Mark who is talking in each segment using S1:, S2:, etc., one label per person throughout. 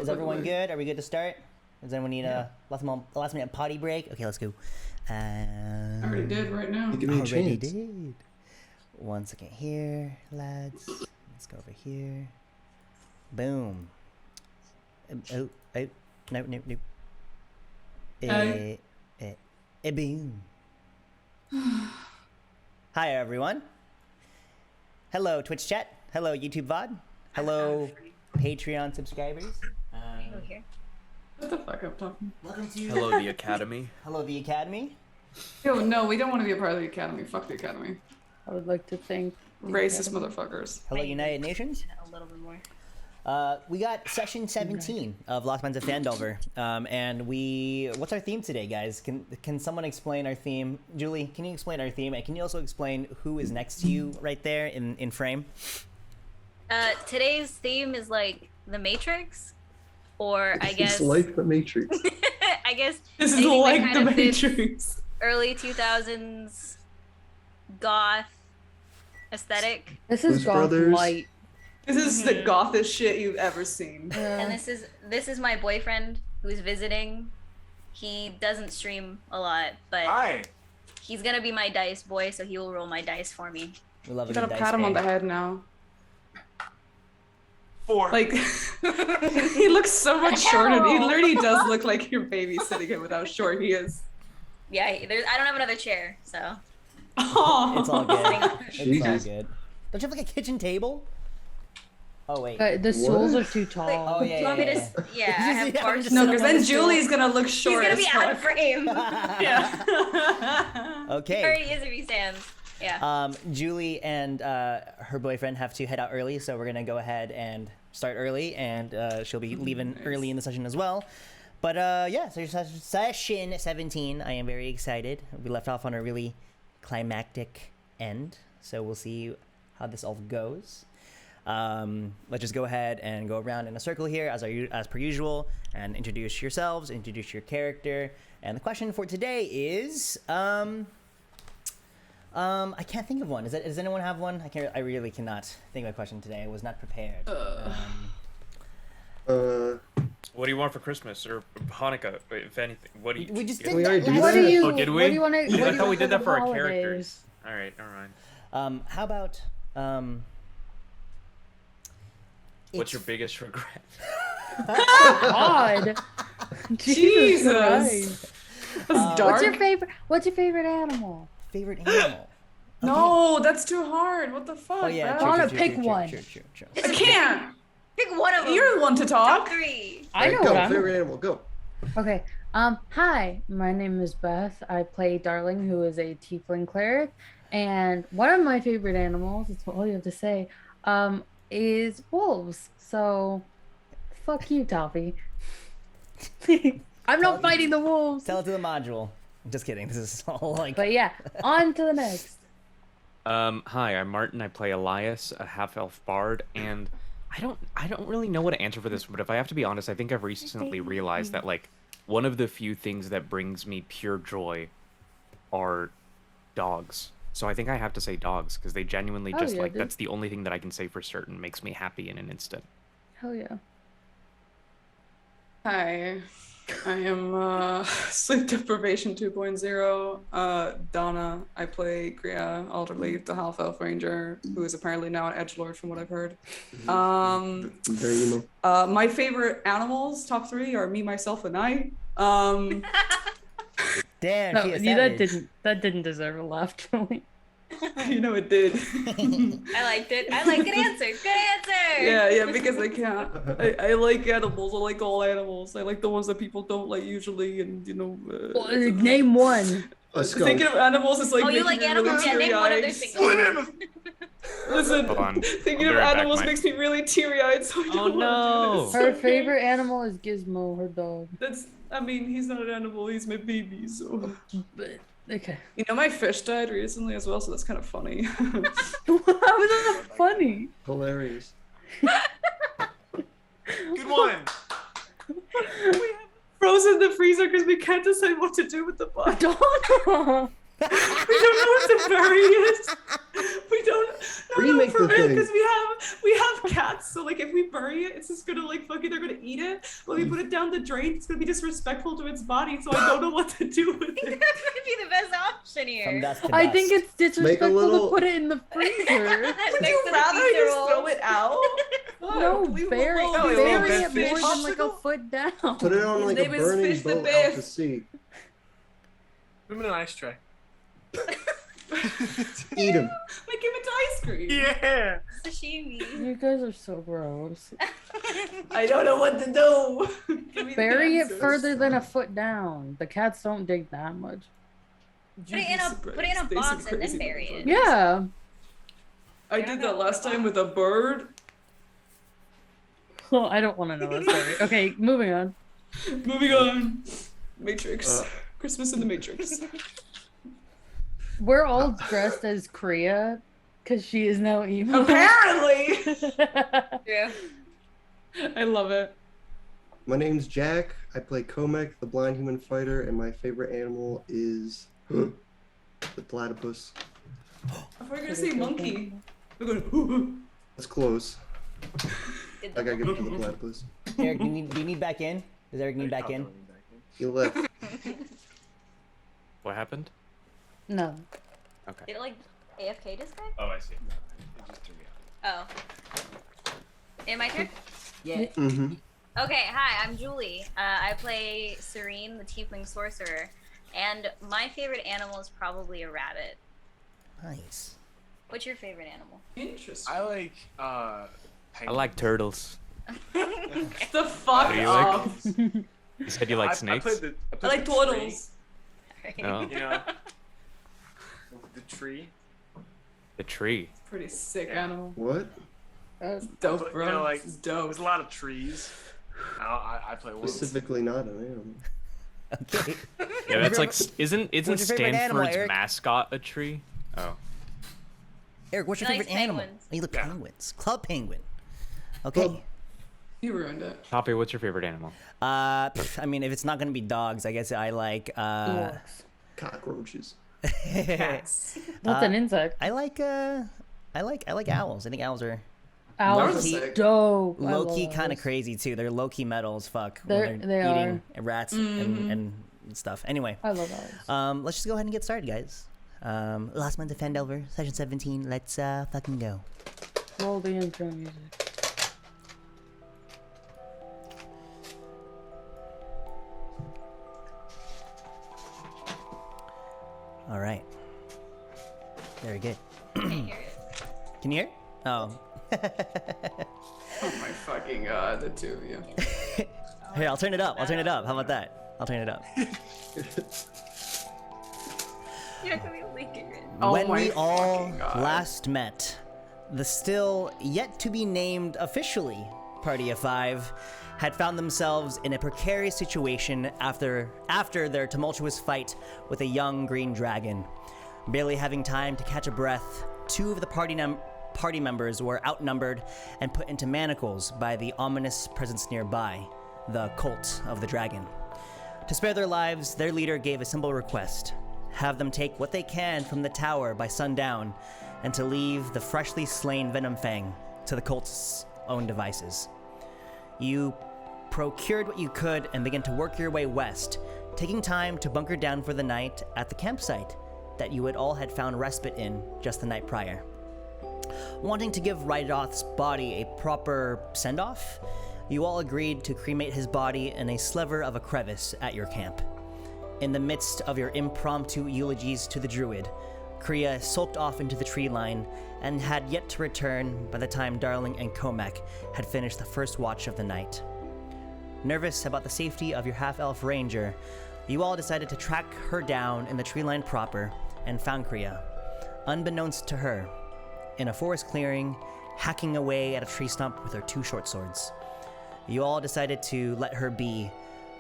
S1: Is everyone good? Are we good to start? Does anyone need a last minute potty break? Okay, let's go.
S2: I already did right now.
S3: Give me a
S1: Already
S3: chance.
S1: did. 1 second here, lads. Let's go over here. Boom. Oh, no.
S2: Hey.
S1: Boom. Hi, everyone. Hello, Twitch chat. Hello, YouTube VOD. Hello, Patreon subscribers.
S2: What the fuck I'm talking?
S1: Welcome to...
S4: Hello, the Academy.
S1: Hello, the Academy.
S2: Yo, no, we don't want to be a part of the Academy. Fuck the Academy.
S5: I would like to thank
S2: Racist motherfuckers.
S1: Hello, United Nations.
S5: a little bit more.
S1: We got session 17 of Lost Mines of Phandelver, and what's our theme today, guys? Can someone explain our theme? Julie, can you explain our theme, and can you also explain who is next to you right there in frame?
S6: Today's theme is like The Matrix, or I guess...
S3: It's like the Matrix.
S6: I guess...
S2: This is
S6: anything that
S2: like
S6: kind
S2: the
S6: of fits
S2: Matrix.
S6: Early 2000s goth aesthetic.
S5: This
S3: Blues
S5: is goth
S3: Brothers.
S5: light.
S2: This is the gothest shit you've ever seen.
S6: And this is my boyfriend who's visiting. He doesn't stream a lot, but
S4: Hi.
S6: he's gonna be my dice boy, so he will roll my dice for me.
S1: We love
S2: You
S1: a
S2: gotta
S1: good
S2: pat
S1: dice
S2: him on the
S1: game.
S2: head now.
S4: 4.
S2: Like, he looks so much shorter. He literally does look like you're babysitting him with how short he is.
S6: Yeah, I don't have another chair, so.
S2: Oh,
S1: It's all good. It's all
S3: Jesus.
S1: good. Don't you have like a kitchen table? Oh wait.
S5: The stools
S3: What?
S5: are too tall.
S1: Oh
S6: Do you want me to? Yeah, I have
S1: Yeah, I'm
S6: parts.
S1: just-
S2: no,
S1: Sit
S2: because
S1: up on
S2: then
S1: the stool.
S2: Julie's gonna look
S6: He's
S2: short
S6: gonna
S2: as
S6: be out of
S2: fuck.
S6: frame.
S2: Yeah.
S6: He
S1: Okay.
S6: already is if he stands. Yeah.
S1: Julie and her boyfriend have to head out early, so we're gonna go ahead and start early, and she'll be leaving
S2: Nice.
S1: early in the session as well. But yeah, so session 17. I am very excited. We left off on a really climactic end, so we'll see how this all goes. Let's just go ahead and go around in a circle here as per usual, and introduce yourselves, introduce your character. And the question for today is I can't think of one. Does anyone have one? I really cannot think of a question today. I was not prepared.
S4: What do you want for Christmas or Hanukkah, if anything? What do you?
S1: We just
S4: yeah.
S1: did
S3: We
S1: that
S3: already
S1: last
S3: did
S5: What do
S3: that.
S5: you?
S4: Oh, did we?
S5: What do you want to?
S4: I thought we did that for our
S5: holidays?
S4: characters. All right, never mind.
S1: How about
S4: What's your biggest regret?
S5: God.
S2: Jesus.
S5: Christ.
S2: That's dark.
S5: What's your favorite animal?
S1: favorite animal?
S2: No, that's too hard. What the fuck?
S1: Oh yeah,
S2: man?
S1: true,
S5: wanna
S1: true,
S5: pick
S1: true,
S5: one.
S1: True.
S2: I can't.
S6: Pick one of them.
S2: You're the one to
S6: Top
S2: talk.
S6: 3.
S5: I know
S3: Alright, go.
S5: what I'm.
S3: Favorite animal, go.
S5: Okay. Hi, my name is Beth. I play Darling, who is a tiefling cleric, and one of my favorite animals, that's all you have to say, is wolves. So, fuck you, Toffee. I'm not fighting the wolves.
S1: Tell it to the module. Just kidding. This is all like.
S5: But yeah, on to the next.
S4: Hi, I'm Martin. I play Elias, a half-elf bard, and I don't really know what to answer for this, but if I have to be honest, I think I've recently realized that like one of the few things that brings me pure joy are dogs. So I think I have to say dogs because they genuinely
S5: Oh,
S4: just
S5: yeah,
S4: like
S5: dude.
S4: that's the only thing that I can say for certain makes me happy in an instant.
S5: Hell yeah.
S2: Hi, I am Sleep Deprivation 2.0. Donna. I play Gria Alderleaf, the half elf ranger, who is apparently now an edgelord from what I've heard.
S3: Very emo.
S2: My favorite animals, top 3, are me, myself, and I.
S1: Damn.
S5: No,
S1: she is
S5: that
S1: savage.
S5: didn't deserve a laugh, Julie.
S2: You know it did.
S6: I liked it. I like good answer. Good answer.
S2: Yeah, because I can't. I like animals. I like all animals. I like the ones that people don't like usually, and you know.
S5: Name one.
S3: Let's go.
S2: Thinking of animals is like.
S6: Oh, you
S2: making
S6: like
S2: me
S6: animals?
S2: really
S6: Yeah, name one of their
S2: teary-eyed.
S6: things.
S2: Listen,
S4: Hold on.
S2: thinking
S4: I'll
S2: of
S4: be right back,
S2: animals
S4: Mike.
S2: makes me really teary-eyed. So I don't
S4: Oh,
S2: wanna
S4: no.
S2: do this.
S5: Her
S2: Okay?
S5: favorite animal is Gizmo, her dog.
S2: That's. I mean, he's not an animal. He's my baby. So.
S5: But okay.
S2: You know, my fish died recently as well, so that's kind of funny.
S5: How was that funny?
S3: Hilarious.
S4: Good one.
S2: Frozen in the freezer because we can't decide what to do with the body.
S5: Donna!
S2: We don't know what to bury it. We don't
S3: Remake
S2: for
S3: the
S2: real,
S3: thing.
S2: because we have cats. So like, if we bury it, it's just gonna like fucking they're gonna eat it. When we put it down the drain, it's gonna be disrespectful to its body. So I don't know what to do with
S6: That
S2: it.
S6: might be the best option
S1: From
S6: here.
S1: dust to
S5: I
S1: dust.
S5: think it's disrespectful
S3: little-
S5: to put it in the freezer.
S2: Would
S6: Next
S2: you
S6: to the
S2: rather
S6: pizza
S2: just
S6: rolls.
S2: throw it out?
S5: No,
S2: Leave him
S5: bury,
S2: alone.
S3: Oh,
S2: His
S5: bury
S2: name
S5: it
S2: is Fish
S5: more than like a
S2: Popsicle?
S5: foot down.
S3: Put it on
S2: His
S3: like a
S2: name is
S3: burning
S2: Fish the
S3: boat out
S2: Biff.
S3: to sea.
S7: Put him in an ice tray.
S3: Eat him.
S2: Make him into ice cream.
S7: Yeah.
S6: Sashimi.
S5: You guys are so gross.
S2: I don't know what to do. Give me the
S5: Bury it
S2: answers.
S5: further than a foot down. The cats don't dig that much.
S6: Put it in a box and then bury it.
S5: Yeah.
S2: I did that last time with a bird.
S5: Well, I don't want to know that story. Okay, moving on.
S2: Moving on. Matrix. Christmas in the Matrix.
S5: We're all dressed as Kriya because she is now emo.
S2: Apparently.
S6: Yeah.
S2: I love it.
S3: My name's Jack. I play Komek, the blind human fighter, and my favorite animal is the platypus.
S2: I thought you were gonna say monkey. We're going.
S3: That's close.
S6: Did
S3: I
S6: the
S3: gotta get to the platypus.
S1: Eric, do you need back in? Does Eric need back in?
S3: He left.
S4: What happened?
S5: No.
S4: Okay.
S6: Did it like AFK disconnect?
S7: Oh, I see. It just threw me off.
S6: Oh. In my turn?
S1: Yeah.
S3: Mm-hmm.
S6: Okay, hi, I'm Julie. I play Serene, the Tiefling Sorcerer, and my favorite animal is probably a rabbit.
S1: Nice.
S6: What's your favorite animal?
S2: Interesting.
S7: I like
S4: I
S7: penguins.
S4: like turtles.
S2: The fuck
S4: What do you like?
S2: off.
S4: You said you like
S7: I
S4: snakes?
S7: played
S2: I
S7: the
S2: like
S7: tree,
S2: turtles.
S4: Oh,
S7: You know, the tree.
S4: the tree.
S2: Pretty sick
S7: Yeah.
S2: animal.
S3: What?
S2: Dope,
S7: But,
S2: bro.
S7: you know, like
S2: It's dope.
S7: there's a lot of trees. I play one.
S3: Specifically not an animal.
S1: Okay.
S4: Yeah, that's like isn't
S1: What's your favorite animal,
S4: Stanford's
S1: Eric?
S4: mascot a tree? Oh,
S1: Eric, what's your
S6: Nice
S1: favorite animal?
S6: penguins.
S1: Oh, you look
S7: Yeah.
S1: penguins. Club penguin. Okay.
S3: Club.
S2: You ruined it.
S4: Toppy, what's your favorite animal?
S1: I mean, if it's not gonna be dogs, I guess I like.
S5: Ewoks.
S3: Cockroaches.
S2: Cats.
S5: That's an insect.
S1: I like owls. I think owls are
S5: Owls
S2: Low-key-
S5: are dope. I
S1: low key
S5: love
S1: kind of
S5: owls.
S1: crazy too. They're low key metal as fuck.
S5: They
S1: eating rats and stuff. Anyway,
S5: I love owls.
S1: let's just go ahead and get started, guys. Last month of Phandelver, session 17. Let's fucking go.
S5: Roll the intro music.
S1: All right. Very good.
S6: Can't hear it.
S1: Can you hear? Oh.
S2: Oh my fucking god, the two of you.
S1: Here, I'll turn it up. I'll turn it up. How about that? I'll turn it up.
S6: You're gonna be leaking it.
S2: Oh
S1: When
S2: my
S1: we all
S2: fucking God.
S1: last met, the still yet to be named officially Party of Five had found themselves in a precarious situation after their tumultuous fight with a young green dragon. Barely having time to catch a breath, two of the party members were outnumbered and put into manacles by the ominous presence nearby, the Cult of the Dragon. To spare their lives, their leader gave a simple request: have them take what they can from the tower by sundown, and to leave the freshly slain Venomfang to the cult's own devices. You procured what you could and began to work your way west, taking time to bunker down for the night at the campsite that you all had found respite in just the night prior. Wanting to give Rydoth's body a proper send-off, you all agreed to cremate his body in a sliver of a crevice at your camp. In the midst of your impromptu eulogies to the druid, Kriya sulked off into the tree line and had yet to return by the time Darling and Komek had finished the first watch of the night. Nervous about the safety of your half-elf ranger, you all decided to track her down in the tree line proper and found Kriya, unbeknownst to her, in a forest clearing, hacking away at a tree stump with her two short swords. You all decided to let her be,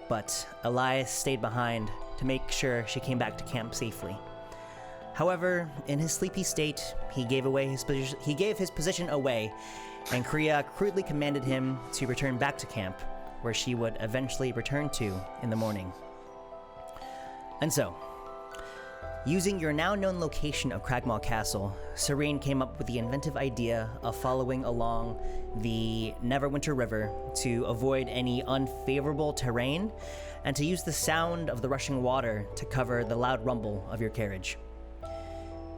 S1: but Elias stayed behind to make sure she came back to camp safely. However, in his sleepy state, he gave his position away, and Kriya crudely commanded him to return back to camp, where she would eventually return to in the morning. And so, Using your now known location of Cragmaw Castle, Serene came up with the inventive idea of following along the Neverwinter River to avoid any unfavorable terrain and to use the sound of the rushing water to cover the loud rumble of your carriage.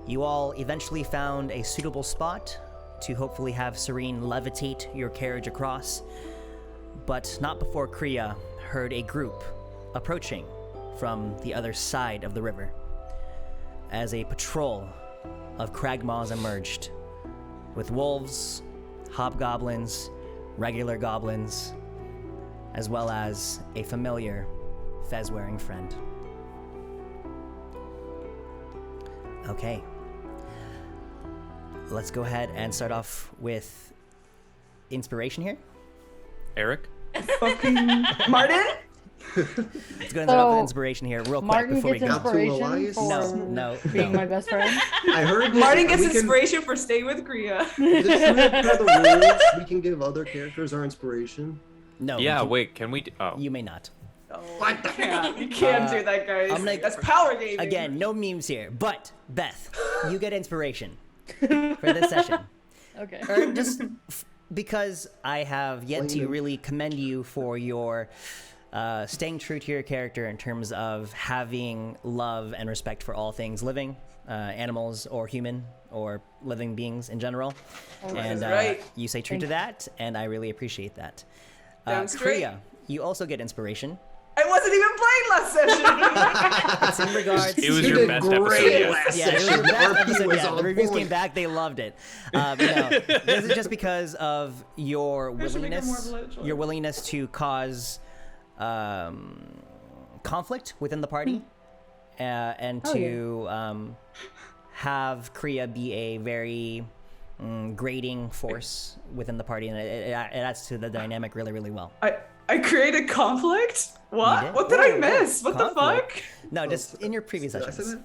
S1: You all eventually found a suitable spot to hopefully have Serene levitate your carriage across, but not before Kriya heard a group approaching from the other side of the river. As a patrol of Cragmaws emerged, with wolves, hobgoblins, regular goblins, as well as a familiar fez-wearing friend. Okay. Let's go ahead and start off with inspiration here.
S4: Eric?
S2: Fucking Martin?
S1: Let's go ahead and start off with inspiration here real quick
S5: Martin
S1: before we
S5: gets
S1: go.
S5: inspiration
S3: Elias?
S5: for
S1: No,
S5: being
S1: no.
S5: my best friend.
S3: I heard
S2: Martin gets
S3: we can-
S2: inspiration for staying with Kriya.
S3: Is it true that per the rules we can give other characters our inspiration?
S1: No.
S4: Yeah,
S1: you,
S4: wait, can we... Oh.
S1: you may not.
S3: What the
S2: You can't do that, guys.
S1: I'm gonna-
S2: That's power gaming.
S1: Again, no memes here. But, Beth, you get inspiration for this session.
S5: Okay.
S1: Or just because I have yet to
S3: Blame him.
S1: really commend you for your staying true to your character in terms of having love and respect for all things living, animals or human or living beings in general. And
S2: right.
S1: you say true to that, and I really appreciate that.
S2: Damn straight.
S1: Kriya, you also get inspiration.
S2: I wasn't even playing last session.
S1: It's in regards
S4: It was
S1: to...
S3: You
S4: your
S3: did
S4: best
S3: great
S4: episode.
S3: last
S1: Yeah, it was
S3: session.
S1: the best
S3: RP
S1: episode
S3: was
S1: yet.
S3: on
S1: The reviews
S3: point.
S1: came back; they loved it. No, this is just because of your
S2: I should make it more
S1: willingness,
S2: of a
S1: your willingness to cause conflict within the party, and
S5: Oh,
S1: to have Kriya be a very grading force within the party, and it adds to the dynamic really, really well.
S2: I created conflict?
S1: You
S2: What?
S1: did?
S2: What did I
S1: Whoa,
S2: miss?
S1: whoa,
S2: What the
S1: conflict.
S2: fuck?
S1: No, just in your previous
S3: Did I say
S1: sessions.
S3: that?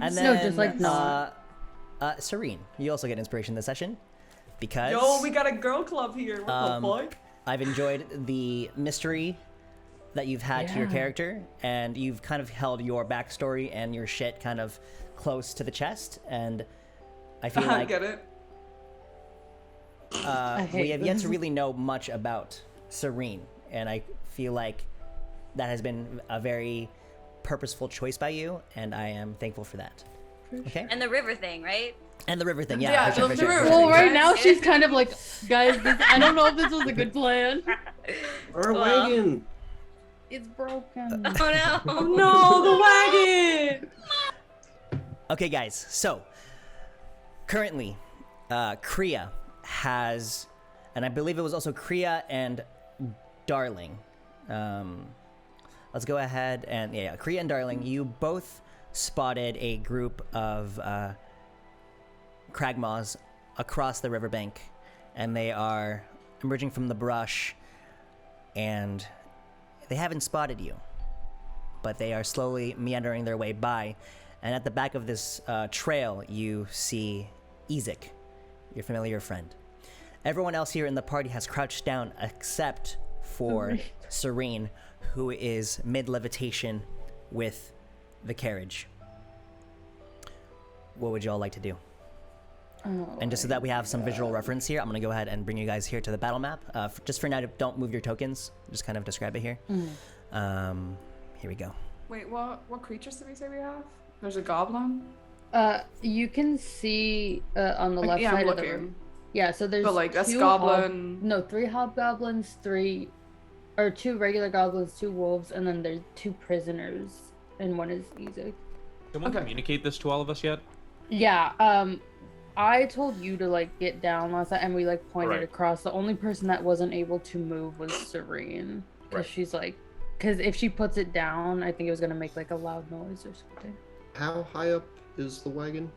S1: And
S5: No,
S1: then,
S5: just like not.
S1: Serene, you also get inspiration this session because
S2: Yo, we got a girl club here. What
S1: Um,
S2: the fuck?
S1: I've enjoyed the mystery that you've had to your
S5: Yeah.
S1: character, and you've kind of held your backstory and your shit kind of close to the chest, and I feel
S2: I
S1: like
S2: get it.
S5: I
S1: we
S5: hate
S1: have yet to
S5: this.
S1: really know much about Serene, and I feel like that has been a very purposeful choice by you, and I am thankful for that. Okay?
S6: And the river thing, right?
S1: And the river thing,
S2: Yeah,
S1: yeah, for sure,
S2: the
S1: for sure.
S2: river
S1: for sure.
S5: Well, right now
S6: Guys,
S5: she's kind of like, guys, I don't know if this was a good plan.
S3: Our
S6: Well.
S3: wagon.
S5: It's broken.
S6: Oh no.
S2: No, the wagon!
S1: Okay, guys, so currently, Kriya has, and I believe it was also Kriya and Darling. Let's go ahead and, yeah, Kriya and Darling, you both spotted a group of Cragmaws across the riverbank, and they are emerging from the brush, and they haven't spotted you, but they are slowly meandering their way by. And at the back of this trail, you see Ezek, your familiar friend. Everyone else here in the party has crouched down except for Serene, who is mid-levitation with the carriage. What would you all like to do?
S5: Oh,
S1: And just so that we have some visual reference here, I'm going to go ahead and bring you guys here to the battle map. Just for now, don't move your tokens. Just kind of describe it here. Here we go.
S2: Wait, what creatures did we say we have? There's a goblin?
S5: You can see on the
S2: Like,
S5: left
S2: yeah, I'm
S5: side of the
S2: looking.
S5: room. Yeah, so there's
S2: But, like, that's
S5: two
S2: goblin-
S5: no, 3 hobgoblins, 2 regular goblins, 2 wolves, and then there's 2 prisoners, and 1 is Ezek.
S4: Someone
S2: Okay.
S4: communicate this to all of us yet?
S5: Yeah, I told you to like get down last night, and we like pointed
S4: Right.
S5: across. The only person that wasn't able to move was Serene, because
S4: Right.
S5: she's like, because if she puts it down, I think it was gonna make like a loud noise or something.
S3: How high up is the wagon?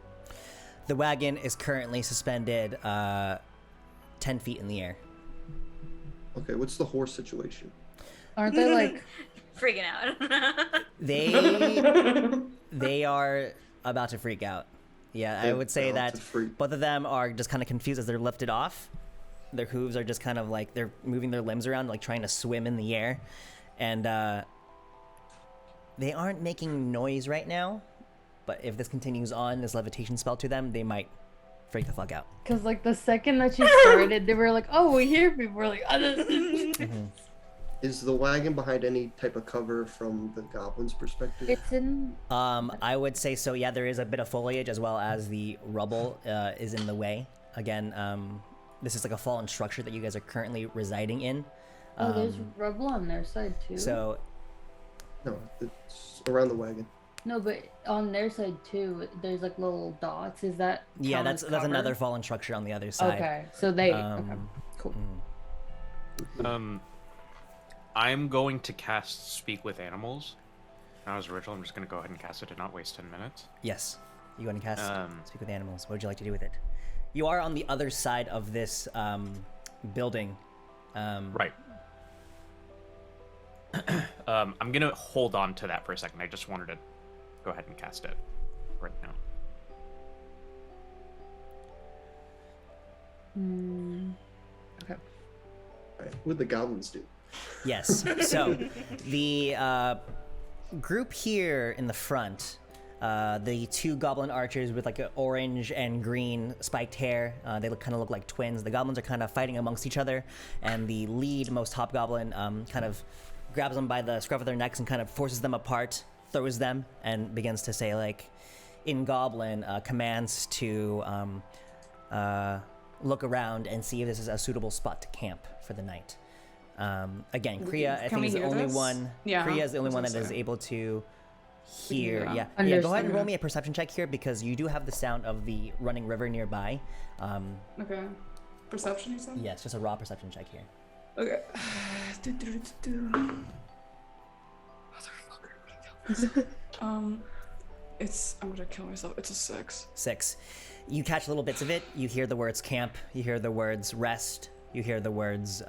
S1: The wagon is currently suspended 10 feet in the air.
S3: Okay, what's the horse situation?
S5: Aren't they like?
S6: Freaking out.
S1: They are about to freak out. Yeah, I would say
S3: About
S1: that
S3: to freak.
S1: both of them are just kind of confused as they're lifted off. Their hooves are just kind of like they're moving their limbs around, like trying to swim in the air. And they aren't making noise right now, but if this continues on, this levitation spell to them, they might freak the fuck out.
S5: Because, like, the second that she started, they were like, oh, we hear people. We're like,
S3: Is the wagon behind any type of cover from the goblin's perspective?
S5: It's in.
S1: I would say so. Yeah, there is a bit of foliage as well as the rubble is in the way. Again, this is like a fallen structure that you guys are currently residing in.
S5: Oh, there's rubble on their side too.
S1: So,
S3: No, it's around the wagon.
S5: No, but on their side too, there's like little dots. Is that?
S1: yeah,
S5: count
S1: that's
S5: as
S1: that's
S5: cover?
S1: another fallen structure on the other side.
S5: Okay, so they. Okay,
S1: Um,
S5: cool.
S4: I'm going to cast Speak with Animals. Now, as ritual, I'm just going to go ahead and cast it to not waste 10 minutes.
S1: Yes, you go and cast Speak with Animals. What would you like to do with it? You are on the other side of this building.
S4: Right. I'm going to hold on to that for a second. I just wanted to go ahead and cast it right now.
S5: Okay.
S3: Alright, what would the goblins do?
S1: Yes. So the group here in the front, the two goblin archers with like an orange and green spiked hair, they kind of look like twins. The goblins are kind of fighting amongst each other, and the lead, most hobgoblin, kind of grabs them by the scruff of their necks and kind of forces them apart, throws them, and begins to say, like, in goblin, commands to look around and see if this is a suitable spot to camp for the night. Again, Kriya, I
S2: Can
S1: think,
S2: we
S1: is the
S2: hear
S1: only
S2: this?
S1: one.
S2: Yeah,
S1: Kriya is the only
S2: that's
S1: one
S2: what
S1: that
S2: I
S1: is
S2: said.
S1: able to hear.
S2: hear that.
S1: Yeah, go ahead and
S5: Understand.
S1: roll me a perception check here because you do have the sound of the running river nearby.
S2: Okay. Perception, you said?
S1: Yeah, it's just a raw perception check here.
S2: Okay. Motherfucker. It's. I'm gonna kill myself. It's a 6.
S1: 6. You catch little bits of it. You hear the words camp. You hear the words rest. You hear the words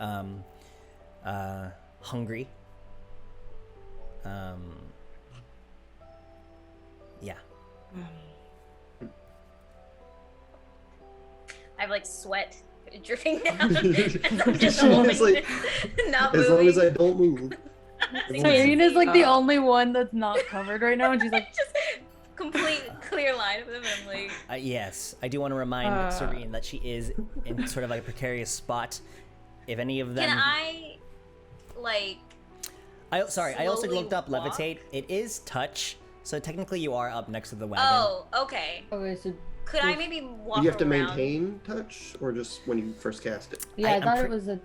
S1: hungry. Yeah.
S6: I have like sweat dripping down. And I'm just holding
S3: It's like,
S6: not
S3: as
S6: moving.
S3: long as I don't move.
S5: Serena's like the only one that's not covered right now, and she's like,
S6: just complete clear line of them. And I'm like,
S1: Yes, I do want to remind Serene that she is in sort of like a precarious spot. If any of them,
S6: can I, like,
S1: I also
S6: slowly
S1: looked up
S6: walk?
S1: levitate. It is touch, so technically you are up next to the wagon.
S6: oh, okay.
S5: okay, so
S6: Could I maybe walk
S3: Do you have to
S6: around?
S3: maintain touch, or just when you first cast it?
S5: yeah, I
S1: I'm
S5: thought
S1: pre-
S5: it was a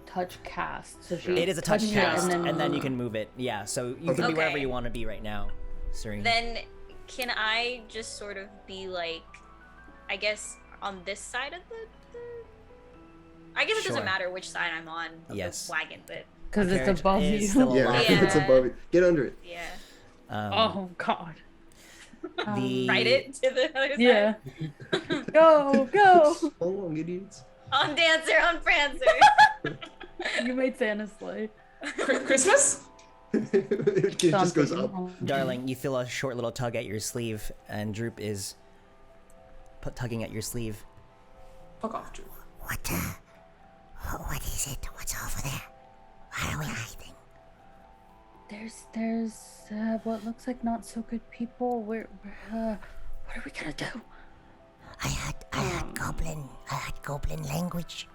S5: touch cast. So she
S1: It is a touch
S5: touched it
S1: cast,
S5: and then
S1: you can move it. Yeah, so you can be wherever
S6: Okay.
S1: you want to be right now, Serene.
S6: Then can I just sort of be like, I guess on this side of the I guess it
S1: Sure.
S6: doesn't matter which side I'm on of
S1: Yes.
S6: the wagon, but
S5: because it's
S1: Carriage
S5: above
S1: is
S5: you.
S1: still
S3: Yeah,
S1: alive.
S3: it's
S6: Yeah.
S3: above you. Get under it.
S6: yeah.
S5: Oh God.
S1: The
S6: Ride it to the other
S5: Yeah.
S6: side.
S5: Go.
S3: So long, idiots.
S6: On Dancer, on Prancer.
S5: You made Santa sleigh.
S2: Christmas?
S3: It just goes up.
S1: Darling, you feel a short little tug at your sleeve, and Droop is tugging at your sleeve.
S2: Fuck off, Drew.
S8: What is it? What's over there? Why are we hiding?
S5: There's what looks like not so good people. What are we gonna do?
S8: I heard goblin language.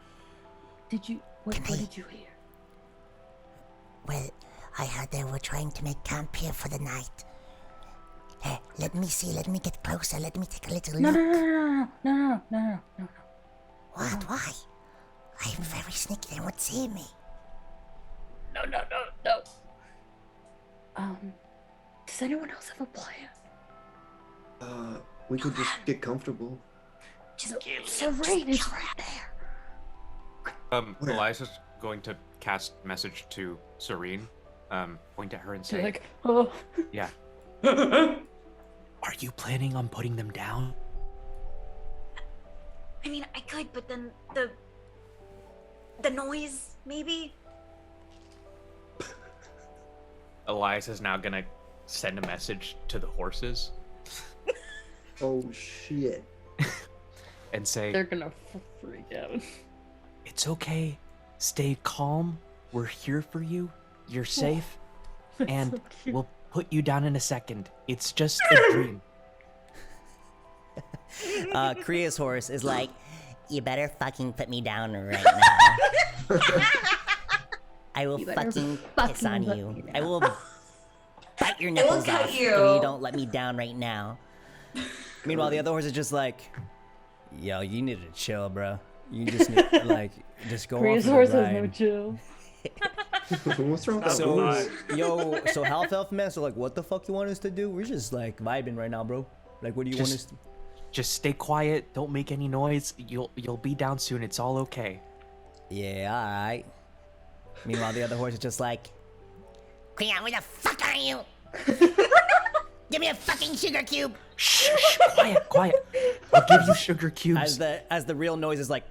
S5: Did you? What
S8: Can I-
S5: did you hear?
S8: Well, I heard they were trying to make camp here for the night. Let me see. Let me get closer. Let me take a little
S5: No,
S8: look.
S5: no.
S8: What? Why? I'm very sneaky. They won't see me.
S5: No. Does anyone else have a plan?
S3: We could just get comfortable.
S5: Serene is right there.
S3: Where?
S4: Elias is going to cast message to Serene, point at her and say,
S5: She's like, oh.
S4: yeah. Are you planning on putting them down?
S6: I mean, I could, but then the noise, maybe?
S4: Elias is now gonna send a message to the horses
S3: Oh shit.
S4: and say,
S5: They're gonna freak out.
S4: it's okay. Stay calm. We're here for you. You're safe. And
S5: so cute.
S4: we'll put you down in a second. It's just a dream.
S1: Kriya's horse is like, you better fucking put me down right now. I will fucking piss on you. I will bite your nipples off if you don't let me down right now. Meanwhile, the other horse is just like, yo, you need to chill, bro. You just need, like, just go
S5: Kriya's
S1: off
S5: horse
S1: the
S5: has no
S1: ride.
S5: chill.
S3: What's wrong with that
S1: So,
S3: horse?
S1: so half elf man, so like, what the fuck you want us to do? We're just like vibing right now, bro. Like, what do you want us to?
S4: Just stay quiet. Don't make any noise. You'll be down soon. It's all okay.
S1: Yeah, all right. Meanwhile, the other horse is just like,
S8: Kriya, where the fuck are you? Give me a fucking sugar cube.
S4: Shh, quiet. I'll give you sugar cubes.
S1: as the real noise is like,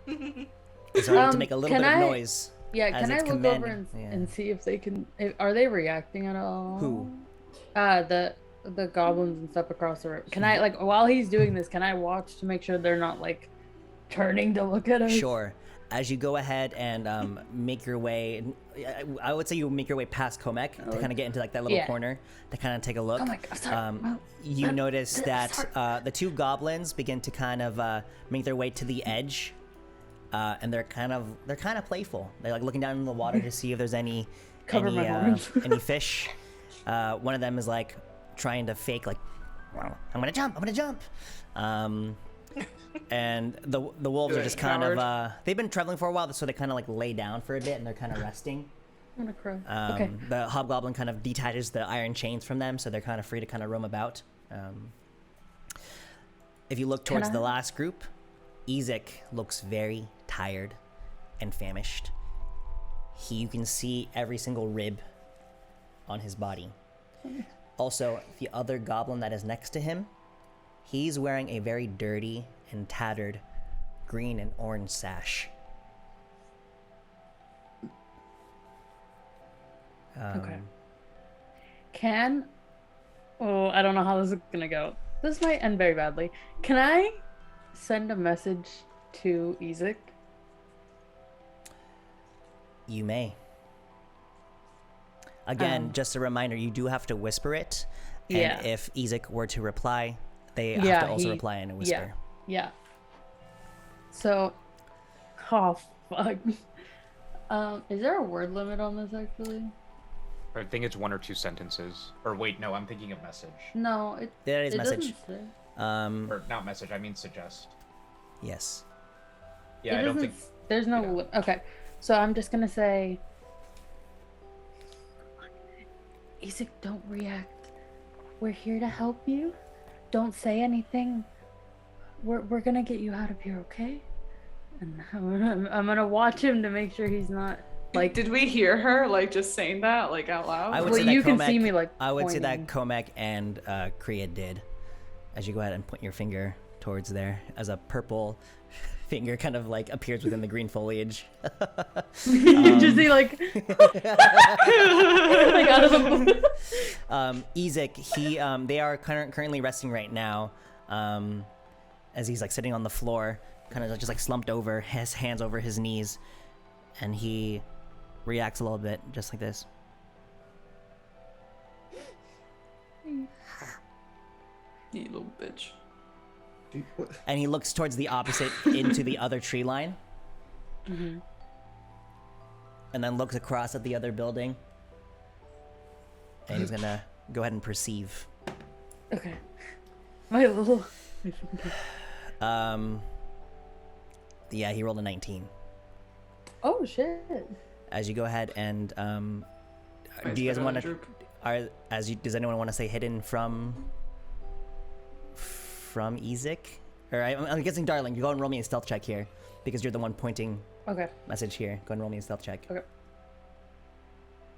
S1: it's starting to make a little bit of noise.
S5: Yeah,
S1: as
S5: can I
S1: it's
S5: look over
S1: commanding.
S5: and see if they can? Are they reacting at all?
S1: Who?
S5: The goblins and stuff across the river. Can I, like, while he's doing this, can I watch to make sure they're not like turning to look at us?
S1: Sure. As you go ahead and make your way, I would say you make your way past Komek to kind of get into like that little corner to kind of take a look. You notice that the two goblins begin to kind of make their way to the edge, and they're kind of playful. They're like looking down in the water to see if there's any any fish. One of them is like trying to fake like, I'm gonna jump. And the wolves are just kind of they've been traveling for a while, so they kind of like lay down for a bit and they're kind of resting.
S5: I'm gonna cry. Okay.
S1: The hobgoblin kind of detaches the iron chains from them, so they're kind of free to kind of roam about. If you look towards the last group, Ezek looks very tired and famished. You can see every single rib on his body. Also, the other goblin that is next to him, he's wearing a very dirty and tattered green and orange sash.
S5: Okay. I don't know how this is gonna go. This might end very badly. Can I send a message to Ezek?
S1: You may. Again, just a reminder, you do have to whisper it. And if Ezek were to reply, they have to also reply in a whisper.
S5: Yeah. So, oh fuck. Is there a word limit on this actually?
S4: I think it's 1 or 2 sentences. Or wait, no, I'm thinking of message.
S5: No,
S1: that is message.
S5: Doesn't say.
S4: Or not message, I mean suggest.
S1: Yes.
S4: Yeah, I don't think
S5: there's no okay. So I'm just gonna say, Ezek, don't react. We're here to help you. Don't say anything. We're gonna get you out of here, okay? And I'm gonna watch him to make sure he's not like.
S2: Did we hear her like just saying that like out loud?
S1: I would say that
S5: you can see me like.
S1: I would say
S5: pointing.
S1: that Komek and Kriya did. As you go ahead and point your finger towards there, as a purple finger kind of like appears within the green foliage.
S5: You just see like. Like out of the.
S1: Ezek, they are currently resting right now, as he's like sitting on the floor, kind of just like slumped over, his hands over his knees, and he reacts a little bit, just like this.
S2: You little bitch.
S1: And he looks towards the opposite into the other tree line.
S5: Mm-hmm.
S1: And then looks across at the other building. And he's gonna go ahead and perceive.
S5: Okay. My little.
S1: Yeah, he rolled a 19.
S5: Oh shit.
S1: As you go ahead and do you guys want to? Does anyone want to say hidden from Ezek? Or I'm guessing, Darling, you go and roll me a stealth check here because you're the one pointing.
S5: Okay.
S1: Message here. Go and roll me a stealth check.
S5: Okay.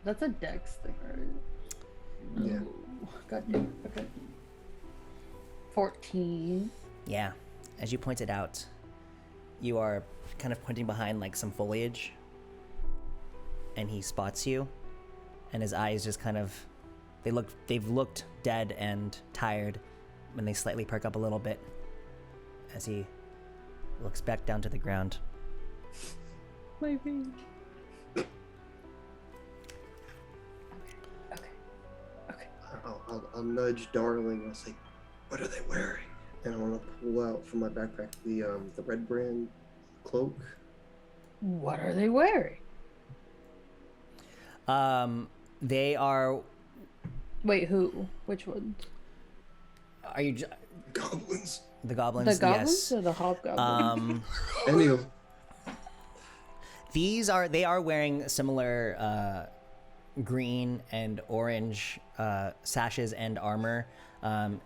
S5: That's a dex thing, right?
S3: Yeah.
S5: God damn. Okay. 14.
S1: Yeah. As you pointed out, you are kind of pointing behind like some foliage, and he spots you, and his eyes just kind of they've looked dead and tired, and they slightly perk up a little bit as he looks back down to the ground.
S5: My baby. Okay.
S3: I'll nudge Darling. I'll say, What are they wearing? And I want to pull out from my backpack the red brand cloak.
S5: What are they wearing?
S1: They are.
S5: Wait, who? Which ones?
S1: Are you
S3: Goblins.
S1: the goblins?
S5: The goblins
S1: Yes.
S5: or the hobgoblins?
S3: Any of them.
S1: They are wearing similar green and orange sashes and armor.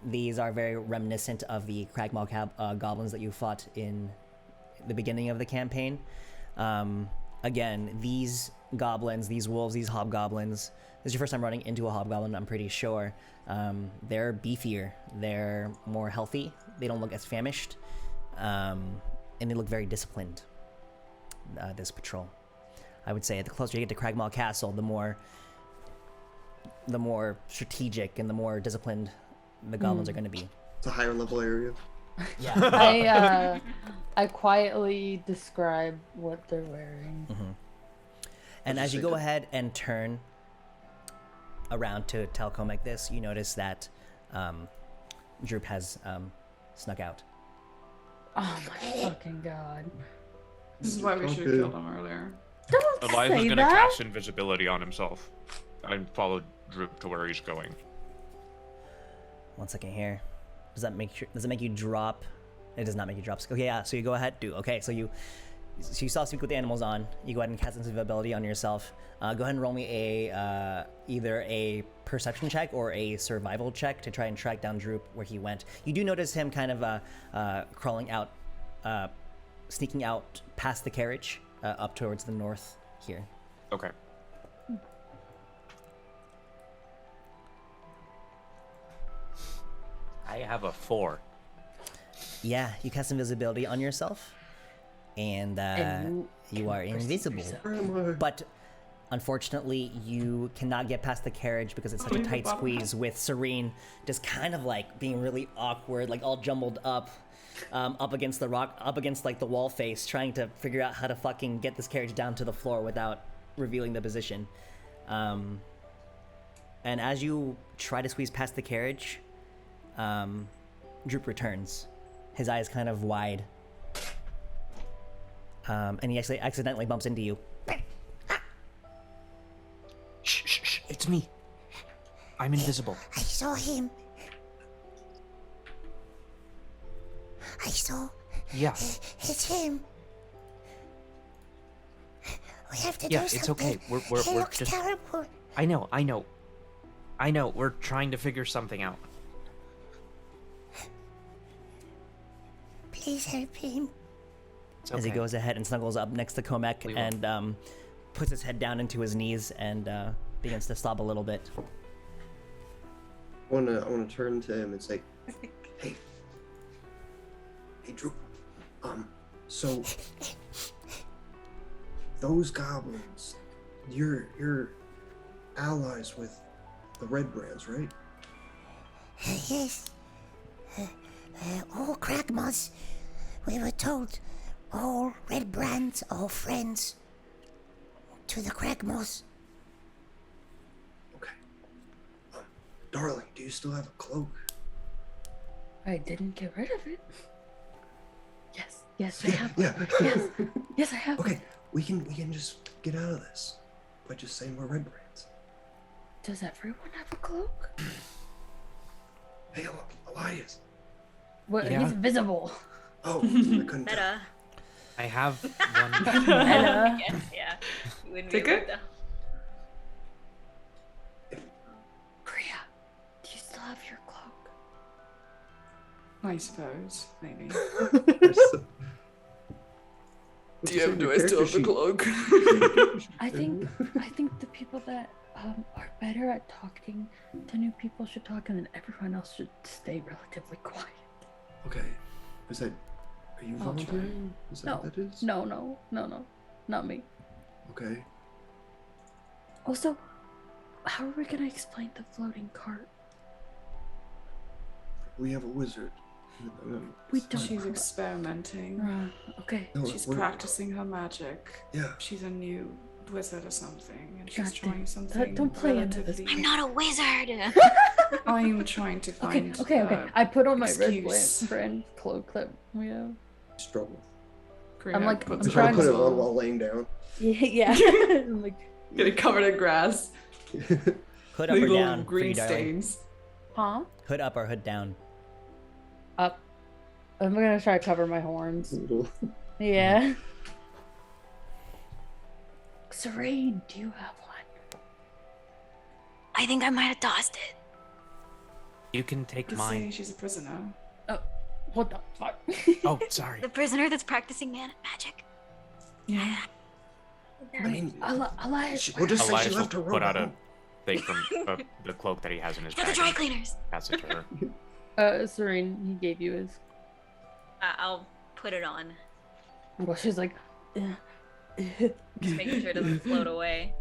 S1: These are very reminiscent of the Cragmaw goblins that you fought in the beginning of the campaign. Again, these goblins, these wolves, these hobgoblins. This is your first time running into a hobgoblin, I'm pretty sure. They're beefier. They're more healthy. They don't look as famished. And they look very disciplined, this patrol. I would say the closer you get to Cragmaw Castle, the more strategic and the more disciplined the goblins are going to be.
S3: It's a higher level area.
S1: Yeah.
S5: I quietly describe what they're wearing.
S1: And as you go ahead and turn around to tell Comic this, you notice that Droop has snuck out.
S5: Oh my fucking god.
S2: This is why we should have killed him earlier.
S5: Don't
S4: Elias
S5: say
S4: is gonna
S5: that.
S4: cast invisibility on himself and follow Droop to where he's going.
S1: 1 second here. Does it make you drop? It does not make you drop. Okay, yeah. So you go ahead. Okay, so you saw speak with the animals on. You go ahead and cast invisibility on yourself. Go ahead and roll me either a perception check or a survival check to try and track down Droop where he went. You do notice him kind of crawling out, sneaking out past the carriage up towards the north here.
S4: Okay. I have a 4.
S1: Yeah, you cast invisibility on yourself, and you are invisible. But unfortunately, you cannot get past the carriage because it's such a tight squeeze with Serene just kind of like being really awkward, like all jumbled up, up against the rock, up against like the wall face, trying to figure out how to fucking get this carriage down to the floor without revealing the position. And as you try to squeeze past the carriage, Droop returns, his eyes kind of wide, and he actually accidentally bumps into you.
S4: Shh, it's me. I'm invisible.
S8: I saw him. I saw.
S4: Yeah.
S8: It's him. We have to do something.
S4: Yeah, it's okay. We're
S8: He looks
S4: just.
S8: terrible.
S4: I know. We're trying to figure something out.
S8: Please help him.
S4: It's okay.
S1: As he goes ahead and snuggles up next to Komek and puts his head down into his knees and begins to sob a little bit.
S3: I wanna turn to him and say, hey, Droop. So those goblins, you're allies with the Red Brands, right?
S8: Yes. All Cragmaws. We were told all Red Brands are friends to the Cragmaws.
S3: Okay. Darling, do you still have a cloak?
S5: I didn't get rid of it. Yes, I have.
S3: Yeah.
S5: Yes, I have.
S3: Okay, we can just get out of this by just saying we're Red Brands.
S5: Does everyone have a cloak?
S3: Hey, Elias.
S5: Well,
S4: Yeah.
S5: he's invisible.
S3: Oh, I couldn't tell.
S6: Meta.
S4: I have one.
S5: Meta.
S6: Yes, yeah. You wouldn't
S2: Take
S6: be able
S2: it?
S6: to.
S5: Priya, do you still have your cloak?
S2: I suppose, maybe.
S3: What'd you say in
S2: DM, do
S3: your
S2: I still have
S3: character
S2: the cloak?
S5: I think the people that are better at talking to new people should talk, and then everyone else should stay relatively quiet.
S3: Okay. Are you
S5: I'll try.
S3: volunteering? Is that
S5: No,
S3: what that is?
S5: no, not me.
S3: Okay.
S5: Also, how are we gonna explain the floating cart?
S3: We have a wizard.
S5: We don't.
S2: She's experimenting.
S5: Okay.
S3: No,
S2: She's
S3: we're-
S2: practicing her magic.
S3: Yeah.
S2: She's a new wizard or something, and she's
S5: God damn,
S2: trying something.
S5: don't play into this.
S6: I'm not a wizard.
S2: I'm trying to find.
S5: Okay. I put on my red
S2: excuse.
S5: friend cloak that we have.
S3: Struggle.
S2: Kriya
S5: I'm like-
S2: puts
S3: I'm
S2: it
S3: trying to put it
S2: on.
S3: on while laying down.
S5: Yeah. I'm like,
S2: Getting covered in grass.
S1: Hood up or
S2: Little
S1: down for
S2: green
S1: you, darling?
S2: stains.
S5: huh?
S1: Hood up or hood down?
S5: Up. I'm gonna try to cover my horns. Yeah. Serene, do you have one?
S6: I think I might have tossed it.
S4: You can take
S2: Let's
S4: mine.
S2: say she's a prisoner.
S5: What the fuck?
S4: Oh, sorry.
S6: The prisoner that's practicing magic.
S2: Yeah.
S3: I mean,
S5: Elias,
S3: we'll just say she
S4: Elias will
S3: left her
S4: put
S3: robe
S4: out a
S3: on.
S4: thing from the cloak that he has in his
S6: Get
S4: bag.
S6: the dry
S4: and
S6: cleaners.
S4: pass it to her.
S5: Serene, he gave you his.
S6: I'll put it on.
S5: Well, she's like,
S6: Just making sure it doesn't float away.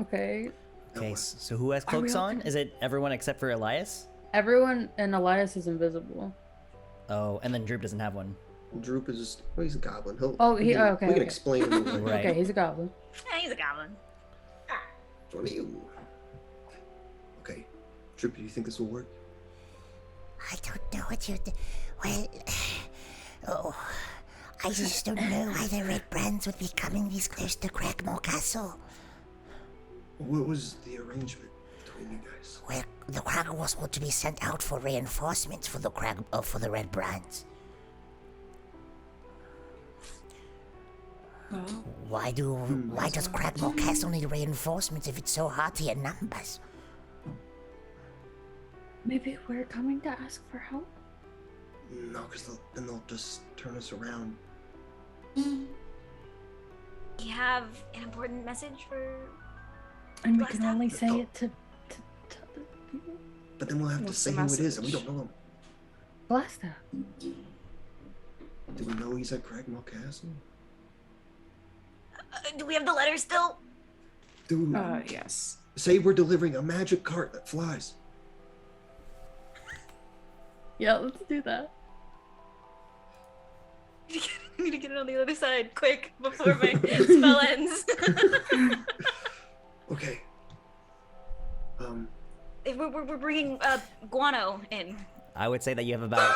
S5: okay.
S1: Okay, so who has
S5: Are we
S1: cloaks
S5: all
S1: on?
S5: gonna-
S1: Is it everyone except for Elias?
S5: Everyone and Elias is invisible.
S1: Oh, and then Droop doesn't have one.
S3: Droop is just, well, he's a goblin.
S5: Oh, okay,
S3: We can
S5: okay.
S3: explain him away.
S1: Right.
S5: Okay, he's a goblin.
S6: Yeah, he's a goblin.
S3: What are you? Okay. Droop, do you think this will work?
S8: I don't know what you're. Well, oh, I just don't know why the Red Brands would be coming this close to Cragmaw Castle.
S3: What was the arrangement between you guys?
S8: Well, the Cragmaws want to be sent out for reinforcements for the Red Brands. Why does Cragmaw Castle need reinforcements if it's so hearty in numbers?
S5: Maybe we're coming to ask for help?
S3: No, because then they'll just turn us around.
S6: You have an important message for.
S5: And we
S6: Blast
S5: can
S6: up.
S5: only say it to the people.
S3: But then we'll have to
S2: What's
S3: say
S2: the
S3: who it is, and we
S2: message?
S3: don't know him.
S5: Blasta.
S3: Do we know he's at Cragmaw Castle?
S6: Do we have the letter still?
S3: Dude,
S2: Yes.
S3: say we're delivering a magic cart that flies.
S5: Yeah, let's do that.
S6: I need to get it on the other side, quick, before my spell ends.
S3: Okay.
S6: We're bringing guano in.
S1: I would say that you have about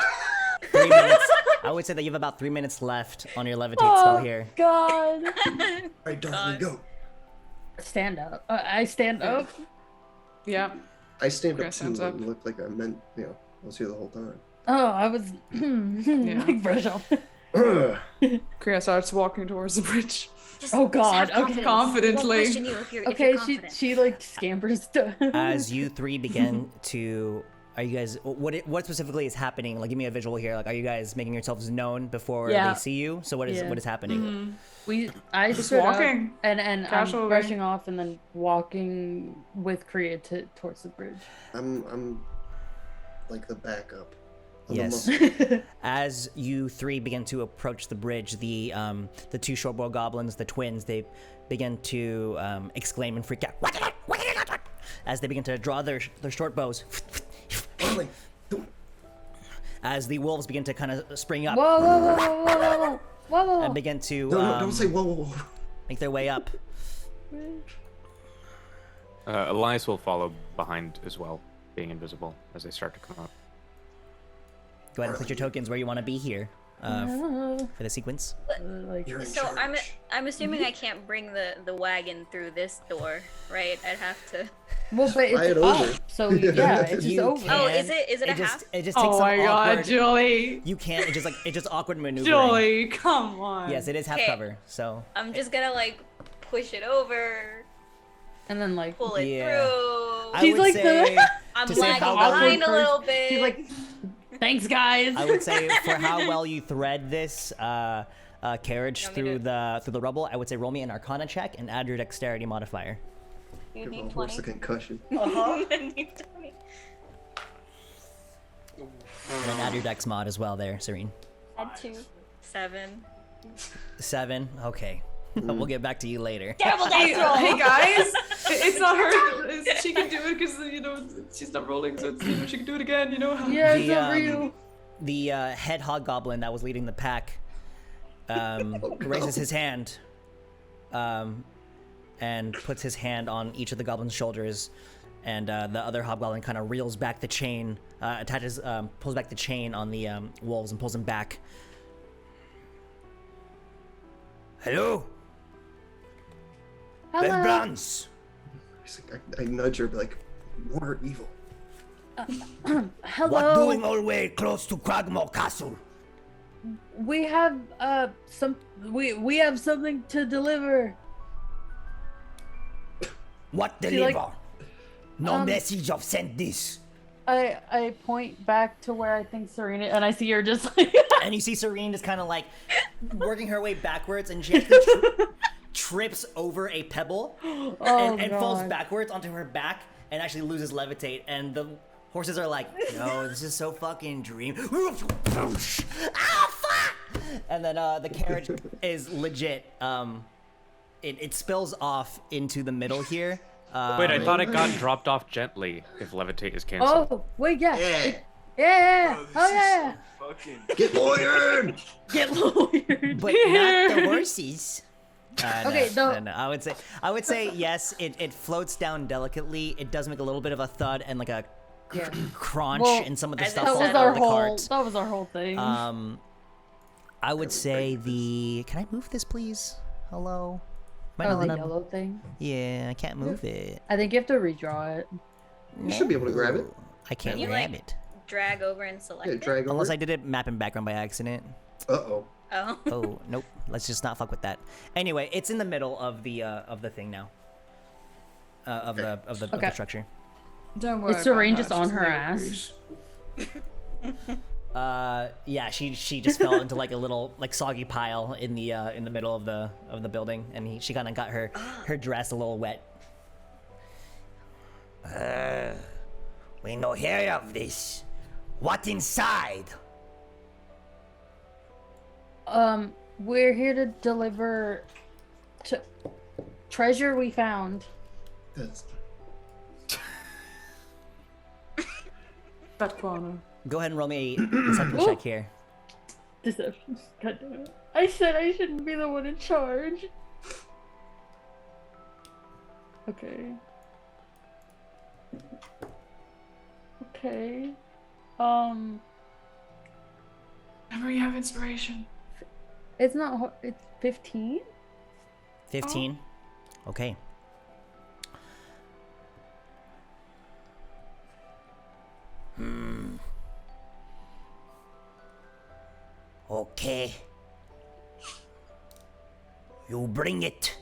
S1: 3 minutes. I would say that you have about 3 minutes left on your levitate spell here.
S5: God.
S3: Alright, darling, go.
S5: Stand up. I stand up.
S2: Yeah.
S3: I stand up
S2: Chris
S3: too,
S2: stands
S3: but
S2: up.
S3: you look like I meant, I was here the whole time.
S5: Oh, I was like brush off.
S3: Ugh.
S2: Kriya starts walking towards the bridge.
S6: Just,
S5: Oh, God,
S6: just have
S5: okay.
S6: confidence.
S2: Confidently.
S6: Won't question you if you're
S5: Okay,
S6: confident.
S5: she like scampers to.
S1: As you three begin to, are you guys? What specifically is happening? Like, give me a visual here. Like, are you guys making yourselves known before
S5: Yeah.
S1: they see you? So what is
S5: Yeah.
S1: what is happening?
S5: I
S2: Just
S5: stood up
S2: walking.
S5: and I'm
S2: Casually.
S5: brushing off and then walking with Kriya towards the bridge.
S3: I'm like the backup. I'm
S1: Yes.
S3: the
S1: As you three begin to approach the bridge, the two shortbow goblins, the twins, they begin to exclaim and freak out. What? As they begin to draw their short bows.
S3: darling,
S1: As the wolves begin to kind of spring up
S5: Whoa, whoa, whoa, whoa, whoa, whoa, whoa, whoa.
S1: and begin to
S3: no, don't say whoa, whoa, whoa.
S1: make their way up.
S4: Elias will follow behind as well, being invisible as they start to come up.
S1: Go ahead and put your tokens where you want to be here for the sequence.
S5: Like,
S3: You're in
S6: So
S3: charge.
S6: I'm assuming I can't bring the wagon through this door, right? I'd have to.
S5: well, but
S3: Fly
S5: it's
S3: it over.
S5: up, so yeah, it's just
S1: You
S5: over.
S6: Oh,
S1: can-
S6: is it a half?
S1: It just takes
S2: Oh
S1: some
S2: my
S1: awkward.
S2: god, Julie.
S1: You can't. It's just awkward maneuvering.
S2: Julie, come on.
S1: Yes, it is half
S6: Okay.
S1: cover. So
S6: I'm just gonna like push it over,
S5: And then like
S6: pull it
S1: Yeah.
S6: through.
S1: I
S5: She's
S1: would
S5: like
S1: say
S6: I'm
S1: to say
S6: lagging
S1: how well
S6: behind
S5: you-
S6: a little bit.
S5: she's like, thanks guys.
S1: I would say for how well you thread this carriage
S6: You want me
S1: through
S6: to-
S1: the rubble, I would say roll me an Arcana check and add your dexterity modifier.
S6: You
S3: Give
S6: need
S3: a horse
S6: 20.
S3: a concussion.
S6: You need 20.
S1: And then add your dex mod as well there, Serene.
S6: Add 2. 7.
S1: 7. Okay. We'll get back to you later.
S6: Terrible
S2: Hey,
S6: dice roll.
S2: hey guys, it's not her. She can do it because she's not rolling, so it's, she can do it again.
S5: Yeah, it's
S1: The,
S5: over
S1: um,
S5: you.
S1: The head hobgoblin that was leading the pack raises his hand, and puts his hand on each of the goblin's shoulders, and the other hobgoblin kind of reels back the chain, pulls back the chain on the wolves and pulls him back. Hello?
S5: Hello.
S1: Brands.
S3: I nudge her, like, we're evil.
S5: Hello.
S1: What doing all the way close to Cragmaw Castle?
S5: We have we have something to deliver.
S1: What
S5: See,
S1: deliver?
S5: like,
S1: No message of sent this.
S5: I point back to where I think Serena, and I see her just like
S1: And you see Serene just kind of like working her way backwards, and she actually trips over a pebble and falls backwards onto her back and actually loses levitate. And the horses are like, no, this is so fucking dream. Ah, fuck! And then the carriage is legit. It spills off into the middle here.
S4: Wait, I thought it got dropped off gently if levitate is canceled.
S5: Oh, wait, yeah. Yeah.
S7: Bro, this
S5: Oh,
S7: is
S5: yeah.
S7: so fucking.
S3: Get lawyered!
S5: Get lawyered.
S1: But not the horses.
S5: Okay,
S1: no. I would say yes. It floats down delicately. It does make a little bit of a thud and like a crunch in some of the
S6: as
S1: stuff
S6: it
S5: That
S1: on
S5: was
S6: said,
S5: our
S1: the
S5: whole.
S1: cart.
S5: That was our whole thing.
S1: I would say the. Can I move this, please? Hello. Am I
S5: Oh,
S1: not
S5: the
S1: allowed-
S5: yellow thing.
S1: Yeah, I can't move it.
S5: I think you have to redraw it.
S3: You should be able to grab it.
S1: I can't
S6: Can you,
S1: grab
S6: like,
S1: it
S6: drag over and select
S3: Yeah,
S6: it?
S3: drag over.
S1: unless I did it map and background by accident.
S3: Uh-oh.
S6: Oh.
S1: Oh nope. Let's just not fuck with that. Anyway, it's in the middle of the thing now. Of the structure.
S2: Don't worry.
S5: Is Serene
S2: about
S5: just
S2: her,
S5: on
S2: she's
S5: her
S2: no
S5: ass?
S2: brute.
S1: Yeah, she just fell into like a little like soggy pile in the middle of the building, and she kind of got her dress a little wet. We no hear of this. What inside?
S5: We're here to deliver treasure we found.
S3: That's...
S2: That corner.
S1: Go ahead and roll me a deception
S5: Ooh.
S1: check here.
S5: Deception. God damn it. I said I shouldn't be the one in charge. Okay. Okay.
S2: Remember, you have inspiration.
S5: It's not. It's 15.
S1: 15. Okay. Okay. You bring it.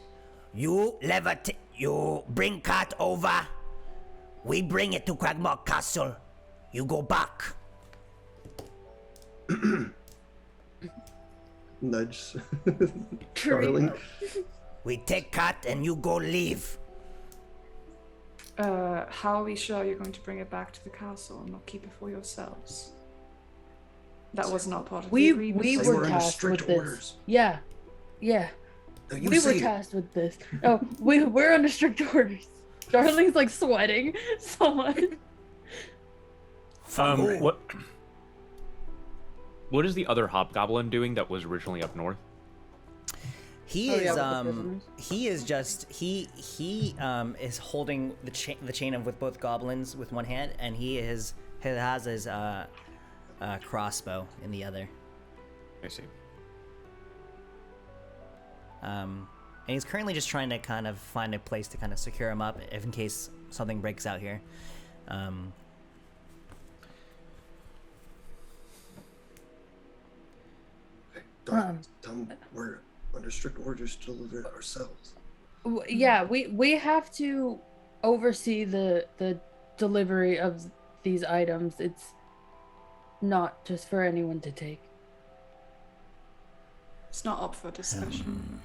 S1: You levitate. You bring cat over. We bring it to Cragmaw Castle. You go back.
S3: Nudge. Darling.
S1: We take cat and you go leave.
S2: How are we sure you're going to bring it back to the castle and not keep it for yourselves? That was not part of the
S5: We
S2: agreement.
S3: They
S5: were
S3: were under
S5: tasked
S3: strict
S5: with this.
S3: orders.
S5: Yeah.
S3: No, you
S5: We
S3: say
S5: were
S3: it.
S5: tasked with this. Oh, we're under strict orders. Darling's like sweating so much.
S4: What is the other hobgoblin doing that was originally up north?
S1: He
S5: Oh,
S1: is
S5: yeah, with the prisoners.
S1: he is just he is holding the chain of with both goblins with one hand, and he has his crossbow in the other.
S4: I see.
S1: And he's currently just trying to kind of find a place to kind of secure him up if in case something breaks out here.
S3: Darling, tell them we're under strict orders to deliver it ourselves.
S5: Yeah, we have to oversee the delivery of these items. It's not just for anyone to take.
S2: It's not up for discussion.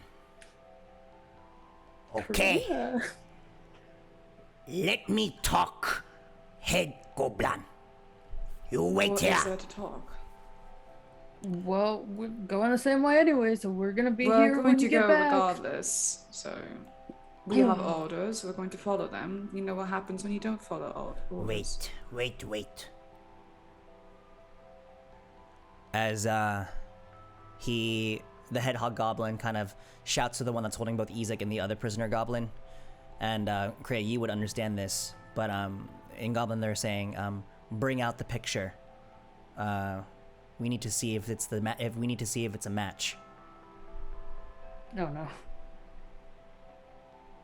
S1: Okay,
S5: Yeah.
S1: let me talk, head goblin. You wait
S2: What
S1: here.
S2: is there to talk?
S5: Well, we're going the same way anyway, so we're gonna be
S2: We're
S5: here
S2: going
S5: when
S2: to
S5: you get
S2: go
S5: back.
S2: regardless. So we have orders. We're going to follow them. You know what happens when you don't follow orders.
S1: Wait. As he the head hobgoblin kind of shouts to the one that's holding both Ezek and the other prisoner goblin. And Kreia, you would understand this, but in Goblin they're saying, "Bring out the picture. We need to see if it's a match."
S5: No, no.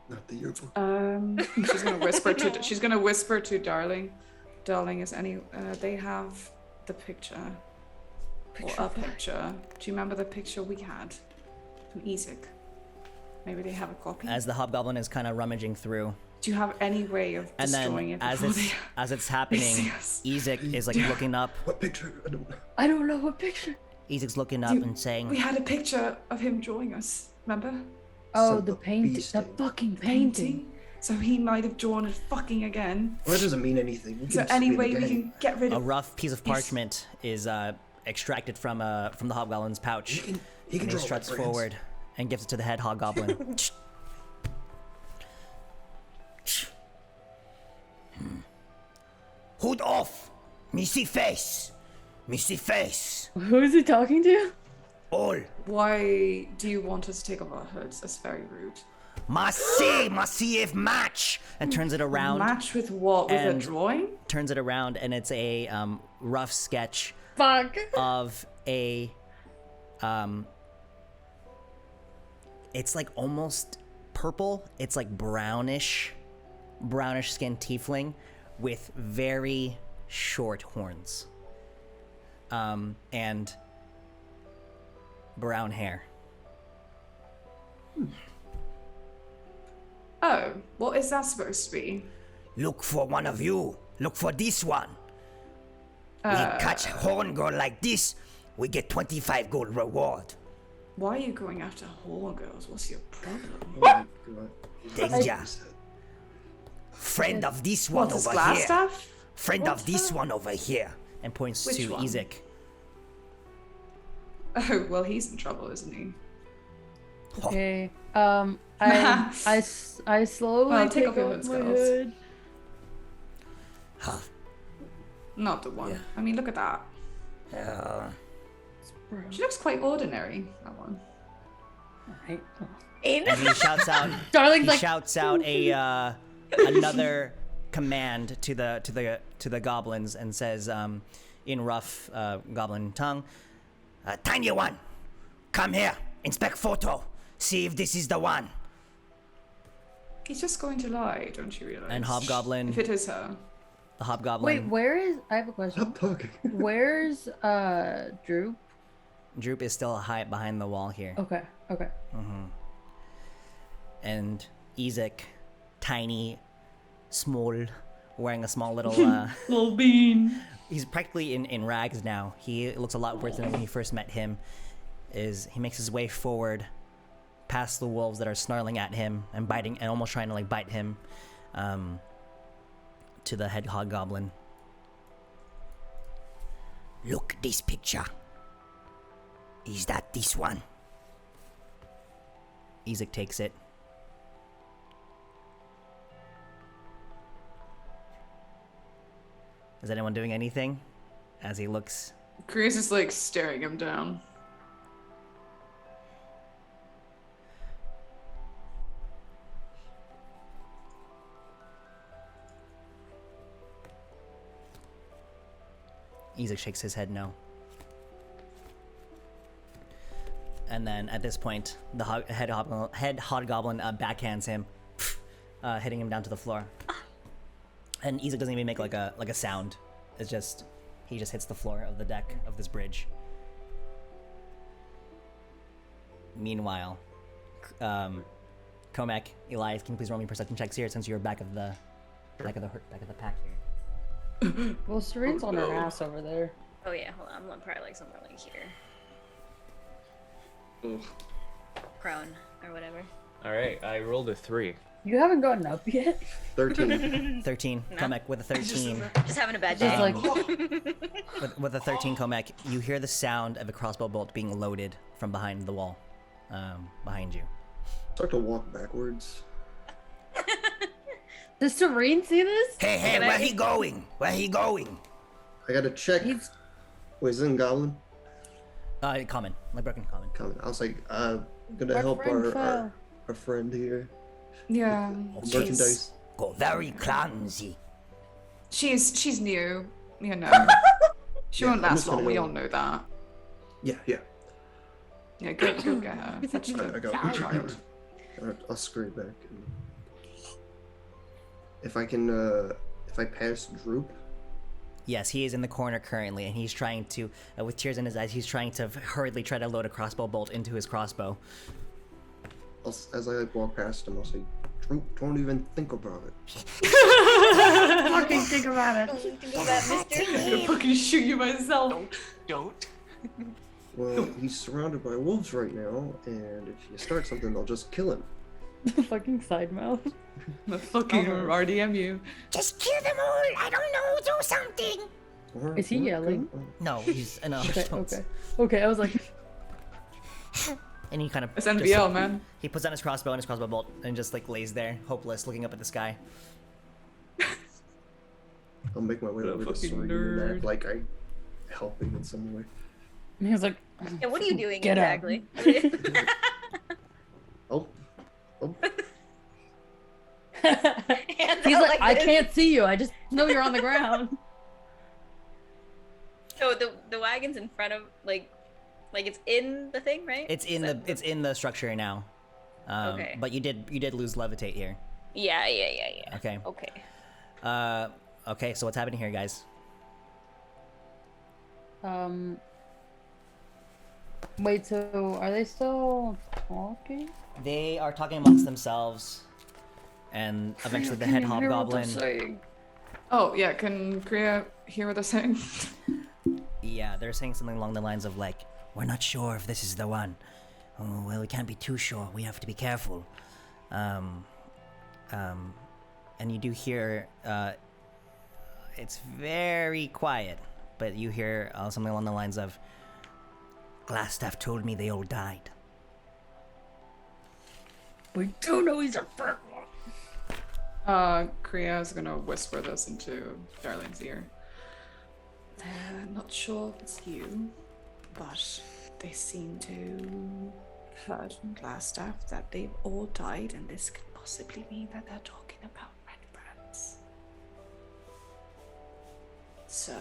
S3: Not the earphone.
S2: She's gonna whisper to Darling. Darling, is any? They have the picture. Or a picture. Do you remember the picture we had from Ezek? Maybe they have a copy.
S1: As the hobgoblin is kind of rummaging through.
S2: Do you have any way of
S1: And
S2: destroying
S1: then,
S2: it?
S1: as it's happening, Ezek is like looking up.
S3: What picture?
S5: I don't know what picture.
S1: Ezek's looking up and saying,
S2: We had a picture of him drawing us. Remember?
S5: Oh,
S3: Son
S5: the
S3: of a
S5: painting.
S3: beast.
S5: The fucking painting.
S2: So he might have drawn it fucking again.
S3: Well, that doesn't mean anything. We
S2: Is there
S3: can
S2: any
S3: spin
S2: way we
S3: again.
S2: can get rid
S1: a
S2: of?
S1: rough piece of parchment is extracted from the hobgoblin's pouch.
S3: He can
S1: And he
S3: draw
S1: struts
S3: like brands.
S1: forward and gives it to the head hobgoblin.
S8: Hood off! Missy face! Missy face!
S5: Who is he talking to?
S8: All!
S2: Why do you want us to take off our hoods? That's very rude.
S8: Must see if match!
S1: And turns it around.
S2: Match with what? With a
S1: And-
S2: drawing?
S1: Turns it around, and it's a rough sketch
S5: Fuck.
S1: of a it's like almost purple. It's like brownish skinned tiefling with very short horns and brown hair.
S2: Oh, what is that supposed to be?
S8: Look for one of you. Look for this one. We catch a horn girl like this, we get 25 gold reward.
S2: Why are you going after whore girls? What's your problem?
S3: Oh my god.
S8: Danger. Friend of this one
S2: What is
S8: over
S2: glass
S8: here.
S2: stuff?
S8: Friend of this one over here.
S1: And points
S2: Which
S1: to
S2: one?
S1: Ezek.
S2: Oh, well, he's in trouble, isn't he?
S5: Okay. I slowly
S2: Well, take
S5: take
S2: off your
S5: off
S2: hoods,
S5: my
S2: girls.
S5: hood.
S8: Huh.
S2: Not the one. I mean, look at that. She looks quite ordinary, that one.
S5: Alright.
S1: And he shouts out
S5: Darling's like,
S1: shouts out a another command to the goblins and says in rough goblin tongue,
S8: Tiny one, come here. Inspect photo. See if this is the one.
S2: He's just going to lie, don't you realize?
S1: and hobgoblin
S2: If it is her.
S1: the hobgoblin
S5: wait, where is? I have a question.
S3: Stop talking.
S5: Where's Droop?
S1: Droop is still high behind the wall here.
S5: Okay. Okay.
S1: And Ezek, tiny, small, wearing a small little
S5: Little bean.
S1: he's practically in rags now. He looks a lot worse than when you first met him. He makes his way forward past the wolves that are snarling at him and biting and almost trying to like bite him to the head hobgoblin.
S8: Look this picture. Is that this one?
S1: Ezek takes it. Is anyone doing anything as he looks?
S2: Chris is like staring him down.
S1: Ezek shakes his head no. And then at this point, the head hobgoblin backhands him, hitting him down to the floor. And Ezek doesn't even make like a sound. It's just he just hits the floor of the deck of this bridge. Meanwhile, Comac, Elias, can you please roll me perception checks here since you're back of the pack here.
S5: Well, Serene's on her ass over there.
S6: Oh yeah, hold on. I'm probably like somewhere like here.
S3: Ugh.
S6: Prone or whatever.
S4: All right, I rolled a 3.
S5: You haven't gotten up yet.
S3: 13.
S1: 13,
S6: No.
S1: Comac with a 13.
S6: Just having a bad
S5: Just
S6: day.
S5: like
S1: With a 13 Comac, you hear the sound of a crossbow bolt being loaded from behind the wall, behind you.
S3: Start to walk backwards.
S5: Does Serene see this?
S8: Hey, where he going? Where he going?
S3: I gotta check.
S5: He's
S3: Wait, is it in Goblin?
S1: Common, like broken common.
S3: Common. I was like, gonna
S5: Our
S3: help
S5: friend
S3: our
S5: fell.
S3: friend here.
S2: Yeah.
S3: Merchandise.
S8: Go very clumsy.
S2: She's new, you know. She
S3: Yeah,
S2: won't
S3: I'm
S2: last
S3: just gonna
S2: long. We
S3: go-
S2: all know that.
S3: Yeah.
S2: Yeah, go get her. Fetch
S3: I
S2: the
S3: go.
S2: child.
S3: I'll scurry back. And if I can, if I pass Droop,
S1: Yes, he is in the corner currently, and he's trying to, with tears in his eyes, he's trying to hurriedly try to load a crossbow bolt into his crossbow.
S3: as I like walk past him, I'll say, Droop, don't even think about it.
S5: Fucking think about it.
S2: I'll fucking shoot you myself.
S7: Don't.
S3: Well, he's surrounded by wolves right now, and if you start something, they'll just kill him.
S5: Fucking side mouth.
S2: The fucking RDM you.
S8: Just kill them all. I don't know. Do something.
S5: Is he yelling?
S1: No, he's in other
S5: Okay,
S1: tones.
S5: okay. I was like,
S1: And he kind of
S2: It's NBL, man.
S1: He puts down his crossbow and his crossbow bolt and just like lays there, hopeless, looking up at the sky.
S3: I'll make my way
S2: What a
S3: over to
S2: fucking
S3: Serene and
S2: nerd.
S3: act like I help him in some way.
S5: he was like,
S6: Yeah, what are you doing
S5: Get out.
S6: exactly?
S3: Oh,
S6: Hands
S5: he's
S6: out
S5: like, I
S6: this.
S5: can't see you. I just know you're on the ground.
S6: So the wagon's in front of like it's in the thing, right?
S1: It's in
S6: So-
S1: it's in the structure now.
S6: Okay.
S1: But you did lose levitate here.
S6: Yeah.
S1: Okay.
S6: Okay.
S1: Okay. So what's happening here, guys?
S5: Wait, so are they still talking?
S1: They are talking amongst themselves, and eventually the head hobgoblin.
S2: Oh yeah, can Kriya hear what they're saying?
S1: Yeah, they're saying something along the lines of like, "We're not sure if this is the one. Oh, well, we can't be too sure. We have to be careful." And you do hear, it's very quiet, but you hear something along the lines of, "Glassstaff told me they all died."
S5: We do know he's a first one.
S2: Kriya is gonna whisper this into Darling's ear. They're not sure if it's you, but they seem to heard from Glassstaff that they've all died, and this could possibly mean that they're talking about red brands. So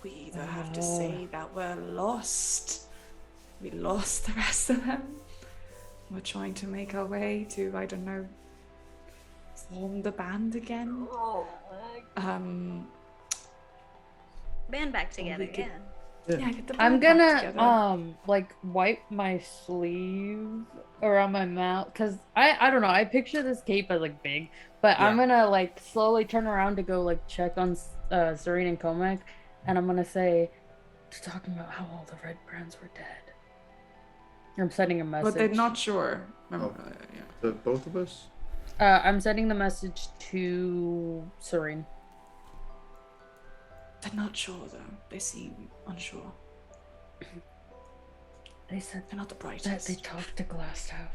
S2: we either have to say that we're lost, we lost the rest of them, we're trying to make our way to, I don't know, form the band again.
S6: Band back together,
S2: we could-
S6: yeah.
S2: Yeah, get the
S5: I'm
S2: band back
S5: gonna
S2: together.
S5: like wipe my sleeve around my mouth because I don't know, I picture this cape as like big, but I'm
S1: Yeah.
S5: gonna like slowly turn around to go like check on Serene and Comac, and I'm gonna say they're talking about how all the red brands were dead. I'm sending a message.
S2: But they're not sure. Remember,
S3: Oh.
S2: yeah.
S3: the both of us?
S5: I'm sending the message to Serene.
S2: They're not sure though. They seem unsure.
S5: They said
S2: They're not the
S5: that
S2: brightest.
S5: they talked to Glassstaff.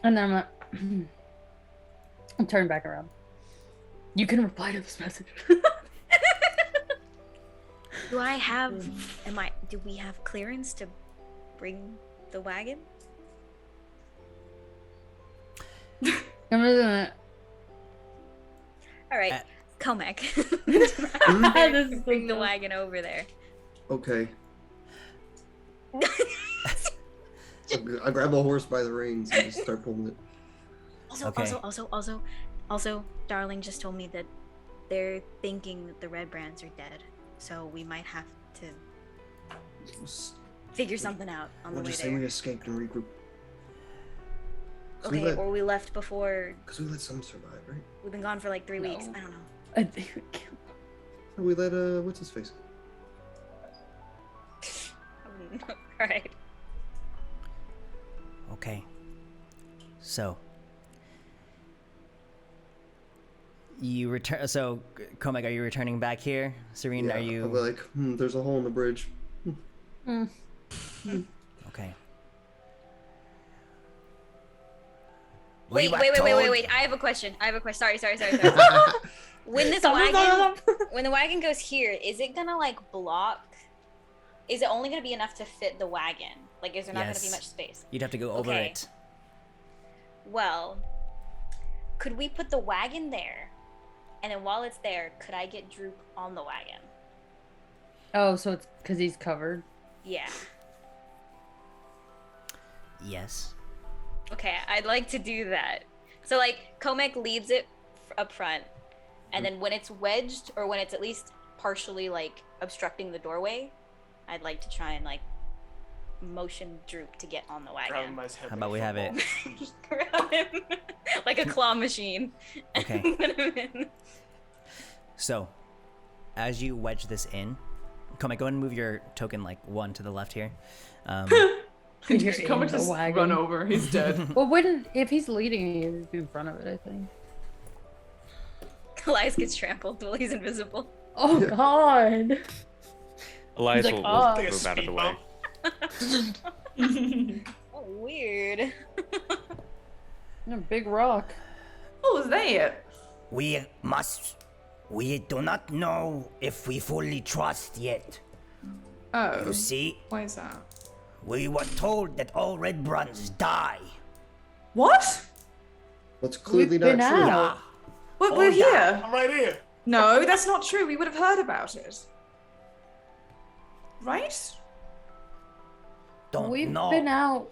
S5: And then I'm like, I'll turn back around. You can reply to this message.
S6: Do I have? Do we have clearance to bring the wagon?
S5: I'm just gonna.
S6: All right,
S1: Uh,
S6: Comac.
S5: This is so
S6: Bring the
S5: dumb.
S6: wagon over there.
S3: Okay. I grab a horse by the reins and just start pulling it.
S1: Okay.
S6: Also, Darling just told me that they're thinking that the red brands are dead, so we might have to figure something out on
S3: We'll
S6: the way
S3: just say we
S6: there.
S3: escaped and regroup.
S6: Okay, or we left before.
S3: Because we let some survive, right?
S6: We've been gone for like 3 weeks.
S5: No.
S6: I don't know.
S5: I think we killed.
S3: We let, what's his face?
S6: All right.
S1: Okay. So you return. So Comac, are you returning back here? Serene,
S3: Yeah,
S1: are you?
S3: I'll be like, there's a hole in the bridge.
S1: Okay.
S6: Wait.
S1: were
S6: I
S1: told-
S6: have a question. Sorry. When this
S5: Stop.
S6: when the wagon goes here, is it gonna like block is it only going to be enough to fit the wagon? Like, is there not going to be
S1: Yes.
S6: much space?
S1: You'd have to go over
S6: Okay.
S1: it.
S6: Well, could we put the wagon there? And then while it's there, could I get Droop on the wagon?
S5: Oh, so it's because he's covered.
S6: Yeah.
S1: Yes.
S6: Okay, I'd like to do that. So, like, Comic leads it up front, and then when it's wedged, or when it's at least partially, like, obstructing the doorway, I'd like to try and, like, motion Droop to get on the
S7: Grab him
S6: wagon.
S7: by his head
S1: How
S7: like
S1: about we have it?
S7: football.
S6: Grab him like a claw machine.
S1: Okay.
S6: Put him in.
S1: So, as you wedge this in, Comic, go ahead and move your token like 1 to the left here.
S5: You're
S2: Comic
S5: in the
S2: just
S5: wagon.
S2: run over. He's dead.
S5: Well, wouldn't if he's leading, he'd be in front of it. I think.
S6: Elias gets trampled while he's invisible.
S5: Oh God.
S4: Elias
S5: like,
S4: will
S5: "Oh."
S7: Take a
S4: move out of
S7: speed
S4: the way.
S7: bump.
S6: Oh, weird.
S5: A big rock.
S2: Oh, is that it?
S8: We do not know if we fully trust yet.
S2: Oh,
S8: You see,
S2: why is that?
S8: we were told that all red brands die.
S2: What?
S3: That's clearly
S5: We've been
S3: not true.
S5: out.
S2: But we're here.
S7: I'm right here.
S2: No, that's not true. We would have heard about it. Right?
S8: Don't
S5: We've
S8: know.
S5: been out.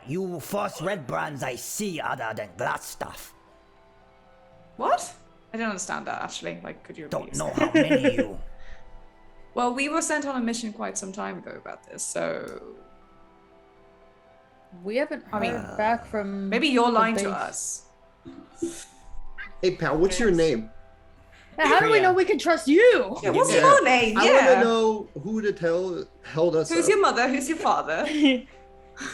S8: You first red brands I see other than glass stuff.
S2: What? I don't understand that, actually. Like, could you
S8: Don't
S2: repeat?
S8: know how many you.
S2: Well, we were sent on a mission quite some time ago about this, so
S5: We haven't heard
S2: mean,
S5: back from.
S2: maybe you're
S5: the
S2: lying to
S5: base.
S2: us.
S3: Hey, pal, what's your name?
S5: Hey, how do we
S1: Priya.
S5: know we can trust you?
S2: Yeah, what's
S3: Yeah.
S2: your name?
S3: I want to
S2: Yeah.
S3: know who to tell held us
S2: Who's
S3: up.
S2: your mother? Who's your father?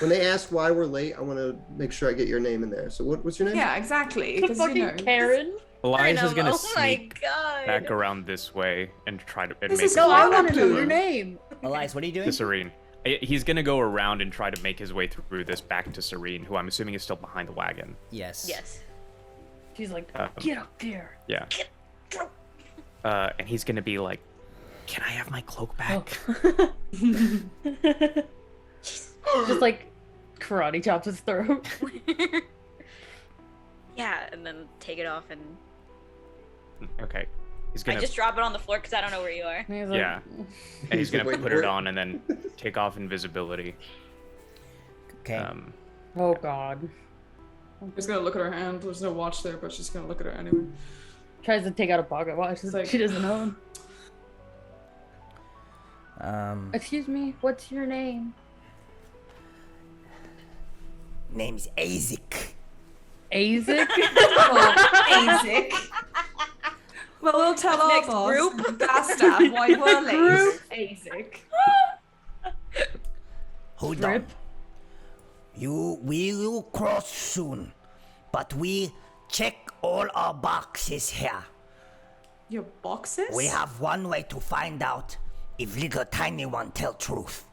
S3: When they ask why we're late, I want to make sure I get your name in there. So what's your name?
S2: Yeah, exactly.
S5: The
S2: Because
S5: fucking
S2: you know.
S5: Karen.
S4: Elias is gonna
S6: Oh
S4: sneak
S6: my god.
S4: back around this way and try to and
S2: This
S4: make
S2: is
S4: his
S5: No,
S4: way
S5: I
S2: Why
S5: want to know
S2: not?
S5: your name.
S1: Elias, what are you doing?
S4: to Serene. He's gonna go around and try to make his way through this back to Serene, who I'm assuming is still behind the wagon.
S1: Yes.
S6: Yes.
S5: She's like,
S4: Um,
S5: get up there.
S4: Yeah. And he's gonna be like, "Can I have my cloak back?"
S5: Just like karate chops his throat.
S6: Yeah, and then take it off, and
S4: Okay. He's
S6: I
S4: gonna
S6: just drop it on the floor because I don't know where you are.
S5: And he's like,
S4: Yeah. and he's gonna
S3: Wait
S4: put
S3: for
S4: it
S3: it.
S4: on and then take off invisibility.
S1: Okay.
S5: Oh God.
S2: She's gonna look at her hand. There's no watch there, but she's gonna look at her anyway.
S5: Tries to take out a pocket watch.
S2: It's like-
S5: She doesn't own.
S1: Um,
S5: Excuse me, what's your name?
S8: Name's Azik.
S5: Azek?
S2: Isaac. Well, we'll tell our
S6: Next
S2: boss,
S6: group.
S2: Gastav, why we're late.
S5: Group.
S2: Isaac.
S8: Hold on.
S5: Rip.
S8: We will cross soon, but we check all our boxes here.
S2: Your boxes?
S8: We have one way to find out if little tiny one tell truth.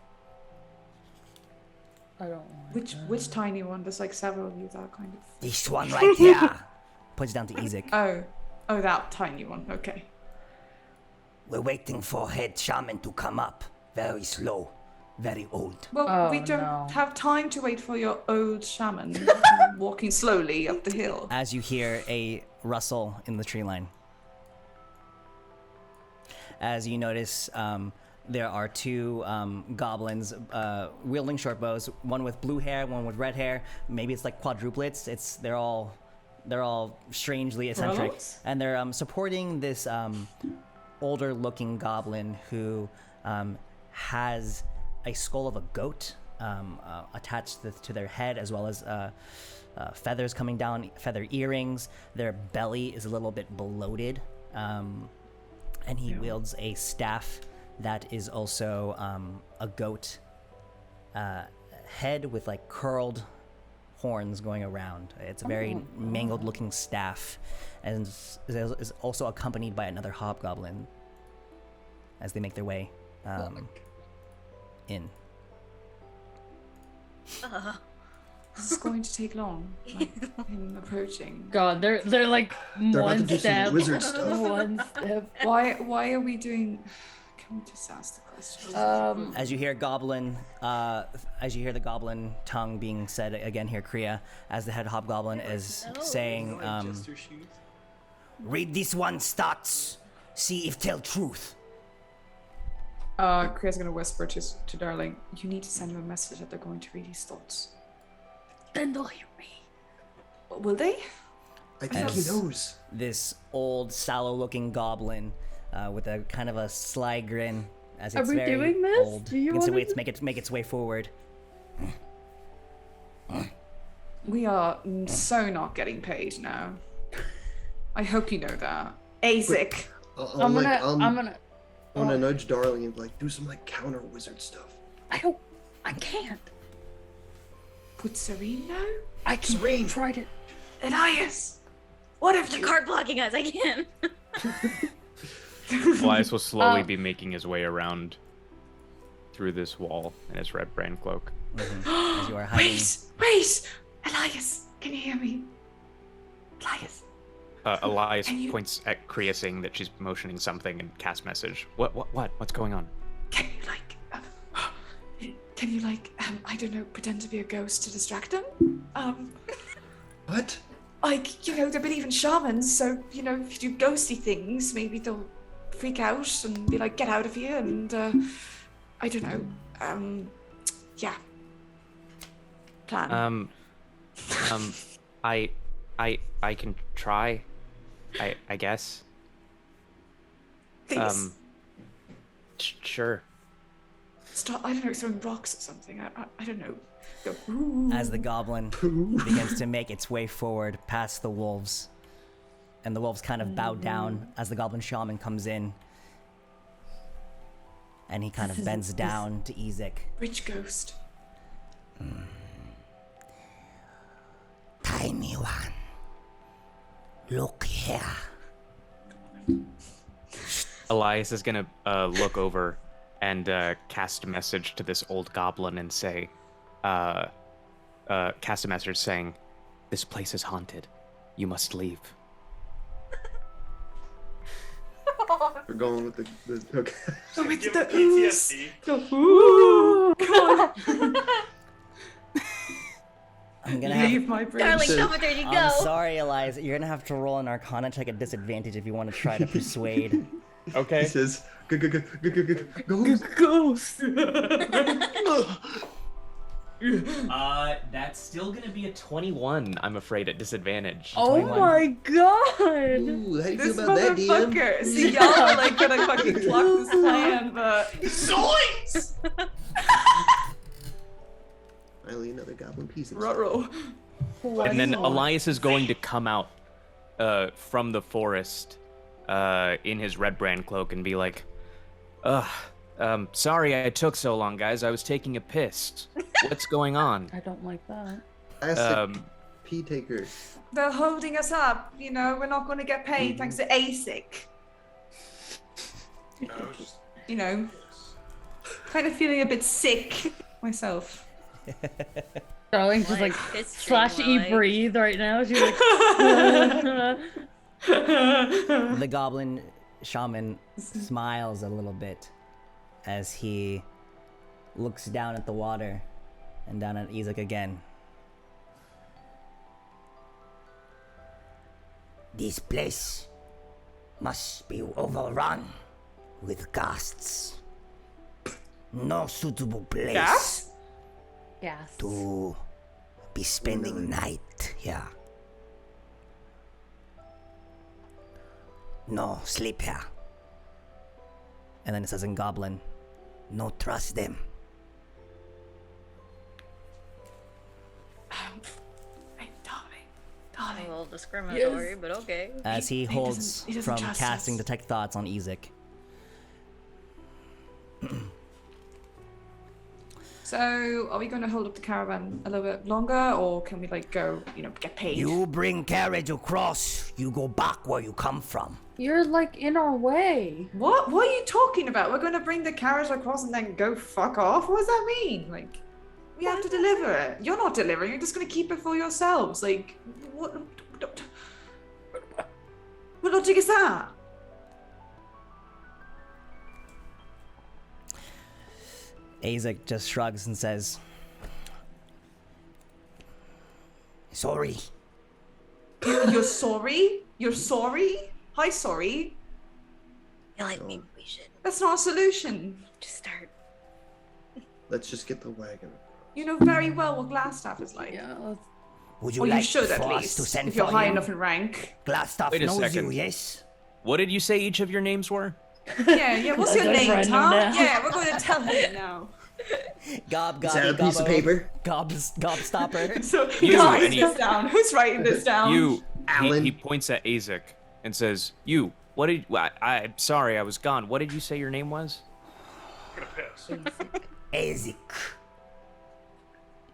S5: I don't want
S2: Which tiny one? There's like several of you that kind of.
S8: This one right here.
S1: points down to Ezek.
S2: Oh, that tiny one. Okay.
S8: We're waiting for head shaman to come up. Very slow, very old.
S2: Well,
S5: Oh,
S2: we don't
S5: no.
S2: have time to wait for your old shaman walking slowly up the hill.
S1: As you hear a rustle in the tree line. As you notice, there are two goblins wielding short bows. One with blue hair, one with red hair. Maybe it's like quadruplets. They're all strangely eccentric,
S2: Gross.
S1: and they're supporting this older-looking goblin who has a skull of a goat attached to their head, as well as feathers coming down, feather earrings. Their belly is a little bit bloated, and he wields a staff that is also a goat head with like curled horns going around. It's a very mangled looking staff, and is also accompanied by another hobgoblin as they make their way in.
S2: This is going to take long. Like, him approaching.
S5: God, they're like
S3: They're about to
S5: one
S3: do some
S5: step.
S3: wizard stuff.
S5: One step.
S2: Why are we doing? You just ask the question.
S1: As you hear the goblin tongue being said again here, Kriya, as the head hobgoblin is saying,
S8: Read this one's thoughts. See if tell truth.
S2: Kriya's gonna whisper to Darling, you need to send him a message that they're going to read his thoughts.
S5: Then they'll hear me.
S2: Will they?
S3: I think he knows.
S1: This old, sallow-looking goblin with a kind of a sly grin, as
S5: Are
S1: it's
S5: we
S1: very
S5: doing this?
S1: old.
S5: Do you
S1: begins to
S5: wanna
S1: make its way forward.
S2: We are so not getting paid now. I hope you know that. ASIC.
S5: I'm gonna
S3: nudge Darling and like do some like counter wizard stuff.
S5: I can't.
S2: Would Serene know?
S5: I can
S3: Serene.
S5: tried it.
S2: Elias! What if
S6: The
S2: you...
S6: card blocking us. I can't.
S4: Elias will slowly be making his way around through this wall in his red brand cloak.
S1: As you are hiding.
S2: Wait! Elias, can you hear me? Elias.
S4: Elias points at Kriya saying that she's motioning something and cast message. What's going on?
S2: Can you I don't know, pretend to be a ghost to distract them?
S3: What?
S2: They believe in shamans, so, if you do ghosty things, maybe they'll freak out and be like, get out of here, and, I don't know, yeah. Plan.
S4: I can try, I guess.
S2: Please.
S4: Sure.
S2: Stop, I don't know, throwing rocks or something, I don't know. Go, ooh.
S1: As the goblin begins to make its way forward past the wolves. And the wolves kind of bow down as the goblin shaman comes in. And he kind of bends down to Ezek.
S2: Rich ghost.
S8: Tiny one. Look here.
S4: Elias is gonna look over and cast a message to this old goblin and say, cast a message saying, "This place is haunted. You must leave."
S3: We're going with the okay.
S2: Oh, it's
S7: Give
S2: the
S7: PTSD.
S2: ooh. God.
S1: I'm gonna
S2: Leave my brain.
S6: Darling,
S3: So-
S6: come with there you
S1: I'm
S6: go.
S1: sorry, Eliza. You're gonna have to roll an Arcana check at disadvantage if you want to try to persuade.
S3: He
S4: Okay.
S3: says, go.
S4: That's still gonna be a 21, I'm afraid, at disadvantage.
S5: Oh
S1: 21.
S5: my god!
S3: Ooh, how do you
S2: This
S3: feel about that, DM?
S2: motherfucker. See, y'all are like gonna fucking clock this plan, but zoinks!
S3: Finally, another goblin piece.
S2: Ruh-roh.
S4: And then Elias is going to come out from the forest in his red brand cloak and be like, sorry I took so long, guys. I was taking a piss. What's going on?
S5: I don't like that.
S3: Classic pee taker.
S2: They're holding us up, we're not gonna get paid thanks to ASIC. Kind of feeling a bit sick myself.
S5: Darling just like
S6: Piss
S5: slash
S6: train,
S5: E breathe right now. She's like
S1: The goblin shaman smiles a little bit as he looks down at the water and down at Ezek again.
S8: This place must be overrun with ghasts. No suitable place
S2: Gas?
S5: Yes.
S8: to be spending night here. No sleep here.
S1: And then it says in goblin,
S8: No trust them.
S2: Hey,
S6: A
S2: darling.
S6: little discriminatory, but okay.
S1: as he holds
S2: he doesn't
S1: from
S2: trust
S1: casting
S2: us.
S1: Detect Thoughts on Ezek.
S2: So, are we going to hold up the caravan a little bit longer, or can we go, get paid?
S8: You bring carriage across, you go back where you come from.
S5: You're like in our way.
S2: What? What are you talking about? We're going to bring the carriage across and then go fuck off? What does that mean? We have to deliver it. You're not delivering. You're just going to keep it for yourselves. What? What logic is that?
S1: Azek just shrugs and says,
S8: Sorry.
S2: You're sorry? You're sorry? Hi, sorry.
S6: I feel like maybe we should
S2: That's not a solution.
S6: just start.
S3: Let's just get the wagon.
S2: You know very well what Glassstaff is like.
S5: Yeah, let's...
S8: Would you
S2: Or
S8: like
S2: you should at
S8: for us
S2: least,
S8: to send
S2: if you're
S8: for
S2: high
S8: you?
S2: enough in rank.
S8: Glassstaff
S4: Wait a
S8: knows you,
S4: second.
S8: yes?
S4: What did you say each of your names were?
S2: Yeah, what's your
S5: Let's
S2: name,
S5: write them
S2: Tom?
S5: down.
S2: Yeah, we're going to tell him now.
S1: Gob,
S3: Is that a
S1: gobby,
S3: piece of
S1: gobbo,
S3: paper?
S1: Gobstopper.
S2: So,
S4: You,
S2: who's writing
S4: and he-
S2: this down? Who's writing this down?
S4: You.
S3: Alan.
S4: He points at Azek and says, "You. What did? I'm sorry, I was gone. What did you say your name was?"
S7: I'm gonna piss.
S8: Ezek.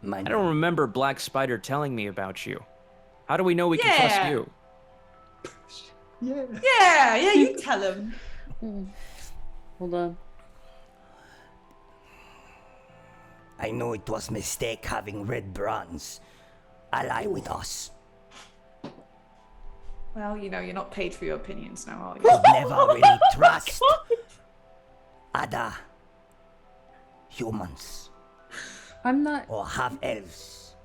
S8: My
S4: I don't remember Black Spider telling me about you. How do we know we can
S2: Yeah.
S4: trust you?
S2: Yeah, you tell him.
S5: Hold on.
S8: I know it was mistake having red bronze ally with us.
S2: Well, you know, you're not paid for your opinions now, are you?
S8: Could never really trust other humans
S5: I'm not.
S8: or half elves.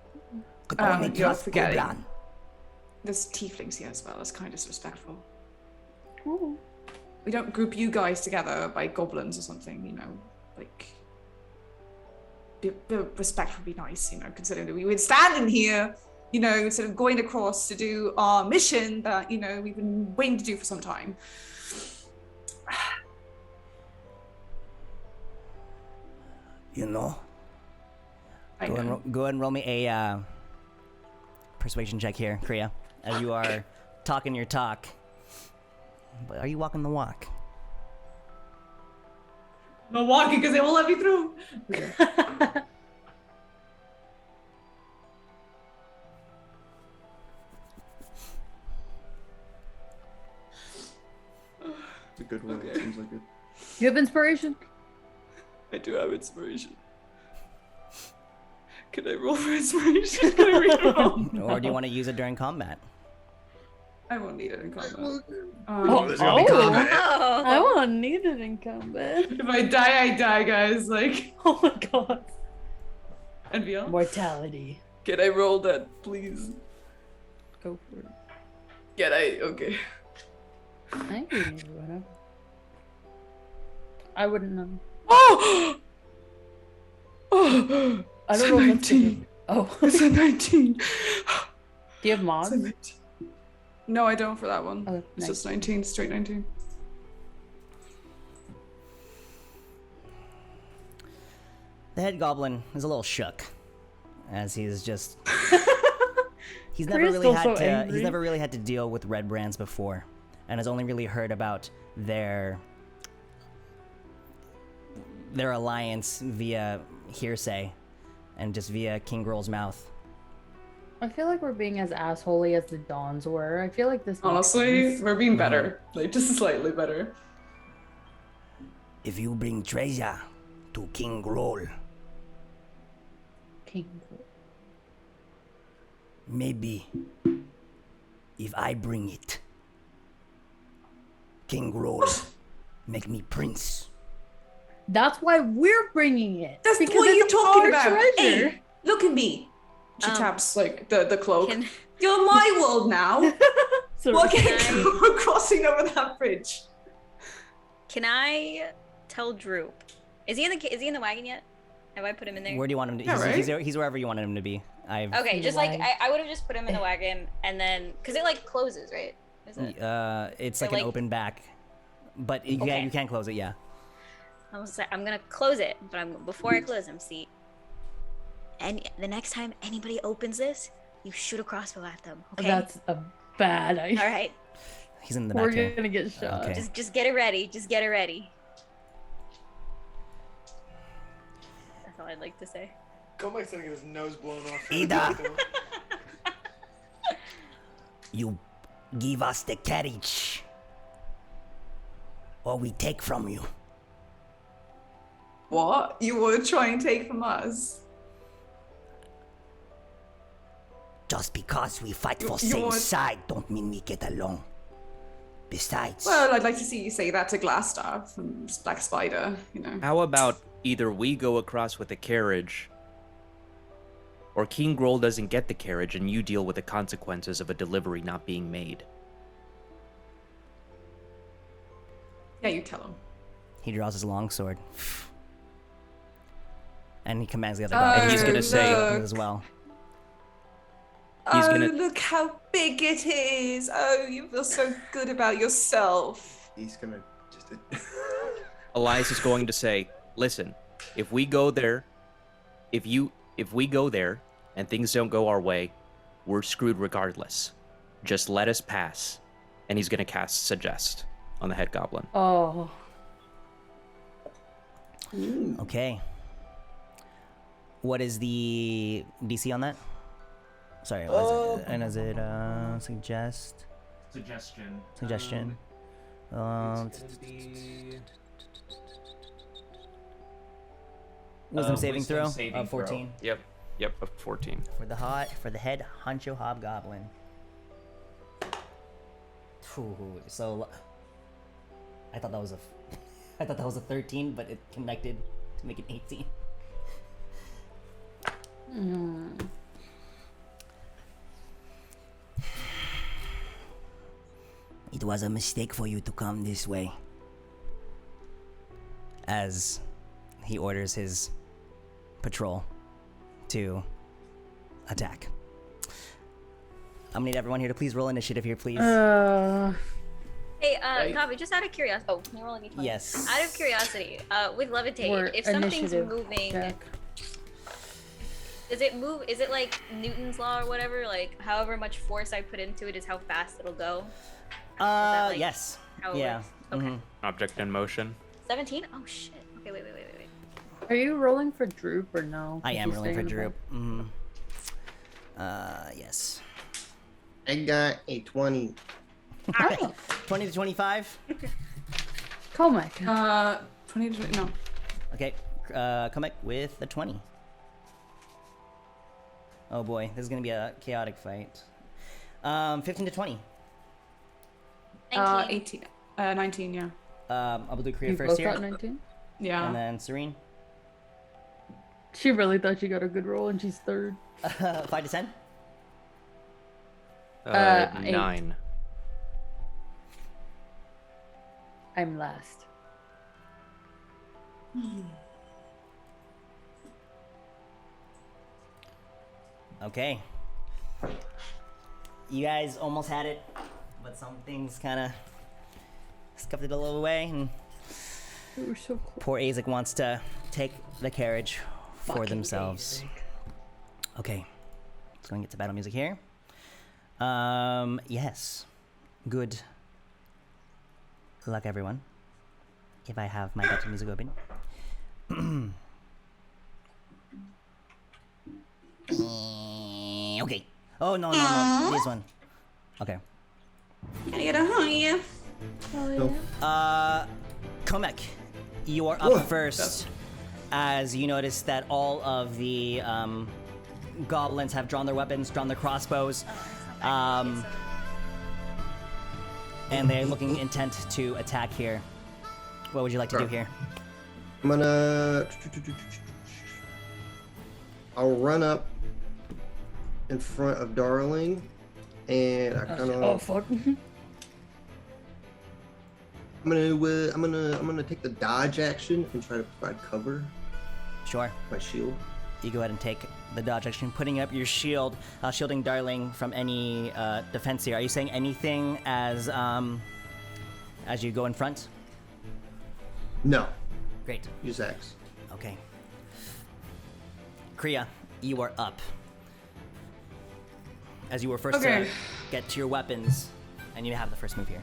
S8: Could
S2: Oh,
S8: only
S2: you're
S8: trust
S2: forgetting.
S8: Goblin.
S2: There's tieflings here as well. That's kind of disrespectful.
S5: Oh.
S2: We don't group you guys together by goblins or something, you know, like. Respect would be nice, you know, considering that we were standing here, you know, instead of going across to do our mission that, you know, we've been waiting to do for some time.
S8: You know,
S2: I
S1: Go
S2: know.
S1: ahead and roll me a persuasion check here, Kriya, as you are talking your talk. But are you walking the walk?
S2: I'm not walking because they won't let me through.
S3: It's a good one. It seems like it.
S5: You have inspiration?
S2: I do have inspiration. Can I roll for inspiration? Can I read it all?
S1: Or do you want to use it during combat?
S2: I won't need it in combat.
S5: Oh,
S3: There's gonna be combat.
S5: I want to need it in combat.
S2: If I die, guys. Like,
S5: Oh my god.
S2: and beyond.
S5: Mortality.
S2: Can I roll that, please?
S5: Go for it.
S2: Can I? Okay.
S5: I think we need whatever. I wouldn't know.
S2: Oh! Oh!
S5: I
S2: It's
S5: don't
S2: a
S5: know if that's
S2: 19.
S5: Oh.
S2: It's a 19.
S5: Do you have mods?
S2: It's a 19. No, I don't for that one.
S5: Oh,
S2: It's
S5: nice.
S2: just 19, straight 19.
S1: The head goblin is a little shook, as he's just he's never
S5: Kriya's
S1: really
S5: still
S1: had
S5: so
S1: to
S5: angry.
S1: he's never really had to deal with red brands before, and has only really heard about their alliance via hearsay, and just via King Grol's mouth.
S5: I feel like we're being as assholey as the Dawns were. I feel like this. makes
S2: Honestly,
S5: sense.
S2: we're being better. Like, just slightly better.
S8: If you bring treasure to King Grol,
S5: King.
S8: maybe if I bring it, King Grol make me prince.
S5: That's why we're bringing it.
S2: That's
S5: because
S2: what you're
S5: it's
S2: talking
S5: our
S2: about.
S5: treasure.
S2: Hey, look at me. She taps like the cloak.
S6: Can-
S2: You're my world now.
S5: Sorry.
S2: We're crossing over that bridge.
S6: Can I tell Droop? Is he in the wagon yet? Have I put him in there?
S1: Where do you want him to?
S2: Yeah,
S1: He's wherever you wanted him to be.
S6: Okay,
S5: In
S6: just
S5: the
S6: like
S5: wagon.
S6: I would have just put him in the wagon and then because it like closes, right? Is it?
S1: It's
S6: So,
S1: like an
S6: like-
S1: open back, but you
S6: Okay.
S1: can close it. Yeah.
S6: I'm gonna close it, but before I close him, see. And the next time anybody opens this, you shoot a crossbow at them. Okay.
S5: That's a bad idea.
S6: All right.
S1: He's in the
S5: We're
S1: back here.
S5: gonna get shot.
S1: Okay.
S6: Just get it ready. Just get it ready. That's all I'd like to say.
S7: Comic's gonna get his nose blown off.
S8: Ida. You give us the carriage, or we take from you.
S2: What? You would try and take from us?
S8: Just because we fight for
S2: You
S8: same
S2: want-
S8: side don't mean we get along. Besides,
S2: Well, I'd like to see you say that to Glassstaff and Black Spider, you know.
S4: How about either we go across with the carriage, or King Groll doesn't get the carriage and you deal with the consequences of a delivery not being made.
S2: Yeah, you tell him.
S1: He draws his longsword. And he commands the other
S2: Oh,
S1: goblins
S4: And he's
S1: to
S4: gonna say-
S1: open it as well.
S4: He's
S2: Oh,
S4: gonna-
S2: look how big it is. Oh, you feel so good about yourself.
S3: He's gonna just.
S4: Elias is going to say, listen, if we go there, if we go there and things don't go our way, we're screwed regardless. Just let us pass. And he's gonna cast Suggest on the head goblin.
S5: Oh.
S1: Okay. What is the DC on that? Sorry, what is it? And is it suggest?
S9: Suggestion.
S1: Suggestion.
S9: It's gonna be
S1: Wisdom saving
S9: wisdom
S1: throw
S9: saving
S1: of
S9: throw.
S1: 14
S4: Yep, a 14.
S1: for the head honcho hobgoblin. Ooh, so I thought that was a 13, but it connected to make it 18.
S8: It was a mistake for you to come this way.
S1: As he orders his patrol to attack. I'm gonna need everyone here to please roll initiative here, please.
S6: Hey, Coffee, just out of curiosity. Oh, can you roll a d20?
S1: Yes.
S6: Out of curiosity, with levitate,
S5: Or
S6: if something's
S5: initiative
S6: moving,
S5: check.
S6: does it move? Is it like Newton's law or whatever? Like, however much force I put into it is how fast it'll go. like,
S1: Yes.
S6: how it
S1: Yeah.
S6: works? Okay.
S1: Mhm.
S4: Object in motion.
S6: 17? Oh shit. Okay, wait.
S5: Are you rolling for Droop or no?
S1: I
S5: 'Cause
S1: am
S5: he's
S1: rolling for
S5: staying
S1: Droop.
S5: above.
S1: Yes.
S3: I got a 20.
S1: 20 to 25.
S5: Comic.
S2: 20 to no.
S1: Okay. Come back with a 20. Oh boy, this is gonna be a chaotic fight. 15 to 20.
S6: 19.
S2: 18. 19, yeah.
S1: I'll do Kriya
S5: You
S1: first
S5: both
S1: here,
S5: got 19?
S2: Yeah.
S1: and then Serene.
S5: She really thought she got a good roll and she's third.
S1: 5 to 10.
S5: 8.
S4: 9.
S5: I'm last.
S1: Okay. You guys almost had it, but some things kind of scuffed it a little way, and
S5: We were so close.
S1: poor Azek wants to take the carriage for themselves. Okay. Let's go and get to battle music here. Yes. Good luck, everyone. If I have my battle music open. Okay. Oh, no. This one. Okay.
S2: Can I get a honey?
S1: Komek, you are up first. As you notice that all of the goblins have drawn their weapons, drawn their crossbows, and they're looking intent to attack here. What would you like to do here?
S3: I'm gonna. I'll run up in front of Darling, and I kind of.
S5: Oh, fuck.
S3: I'm gonna take the dodge action and try to provide cover.
S1: Sure.
S3: My shield.
S1: You go ahead and take the dodge action, putting up your shield, shielding Darling from any defense here. Are you saying anything as you go in front?
S3: No.
S1: Great.
S3: Use X.
S1: Okay. Kriya, you are up. As you were first
S2: Okay.
S1: to get to your weapons, and you have the first move here.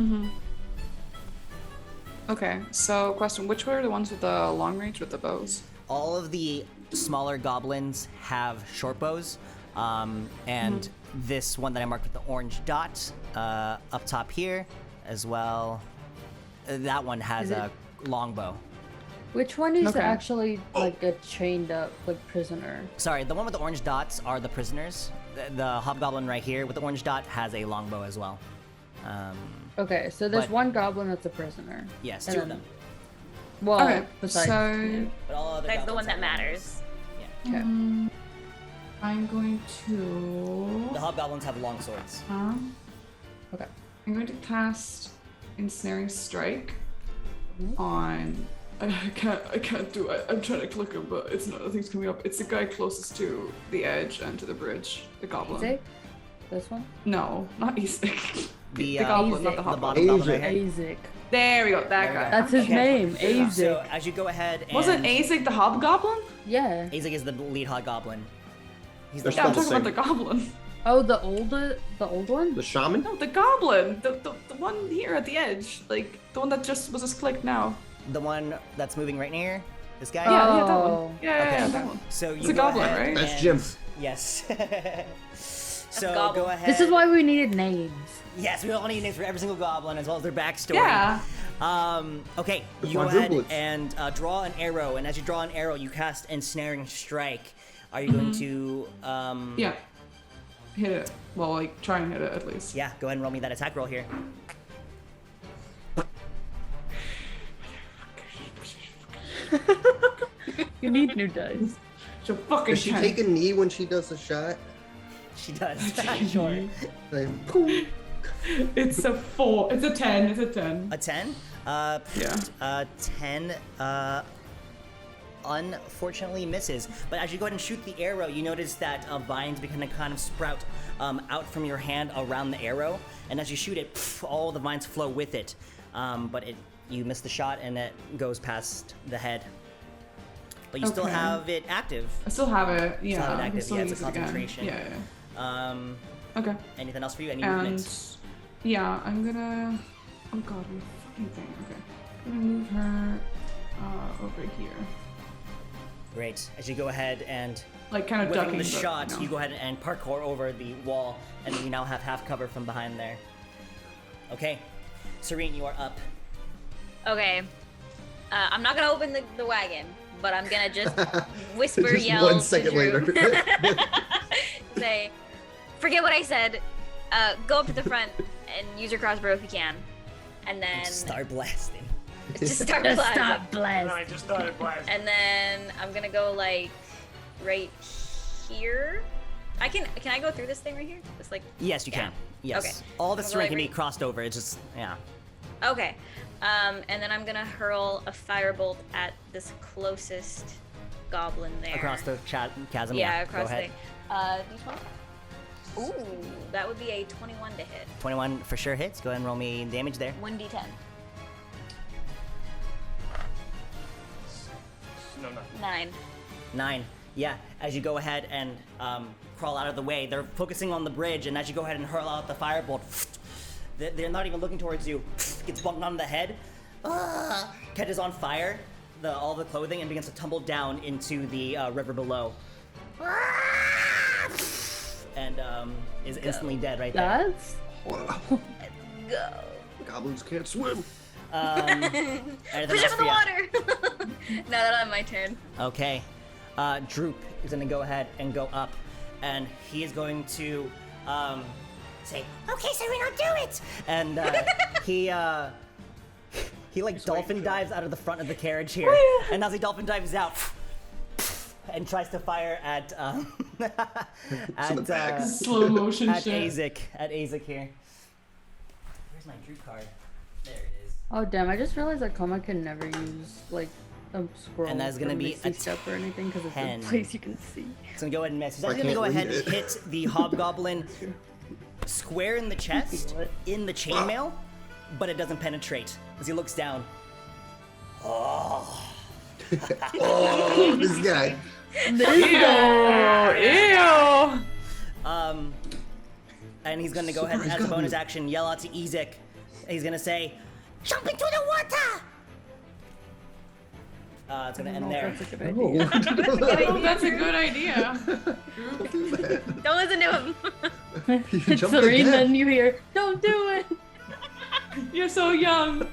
S2: Okay, so question, which were the ones with the long range with the bows?
S1: All of the smaller goblins have short bows, and this one that I marked with the orange dot up top here, as well. That one has
S5: Is
S1: a
S5: it-
S1: long bow.
S5: Which one is
S2: Okay.
S5: actually like a chained up like prisoner?
S1: Sorry, the one with the orange dots are the prisoners. The hobgoblin right here with the orange dot has a longbow as well.
S5: Okay, so there's
S1: But-
S5: one goblin that's a prisoner.
S1: Yes,
S5: And
S1: two of
S5: then-
S1: them.
S5: Well,
S2: Okay,
S5: besides.
S2: so
S1: But all other
S6: Like the
S1: goblins
S6: one that
S1: have
S6: matters.
S1: Yeah.
S5: Okay.
S2: I'm going
S1: The
S2: to.
S1: hobgoblins have long swords.
S5: Okay.
S2: I'm going to cast Ensnaring Strike on. I can't do it. I'm trying to click him, but it's not. Nothing's coming up. It's the guy closest to the edge and to the bridge. The goblin.
S5: Isaac? This one?
S2: No, not Isaac.
S1: The,
S2: The goblin,
S5: Isaac.
S2: not the
S1: The
S2: hobgoblin.
S1: bottom goblin right here.
S5: Isaac.
S2: There we go.
S1: There
S2: That
S1: we
S2: guy.
S1: go.
S5: That's his
S1: Okay.
S5: name, Isaac.
S1: So as you go ahead and
S2: Wasn't Isaac the hobgoblin?
S5: Yeah.
S1: Isaac is the lead hobgoblin. He's
S3: They're
S1: the
S2: Yeah, I'm
S3: still
S2: talking
S3: the
S2: about the goblin.
S5: Oh, the old one?
S3: The shaman?
S2: No, the goblin. The one here at the edge. Like, the one that just was just clicked now.
S1: the one that's moving right near this guy.
S2: Yeah, that
S5: Oh.
S2: one. Yeah,
S1: Okay.
S2: that one.
S1: So you
S2: It's a
S1: go
S2: goblin,
S1: ahead
S2: right?
S3: That's
S1: and-
S3: Jim.
S1: Yes. So
S6: goblin.
S1: go ahead.
S5: This is why we needed names.
S1: Yes, we all need names for every single goblin as well as their backstory.
S2: Yeah.
S1: Okay,
S3: The
S1: you go ahead
S3: quadruplets.
S1: and draw an arrow, and as you draw an arrow, you cast Ensnaring Strike. Are you going to?
S2: Yeah. Hit it. Well, like, try and hit it at least.
S1: Yeah. Go ahead and roll me that attack roll here.
S5: You need new dice.
S2: So fucking
S3: Does she take a knee when she does a shot?
S1: She does. Sure.
S3: Like, boom.
S2: It's a 4. It's a 10. It's a 10.
S1: A 10?
S2: Yeah.
S1: 10, unfortunately misses. But as you go ahead and shoot the arrow, you notice that vines begin to kind of sprout out from your hand around the arrow. And as you shoot it, all the vines flow with it. But you miss the shot and it goes past the head. But you still
S2: Okay.
S1: have it active.
S2: I still have it. Yeah.
S1: Still have it
S2: I can
S1: active.
S2: still
S1: Yeah, it's a
S2: use it again.
S1: concentration.
S2: Yeah.
S1: Okay.
S2: Okay.
S1: Anything else for you? Any
S2: And
S1: movement?
S2: yeah, I'm gonna. Oh god, my fucking thing. Okay. I'm gonna move her over here.
S1: Great. As you go ahead and
S2: Like, kind of
S1: whipping
S2: ducking
S1: the
S2: but,
S1: shot,
S2: no.
S1: you go ahead and parkour over the wall, and you now have half cover from behind there. Okay, Serene, you are up.
S6: Okay. I'm not gonna open the wagon, but I'm gonna just whisper,
S3: Just
S6: yell
S3: 1
S6: to
S3: second
S6: Drew.
S3: later.
S6: Say, forget what I said. Go up to the front and use your crossbow if you can, and then
S1: Start blasting.
S6: just start
S5: Just
S6: blasting.
S5: stop
S7: And
S5: blast.
S7: I just started blasting.
S6: And then I'm gonna go like right here. Can I go through this thing right here? Just like
S1: Yes, you
S6: Yeah.
S1: can. Yes.
S6: Okay.
S1: All the
S6: I'll go
S1: terrain
S6: like
S1: can be
S6: right-
S1: crossed over. It's just, yeah.
S6: okay. And then I'm gonna hurl a firebolt at this closest goblin there.
S1: Across the chasm.
S6: Yeah,
S1: Go
S6: across the
S1: ahead.
S6: thing. D12. Ooh, that would be a 21 to hit.
S1: 21 for sure hits. Go ahead and roll me damage there.
S6: 1d10.
S7: No.
S6: 9.
S1: 9. Yeah, as you go ahead and crawl out of the way, they're focusing on the bridge, and as you go ahead and hurl out the firebolt, they're not even looking towards you. Gets bumped on the head, catches on fire, all the clothing, and begins to tumble down into the river below. And is instantly dead right there.
S5: That's
S6: Go.
S3: Goblins can't swim.
S1: Anything
S6: Push
S1: else
S6: him in
S1: for
S6: the
S1: ya?
S6: water! Now that I'm my turn.
S1: Okay. Droop is going to go ahead and go up, and he is going to say,
S8: Okay, Serene, I'll do it.
S1: and he like dolphin dives out of the front of the carriage here, and as he dolphin dives out, and tries to fire at
S3: the back.
S2: Slow motion
S1: at
S2: shit.
S1: Azek here. Where's my Droop card? There it is.
S5: Oh damn! I just realized that Coma can never use like a scroll.
S1: And that's gonna
S5: for
S1: be
S5: Misty
S1: a
S5: Step or anything because it's
S1: 10.
S5: the place you can see.
S1: It's gonna go ahead and miss. He's
S3: I
S1: actually gonna go
S3: can't
S1: ahead
S3: read
S1: and
S3: it.
S1: hit the hobgoblin square in the chest, in the chainmail, but it doesn't penetrate as he looks down.
S3: Oh, this guy.
S2: Ew!
S1: And he's gonna go ahead and, as a bonus action, yell out to Ezek. He's gonna say,
S8: Jump into the water.
S1: it's gonna
S5: I
S1: end
S5: don't know
S1: there.
S5: if that's a good idea.
S2: Oh, that's a good idea.
S3: Don't do that.
S6: Don't listen to him.
S3: You
S5: It's
S3: jumped
S5: Serene,
S3: again.
S5: and you hear, "Don't do it."
S2: You're so young.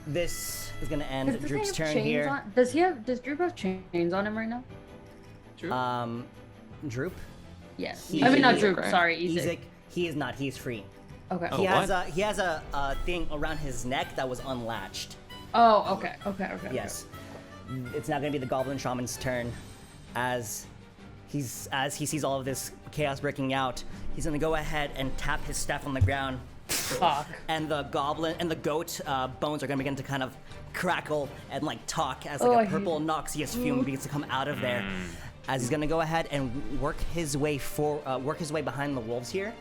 S1: This is gonna end
S5: Does this
S1: Droop's
S5: have
S1: turn
S5: chains
S1: here.
S5: on? Does Droop have chains on him right now?
S1: Droop?
S5: Yeah.
S1: He-
S5: I mean, not
S2: Ezek,
S5: Droop.
S2: right?
S5: Sorry,
S1: Ezek,
S5: Ezek.
S1: he is not. He's free.
S5: Okay.
S4: Oh.
S1: He has
S4: what?
S1: a thing around his neck that was unlatched.
S5: Oh, okay.
S1: Yes. It's now going to be the Goblin Shaman's turn. As he sees all of this chaos breaking out, he's going to go ahead and tap his staff on the ground.
S5: Fuck.
S1: And the goblin and the goat bones are going to begin to kind of crackle and like talk as like a purple noxious fume begins to come out of there. As he's going to go ahead and work his way behind the wolves here.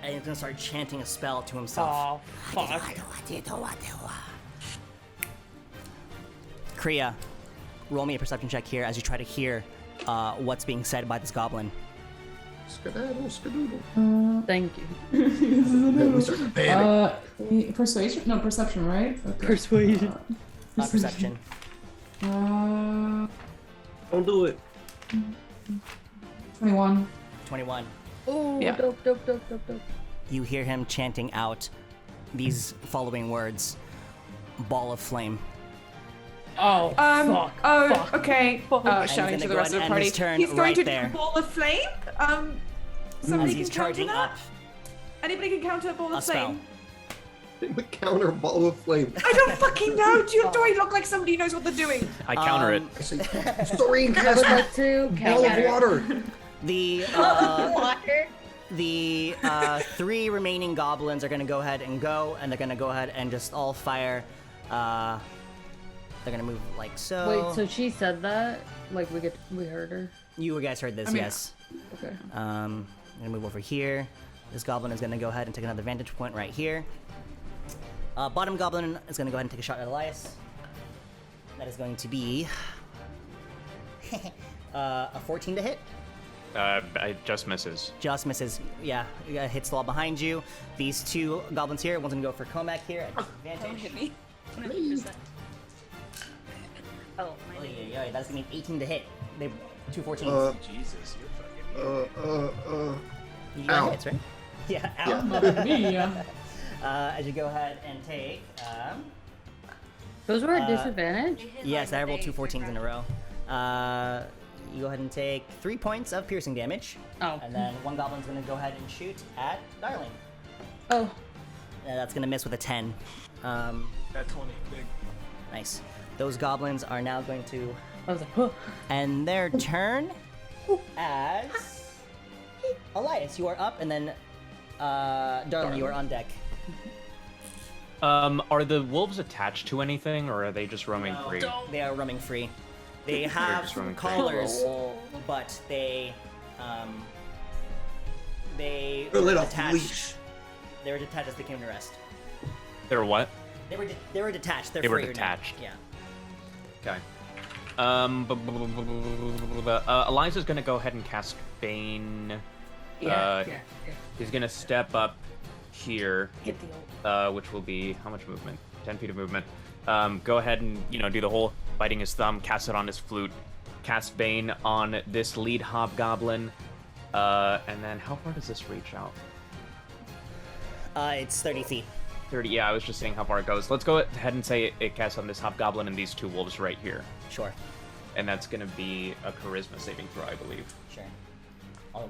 S1: And he's going to start chanting a spell to himself.
S5: Oh, fuck.
S1: Kriya, roll me a perception check here as you try to hear what's being said by this goblin.
S3: Skedaddle, skedoodle.
S5: Thank you.
S3: Then we start to panic.
S2: Persuasion? No, perception, right? Okay.
S5: Persuasion.
S1: Not perception.
S3: Don't do it.
S2: 21.
S1: 21.
S5: Oh,
S2: Yeah.
S5: dope.
S1: You hear him chanting out these following words. Ball of flame.
S5: Oh, fuck.
S2: Okay. Shouting
S1: he's
S2: to
S1: gonna
S2: the
S1: go
S2: rest of
S1: ahead
S2: the
S1: and
S2: party.
S1: end his turn
S2: He's going
S1: right
S2: to
S1: there.
S2: do ball of flame.
S1: As
S2: Somebody
S1: he's
S2: can counter
S1: charging
S2: that.
S1: up
S2: Anybody can counter ball
S1: a
S2: of
S1: spell.
S2: flame.
S3: The counter ball of flame.
S2: I don't fucking know. Do I look like somebody who knows what they're doing?
S4: I counter it.
S3: I say, Storine
S5: I would
S3: cast
S5: like to
S3: ball of
S5: counter.
S3: water.
S1: The
S6: Water.
S1: the 3 remaining goblins are gonna go ahead and go, and they're gonna go ahead and just all fire. They're gonna move like so.
S5: Wait, so she said that? Like we heard her?
S1: You guys heard this,
S2: I mean,
S1: yes.
S5: Okay.
S1: I'm gonna move over here. This goblin is gonna go ahead and take another vantage point right here. Bottom goblin is gonna go ahead and take a shot at Elias. That is going to be a 14 to hit.
S4: It just misses.
S1: Just misses. Yeah, hits the wall behind you. These 2 goblins here. One's gonna go for Comac here at
S6: Don't
S1: disadvantage.
S6: hit me. 100%. Oh, my
S1: Yeah, that's gonna be 18 to hit. They 2 14s.
S9: Jesus, you're fucking.
S1: You got
S3: ow.
S1: hits, right? Yeah, ow.
S3: Yeah.
S1: As you go ahead and take.
S5: Those were a disadvantage?
S1: Yes, I rolled 2 14s in a row. You go ahead and take 3 points of piercing damage.
S5: Oh.
S1: And then one goblin's gonna go ahead and shoot at Darling.
S5: Oh.
S1: That's gonna miss with a 10.
S7: That 20, big.
S1: Nice. Those goblins are now going to
S5: I was like, huh.
S1: end their turn as Elias. You are up, and then Darling, you are on deck.
S4: Are the wolves attached to anything, or are they just roaming free?
S1: They are roaming free. They have
S4: just roaming free.
S1: collars, but they
S3: They're let off
S1: detached.
S3: leash.
S1: They were detached as they came to rest.
S4: They're what?
S1: They were detached. They're
S4: They were
S1: freer now.
S4: detached.
S1: Yeah.
S4: Okay. Elias is gonna go ahead and cast Bane.
S5: Yeah.
S4: He's gonna step up here,
S5: Get the
S4: which will be how much movement? 10 feet of movement. Go ahead and do the whole biting his thumb, cast it on his flute, cast Bane on this lead hobgoblin, and then how far does this reach out?
S1: It's 30 feet.
S4: 30. Yeah, I was just saying how far it goes. Let's go ahead and say it casts on this hobgoblin and these 2 wolves right here,
S1: Sure.
S4: and that's gonna be a charisma saving throw, I believe.
S1: Sure. Oh.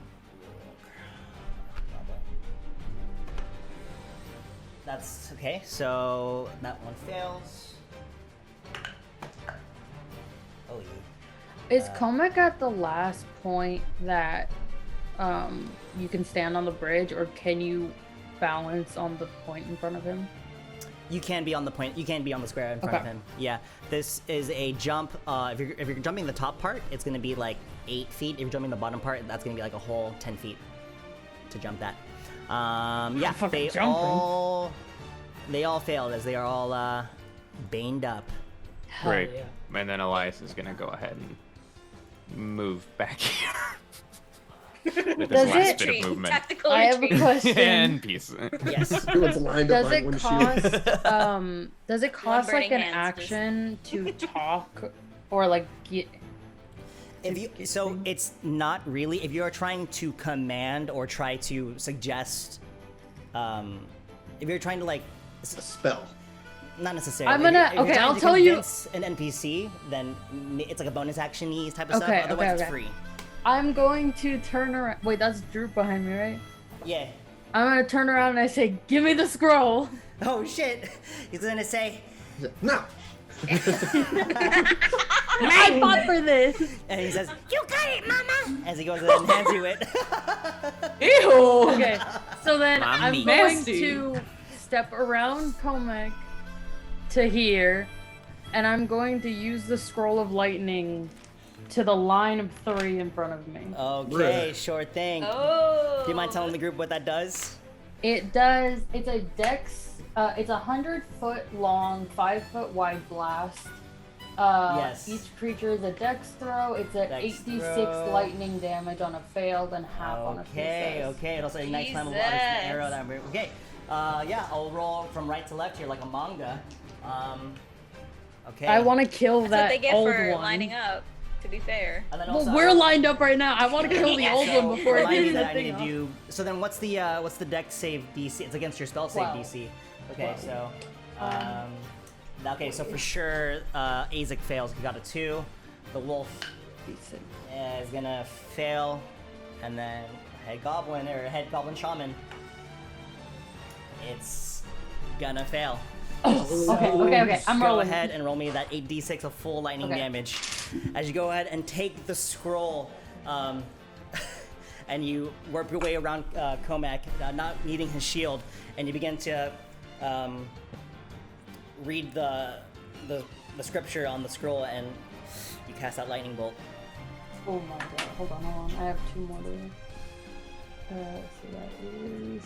S1: That's okay. So that one fails. Oh yeah.
S5: Is Comac at the last point that you can stand on the bridge, or can you balance on the point in front of him?
S1: You can be on the point. You can be on the square in front of
S5: Okay.
S1: him. Yeah. This is a jump. If you're jumping the top part, it's gonna be like 8 feet. If you're jumping the bottom part, that's gonna be like a whole 10 feet to jump that. Yeah.
S5: fucking
S1: They
S5: jumping.
S1: they all failed as they are all baned up.
S5: Hell
S4: Great.
S5: yeah.
S4: And then Elias is gonna go ahead and move back here. With
S5: Does
S4: his last
S5: it-
S4: bit of movement.
S6: Tactical
S5: I have a
S6: retreat.
S5: question.
S4: And peace.
S1: Yes.
S3: Everyone's lined up
S5: Does
S3: behind
S5: it
S3: one shield.
S5: cost does it cost like
S6: burning
S5: an
S6: hands, just-
S5: action to talk or like get
S1: If you, so it's not really if you are trying to command or try to suggest if you're trying to like
S3: A spell.
S1: not necessarily
S5: I'm gonna-
S1: if you're
S5: okay,
S1: trying
S5: I'll
S1: to
S5: tell you-
S1: convince an NPC, then it's like a bonus action-y type of
S5: Okay,
S1: stuff. Otherwise
S5: okay.
S1: it's free.
S5: I'm going to turn around. Wait, that's Droop behind me, right?
S1: Yeah.
S5: I'm gonna turn around and I say, "Give me the scroll."
S1: Oh shit. He's gonna say
S3: He's like, no.
S5: I fought for this.
S1: And he says,
S8: You got it, Mama.
S1: as he goes in and hands you it.
S2: Ew.
S5: Okay, so then I'm
S4: Mommy.
S5: going
S2: Nasty.
S5: to step around Comic to here, and I'm going to use the scroll of lightning to the line of 3 in front of me.
S1: Okay, sure thing.
S6: Oh.
S1: Do you mind telling the group what that does?
S5: It does. It's a dex. It's a 100-foot long, 5-foot wide blast.
S1: Yes.
S5: Each creature is a dex throw. It's a
S1: Dex
S5: 8d6
S1: throw.
S5: lightning damage on a failed and half on a
S1: Okay,
S5: success.
S1: okay. It also ignites flammable
S6: Jesus.
S1: objects from the arrow that I'm... Okay. Yeah, I'll roll from right to left here like a manga. Okay.
S5: I want to kill
S6: That's
S5: that
S6: what they get
S5: old
S6: for
S5: one.
S6: lining up, to be fair.
S1: And then
S5: Well,
S1: also,
S5: we're lined up right now. I want to kill the old
S1: so
S5: one before I
S1: remind me
S5: get
S1: that
S5: that
S1: I
S5: thing
S1: need to
S5: off.
S1: do. So then, what's the dex save DC? It's against your spell save
S5: 12.
S1: DC. Okay,
S5: 12.
S1: so okay, so for sure, Azek fails. He got a 2. The wolf is gonna fail, and then head goblin shaman. It's gonna fail.
S5: Okay. I'm
S1: Go
S5: rolling.
S1: ahead and roll me that 8d6 of full lightning
S5: Okay.
S1: damage. As you go ahead and take the scroll, and you warp your way around Comac, not needing his shield, and you begin to read the scripture on the scroll, and you cast that lightning bolt.
S5: Oh my god. Hold on. I have 2 more to do. So that is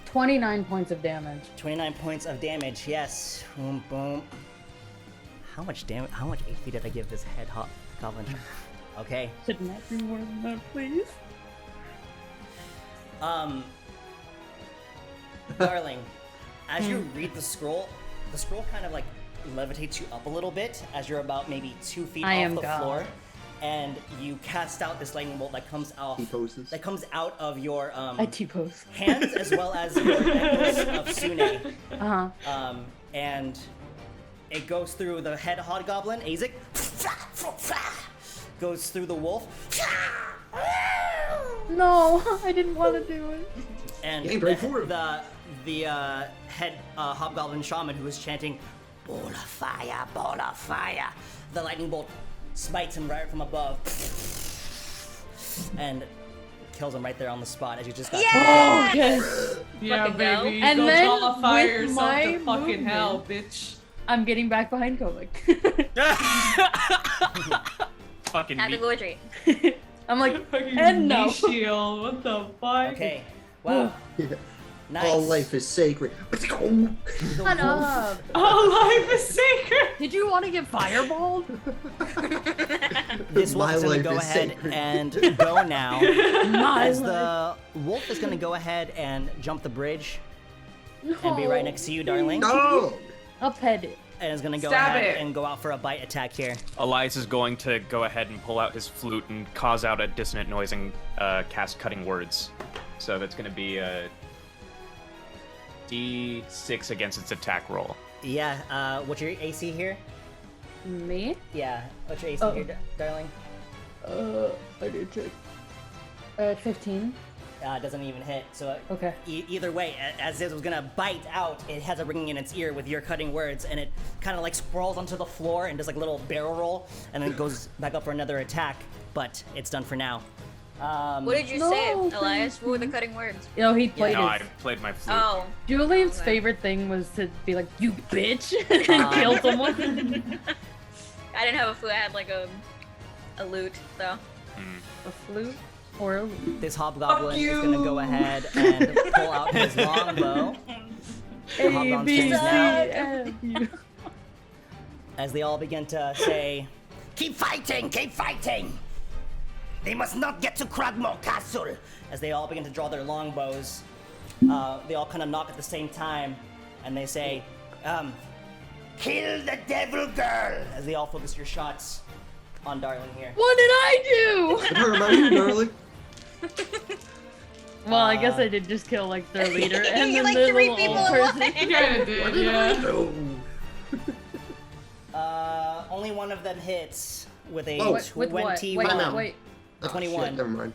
S5: 29 points of damage.
S1: 29 points of damage. Yes. Boom, boom. How much damage? How much HP did I give this head goblin? Okay.
S5: Should not be more than that, please.
S1: Darling, as you read the scroll kind of like levitates you up a little bit as you're about maybe 2 feet
S5: I
S1: off
S5: am
S1: the
S5: God.
S1: floor, and you cast out this lightning bolt that comes out
S3: T-poses.
S1: of your
S5: I T-pose.
S1: hands as well as your necklace of Sune.
S5: Uh-huh.
S1: And it goes through the head hobgoblin, Azek, goes through the wolf,
S5: No, I didn't want to do it.
S1: and
S3: Yeah, break forward.
S1: the head hobgoblin shaman who is chanting, "Ball of fire, ball of fire." The lightning bolt smites him right from above and kills him right there on the spot as you just got.
S5: Oh, yes.
S2: Yeah,
S6: Fucking go.
S2: baby.
S5: And
S2: Go
S5: then
S2: qualify
S5: with
S2: yourself
S5: my
S2: to fucking hell,
S5: movement-
S2: bitch.
S5: I'm getting back behind Kovic.
S4: Fucking
S6: Have to
S4: meat.
S6: go retreat.
S5: I'm like,
S2: Fucking
S5: and no.
S2: knee shield. What the fuck?
S1: Okay. Wow. Nice.
S3: All life is sacred.
S5: Shut up.
S2: All life is sacred.
S5: Did you want to get fireballed?
S1: This wolf
S3: My
S1: is gonna
S3: life
S1: go
S3: is
S1: ahead
S3: sacred.
S1: and go now.
S5: My
S1: As
S5: life.
S1: the wolf is gonna go ahead and jump the bridge and be right next to you, darling.
S3: No!
S5: I'll pet it.
S1: And is gonna go
S2: Stab
S1: ahead
S2: it.
S1: and go out for a bite attack here.
S4: Elias is going to go ahead and pull out his flute and cause out a dissonant noise and cast Cutting Words. So that's going to be a D6 against its attack roll.
S1: Yeah. What's your AC here?
S5: Me?
S1: Yeah. What's your AC
S5: Oh.
S1: here, darling?
S5: I did check. 15.
S1: It doesn't even hit. So
S5: Okay.
S1: either way, as it was gonna bite out, it has a ringing in its ear with your cutting words, and it kind of like sprawls onto the floor and does like a little barrel roll, and then goes back up for another attack. But it's done for now.
S6: What did you
S5: No,
S6: say,
S5: thank
S6: Elias? What were the cutting words?
S5: You know, he played
S4: No,
S5: it.
S4: I played my flute.
S6: Oh.
S5: Julian's
S6: Okay.
S5: favorite thing was to be like, you bitch, and kill someone.
S6: I didn't have a flute. I had like a lute, so.
S5: A flute or a lute.
S1: This hobgoblin
S2: Fuck
S1: is gonna go
S2: you.
S1: ahead and pull out his longbow. The hobgoblin's turn is now.
S5: A-B-C-F-U.
S1: As they all begin to say,
S8: Keep fighting, keep fighting. They must not get to Cragmaw Castle.
S1: as they all begin to draw their longbows, they all kind of knock at the same time, and they say,
S8: Kill the devil girl.
S1: as they all focus your shots on Darling here.
S5: What did I do?
S3: Where am I, darling?
S5: Well, I guess I did just kill like their leader and
S6: You
S5: then
S6: like
S5: the
S6: 3
S5: little
S6: people
S5: old
S6: in
S5: person.
S6: one.
S2: You kinda did, yeah.
S3: No.
S1: Only one of them hits with a
S3: Oh.
S5: With what?
S1: 21.
S5: Wait.
S3: Oh,
S1: 21.
S3: Shit, never mind.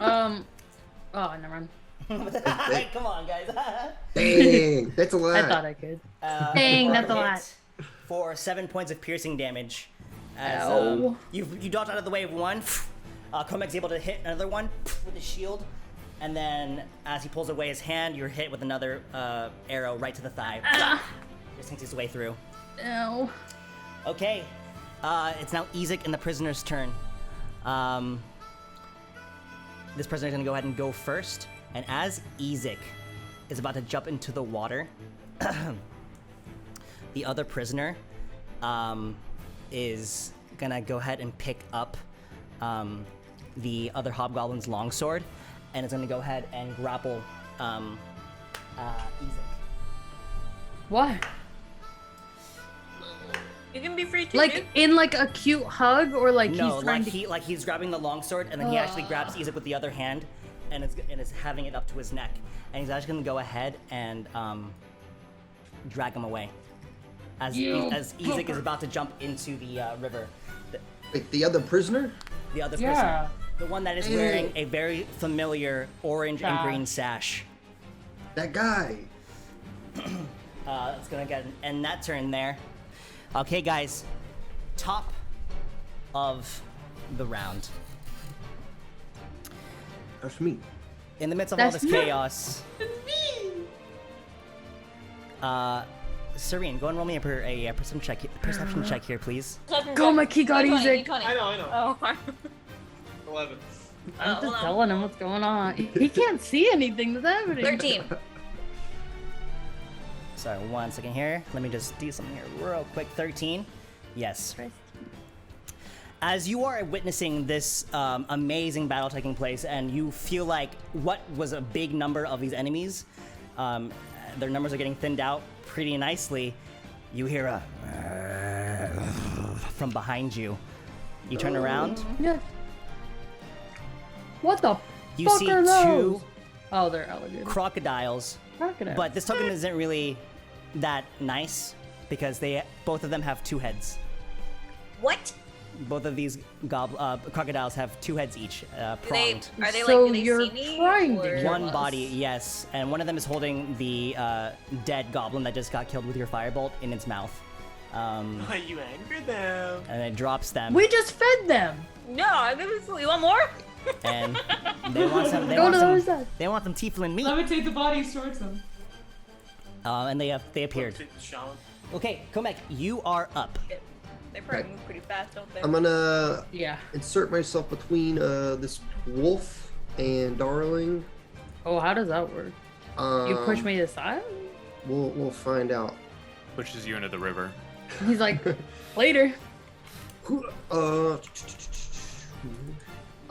S5: Oh, never mind.
S1: Come on, guys.
S3: Dang, that's a lot.
S5: I thought I could. Dang,
S1: You
S5: that's a
S1: are
S5: lot.
S1: hit For 7 points of piercing damage. As
S5: Ow.
S1: you dodge out of the way of one, Comec's able to hit another one with his shield, and then as he pulls away his hand, you're hit with another arrow right to the thigh. Just takes his way through.
S5: Ow.
S1: Okay, it's now Ezek and the prisoner's turn. This prisoner is going to go ahead and go first, and as Ezek is about to jump into the water, the other prisoner is going to go ahead and pick up the other hobgoblin's longsword, and it's going to go ahead and grapple Ezek.
S5: Why?
S6: You can be free to
S5: Like in like a cute hug, or like
S1: No,
S5: he's trying
S1: like
S5: to.
S1: he's grabbing the longsword, and then he actually grabs Ezek with the other hand, and is having it up to his neck, and he's actually gonna go ahead and drag him away, as Ezek is about to jump into the river.
S3: Wait, the other prisoner?
S1: The other
S5: Yeah.
S1: prisoner, the one that is wearing a very familiar orange and green sash.
S3: That guy.
S1: It's gonna get an end that turn there. Okay, guys, top of the round.
S3: That's me.
S1: In the midst of all
S5: That's
S1: this
S5: me.
S1: chaos, Serene, go and roll me a perception check here, please.
S5: Go, my key got Ezek.
S7: I know.
S6: Oh,
S7: 11.
S5: I'm just telling him what's going on. He can't see anything that's happening.
S6: 13.
S1: Sorry, 1 second here. Let me just do something here real quick. 13. Yes. As you are witnessing this amazing battle taking place, and you feel like what was a big number of these enemies, their numbers are getting thinned out pretty nicely, you hear a from behind you. You turn around.
S5: Yeah. What the
S1: You
S5: fuck
S1: see
S5: are those?
S1: two
S5: Oh, they're alligators.
S1: crocodiles.
S5: Crocodile.
S1: But this token isn't really that nice because both of them have 2 heads.
S6: What?
S1: Both of these crocodiles have 2 heads each,
S6: Are
S1: pronged.
S6: they
S5: So
S6: like, do they
S5: you're
S6: see me?
S5: trying to
S6: or-
S5: kill
S1: One
S5: us.
S1: body, yes, and one of them is holding the dead goblin that just got killed with your firebolt in its mouth.
S7: Why you angered them?
S1: And it drops them.
S5: We just fed them.
S6: No, you want more?
S1: And they want some. They
S5: Go
S1: want
S5: to the other
S1: some.
S5: side.
S1: They want some tiefling meat.
S2: Levitate the bodies towards them.
S1: And they appeared.
S7: Take the shaman.
S1: Okay, Komek, you are up.
S6: They probably move pretty fast, don't they?
S3: I'm gonna
S5: Yeah.
S3: insert myself between this wolf and Darling.
S5: Oh, how does that work? You push
S3: Um,
S5: me aside?
S3: We'll find out.
S4: Pushes you into the river.
S5: He's like, later.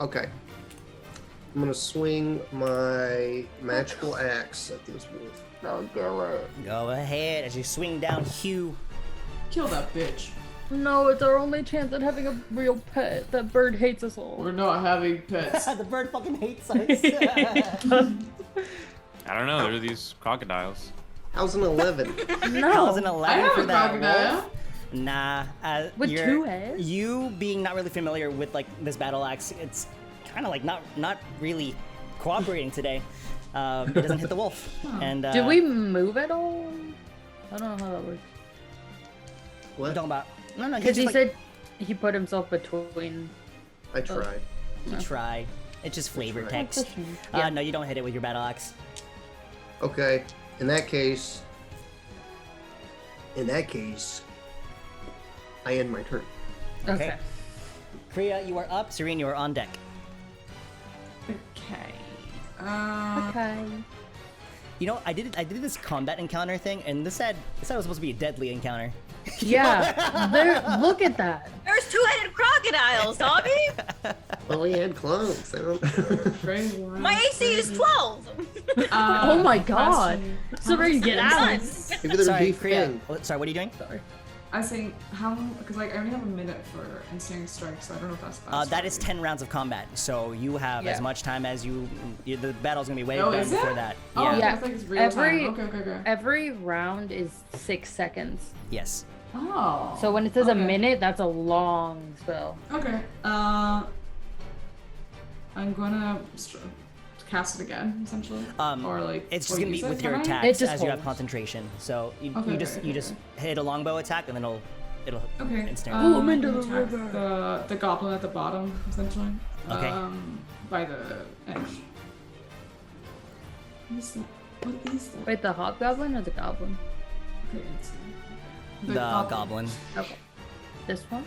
S3: Okay. I'm gonna swing my magical axe at this wolf.
S5: Don't kill it.
S1: Go ahead as you swing down Hugh.
S2: Kill that bitch.
S5: No, it's our only chance at having a real pet. That bird hates us all.
S2: We're not having pets.
S1: The bird fucking hates us.
S4: I don't know. There are these crocodiles.
S3: How's an 11?
S1: That was an
S5: No.
S1: 11
S2: have
S1: for
S2: a
S1: that
S2: crocodile.
S1: wolf. Nah.
S5: With
S1: you're-
S5: 2 heads?
S1: You being not really familiar with like this battle axe, it's kind of like not really cooperating today. It doesn't hit the wolf. And
S5: Did we move at all? I don't know how that works.
S3: What?
S1: talking about? No, no.
S5: Because
S1: He's
S5: he
S1: just like,
S5: said he put himself between.
S3: I tried.
S1: you try. It's just flavor
S3: right.
S1: text.
S5: Yeah.
S1: No, you don't hit it with your battle axe.
S3: Okay. In that case, I end my turn.
S5: Okay.
S1: Kriya, you are up. Serene, you are on deck.
S2: Okay.
S5: Okay.
S1: You know, I did this combat encounter thing, and this said it was supposed to be a deadly encounter.
S5: Yeah. There. Look at that.
S6: There's 2-headed crocodiles, Tommy!
S3: Well, he had clones.
S6: My AC is 12!
S5: Oh my god. Serene, get out.
S6: Done.
S3: Maybe there's
S1: Sorry,
S3: beef
S1: Kriya.
S3: in.
S1: Sorry, what are you doing?
S5: Sorry.
S2: I was saying, because like I only have a minute for ensnaring strike, so I don't know if that's fast.
S1: That is 10 rounds of combat, so you have
S5: Yeah.
S1: as much time as the battle's gonna be way
S2: Oh,
S1: done
S2: is
S1: before
S2: it?
S1: that.
S2: Oh,
S1: Yeah.
S5: Yeah.
S2: I think it's real
S5: Every-
S2: time. Okay.
S5: Every round is 6 seconds.
S1: Yes.
S2: Oh.
S5: So when it says a
S2: okay.
S5: minute, that's a long spell.
S2: Okay. I'm gonna cast it again, essentially? Or like
S1: It's just
S2: or
S1: gonna be
S2: use it,
S1: with your
S2: can I?
S5: It
S1: attacks
S5: just
S1: as you have
S5: holds.
S1: concentration. So you
S2: Okay,
S1: just
S2: okay,
S1: you just
S2: okay.
S1: hit a longbow attack and then it'll
S2: Okay.
S1: instantly.
S5: I'm into the
S2: attack
S5: river.
S2: the goblin at the bottom, essentially.
S1: Okay.
S2: By the edge. What is that? What is that?
S5: Wait, the hobgoblin or the goblin?
S2: Okay, let's see.
S1: The goblin.
S5: Okay. This one?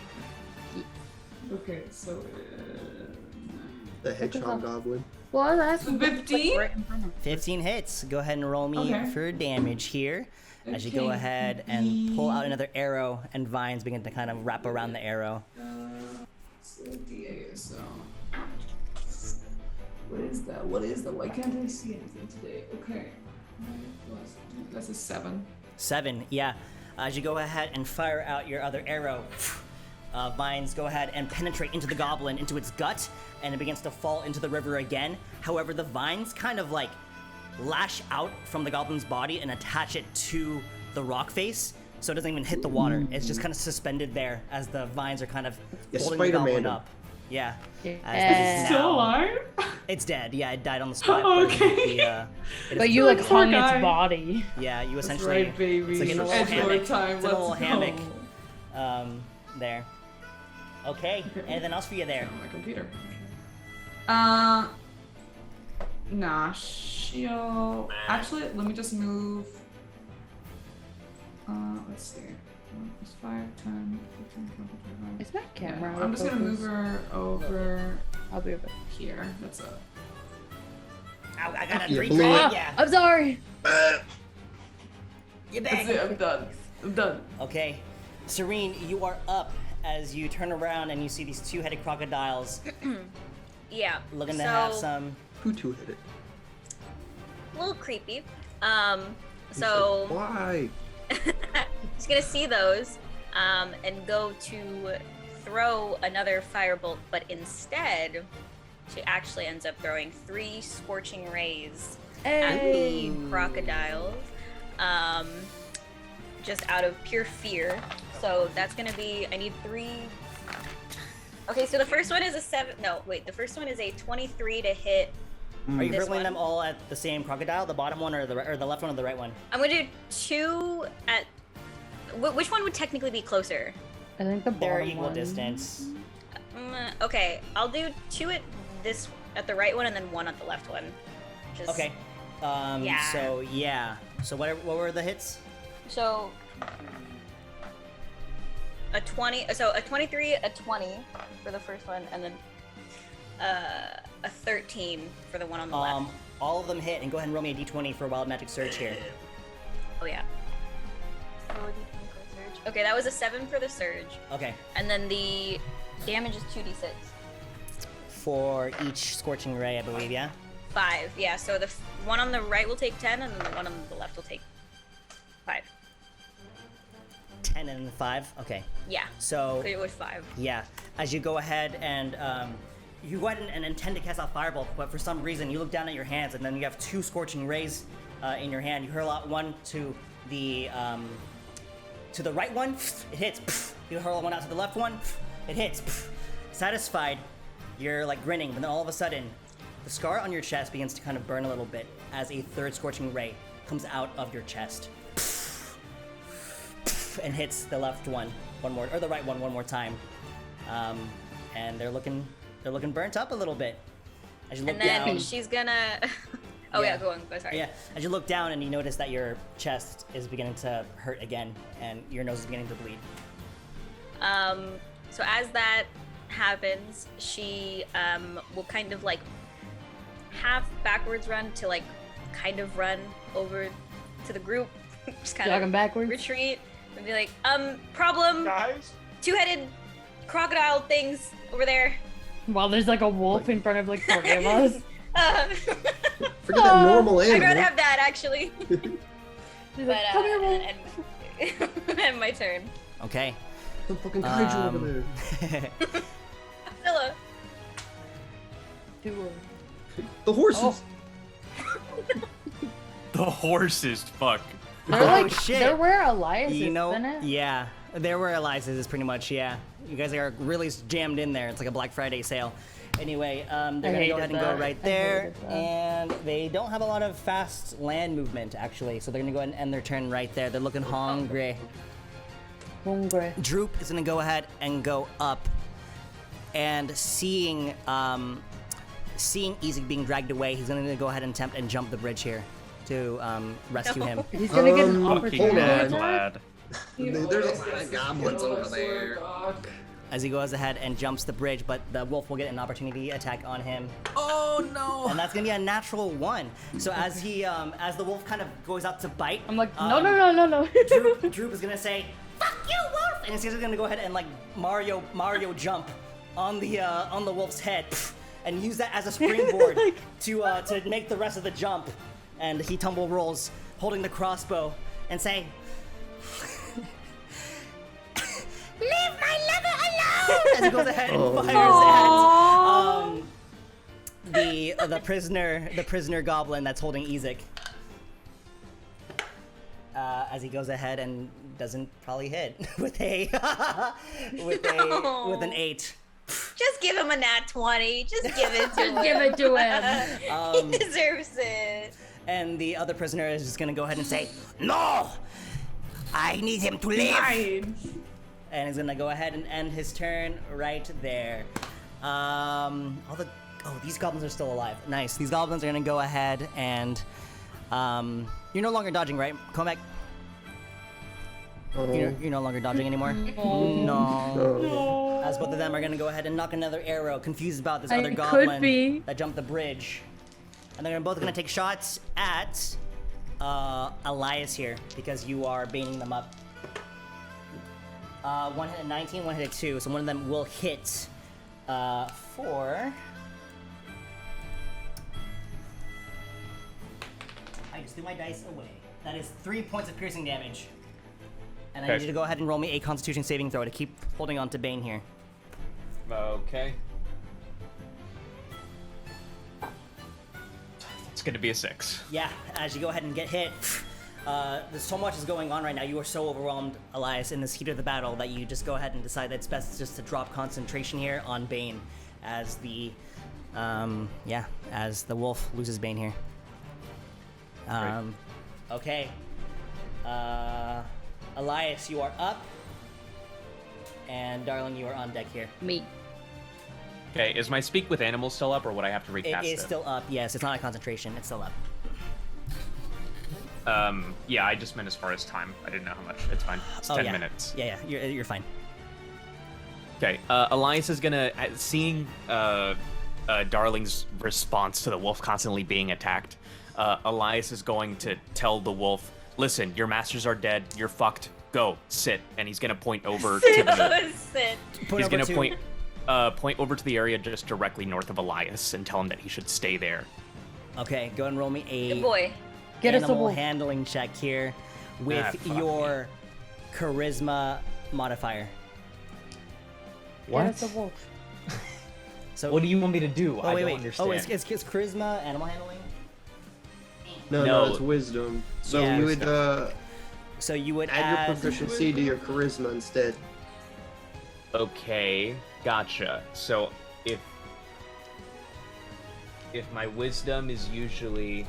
S2: Okay, so
S3: The hedgehog goblin.
S5: Well, I was asking.
S2: 15?
S5: Right in front of me.
S1: 15 hits. Go ahead and roll me
S2: Okay.
S1: for damage here. As you go
S2: Okay.
S1: ahead and pull out another arrow, and vines begin to kind of wrap around the arrow.
S2: So D8, so. What is that? What is that? Why can't I see anything today? Okay. That's a 7.
S1: 7, yeah. As you go ahead and fire out your other arrow, vines go ahead and penetrate into the goblin, into its gut, and it begins to fall into the river again. However, the vines kind of like lash out from the goblin's body and attach it to the rock face, so it doesn't even hit the water. It's just kind of suspended there as the vines are kind of
S3: Yeah,
S1: holding the
S3: Spider-Man
S1: goblin
S3: them.
S1: up. Yeah.
S5: Yeah.
S1: As this is
S2: Still
S1: now-
S2: alive?
S1: It's dead. Yeah, it died on the spot.
S2: Oh,
S1: but
S2: okay.
S1: it
S5: But
S1: is-
S5: you like
S2: Poor
S5: hung
S2: guy.
S5: its body.
S1: Yeah, you
S2: That's
S1: essentially.
S2: right, baby.
S1: It's like in a little
S2: Edge lord
S1: hammock.
S2: time.
S1: It's in a little
S2: Let's
S1: hammock.
S2: go.
S1: There. Okay. Anything else for you there?
S2: On my computer. Nah, she'll. Actually, let me just move. Let's see. 5, 10, 15, 20, 25.
S5: Is my camera?
S2: I'm just gonna move
S5: focused?
S2: her over
S5: I'll be right back.
S2: here. That's a.
S1: Ow, I got a
S3: You
S1: three
S3: blew
S1: crit.
S3: it.
S1: Yeah.
S5: I'm sorry.
S1: You're
S2: That's
S1: back.
S2: it. I'm done. I'm done.
S1: Okay. Serene, you are up as you turn around and you see these two-headed crocodiles
S6: Yeah.
S1: looking to
S6: so,
S1: have some.
S3: Who two-headed?
S6: a little creepy.
S3: Who
S6: So
S3: said why?
S6: she's gonna see those, and go to throw another firebolt, but instead, she actually ends up throwing 3 scorching rays at the crocodiles, just out of pure fear. So that's gonna be, I need 3. Okay, so the first one is a 7. No, wait, the first one is a 23 to hit.
S1: Are you
S6: This
S1: hurling
S6: one.
S1: them all at the same crocodile, the bottom one or the left one or the right one?
S6: I'm gonna do 2 at. Which one would technically be closer?
S5: I think the
S1: They're
S5: bottom
S1: equal
S5: one.
S1: distance.
S6: Okay, I'll do 2 at the right one and then 1 at the left one. Just,
S1: Okay.
S6: Yeah.
S1: So yeah. So what were the hits?
S6: So a 20. So a 23, a 20 for the first one, and then a 13 for the one on the left.
S1: All of them hit, and go ahead and roll me a d20 for Wild Magic Surge here.
S6: Oh yeah. Roll a d20 for the surge. Okay, that was a 7 for the surge,
S1: Okay.
S6: and then the damage is 2d6.
S1: For each Scorching Ray, I believe, yeah?
S6: 5. Yeah. So the one on the right will take 10, and then the one on the left will take 5.
S1: 10 and 5? Okay.
S6: Yeah.
S1: So,
S6: It was 5.
S1: yeah. As you go ahead and, you go ahead and intend to cast out Firebolt, but for some reason you look down at your hands and then you have 2 Scorching Rays in your hand. You hurl out one to the right one, it hits. You hurl one out to the left one, it hits. Satisfied, you're like grinning, but then all of a sudden, the scar on your chest begins to kind of burn a little bit as a 3rd Scorching Ray comes out of your chest and hits the left one more, or the right one more time. And they're looking burnt up a little bit. As you look
S6: And then
S1: down,
S6: she's gonna. Oh yeah,
S1: Yeah.
S6: go on. Go, sorry.
S1: yeah, as you look down and you notice that your chest is beginning to hurt again, and your nose is beginning to bleed.
S6: So as that happens, she will kind of like half backwards run to like kind of run over to the group, just kind
S5: Jogging
S6: of
S5: backwards.
S6: retreat and be like, problem,
S7: Guys?
S6: 2-headed crocodile things over there.
S5: While there's like a wolf in front of like 3 of us.
S3: Forget that normal
S6: I'd rather
S3: animal.
S6: have that actually.
S5: She's
S6: But
S5: like, come here, wolf.
S6: and my turn.
S1: Okay.
S3: Some fucking kaiju over there.
S6: Phila.
S3: The horses.
S4: The horses, fuck.
S5: They're
S1: Oh,
S5: like,
S1: shit.
S5: they're where Elias
S1: You
S5: is,
S1: know,
S5: isn't it?
S1: yeah, they're where Elias is pretty much, yeah. You guys are really jammed in there. It's like a Black Friday sale. Anyway, they're gonna go
S5: hated
S1: ahead and go
S5: that.
S1: right
S5: I
S1: there,
S5: hated that.
S1: and they don't have a lot of fast land movement actually, so they're gonna go ahead and end their turn right there. They're looking hungry.
S5: Hungry.
S1: Droop is gonna go ahead and go up, and seeing Ezek being dragged away, he's gonna go ahead and attempt and jump the bridge here to rescue him.
S5: He's gonna get an
S3: hold
S5: opportunity
S3: on.
S5: attack.
S4: Lad.
S3: There's a lot of goblins over there.
S1: As he goes ahead and jumps the bridge, but the wolf will get an opportunity attack on him.
S4: Oh no!
S1: And that's gonna be a natural 1. So as the wolf kind of goes out to bite,
S5: I'm like, no.
S1: Droop is gonna say, "Fuck you, wolf!" And he's gonna go ahead and like Mario jump on the wolf's head, and use that as a springboard to make the rest of the jump. And he tumble rolls, holding the crossbow, and saying, "Leave my lover alone!" As he goes ahead and fires at the prisoner goblin that's holding Ezek. As he goes ahead and doesn't probably hit with with an 8.
S6: Just give him a nat 20. Just give it to him.
S5: Just give it to him.
S6: He deserves it.
S1: And the other prisoner is just gonna go ahead and say, "No! I need him to live!" And he's gonna go ahead and end his turn right there. These goblins are still alive. Nice. These goblins are gonna go ahead and you're no longer dodging, right, Komek? You're no longer dodging anymore? No. As both of them are gonna go ahead and knock another arrow, confused about this other goblin that jumped the bridge. And they're both gonna take shots at Elias here, because you are baiting them up. One hit at 19, one hit at 2, so one of them will hit for... I just threw my dice away. That is 3 points of piercing damage. And I need you to go ahead and roll me a Constitution saving throw to keep holding on to Bane here.
S4: Okay. It's gonna be a 6.
S1: Yeah, as you go ahead and get hit, there's so much is going on right now. You are so overwhelmed, Elias, in this heat of the battle that you just go ahead and decide that it's best just to drop concentration here on Bane as the, as the wolf loses Bane here. Okay. Elias, you are up. And Darling, you are on deck here.
S5: Me.
S4: Okay, is my speak with animals still up, or would I have to recast it?
S1: It is still up, yes. It's not a concentration. It's still up.
S4: Yeah, I just meant as far as time. I didn't know how much. It's fine. It's 10 minutes.
S1: Yeah, you're fine.
S4: Okay, Elias is gonna, seeing Darling's response to the wolf constantly being attacked, Elias is going to tell the wolf, "Listen, your masters are dead. You're fucked. Go, sit." And he's gonna point over to the...
S6: Sit.
S4: He's gonna point over to the area just directly north of Elias and tell him that he should stay there.
S1: Okay, go ahead and roll me a
S6: Good boy.
S5: Get us a
S1: animal
S5: wolf.
S1: handling check here with your charisma modifier.
S5: Get us a wolf.
S1: So
S4: What do you want me to do?
S1: Oh,
S4: I
S1: wait,
S4: don't
S1: wait.
S4: understand.
S1: Oh, it's charisma, animal handling?
S3: No, it's wisdom. So
S1: Yeah.
S3: you would
S1: So you would
S3: add your proficiency to your charisma instead.
S4: Okay, gotcha. So if my wisdom is usually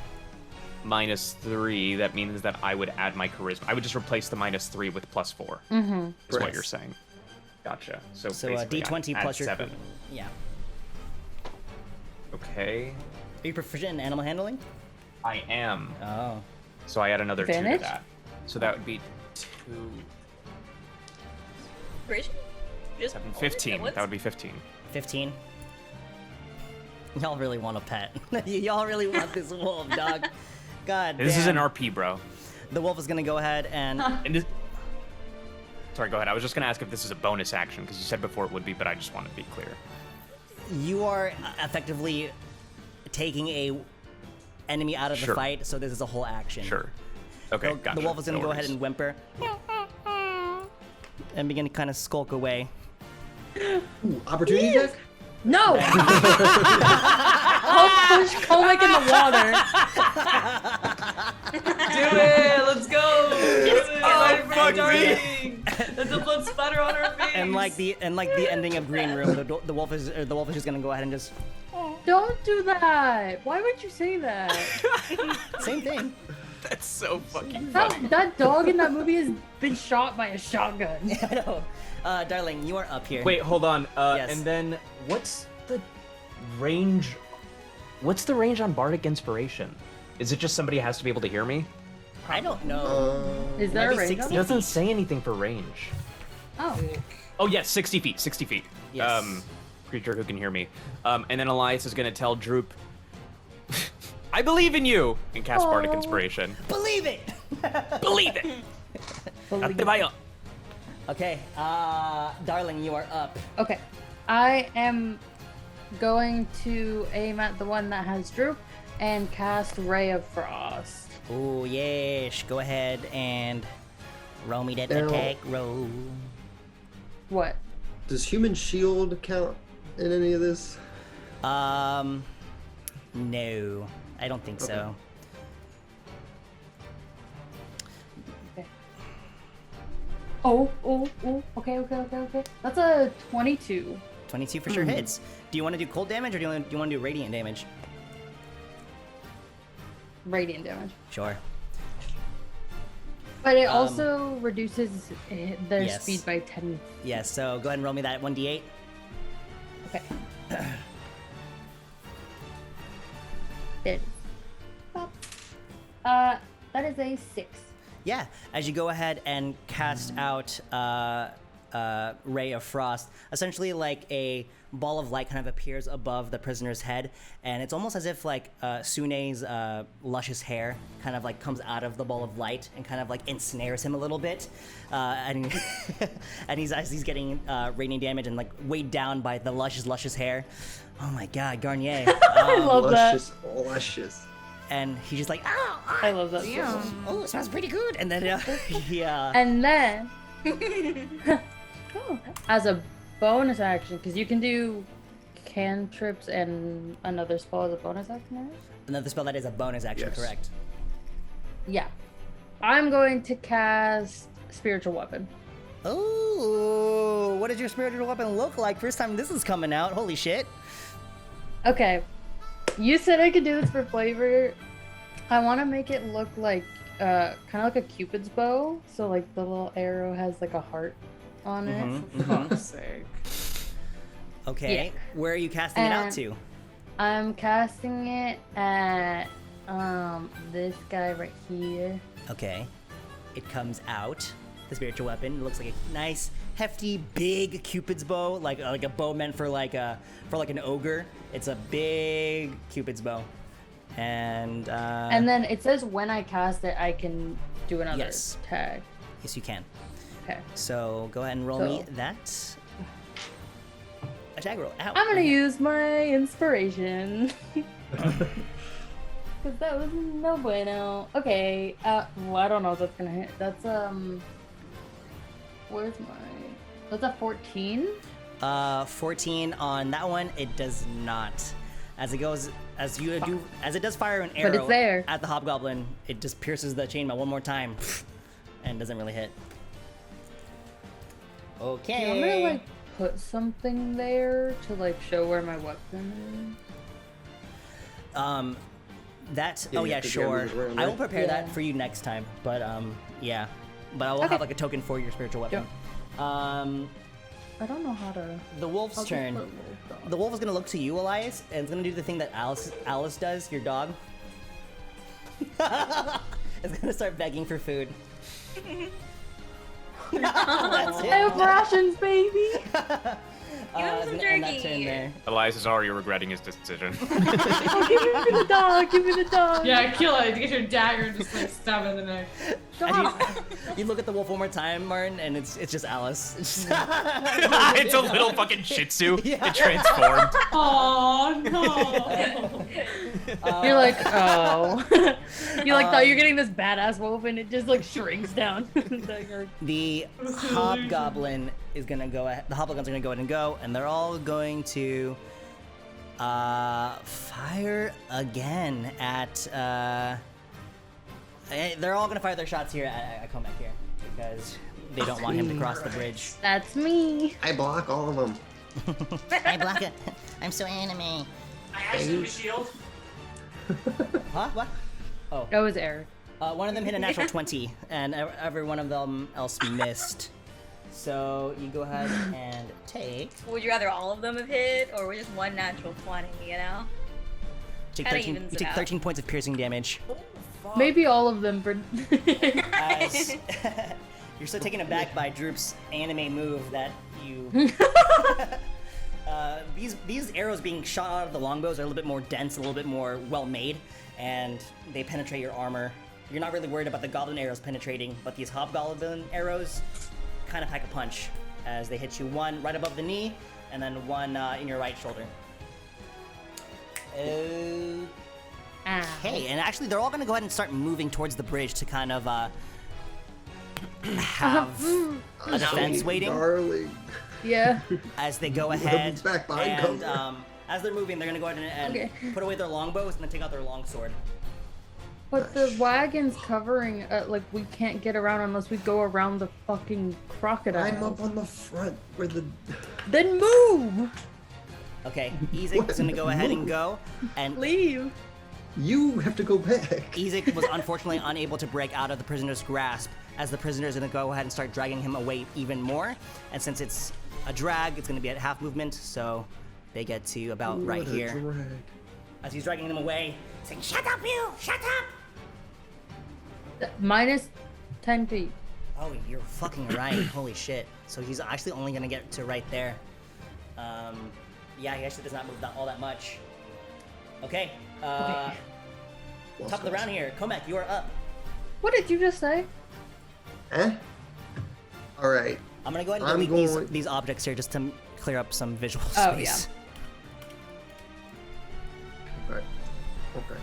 S4: -3, that means that I would add my charisma. I would just replace the -3 with +4.
S5: Mm-hmm.
S4: Is what you're saying. Gotcha. So basically
S1: D20
S4: I
S1: plus
S4: add
S1: your
S4: 7.
S1: Yeah.
S4: Okay.
S1: Are you proficient in animal handling?
S4: I am.
S1: Oh.
S4: So I add another 2 to
S5: Advantage?
S4: that. So that would be 2,
S6: Bridge? Just
S4: 7, 15. That would be 15.
S1: 15. Y'all really want a pet. Y'all really want this wolf, dog. God
S4: This is an
S1: damn.
S4: RP, bro.
S1: The wolf is gonna go ahead and...
S4: And this... Sorry, go ahead. I was just gonna ask if this is a bonus action because you said before it would be, but I just want to be clear.
S1: You are effectively taking a enemy out of the
S4: Sure.
S1: fight, so this is a whole action.
S4: Sure. Okay,
S1: The
S4: gotcha.
S1: wolf is gonna
S4: No
S1: go ahead
S4: worries.
S1: and whimper and begin to kind of skulk away.
S3: Ooh, opportunity attack?
S5: No! I'll push Kolek in the water.
S2: Do it! Let's go!
S1: Oh,
S2: Darling! Let the blood splatter on her face!
S1: and like the ending of Green Room, the wolf is just gonna go ahead and just
S5: Don't do that. Why would you say that?
S1: same thing.
S4: That's so fucking funny.
S5: That dog in that movie has been shot by a shotgun.
S1: Yeah, I know. Darling, you are up here.
S4: Wait, hold on.
S1: Yes.
S4: And then what's the range? What's the range on Bardic Inspiration? Is it just somebody has to be able to hear me?
S1: I don't know.
S5: Is there a
S1: maybe
S5: range on
S4: It
S5: it?
S4: doesn't say anything for range.
S5: Oh.
S4: Oh yes, 60 feet. 60 feet.
S1: Yes.
S4: Creature who can hear me. And then Elias is gonna tell Droop, "I believe in you," and cast Bardic Inspiration.
S1: Believe it.
S4: Believe it. Activayo.
S1: Okay, darling, you are up.
S5: Okay. I am going to aim at the one that has Droop and cast Ray of Frost.
S1: Oh yes, go ahead and roll me that
S3: Now-
S1: attack roll.
S5: What?
S3: Does human shield count in any of this?
S1: No, I don't think so.
S5: Oh. Okay. That's a 22.
S1: 22 for sure hits. Do you want to do cold damage or do you want to do radiant damage?
S5: Radiant damage.
S1: Sure.
S5: But it also reduces their
S1: yes.
S5: speed by 10.
S1: Yes, so go ahead and roll me that 1d8.
S5: Okay. There. That is a 6.
S1: Yeah, as you go ahead and cast out Ray of Frost, essentially like a ball of light kind of appears above the prisoner's head, and it's almost as if like Sune's luscious hair kind of like comes out of the ball of light and kind of like ensnares him a little bit, and and as he's getting radiant damage and like weighed down by the luscious hair. Oh my God, Garnier!
S5: I love
S3: Luscious, luscious.
S1: And he's just like, ow!
S5: I love that.
S1: Oh, it smells pretty good. And then yeah.
S5: And then, as a bonus action, because you can do cantrips and another spell as a bonus action, right?
S1: Another spell that is a bonus action,
S3: Yes.
S1: correct?
S5: Yeah. I'm going to cast Spiritual Weapon.
S1: Oh, what does your spiritual weapon look like? First time this is coming out. Holy shit.
S5: Okay. You said I could do this for flavor. I want to make it look like, kind of like a Cupid's bow. So, like, the little arrow has, like, a heart on it.
S2: For fuck's sake.
S1: Okay.
S5: Yeah.
S1: Where are you casting it out
S5: And-
S1: to?
S5: I'm casting it at, this guy right here.
S1: Okay. It comes out. The spiritual weapon. It looks like a nice, hefty, big Cupid's bow, like a bow meant for like an ogre. It's a big Cupid's bow, and
S5: then it says when I cast it, I can do another
S1: Yes.
S5: tag.
S1: yes, you can.
S5: Okay.
S1: So go ahead and roll me
S5: So-
S1: that attack roll. Ow.
S5: I'm gonna use my inspiration. Cause that was no bueno. Okay. Well, I don't know if that's gonna hit. That's where's my? That's a 14.
S1: 14 on that one. It does not. As it goes, as it does fire an arrow
S5: it's there.
S1: at the hobgoblin, it just pierces the chainmail one more time, and doesn't really hit.
S5: Do you want me to
S1: Okay.
S5: like put something there to like show where my weapon
S1: That's
S3: Yeah,
S1: oh
S3: you
S1: yeah,
S3: have to
S1: sure.
S3: move it around,
S1: I will
S3: right?
S1: prepare that
S5: Yeah.
S1: for you next time. But yeah. But I will have
S5: Okay.
S1: like a token for your spiritual weapon.
S5: is? I don't know how to.
S1: The wolf's
S5: I'll just
S1: turn.
S5: put wolf down.
S1: The wolf is gonna look to you, Elias, and it's gonna do the thing that Alice does, your dog. It's gonna start begging for food. That's
S5: I
S1: it.
S5: have rations, baby.
S6: Give him
S1: it's
S6: some
S1: gonna end that
S6: jerky.
S1: turn there.
S4: Elias is already regretting his decision.
S5: Oh, give me the dog. Give me the dog.
S2: Yeah, kill it. Get your dagger and just like stab it in the neck.
S1: You look at the wolf one more time, Martin, and it's just Alice. It's, just-
S4: It's a little fucking Shih Tzu.
S1: Yeah.
S4: It transformed.
S2: Oh no!
S5: You're like, oh. You like thought you're getting this badass wolf and it just like shrinks down. It's like,
S1: The hobgoblin is gonna go. The hobgoblins are gonna go ahead and go, and they're all going to fire again at. They're all gonna fire their shots here at Comac here because they don't want him to cross the bridge.
S5: That's me.
S3: I block all of them.
S8: I block it. I'm so anime.
S7: I actually have a shield.
S1: Huh? What? Oh.
S5: That was Eric.
S1: One of them hit a natural 20, and every one of them else missed. So you go ahead and take.
S6: Would you rather all of them have hit, or just one natural 20? You know.
S1: Take
S6: Kinda
S1: 13,
S6: evens
S1: you
S6: it
S1: take
S6: out.
S1: 13 points of piercing damage.
S5: Maybe all of them, but
S1: As you're so taken aback by Droop's anime move that you. These arrows being shot out of the longbows are a little bit more dense, a little bit more well made, and they penetrate your armor. You're not really worried about the goblin arrows penetrating, but these hobgoblin arrows kind of pack a punch as they hit you one right above the knee, and then one in your right shoulder. Okay, and actually they're all going to go ahead and start moving towards the bridge to kind of have a defense waiting
S3: Darling.
S5: yeah.
S1: as they go ahead.
S3: Back behind
S1: And
S3: cover.
S1: as they're moving, they're going to go ahead and
S5: Okay.
S1: put away their longbows and then take out their longsword.
S5: But the wagon's covering, like, we can't get around unless we go around the fucking crocodile.
S3: I'm up on the front where the.
S5: Then move!
S1: Okay, Ezek is going to go ahead and go, and
S5: Leave!
S3: You have to go back.
S1: Ezek was unfortunately unable to break out of the prisoner's grasp, as the prisoner is going to go ahead and start dragging him away even more. And since it's a drag, it's going to be at half movement, so they get to about right
S3: What a
S1: here.
S3: drag.
S1: As he's dragging them away, saying, "Shut up, you! Shut up!"
S5: Minus 10 feet.
S1: Oh, you're fucking right. Holy shit. So he's actually only going to get to right there. Yeah, he actually does not move all that much. Okay, top of the round here. Komek, you are up.
S5: What did you just say?
S3: Eh? Alright.
S1: I'm gonna go ahead and
S3: I'm
S1: delete
S3: going-
S1: these objects here just to clear up some visual
S5: Oh,
S1: space.
S3: Alright. Okay.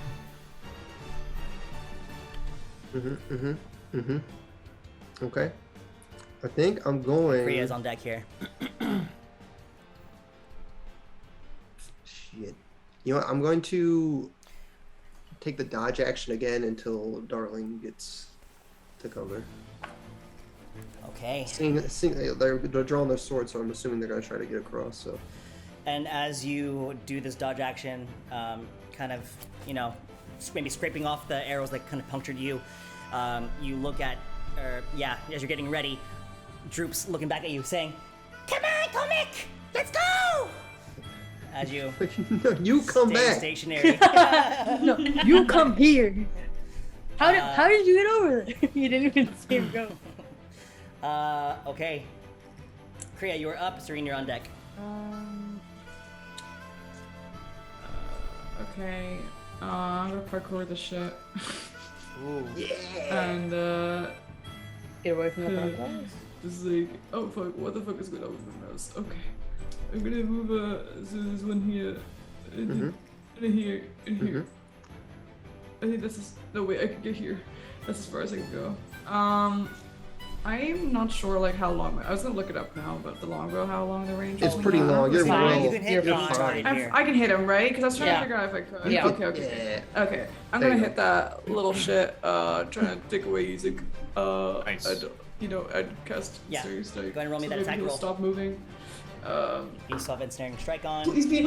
S3: Okay. I think I'm going.
S1: Kriya's on deck here.
S3: Shit. You know what? I'm going to take the dodge action again until Darling gets to cover.
S1: Okay.
S3: They're drawing their swords, so I'm assuming they're going to try to get across. So.
S1: And as you do this dodge action, kind of, you know, maybe scraping off the arrows that kind of punctured you, you look at, as you're getting ready, Droop's looking back at you, saying, "Come on, Komek! Let's go!" As you
S3: No, you come
S1: stay
S3: back.
S1: stationary.
S5: No, you come here. How did you get over there? You didn't even see him go.
S1: Okay. Kriya, you're up. Serene, you're on deck.
S2: Okay. I'm gonna parkour the shit.
S1: Ooh.
S2: And
S5: Get away from the crocodiles.
S2: just like, oh fuck, what the fuck is going on with my mouse? Okay. I'm gonna move so there's one here. And here. And here. I think this is no way I can get here. That's as far as I can go. I'm not sure like how long I was gonna look it up now, but the longbow, how long the range
S3: It's
S2: is.
S3: pretty long. You're
S5: Fine.
S3: well.
S1: You can hit
S5: You're
S1: any
S5: fine.
S1: target here.
S2: I can hit him, right? Because I was trying
S5: Yeah.
S2: to figure out if I could.
S5: Yeah.
S2: Okay. Okay. I'm
S3: There
S2: gonna
S3: you
S2: hit that little shit. Trying to take away using.
S4: Nice.
S2: I'd cast
S1: Yeah.
S2: serious strike.
S1: Go ahead and roll me
S2: so
S1: that
S2: maybe
S1: attack
S2: he'll
S1: roll.
S2: Stop moving.
S1: You still have ensnaring strike on.
S2: Please be.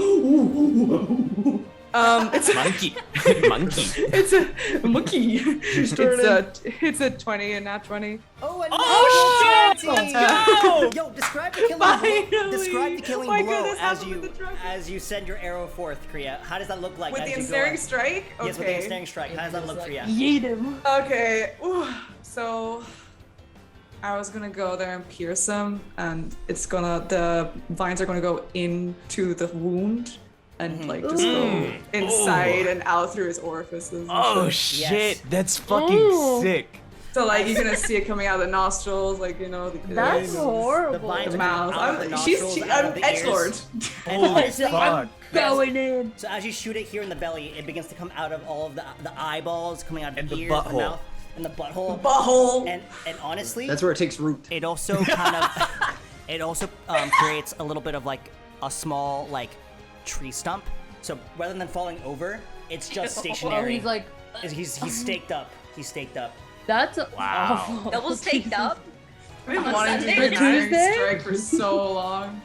S2: It's a
S4: Monkey. Monkey.
S2: it's a monkey. It's a 20 and not 20.
S1: Oh, and
S2: shit!
S1: Let's go! Yo, describe the killing blow.
S2: Finally!
S1: Describe the killing
S2: My
S1: blow
S2: goodness,
S1: as
S2: happened with the dragon.
S1: you send your arrow forth, Kriya. How does that look like?
S2: With
S1: as
S2: the
S1: you go
S2: ensnaring
S1: up?
S2: strike? Okay.
S1: Yes, with the ensnaring strike. How does that look, Kriya?
S5: Yeet him.
S2: Okay. Ooh. So I was gonna go there and pierce him, and the vines are gonna go into the wound and like just go inside and out through his orifices. And
S4: Oh
S2: shit.
S4: shit,
S1: Yes.
S4: that's fucking
S5: Ooh.
S4: sick.
S2: So like you're gonna see it coming out of the nostrils, like the
S5: That's
S2: the
S5: horrible.
S1: vines are
S2: mouth.
S1: out of the
S2: I'm
S1: nostrils, out of
S2: I'm
S1: the ears.
S2: edgelord.
S1: And honestly,
S4: Fuck.
S5: Going in.
S1: so as you shoot it here in the belly, it begins to come out of all of the eyeballs, coming out of
S4: And
S1: the
S4: the
S1: ears, the
S4: butthole.
S1: mouth, and the butthole.
S2: Butthole.
S1: And honestly,
S3: That's where it takes root.
S1: it also kind of creates a little bit of like a small like tree stump. So rather than falling over, it's just
S5: Oh,
S1: stationary.
S5: he's like,
S1: He's staked up. He's staked up.
S5: that's
S4: Wow.
S5: awful.
S6: Double staked up.
S2: I've been
S6: On
S2: wanting to
S6: Sunday?
S2: do an
S5: For
S2: iron
S5: Tuesday?
S2: strike for so long.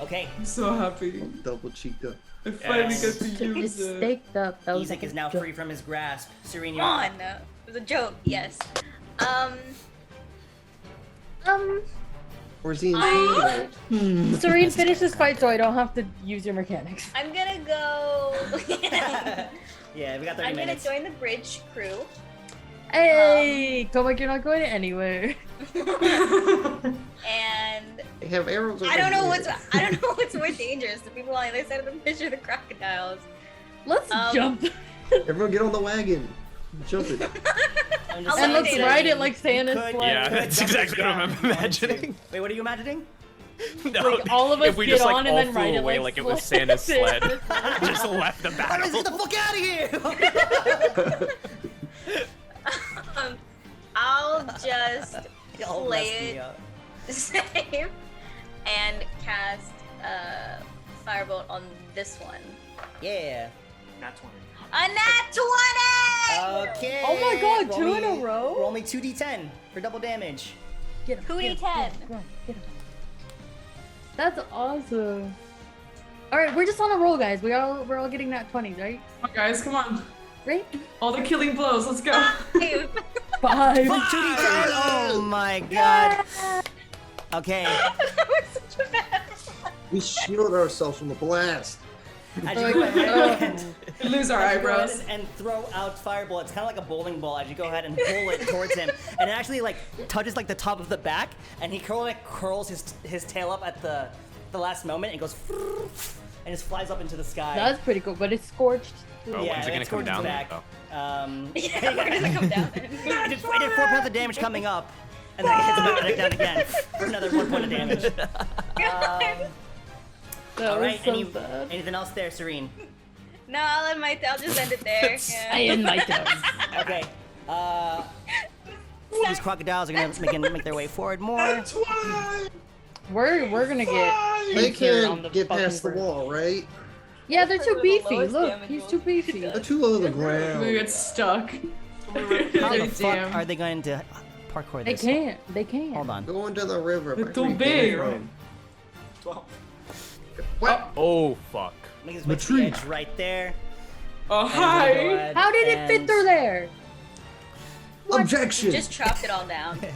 S1: Okay.
S2: I'm so happy.
S3: Double cheeked up.
S2: I finally get to
S5: It's
S2: use it.
S5: staked up. That was
S1: Ezek
S5: like
S1: is
S5: a
S1: now
S5: joke.
S1: free from his grasp. Serene,
S6: Come
S1: you're
S6: on. It was a joke. Yes.
S3: Where's the
S6: I-
S3: insane?
S5: Serene, finish this fight so I don't have to use your mechanics.
S6: I'm gonna go.
S1: Yeah, we got 30
S6: I'm gonna
S1: minutes.
S6: join the bridge crew.
S5: Hey, Tomek, you're not going anywhere.
S6: And
S3: They have arrows over
S6: I don't know
S3: here.
S6: what's more dangerous. The people on the other side of the bridge or the crocodiles.
S5: Let's
S6: Um,
S5: jump
S3: Everyone get on the wagon. Jump it.
S1: I'm just
S6: I'll
S5: and
S6: let
S5: let's
S6: you
S5: ride
S6: know.
S5: it like Santa's
S1: Could-
S5: sled.
S4: Yeah,
S1: could
S4: that's
S1: jump
S4: exactly
S1: this
S4: what I'm
S1: down. 1, 2.
S4: imagining.
S1: Wait, what are you imagining?
S4: No,
S5: Like, all of us
S4: if we
S5: get
S4: just like
S5: on and
S4: all
S5: then
S4: flew
S5: ride it
S4: away
S5: like
S4: it was
S5: sled.
S4: Santa's sled, just left the
S1: Let's
S4: battle.
S1: get the fuck out of here!
S6: I'll just
S1: Y'all
S6: Play
S1: messed me
S6: it.
S1: up.
S6: save and cast firebolt on this one.
S1: Yeah.
S7: Not 20.
S6: A nat 20!
S1: Okay.
S5: Oh my god,
S1: roll
S5: 2 in a
S1: me-
S5: row?
S1: Roll me 2d10 for double damage.
S5: Get him,
S6: Who
S5: get him,
S6: eats
S5: get him,
S6: 10?
S5: get him, get him. That's awesome. Alright, we're just on a roll, guys. we're all getting nat 20s, right?
S2: Come on, guys, come on.
S5: Right?
S2: All the killing blows. Let's go.
S6: 5.
S5: 5.
S1: 2d10! Oh my god. Okay.
S3: We shield ourselves from the blast.
S1: As you go ahead and,
S2: We lose our
S1: as you go ahead
S2: eyebrows.
S1: and throw out fireball, it's kind of like a bowling ball as you go ahead and pull it towards him, and it actually like touches like the top of the back, and he curls his tail up at the last moment and goes and just flies up into the sky.
S5: That's pretty cool, but it's scorched.
S4: Oh,
S1: Yeah,
S4: when's it
S1: it's
S4: gonna come
S1: towards
S4: down?
S1: the back.
S4: Oh.
S6: Yeah, where does it come down?
S1: It did 4 points of damage coming up, and then it hits him back down again for another 1 point of damage.
S5: That
S1: All
S5: was
S1: right,
S5: so sad.
S1: anything else there, Serene?
S6: No, I'll just end it there.
S5: I
S6: Yeah.
S5: end my turn.
S1: Okay. These crocodiles are gonna make their way forward more.
S5: We're gonna get.
S3: They
S5: injured on the
S3: can't get
S5: fucking
S3: past the
S5: bridge.
S3: wall, right?
S5: Yeah, they're too
S6: The
S5: beefy.
S6: lowest
S5: Look,
S6: damage
S5: he's
S6: one.
S5: too beefy.
S3: They're too low to the
S2: I'm gonna
S3: ground.
S2: get stuck.
S1: How the fuck
S2: Damn.
S1: are they going to parkour
S5: They
S1: this?
S5: can't. They can't.
S1: Hold on.
S3: Go into the river.
S2: They're
S3: back
S2: too
S3: where you came
S2: big.
S3: from.
S7: 12.
S3: What?
S4: Oh fuck.
S1: Make his way to the
S3: Retreat.
S1: edge right there.
S2: Oh,
S1: And we're gonna go
S2: hi.
S1: ahead
S5: How did it fit
S1: and
S5: through there?
S3: Objection.
S6: Just chopped it all down.
S2: He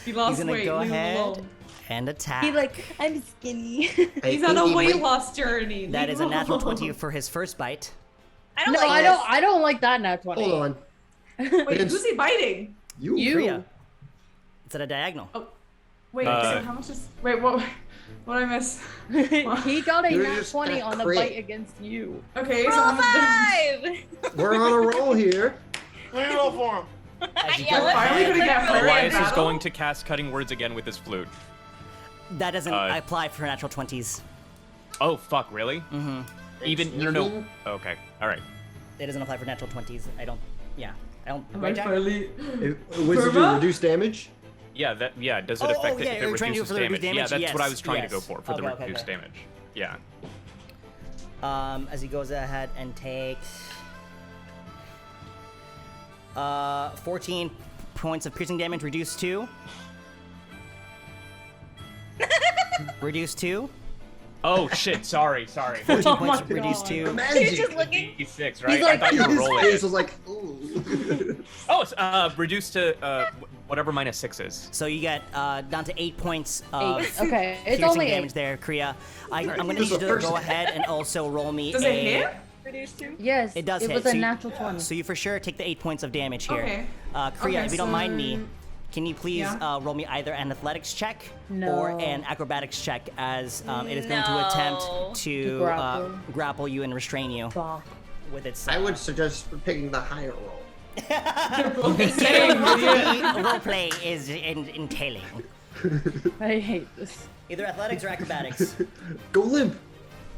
S1: He's
S2: lost
S1: gonna
S2: weight.
S1: go
S2: Leave him
S1: ahead
S2: alone.
S1: and attack.
S5: He like, I'm skinny.
S2: He's on a weight loss journey.
S1: That
S2: Leave
S1: is a
S2: him
S1: natural
S2: alone.
S1: 20 for his first bite.
S6: I don't
S5: No,
S6: like
S5: I
S6: this.
S5: don't. I don't like that nat 20.
S3: Hold on.
S2: Wait, who's he biting?
S3: You.
S5: You.
S1: Kriya. It's at a diagonal.
S2: Wait,
S4: Uh,
S2: how much is? Wait, what? What did I miss?
S5: He got a
S3: You're
S5: nat
S3: just
S5: 20
S3: gonna
S5: on the
S3: crit.
S5: bite against you.
S2: Okay, so
S6: Roll
S2: how much
S6: 5!
S3: We're on a roll here.
S7: Let me roll for him.
S1: As you
S6: Yeah,
S1: go
S6: let's-
S2: Finally
S1: ahead,
S2: gonna get hurt.
S4: Elias is
S2: battle?
S4: going to cast cutting words again with his flute.
S1: that doesn't
S4: Uh,
S1: apply for natural 20s.
S4: Oh fuck, really?
S1: Mm-hmm.
S4: Even no. Okay, all right.
S1: It doesn't apply for natural 20s. I don't. Yeah. I don't.
S2: Am
S1: Right,
S2: I
S1: Jack?
S2: finally?
S3: Was it do
S2: Perma?
S3: reduce damage?
S4: Yeah, that yeah. Does it
S1: Oh,
S4: affect
S1: oh,
S4: it
S1: yeah,
S4: if
S1: you're
S4: it
S1: trying to do it
S4: reduces
S1: for the
S4: damage?
S1: reduced
S4: Yeah,
S1: damage?
S4: that's what I
S1: Yes,
S4: was trying to go
S1: yes.
S4: for the
S1: Okay, okay,
S4: reduced
S1: okay.
S4: damage. Yeah.
S1: As he goes ahead and takes 14 points of piercing damage, reduced to. Reduced to.
S4: Oh shit! Sorry.
S1: 14
S5: Oh
S1: points
S5: my
S1: reduced
S5: God.
S1: to.
S6: You're
S3: Magic.
S6: just looking.
S4: D6, right?
S5: like-
S4: I thought you were
S3: His
S4: rolling.
S3: face
S4: it.
S3: was like, ooh.
S4: Oh, it's reduced to whatever -6 is.
S1: So you get down to 8 points of
S5: 8. Okay, it's
S1: piercing
S5: only
S1: damage
S5: 8.
S1: there, Kriya. I'm going to
S3: This
S1: need
S3: is
S1: you
S3: the
S1: to
S3: first-
S1: go ahead and also roll me
S2: Does
S1: a.
S2: it hit?
S6: Reduced to?
S5: Yes,
S1: It does
S5: It
S1: hit.
S5: was
S1: so
S5: a
S1: you-
S5: natural 20.
S1: So you for sure take the 8 points of damage here.
S2: Okay.
S1: Kriya,
S2: Okay,
S1: if you don't mind
S2: so-
S1: me, can you please
S2: Yeah.
S1: roll me either an athletics check
S5: No.
S1: or an acrobatics check, as it is going to
S6: No.
S1: attempt to
S5: To grapple.
S1: grapple you and restrain you
S5: Fuck.
S1: with its.
S3: I would suggest picking the higher roll.
S1: Roleplay is entailing.
S5: I hate this.
S1: Either athletics or acrobatics.
S3: Go limp.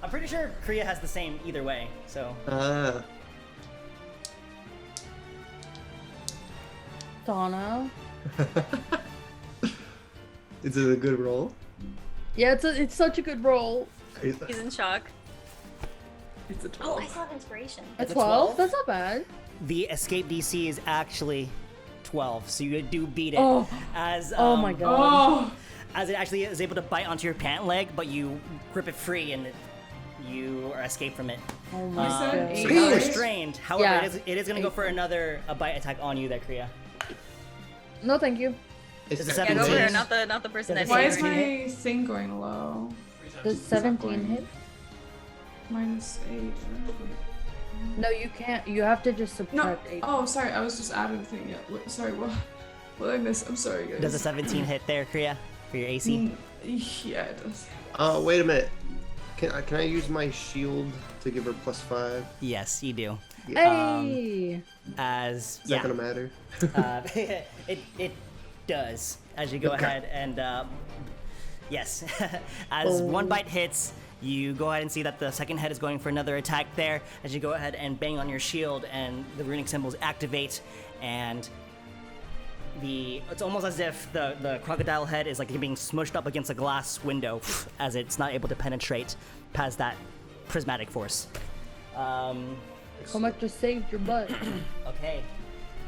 S1: I'm pretty sure Kriya has the same either way. So
S3: Ah.
S5: Donna.
S3: Is it a good roll?
S5: Yeah, it's such a good roll.
S6: He's in shock.
S2: It's a
S6: Oh,
S2: 12.
S6: I saw inspiration.
S5: A
S1: It's a
S5: 12?
S1: 12?
S5: That's not bad.
S1: the escape DC is actually 12, so you do beat it.
S5: Oh.
S1: As
S5: Oh my god.
S2: Oh,
S1: as it actually is able to bite onto your pant leg, but you grip it free and you are escape from it.
S5: Oh my
S2: You said
S5: god.
S1: So
S2: eight,
S1: you're
S2: right?
S1: restrained. However,
S5: Yeah.
S1: it is going to go for another bite attack on you there, Kriya.
S5: No, thank you.
S1: It's a
S6: Yeah,
S1: 17.
S6: go for her, not the person
S1: Does
S6: that
S1: it
S2: Why
S6: hit
S2: is
S6: her.
S1: 17
S2: my thing going low?
S5: Does 17 hit?
S2: -8.
S5: No, you can't. You have to just
S2: No.
S5: subtract 8.
S2: Oh, sorry. I was just adding the thing. Yeah. Sorry. What? What did I miss? I'm sorry, guys.
S1: Does a 17 hit there, Kriya, for your AC?
S2: Yeah, it does.
S3: Wait a minute. Can I use my shield to give her +5?
S1: Yes, you do.
S5: Hey!
S1: As
S3: Is that gonna matter?
S1: it does. As you go ahead and yes, as one bite hits, you go ahead and see that the second head is going for another attack there. As you go ahead and bang on your shield, and the runic symbols activate, and it's almost as if the crocodile head is like being smushed up against a glass window, as it's not able to penetrate past that prismatic force.
S5: Comac just saved your butt.
S1: Okay.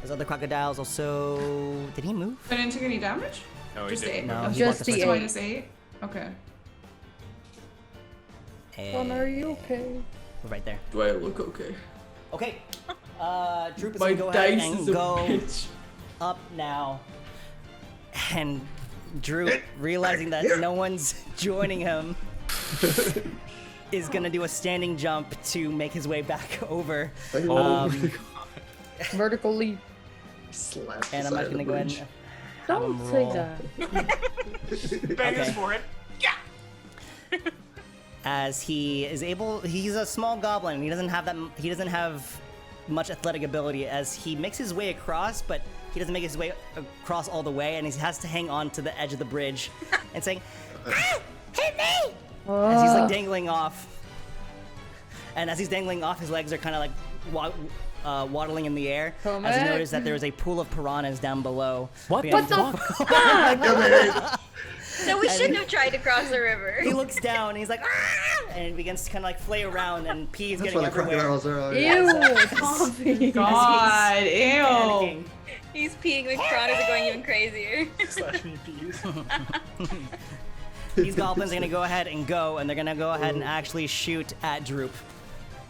S1: Those other crocodiles also. Did he move?
S2: I didn't take any damage?
S4: No, he
S2: Just
S4: didn't.
S2: 8.
S1: No,
S2: Okay.
S1: he
S5: Just
S1: blocked
S5: the
S1: us.
S2: It's
S5: eight.
S2: -8? Okay.
S5: Son, are you okay?
S1: Right there.
S2: Do I look okay?
S1: Okay. Droop is
S2: My
S1: gonna go ahead
S2: dice
S1: and
S2: is a
S1: go
S2: bitch.
S1: up now. And Droop, realizing that no one's joining him, is gonna do a standing jump to make his way back over.
S5: Vertical leap.
S3: Slap the
S1: And I'm
S3: side
S1: just
S3: of
S1: gonna
S3: the
S1: go ahead
S3: bridge.
S1: and
S5: Don't
S1: him
S5: say
S1: roll.
S5: that.
S7: Bangers
S1: Okay.
S7: for it.
S1: As he's a small goblin. He doesn't have much athletic ability. As he makes his way across, but he doesn't make his way across all the way, and he has to hang on to the edge of the bridge and saying, "Ah, hit me!" As he's like dangling off. And as he's dangling off, his legs are kind of like waddling in the air. As you
S5: Comac.
S1: notice that there is a pool of piranhas down below.
S4: What
S1: Behind
S4: the
S1: him.
S5: fuck?
S6: So we shouldn't have tried to cross the river.
S1: He looks down and he's like, "Ah!" And he begins to kind of like flay around, and pee is
S3: That's
S1: getting
S3: why the
S1: everywhere.
S3: crocodiles are like,
S5: Ew, Toffee.
S2: God, ew.
S1: Panicking.
S6: He's peeing, the piranhas are going even crazier.
S7: Slash me peas.
S1: These goblins are gonna go ahead and go, and they're gonna go ahead and actually shoot at Droop.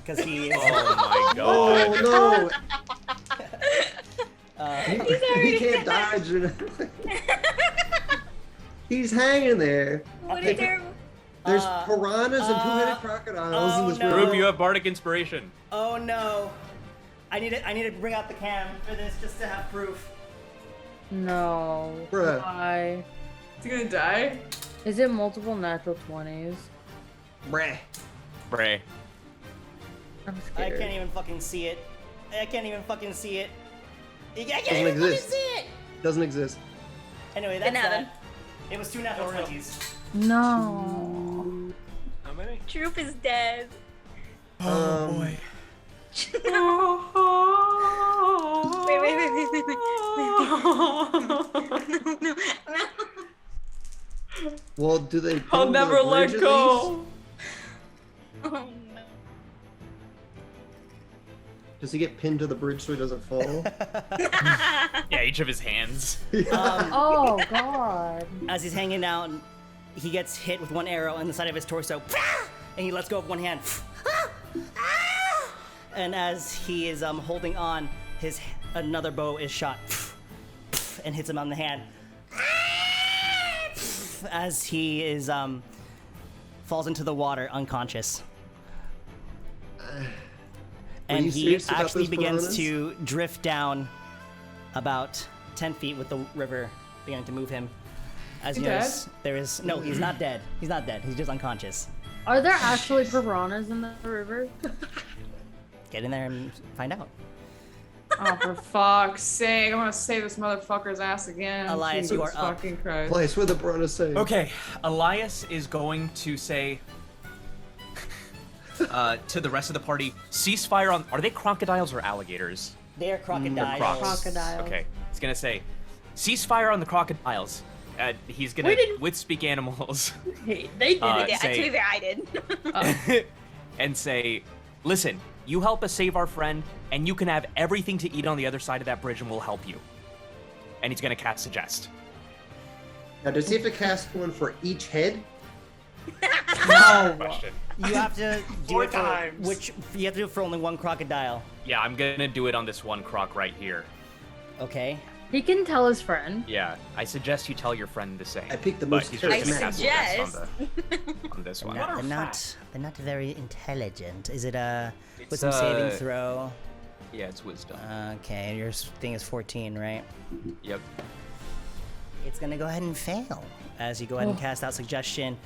S1: Because he is.
S4: Oh my god.
S3: Oh no!
S1: Uh,
S3: He can't dodge. He's hanging there.
S6: What a terrible.
S3: There's piranhas and two-headed crocodiles in this
S1: no.
S3: room.
S4: Droop, you have bardic inspiration.
S1: oh no! I need to bring out the cam for this just to have proof.
S5: No.
S3: Bruh.
S5: Why?
S2: Is he gonna die?
S5: Is it multiple natural 20s?
S3: Bruh.
S4: Bray.
S5: I'm
S1: I
S5: scared.
S1: can't even fucking see it. I can't even fucking see it. I can't
S3: Doesn't
S1: even fucking
S3: exist.
S1: see it.
S3: Doesn't exist.
S1: Anyway, that's
S6: Nothing.
S1: that. It was 2 natural 20s.
S5: No.
S7: How many?
S6: Troop is dead.
S3: Boy.
S6: Wait.
S3: Well, do they?
S2: I'll
S3: build
S2: never
S3: the
S2: let
S3: bridge at
S2: go.
S6: Oh no.
S3: least? Does he get pinned to the bridge so he doesn't fall?
S4: Yeah, each of his hands.
S5: Oh, God.
S1: As he's hanging out, he gets hit with one arrow in the side of his torso, and he lets go of one hand. And as he is holding on, another bow is shot and hits him on the hand. As he is falls into the water unconscious. And
S3: you
S1: he
S3: serious about
S1: actually
S3: those
S1: begins
S3: piranhas?
S1: to drift down about 10 feet with the river beginning to move him. As you
S2: He dead?
S1: notice, there is no. He's not dead. He's not dead. He's just unconscious.
S5: Are there actually piranhas in the river?
S1: Get in there and find out.
S2: Oh, for fuck's sake! I want to save this motherfucker's ass again.
S1: Elias, you
S2: Jesus
S1: are up.
S2: fucking Christ.
S3: Place where the piranhas say.
S10: Okay, Elias is going to say to the rest of the party, ceasefire on. Are they crocodiles or alligators?
S1: They are crocodiles.
S10: crocs.
S5: Crocodiles.
S10: Okay, he's gonna say, ceasefire on the crocodiles. He's gonna
S6: We didn't-
S10: with speak animals
S5: Hey, they did it.
S6: Yeah,
S10: say-
S6: to be fair, I did.
S10: and say, listen, you help us save our friend, and you can have everything to eat on the other side of that bridge, and we'll help you. and he's gonna cast Suggest.
S3: Now, does he have to cast one for each head?
S1: No.
S10: Question.
S1: You have to do
S7: 4
S1: it for
S7: times.
S1: you have to do it for only one crocodile.
S10: Yeah, I'm gonna do it on this one croc right here.
S1: Okay.
S5: He can tell his friend.
S10: Yeah, I suggest you tell your friend the same.
S3: I picked the
S10: but
S3: most
S10: he's just gonna
S3: charismatic.
S10: cast Suggest on this one.
S1: They're not very intelligent. Is it
S10: It's,
S1: with some saving throw?
S10: Yeah, it's wisdom.
S1: Okay, your thing is 14, right?
S10: Yep.
S1: It's gonna go ahead and fail as you go ahead and cast out suggestion,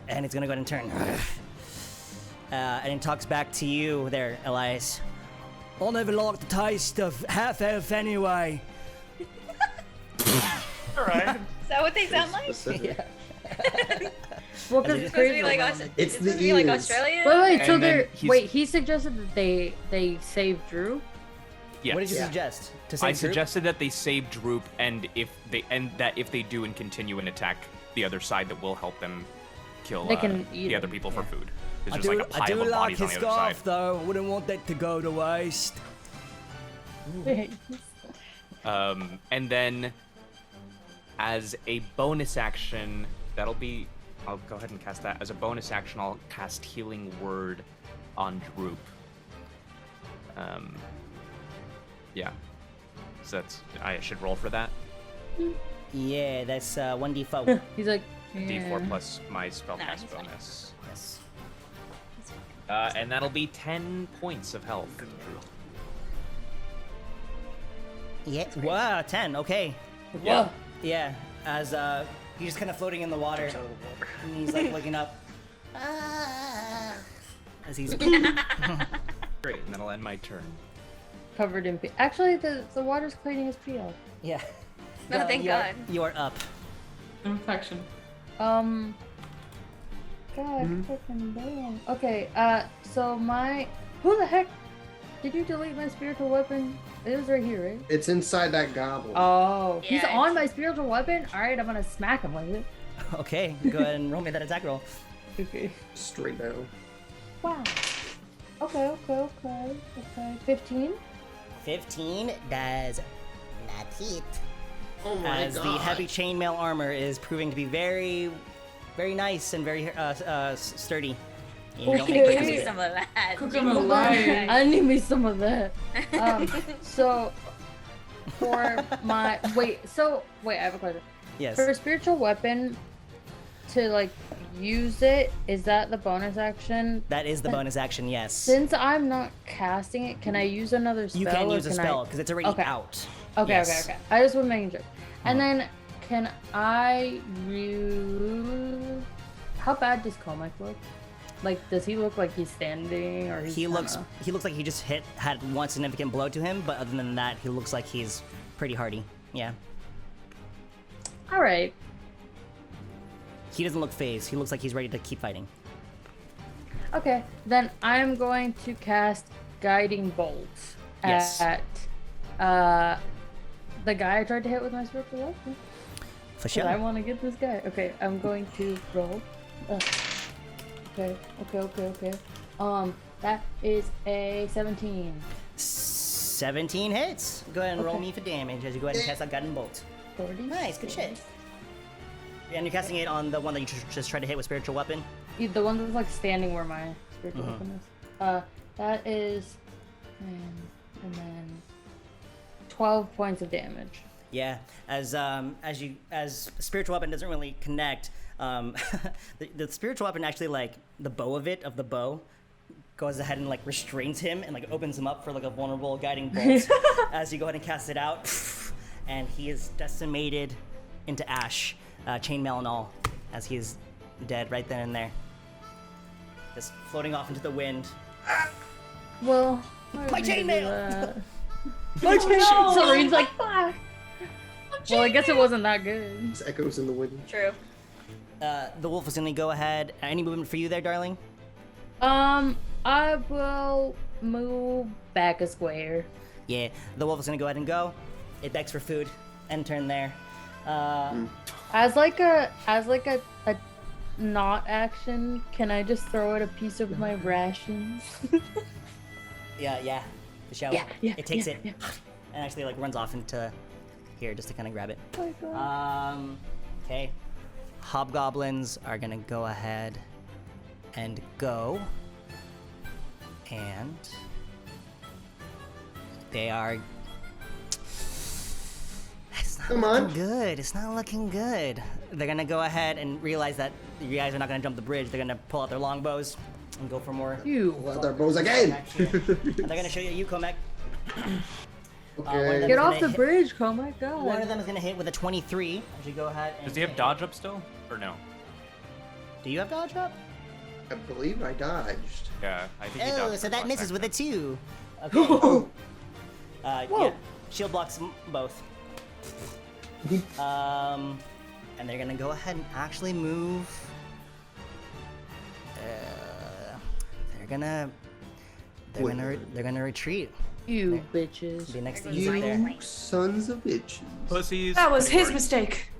S1: and it's gonna go ahead and turn. And it talks back to you there, Elias. I never liked the taste of half elf anyway.
S7: Alright.
S6: Is that what they sound like?
S3: Specific.
S5: Well, 'cause
S1: It's
S5: it's
S6: Supposed to be
S5: crazy.
S6: like
S3: It's
S6: supposed
S3: the
S6: to be like
S3: ears.
S6: Australian.
S5: Wait, so
S10: And then
S5: they're
S10: he's-
S5: he suggested that they save Drew.
S10: Yes.
S1: What did you
S3: Yeah.
S1: suggest? To
S10: I
S1: save Droop?
S10: suggested that they save Droop, and if they do and continue and attack the other side, that will help them kill
S5: They can eat
S10: the other
S5: him.
S10: people for food. There's
S1: I
S10: just
S1: do,
S10: like a
S1: I
S10: pile
S1: do
S10: of
S1: like
S10: bodies on
S1: his
S10: the other side.
S1: scarf though. I wouldn't want that to go to waste.
S10: And then, as a bonus action, that'll be. I'll go ahead and cast that. As a bonus action, I'll cast Healing Word on Droop. Yeah. So that's. I should roll for that.
S1: Yeah, that's 1d4.
S5: He's like
S10: D4 plus my spellcast
S6: Nah, he's fine.
S10: bonus.
S1: Yes.
S10: And that'll be 10 points of health.
S1: Yeah. Wow, 10. Okay.
S10: Yeah.
S1: Yeah. As he's just kind of floating in the water, and he's like looking up. As he's.
S10: Great, and that'll end my turn.
S5: covered in pee. Actually, the water's cleaning his pee off.
S1: Yeah.
S6: No, thank
S1: you are-
S6: God.
S1: You are up.
S2: Infection.
S5: God, freaking damn. Okay, so who the heck did you delete my spiritual weapon? It was right here, right?
S3: It's inside that goblin.
S5: Oh, he's
S6: Yeah,
S5: on my spiritual weapon? Alright, I'm gonna smack him with it.
S1: Okay, go ahead and roll me that attack roll.
S5: Okay.
S3: Straight down.
S5: Wow. Okay. 15?
S1: 15 does not hit.
S3: Oh my
S1: As
S3: god.
S1: the heavy chainmail armor is proving to be very, very nice and very sturdy. And you don't make
S5: Okay.
S6: Give me
S1: breakers
S6: some of that.
S2: Cook him alive.
S5: I need me some of that. So for my wait, I have a question.
S1: Yes.
S5: For a spiritual weapon to like use it, is that the bonus action?
S1: That is the bonus action, yes.
S5: Since I'm not casting it, can I use another spell?
S1: You can
S5: or
S1: use a spell because it's already
S5: Okay.
S1: out.
S5: Okay,
S1: Yes.
S5: okay. I just want to make sure. And then can I use? How bad does Comic look? Like, does he look like he's standing, or
S1: He looks like he just had one significant blow to him, but other than that, he looks like he's pretty hardy. Yeah.
S5: All right.
S1: He doesn't look phased. He looks like he's ready to keep fighting.
S5: Okay, then I'm going to cast Guiding Bolt
S1: Yes.
S5: at the guy I tried to hit with my spiritual weapon.
S1: For
S5: 'Cause
S1: sure.
S5: I want to get this guy. Okay, I'm going to roll. Okay. That is a 17.
S1: 17 hits. Go ahead and roll
S5: Okay.
S1: me for damage as you go ahead and cast that Guiding Bolt.
S5: 40.
S1: Nice, good shit. And you're casting it on the one that you just tried to hit with spiritual weapon.
S5: The one that's like standing where my spiritual weapon is. That is, and then 12 points of damage.
S1: Yeah, as spiritual weapon doesn't really connect. The spiritual weapon actually, like the bow of the bow goes ahead and like restrains him and like opens him up for like a vulnerable guiding bolt. As you go ahead and cast it out, and he is decimated into ash, chainmail and all, as he is dead right then and there, just floating off into the wind.
S5: Well,
S1: My chainmail!
S5: My chainmail! So Reed's like, ah. Well, I guess it wasn't that good.
S3: This echoes in the wind.
S6: True.
S1: The wolf is gonna go ahead. Any movement for you there, darling?
S5: I will move back a square.
S1: Yeah, the wolf is gonna go ahead and go. It begs for food. End turn there.
S5: As like a not action, can I just throw it a piece of my rations?
S1: Yeah, for sure.
S5: Yeah,
S1: It takes
S5: yeah,
S1: it
S5: yeah.
S1: and actually like runs off into here just to kind of grab it.
S5: Oh my god.
S1: Okay. Hobgoblins are gonna go ahead and go. And they are. It's not
S3: Come on.
S1: looking good. It's not looking good. They're gonna go ahead and realize that you guys are not gonna jump the bridge. They're gonna pull out their longbows and go for more.
S5: You.
S3: Let their bows again.
S1: action. And they're gonna show you Komek.
S3: Okay.
S5: Get off the bridge, oh my god.
S1: One of them is gonna hit with a 23. As you go ahead. And
S10: Does he have dodge up still, or no?
S1: Do you have dodge up?
S3: I believe I dodged.
S10: Yeah, I think he
S1: Oh,
S10: dodged
S1: so
S10: for
S1: that
S10: last
S1: misses with a
S10: action.
S1: 2. Okay.
S3: Oh,
S1: Yeah, shield blocks both. And they're gonna go ahead and actually move. They're gonna retreat.
S5: You bitches.
S1: Be next to Isaac
S3: you
S1: there.
S3: sons of bitches.
S10: Pussies.
S2: That was his
S10: Sorry.
S2: mistake.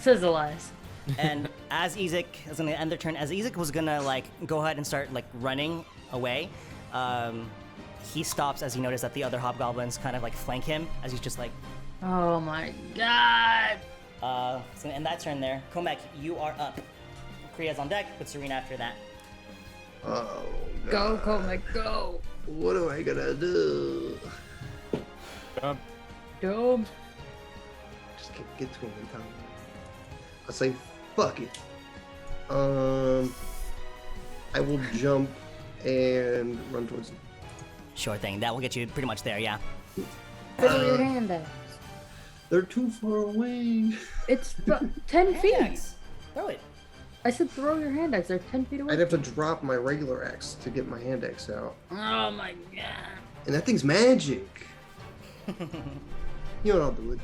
S5: Sizzle eyes.
S1: And as Isaac is gonna end their turn, as Isaac was gonna like go ahead and start like running away, he stops as he noticed that the other hobgoblins kind of like flank him as he's just like.
S5: Oh my god.
S1: It's gonna end that turn there. Komek, you are up. Kriya's on deck, but Serena after that.
S3: Oh,
S5: Go,
S3: God.
S5: Komek, go.
S3: What am I gonna do?
S5: Dome.
S3: Just can't get to him in time. I say, fuck it. I will jump and run towards him.
S1: Sure thing. That will get you pretty much there, yeah.
S5: Throw your hand out.
S3: They're too far away.
S5: It's 10 feet.
S1: Axe. Throw it.
S5: I said throw your hand axe. They're 10 feet away.
S3: I'd have to drop my regular axe to get my hand axe out.
S5: Oh my god.
S3: And that thing's magic. You know what I'll do it.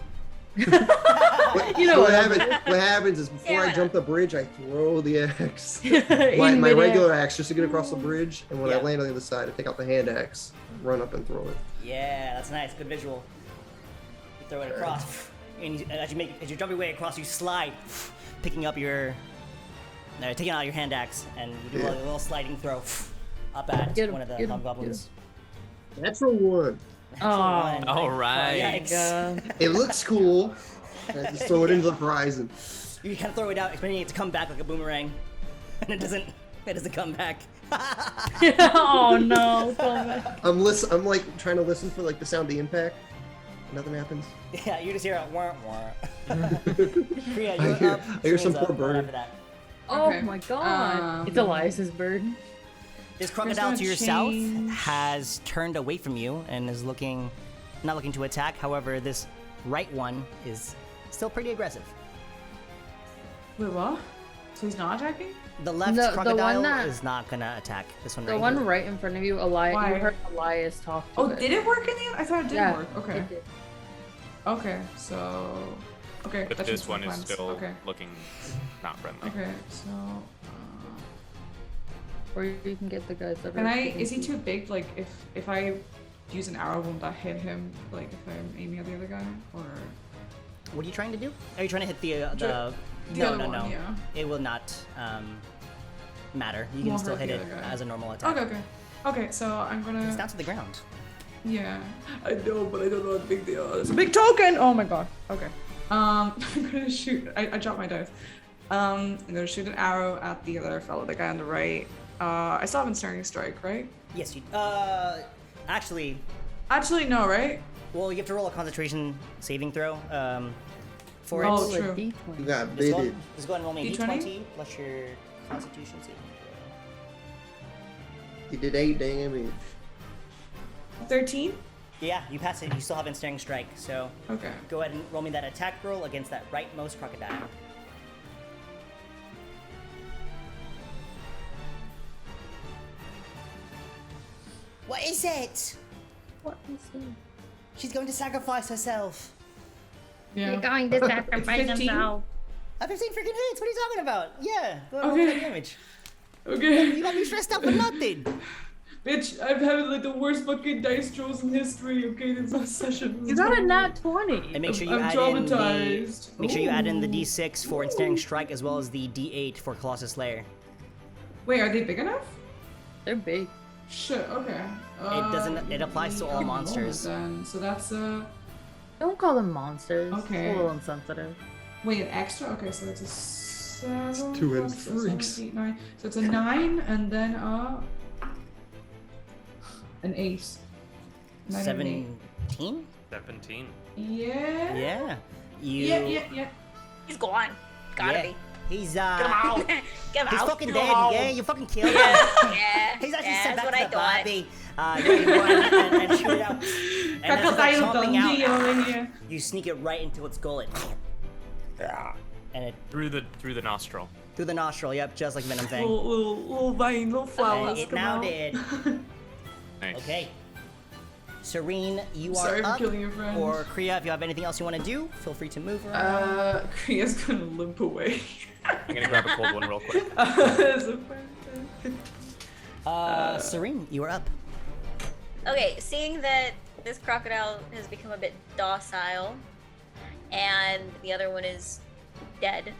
S5: You know
S3: what
S5: what
S3: happens? What happens is before I
S6: Yeah.
S3: jump the bridge, I throw the axe,
S5: In
S3: my
S5: midair.
S3: regular axe, just to get across the bridge. And when I
S1: Yeah.
S3: land on the other side, I take out the hand axe, run up and throw it.
S1: Yeah, that's nice. Good visual. You throw it across, and as you jump your way across, you slide, picking up your, taking out your hand axe, and you do a little sliding throw up at
S5: Get him,
S1: one of the
S5: get him,
S1: hobgoblins.
S3: Natural one.
S5: Oh,
S1: One.
S10: All right.
S1: Yikes.
S5: God.
S3: It looks cool. I just throw it into the horizon.
S1: You kind of throw it out, expecting it to come back like a boomerang, and it doesn't come back.
S5: Oh no, Komek.
S3: I'm like trying to listen for like the sound of the impact. Nothing happens.
S1: Yeah, you just hear a wah wah. Kriya,
S3: I
S1: you're
S3: hear-
S1: up.
S3: I hear some
S1: Serena's
S3: poor
S1: up,
S3: bird.
S1: after that.
S5: Oh
S2: Okay.
S5: my god. It's Elias's bird.
S1: This crocodile to
S2: gonna
S1: your south
S2: change.
S1: has turned away from you and is not looking to attack. However, this right one is still pretty aggressive.
S2: Wait, what? So he's not attacking?
S1: The left
S5: The
S1: crocodile
S5: one that-
S1: is not gonna attack. This one
S5: The
S1: right
S5: one
S1: here.
S5: right in front of you, Elias.
S2: Why?
S5: You heard Elias talk to
S2: Oh,
S5: it.
S2: did it work in the end? I thought it didn't
S5: Yeah,
S2: work. Okay.
S5: it did.
S2: Okay, so. Okay,
S10: But
S2: that
S10: this
S2: changes
S10: one
S2: my
S10: is
S2: plans.
S10: still
S2: Okay.
S10: looking not friendly.
S2: Okay, so.
S5: Or you can get the guys that
S2: Can
S5: are.
S2: I?
S5: shooting
S2: Is he
S5: you.
S2: too big? Like, if I use an arrow, won't that hit him? Like, if I'm aiming at the other guy? Or.
S1: What are you trying to do? Are you trying to hit the
S2: The
S1: no,
S2: other
S1: no,
S2: one,
S1: no.
S2: yeah.
S1: It will not matter. You can
S2: Won't
S1: still
S2: hurt
S1: hit
S2: the
S1: it
S2: other guy.
S1: as a normal attack.
S2: Okay, okay. Okay, so I'm
S1: It's
S2: gonna.
S1: down to the ground.
S2: Yeah. I know, but I don't know how big they are. It's a big token! Oh my god. Okay. I'm gonna shoot. I dropped my dice. I'm gonna shoot an arrow at the other fellow, the guy on the right. I still have ensnaring strike, right?
S1: Yes, you. Actually,
S2: Actually, no, right?
S1: well, you have to roll a concentration saving throw. For
S2: Oh,
S1: it.
S5: Roll a
S2: true.
S3: You
S5: D20.
S3: got
S1: Just go,
S3: bitted.
S1: just go ahead and roll me a
S2: D20?
S1: D20 plus your Constitution saving throw.
S3: You did 8 damage.
S2: 13?
S1: Yeah, you pass it. You still have ensnaring strike. So
S2: Okay.
S1: go ahead and roll me that attack roll against that rightmost crocodile. What is it?
S5: What is it?
S1: She's going to sacrifice herself.
S2: Yeah.
S5: You're going to sacrifice
S2: 15?
S5: himself.
S1: I've 15 freaking hits. What are you talking about? Yeah, go ahead and roll
S2: Okay.
S1: that damage.
S2: Okay.
S1: You got me stressed out for nothing.
S2: Bitch, I've had like the worst fucking dice rolls in history, okay? This last session.
S5: You got a nat 20.
S1: And make sure you
S2: I'm
S1: add
S2: traumatized.
S1: in the make sure you add in the D6 for ensnaring strike as well as the D8 for Colossus Slayer.
S2: Wait, are they big enough?
S5: They're big.
S2: Shit, okay.
S1: It doesn't. It applies to all
S2: roll it
S1: monsters.
S2: Then. So that's
S5: Don't call them monsters.
S2: Okay.
S5: It's a little insensitive.
S2: Wait, an extra? Okay, so it's a 7.
S3: Two-headed
S2: plus a
S3: freaks.
S2: 7, 8, 9. So it's a 9 and then an 8. 9 and an 8.
S1: 17?
S10: 17.
S2: Yeah.
S1: Yeah. You.
S2: Yeah.
S6: He's gone. Gotta
S1: yeah.
S6: be.
S1: He's
S6: Get him out. Get him
S1: He's
S6: out.
S1: fucking
S10: Get him
S1: dead.
S10: out.
S1: Yeah, you fucking killed him.
S6: Yeah.
S1: He's actually
S6: yeah,
S1: sent
S6: that's
S1: back
S6: what
S1: to
S6: I
S1: the
S6: thought.
S1: body. You go and shoot it out. And as it's like
S2: Crocodile
S1: chomping
S2: Dundee over
S1: out,
S2: here.
S1: you sneak it right into its gullet. And it
S10: Through the nostril.
S1: through the nostril. Yep, just like Venom thing.
S2: Little vein, little
S1: And
S2: flowers.
S1: it
S2: come
S1: now
S2: out.
S1: did.
S10: Nice.
S1: Okay. Serene, you
S2: Sorry
S1: are
S2: for
S1: up.
S2: killing your friend.
S1: Or Kriya, if you have anything else you want to do, feel free to move around.
S2: Kriya's gonna limp away.
S10: I'm gonna grab a cold one real quick.
S1: Serene, you are up.
S6: Okay, seeing that this crocodile has become a bit docile, and the other one is dead,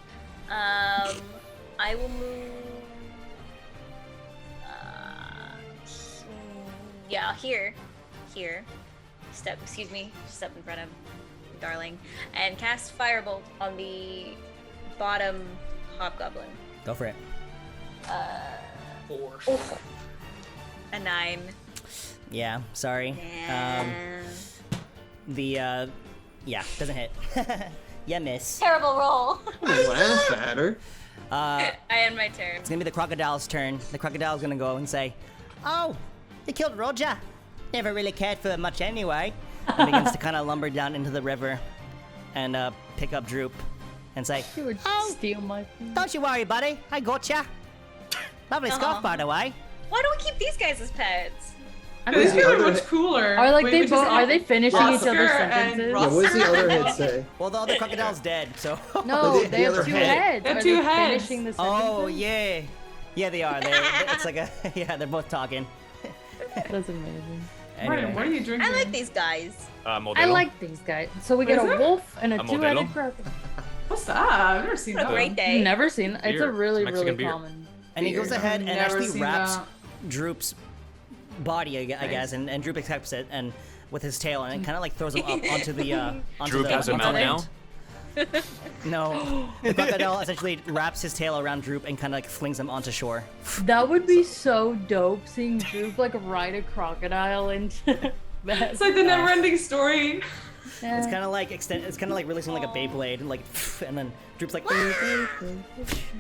S6: I will move. Here. Step in front of Darling, and cast Firebolt on the bottom hobgoblin.
S1: Go for it.
S10: 4.
S6: A 9.
S1: Yeah, sorry.
S6: Yeah.
S1: Yeah, doesn't hit. Yeah, miss.
S6: Terrible roll.
S3: Laugh at her.
S6: I end my turn.
S1: It's gonna be the crocodile's turn. The crocodile's gonna go and say, "Oh, you killed Roger. Never really cared for much anyway." And begins to kind of lumber down into the river and pick up Droop and say,
S5: You would
S1: "Oh,
S5: steal my food.
S1: don't you worry, buddy. I gotcha. Lovely scarf, by the way."
S6: Why don't we keep these guys as pets?
S2: These
S3: the
S2: two are
S3: other-
S2: much cooler.
S5: Are like
S2: Wait,
S5: they
S2: which is
S5: both? Are
S2: it?
S5: they finishing each
S2: Oscar
S5: other's
S2: and
S5: sentences?
S3: Yeah, what does the other head say?
S1: Well, the other crocodile's dead, so.
S5: No,
S3: The
S5: they have
S3: other
S5: two
S3: head.
S5: heads.
S2: They have
S5: Are
S2: two
S5: they
S2: heads.
S5: finishing the sentences?
S1: Oh yeah, yeah they are. It's like a yeah. They're both talking.
S5: That's amazing.
S2: Martin, what are you drinking?
S6: I like these guys.
S10: Modelo.
S5: I like these guys. So we get
S2: Is
S5: a
S2: it?
S5: wolf and a
S10: A
S5: two-headed
S10: Modelo?
S5: crocodile.
S2: What's that? I've never seen
S6: What a
S2: that.
S6: great day.
S5: Never seen. It's
S10: Beer.
S5: a really,
S10: It's Mexican
S5: really
S10: beer.
S5: common.
S1: And he goes
S2: Beer.
S1: ahead and
S2: Never
S1: actually
S2: seen
S1: wraps
S2: that.
S1: Droop's body, I guess, and Droop accepts it and with his tail, and it kind of like throws him up onto the onto
S10: Droop
S1: the,
S10: has a
S1: onto
S10: mouth
S1: the
S10: now?
S1: end. No, the crocodile essentially wraps his tail around Droop and kind of like flings him onto shore.
S5: That would be so dope, seeing Droop like ride a crocodile into that.
S2: It's like the never-ending story.
S5: Yeah.
S1: It's kind of like It's kind of like releasing like a Beyblade, like, and then Droop's like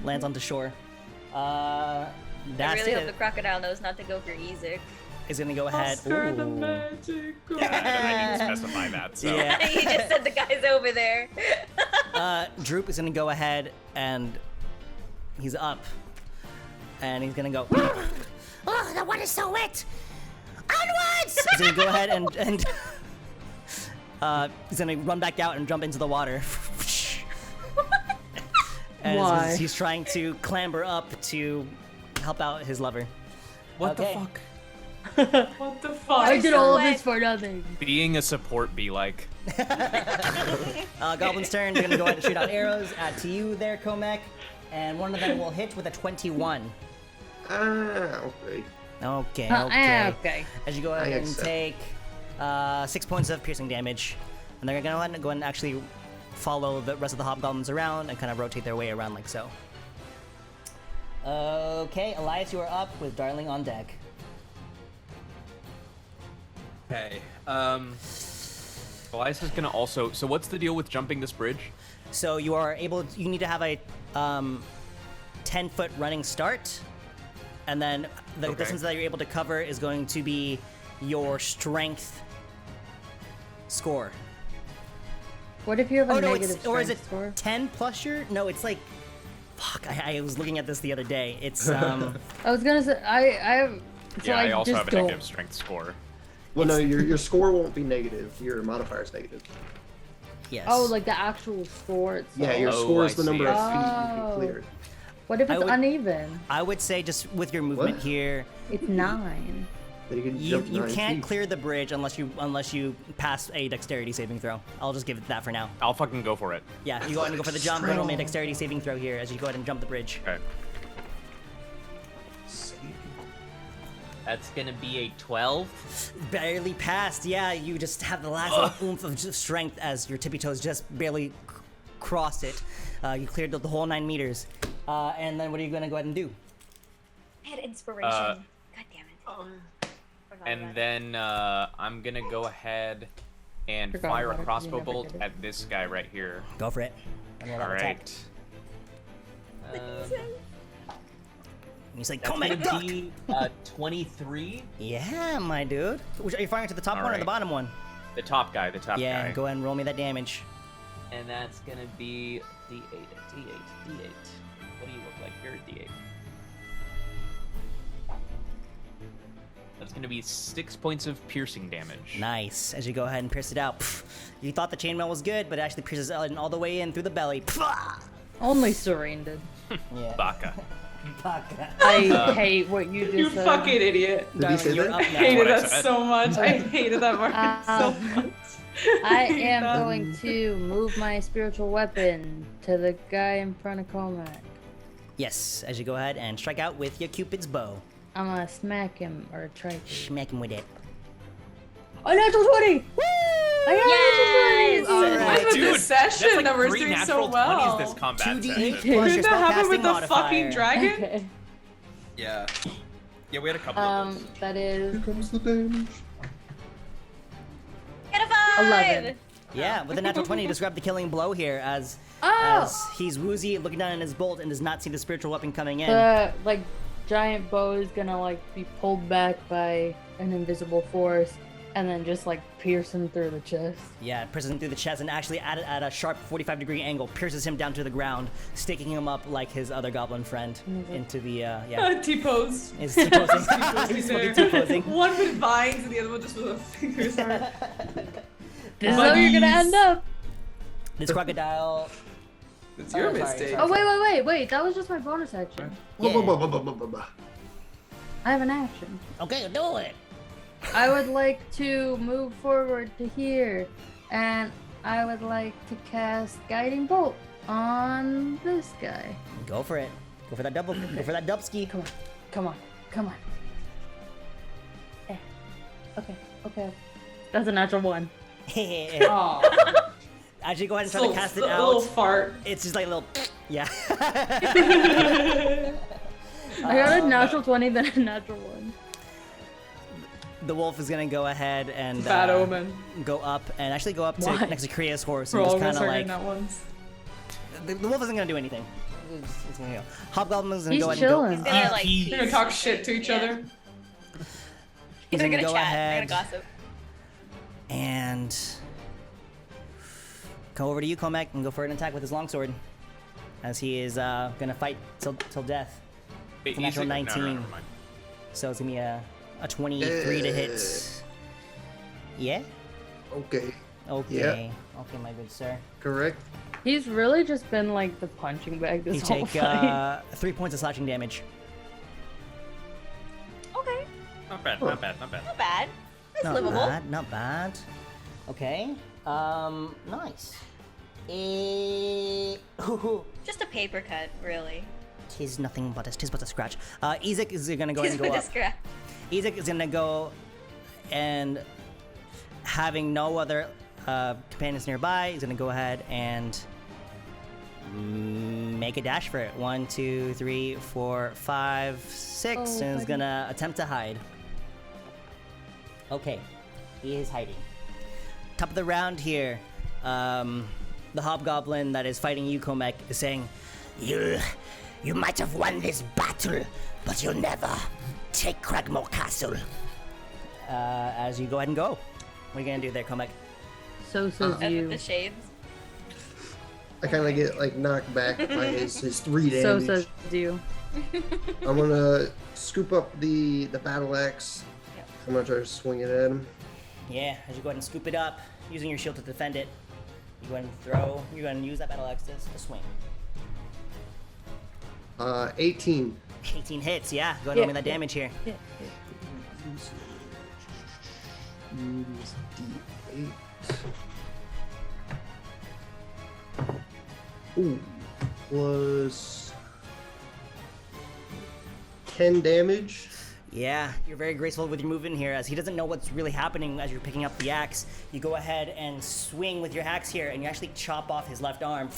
S1: lands onto shore.
S6: I
S1: That's
S6: really hope the
S1: it.
S6: crocodile knows not to go for Ezek.
S1: Is gonna go ahead.
S2: Oscar the
S1: Ooh.
S2: magic.
S10: I didn't specify that. So.
S1: Yeah.
S6: He just said the guy's over there.
S1: Droop is gonna go ahead and he's up, and he's gonna go.
S8: Oh, the water's so wet. Onwards!
S1: He's gonna go ahead and he's gonna run back out and jump into the water. And
S5: Why?
S1: he's trying to clamber up to help out his lover.
S10: What
S1: Okay.
S10: the fuck?
S2: What the fuck?
S5: I did
S6: so
S5: all of
S6: wet.
S5: this for nothing.
S10: Being a support be like.
S1: Goblin's turn. They're gonna go ahead and shoot out arrows to you there, Komek, and one of them will hit with a 21.
S3: Okay.
S1: Okay,
S5: Oh,
S1: okay.
S5: okay.
S1: As you go ahead
S3: I
S1: and
S3: accept.
S1: take 6 points of piercing damage, and they're gonna go ahead and actually follow the rest of the hobgoblins around and kind of rotate their way around like so. Okay, Elias, you are up with Darling on deck.
S10: Okay. Elias is gonna also. So what's the deal with jumping this bridge?
S1: So you are able. You need to have a 10-foot running start, and then the
S10: Okay.
S1: distance that you're able to cover is going to be your strength score.
S5: What if you have a
S1: Oh no,
S5: negative
S1: or is it
S5: strength score?
S1: 10 plus your? No, it's like. Fuck! I was looking at this the other day. It's
S5: I was gonna say I have. So
S10: Yeah, I also
S5: just
S10: have a
S5: don't.
S10: negative strength score.
S3: Well, no, your score won't be negative. Your modifier is negative.
S1: yes.
S5: Oh, like the actual score itself.
S3: Yeah, your
S10: Oh,
S3: score
S10: I
S3: is the
S10: see.
S3: number of feet you
S5: Oh.
S3: can clear.
S5: What if
S1: I
S5: it's
S1: would-
S5: uneven?
S1: I would say just with your movement
S3: What?
S1: here,
S5: It's 9.
S3: Then you can
S1: you
S3: jump 9
S1: can't
S3: feet.
S1: clear the bridge unless you pass a dexterity saving throw. I'll just give it that for now.
S10: I'll fucking go for it.
S1: Yeah, you go ahead and go for the jump. Roll me a dexterity saving throw here as you go ahead and jump the bridge.
S10: Okay. That's gonna be a 12.
S1: Barely passed. Yeah, you just have the last little oomph of just strength as your tippy toes just barely cross it. You cleared the whole 9 meters. And then what are you gonna go ahead and do?
S6: I had inspiration. God damn it.
S10: And then I'm gonna go ahead and
S5: Forgot
S10: fire a
S5: about it, 'cause you
S10: crossbow
S5: never
S10: bolt
S5: did it.
S10: at this guy right here.
S1: Go for it. And roll that
S10: All
S1: attack.
S10: right.
S1: And he's like,
S10: That's
S1: "Come on,
S10: gonna
S1: duck!"
S10: be 23.
S1: Yeah, my dude. Which, are you firing to the top
S10: All
S1: one or the
S10: right.
S1: bottom one?
S10: The top guy. The top
S1: Yeah,
S10: guy.
S1: go ahead and roll me that damage.
S10: And that's gonna be D8, D8, D8. What do you look like? You're a D8. That's gonna be 6 points of piercing damage.
S1: Nice. As you go ahead and pierce it out. Pff, you thought the chainmail was good, but it actually pierces all the way in through the belly. Pff,
S5: Only Serene did.
S1: yeah.
S10: Baka.
S1: Baka.
S5: I hate what you just
S2: You
S5: said.
S2: fucking idiot.
S3: Did he say
S1: you're
S3: that?
S1: up
S2: I
S1: now.
S2: hated
S10: what I
S2: that
S10: said.
S2: so much. I hated that part so much.
S5: I am going to move my spiritual weapon to the guy in front of Comac.
S1: Yes, as you go ahead and strike out with your Cupid's bow.
S5: I'm gonna smack him or try to.
S1: Smack him with it.
S5: Oh, natural 20! Woo! I got a natural 20!
S1: All right.
S2: What's with
S10: Dude,
S2: this session
S10: that's like
S2: that we're
S10: 3
S2: doing
S10: natural
S2: so well?
S10: 20s this combat
S1: 2d8
S10: session.
S1: plus your
S2: Didn't that happen with
S1: spellcasting
S2: the
S1: modifier.
S2: fucking dragon?
S5: Okay.
S10: Yeah. Yeah, we had a couple of those.
S5: That is
S3: Here comes the damage.
S6: Get a 5!
S5: 11.
S1: Yeah, with a natural 20, you just grab the killing blow here as he's woozy, looking down in his bolt, and does not see the spiritual weapon coming in.
S5: The giant bow is gonna be pulled back by an invisible force, and then just pierce him through the chest.
S1: Yeah, it pierces him through the chest and actually at a sharp 45-degree angle, pierces him down to the ground, sticking him up like his other goblin friend into the,
S2: T-pose.
S1: Is T-posing.
S2: T-posing
S1: He's
S2: there.
S1: fucking T-posing.
S2: One with vines and the other one just with a fingers.
S5: This is how you're gonna end up.
S1: This crocodile...
S2: It's your
S1: sorry,
S2: mistake.
S1: sorry.
S5: Oh, wait. That was just my bonus action.
S1: Yeah.
S5: I have an action.
S1: Okay, do it.
S5: I would like to move forward to here, and I would like to cast Guiding Bolt on this guy.
S1: Go for it. Go for that double. Go for that dubski.
S5: Come on. Eh. Okay. That's a natural 1.
S2: Aw.
S1: As you go ahead and try to cast it
S2: A little
S1: out,
S2: fart.
S1: it's just like a little... Yeah.
S5: I got a natural 20, then a natural 1.
S1: The wolf is gonna go ahead and
S2: Bad omen.
S1: go up and actually go up to
S5: Why?
S1: next to Kriya's horse
S2: We're
S1: and
S2: all
S1: just
S2: gonna
S1: kind of
S2: start
S1: like
S2: getting that once.
S1: the wolf isn't gonna do anything. It's gonna go. Hobgoblin's gonna
S5: He's
S1: go ahead
S5: chilling.
S1: and go.
S6: They're like,
S2: They're gonna talk shit to each
S6: Yeah.
S2: other.
S1: He's
S6: They're
S1: gonna
S6: gonna
S1: go
S6: chat.
S1: ahead
S6: They're gonna gossip.
S1: and come over to you, Comac, and go for an attack with his longsword, as he is gonna fight till death. It's a natural 19.
S10: No, never mind.
S1: So it's gonna be a 23 to hit. Yeah.
S3: Okay,
S1: Okay. Okay, my good sir.
S3: correct.
S5: He's really just been the punching bag this
S1: You
S5: whole
S1: take
S5: fight.
S1: 3 points of slashing damage.
S6: Okay,
S10: Not bad.
S6: not bad. That's
S1: Not
S6: livable.
S1: bad, not bad. Okay. Nice.
S6: Just a paper cut, really.
S1: Tis nothing but a scratch. Ezek is gonna go ahead and go up.
S6: Scrap.
S1: Ezek is gonna go and having no other companions nearby, he's gonna go ahead and make a dash for it. 1, 2, 3, 4, 5, 6,
S5: Oh,
S1: and is
S5: buddy.
S1: gonna attempt to hide. Okay, he is hiding. Top of the round here. The hobgoblin that is fighting you, Comac, is saying,
S8: You might have won this battle, but you'll never take Cragmaw Castle.
S1: as you go ahead and go. What are you gonna do there, Comac?
S5: So says you.
S6: The shades.
S3: I kind of get knocked back by his 3 damage.
S5: So says you.
S3: I'm gonna scoop up the battle axe.
S6: Yep.
S3: I'm gonna try to swing it at him.
S1: Yeah, as you go ahead and scoop it up, using your shield to defend it, you go ahead and throw. You're going to use that battle axe to swing.
S3: 18.
S1: 18 hits, yeah. Go ahead and roll me that damage here.
S5: Yeah.
S3: Use D8. Ooh, plus 10 damage.
S1: Yeah, you're very graceful with your movement here, as he doesn't know what's really happening as you're picking up the axe. You go ahead and swing with your axe here, and you actually chop off his left arm.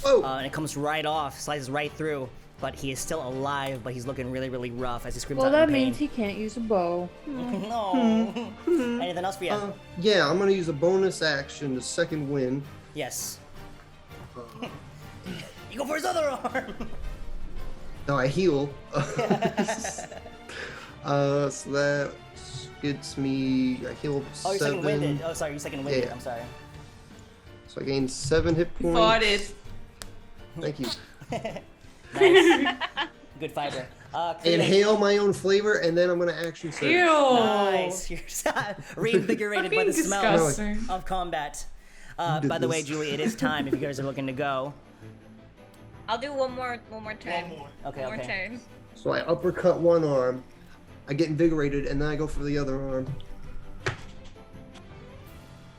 S1: And it comes right off, slices right through. But he is still alive, but he's looking really, really rough as he screams out in
S5: that
S1: pain.
S5: means he can't use a bow.
S1: No. Anything else for you?
S3: Yeah, I'm gonna use a bonus action to second win.
S1: Yes. You go for his other arm.
S3: No, I heal. So that gets me. I heal
S1: Oh, you're
S3: 7.
S1: second winded. Oh, sorry, you second winded.
S3: Yeah.
S1: I'm sorry.
S3: So I gain 7 hit points.
S2: Got it.
S3: Thank you.
S1: Nice. Good fiber.
S3: Inhale my own flavor, and then I'm gonna action surge.
S2: Ew.
S1: Nice. You're reinvigorated by the smell
S2: disgusting.
S1: of combat.
S3: did
S1: By the way,
S3: this?
S1: Julie, it is time if you guys are looking to go.
S6: I'll do one more turn.
S1: Okay,
S6: One more
S1: okay.
S6: turn.
S3: So I uppercut one arm, I get invigorated, and then I go for the other arm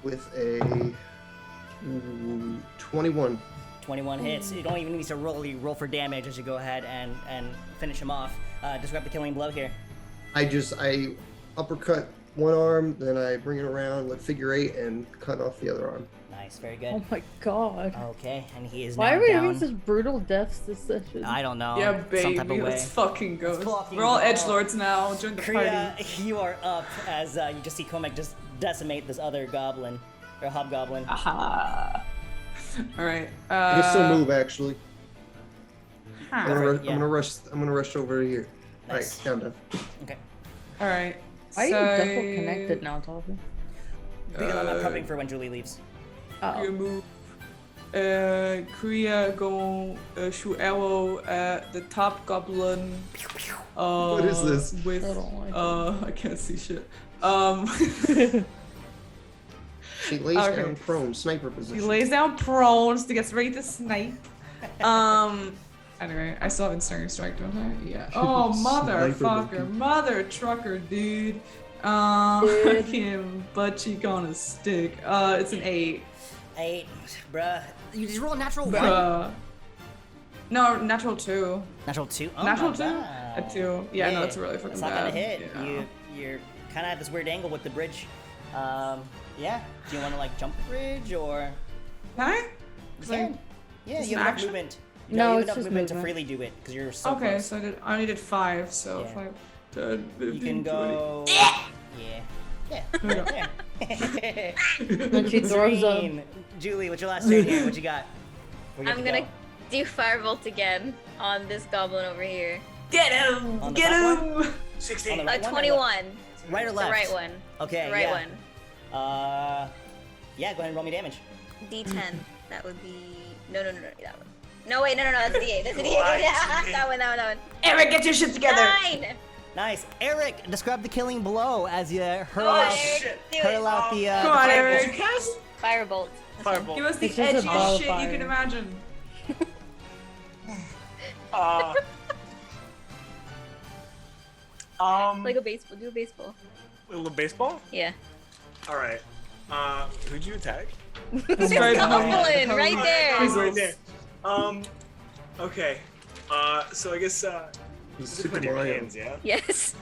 S3: with a 21.
S1: 21 hits. You don't even need to roll for damage as you go ahead and finish him off. Just grab the killing blow here.
S3: I uppercut one arm, then I bring it around, like figure 8, and cut off the other arm.
S1: Nice, very good.
S5: Oh my god.
S1: Okay, and he is
S5: Why
S1: now
S5: are we
S1: down.
S5: having such brutal deaths this session?
S1: I don't know.
S2: Yeah,
S1: Some type
S2: baby,
S1: of way.
S2: let's fucking go.
S1: Let's fucking
S2: We're all
S1: go.
S2: edgelords now. Join the
S1: Kriya,
S2: party.
S1: you are up as you just see Komek just decimate this other goblin, or hobgoblin.
S2: Aha. All right.
S3: I can still move actually. I'm
S2: Huh.
S3: gonna rush over here.
S1: Nice.
S3: Right, down.
S1: Okay.
S2: All right.
S5: Why are you
S2: so...
S5: double connected now, Toffee?
S1: Because I'm not prepping for when Julie leaves.
S2: Kriya move. Kriya go shoot arrow at the top goblin.
S3: What is this?
S2: With
S5: I don't like
S2: I can't see shit.
S3: She lays
S2: Okay.
S3: down prone, sniper
S2: He
S3: position.
S2: lays down prone, so he gets ready to snipe. Anyway, I still have Ensnaring Strike, don't I? Yeah. Oh,
S3: Sniper
S2: motherfucker.
S3: looking.
S2: Mother trucker, dude. Fucking butt cheek on a stick. It's an 8.
S1: 8, bruh. You just roll a natural 1.
S2: No, natural 2.
S1: Natural 2. Oh,
S2: Natural
S1: not
S2: 2?
S1: bad.
S2: A 2. Yeah, no, that's really fucking
S1: It's not
S2: bad.
S1: gonna hit.
S2: Yeah.
S1: You're kind of at this weird angle with the bridge. Yeah. Do you want to like jump the bridge or?
S2: Can I?
S1: You
S2: 'Cause I-
S1: can. Yeah,
S2: just
S1: you
S2: an
S1: have enough
S2: action?
S1: movement.
S5: No,
S1: you have
S5: it's
S1: enough
S5: just
S1: movement to
S5: movement.
S1: freely do it because you're so
S2: Okay,
S1: close.
S2: so I only did 5, so
S1: Yeah.
S2: 5, 10, 15,
S1: You can
S2: 20.
S1: go. Yeah. Yeah.
S5: Then she throws up.
S1: Serene. Julie, what's your last turn here? What you got? Where you
S6: I'm
S1: have to
S6: gonna
S1: go?
S6: do Firebolt again on this goblin over here.
S2: Get him!
S1: On the
S2: Get
S1: top
S2: him!
S1: On the
S6: 21.
S1: right one or
S6: 21.
S1: left? Right or left?
S6: The right one.
S1: Okay.
S6: The right
S1: yeah.
S6: one.
S1: Yeah. Go ahead and roll me damage.
S6: D10. That would be. No, that one. No, wait, no, that's a D8. That's a D8. Yeah, that one.
S2: Eric, get your shit together!
S6: 9!
S1: Nice. Eric, describe the killing blow as you hurl
S6: Oh,
S1: out,
S6: Eric, do
S1: hurl
S6: it.
S1: out the.
S2: Come on,
S1: the
S2: Eric!
S6: Firebolt.
S7: Firebolt.
S2: Give us the
S5: It's just a ball
S2: edgiest
S5: of
S2: shit you
S5: fire.
S2: can imagine.
S6: Like a baseball. Do a baseball.
S7: A little baseball?
S6: Yeah.
S7: All right. Who'd you attack?
S6: This goblin right there.
S7: Oh, right there. Okay. So I guess just
S3: Super
S7: put your
S3: Mario.
S7: hands, yeah.
S6: Yes.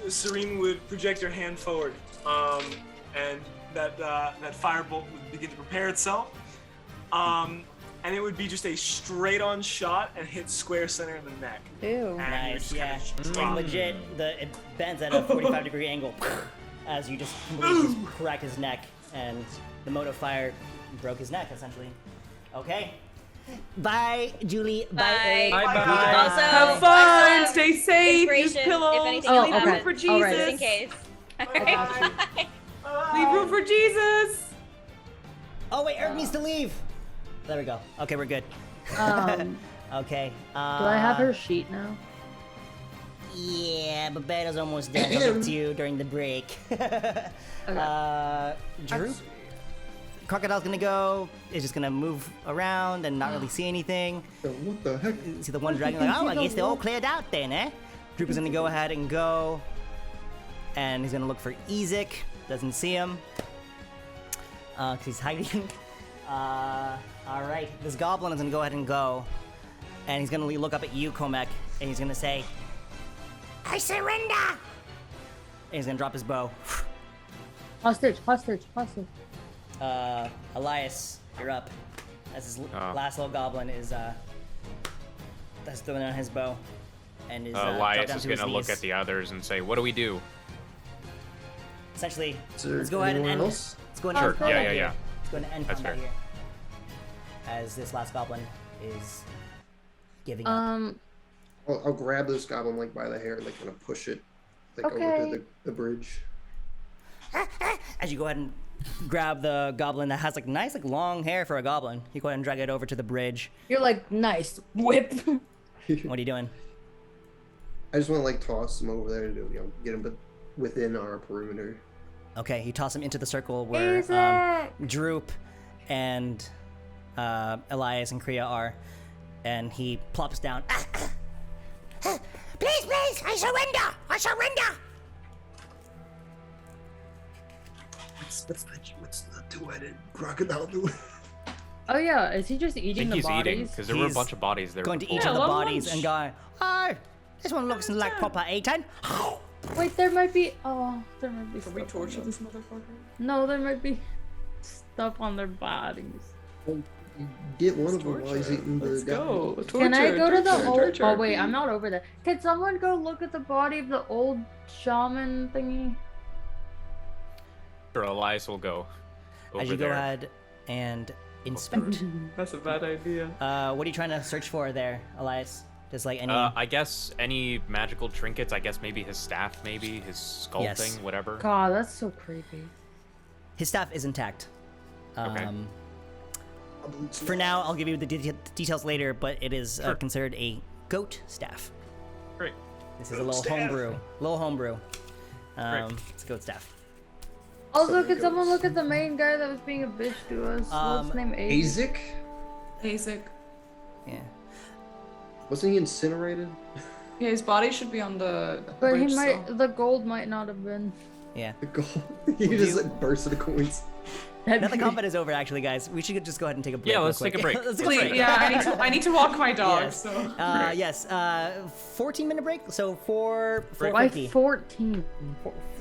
S7: Serene would project her hand forward, and that firebolt would begin to prepare itself. And it would be just a straight-on shot and hit square center in the neck.
S5: Ew.
S7: And you
S1: Nice,
S7: just kinda
S1: yeah.
S7: drop.
S1: Legit, it bends at a 45-degree angle as you just completely just crack his neck, and the mote of fire broke his neck, essentially. Okay. Bye, Julie. Bye,
S6: Bye.
S1: Eric.
S7: Bye-bye.
S6: Also,
S2: Have fun!
S6: also,
S2: Stay safe! Use
S6: inspiration,
S2: pillows!
S6: if anything
S5: Oh,
S6: else
S5: okay.
S2: Room for Jesus!
S5: All right.
S6: just in case.
S2: Leave room for Jesus!
S1: Oh, wait, Eric needs to leave. There we go. Okay, we're good. Okay.
S5: Do I have her sheet now?
S1: Yeah, but battle's almost done. I'll get to you during the break. Droop. Crocodile's gonna go. Is just gonna move around and not really see anything.
S3: What the heck?
S1: See the one dragon like, oh, I guess they're all cleared out then, eh? Droop is gonna go ahead and go. And he's gonna look for Ezek. Doesn't see him. Cause he's hiding. Alright, this goblin is gonna go ahead and go. And he's gonna look up at you, Komek, and he's gonna say,
S8: I surrender.
S1: And he's gonna drop his bow.
S5: Hostage.
S1: Elias, you're up. As his last little goblin is that's throwing on his bow, and is dropped
S4: Elias
S1: down
S4: is
S1: to his
S4: gonna look
S1: knees.
S4: at the others and say, "What do we do?"
S1: Essentially,
S3: Is there
S1: let's go ahead and
S3: anyone
S1: end.
S3: else?
S1: Let's go and
S4: Sure.
S1: end combat
S4: Yeah.
S1: here. Let's go and end
S4: That's
S1: combat
S4: fair.
S1: here. As this last goblin is giving up.
S3: I'll grab this goblin like by the hair and like kind of push it like over
S5: Okay.
S3: to the bridge.
S1: As you go ahead and grab the goblin that has like nice like long hair for a goblin, you go ahead and drag it over to the bridge.
S5: You're like, nice whip.
S1: What are you doing?
S3: I just want to like toss him over there to get him within our perimeter.
S1: Okay, you toss him into the circle where Droop and Elias and Kriya are, and he plops down.
S8: Please, I surrender.
S3: What's the two-headed crocodile doing?
S5: Oh yeah, is he just
S4: I
S5: eating
S4: think
S5: the
S4: he's eating
S5: bodies?
S4: because there were a
S1: He's
S4: bunch of bodies there.
S1: Going to
S4: before.
S1: each of the
S2: love
S1: bodies
S2: lunch.
S1: and go, oh, this one looks like proper eating.
S5: Wait, there might be. There might be.
S2: Can we
S5: stuff on
S2: torture
S5: them.
S2: this motherfucker?
S5: No, there might be stuff on their bodies.
S3: Get one of them while he's eating the
S2: Let's go.
S3: goblin.
S5: Can I go to the old?
S2: torture.
S5: Oh wait, I'm not over there. Can someone go look at the body of the old shaman thingy?
S4: Sure, Elias will go over
S1: As you
S4: there.
S1: go ahead and inspect.
S2: That's a bad idea.
S1: What are you trying to search for there, Elias? Just like any.
S4: I guess any magical trinkets. I guess maybe his staff, maybe his skull
S1: Yes.
S4: thing, whatever.
S5: God, that's so creepy.
S1: His staff is intact.
S4: Okay.
S1: For now, I'll give you the details later, but it is
S4: Sure.
S1: considered a goat staff.
S4: Great.
S1: This is a little homebrew.
S4: Great.
S1: It's a goat staff.
S5: Also, could someone look at the main guy that was being a bitch to us? What's his name?
S3: Azek?
S2: Basic.
S1: Yeah.
S3: Wasn't he incinerated?
S2: Yeah, his body should be on the
S5: But
S2: bridge,
S5: he might.
S2: so-
S5: The gold might not have been.
S1: Yeah.
S3: The gold. He just like burst into coins.
S1: Now the combat is over, actually, guys. We should just go ahead and take a break.
S4: Yeah,
S1: real
S4: let's take a
S1: quick.
S4: break.
S1: Let's take a
S2: Please,
S1: break.
S2: yeah, I need to walk my dog.
S1: Yes.
S2: So
S1: Yes. 14-minute break. So
S5: Why
S1: 450.
S5: 14?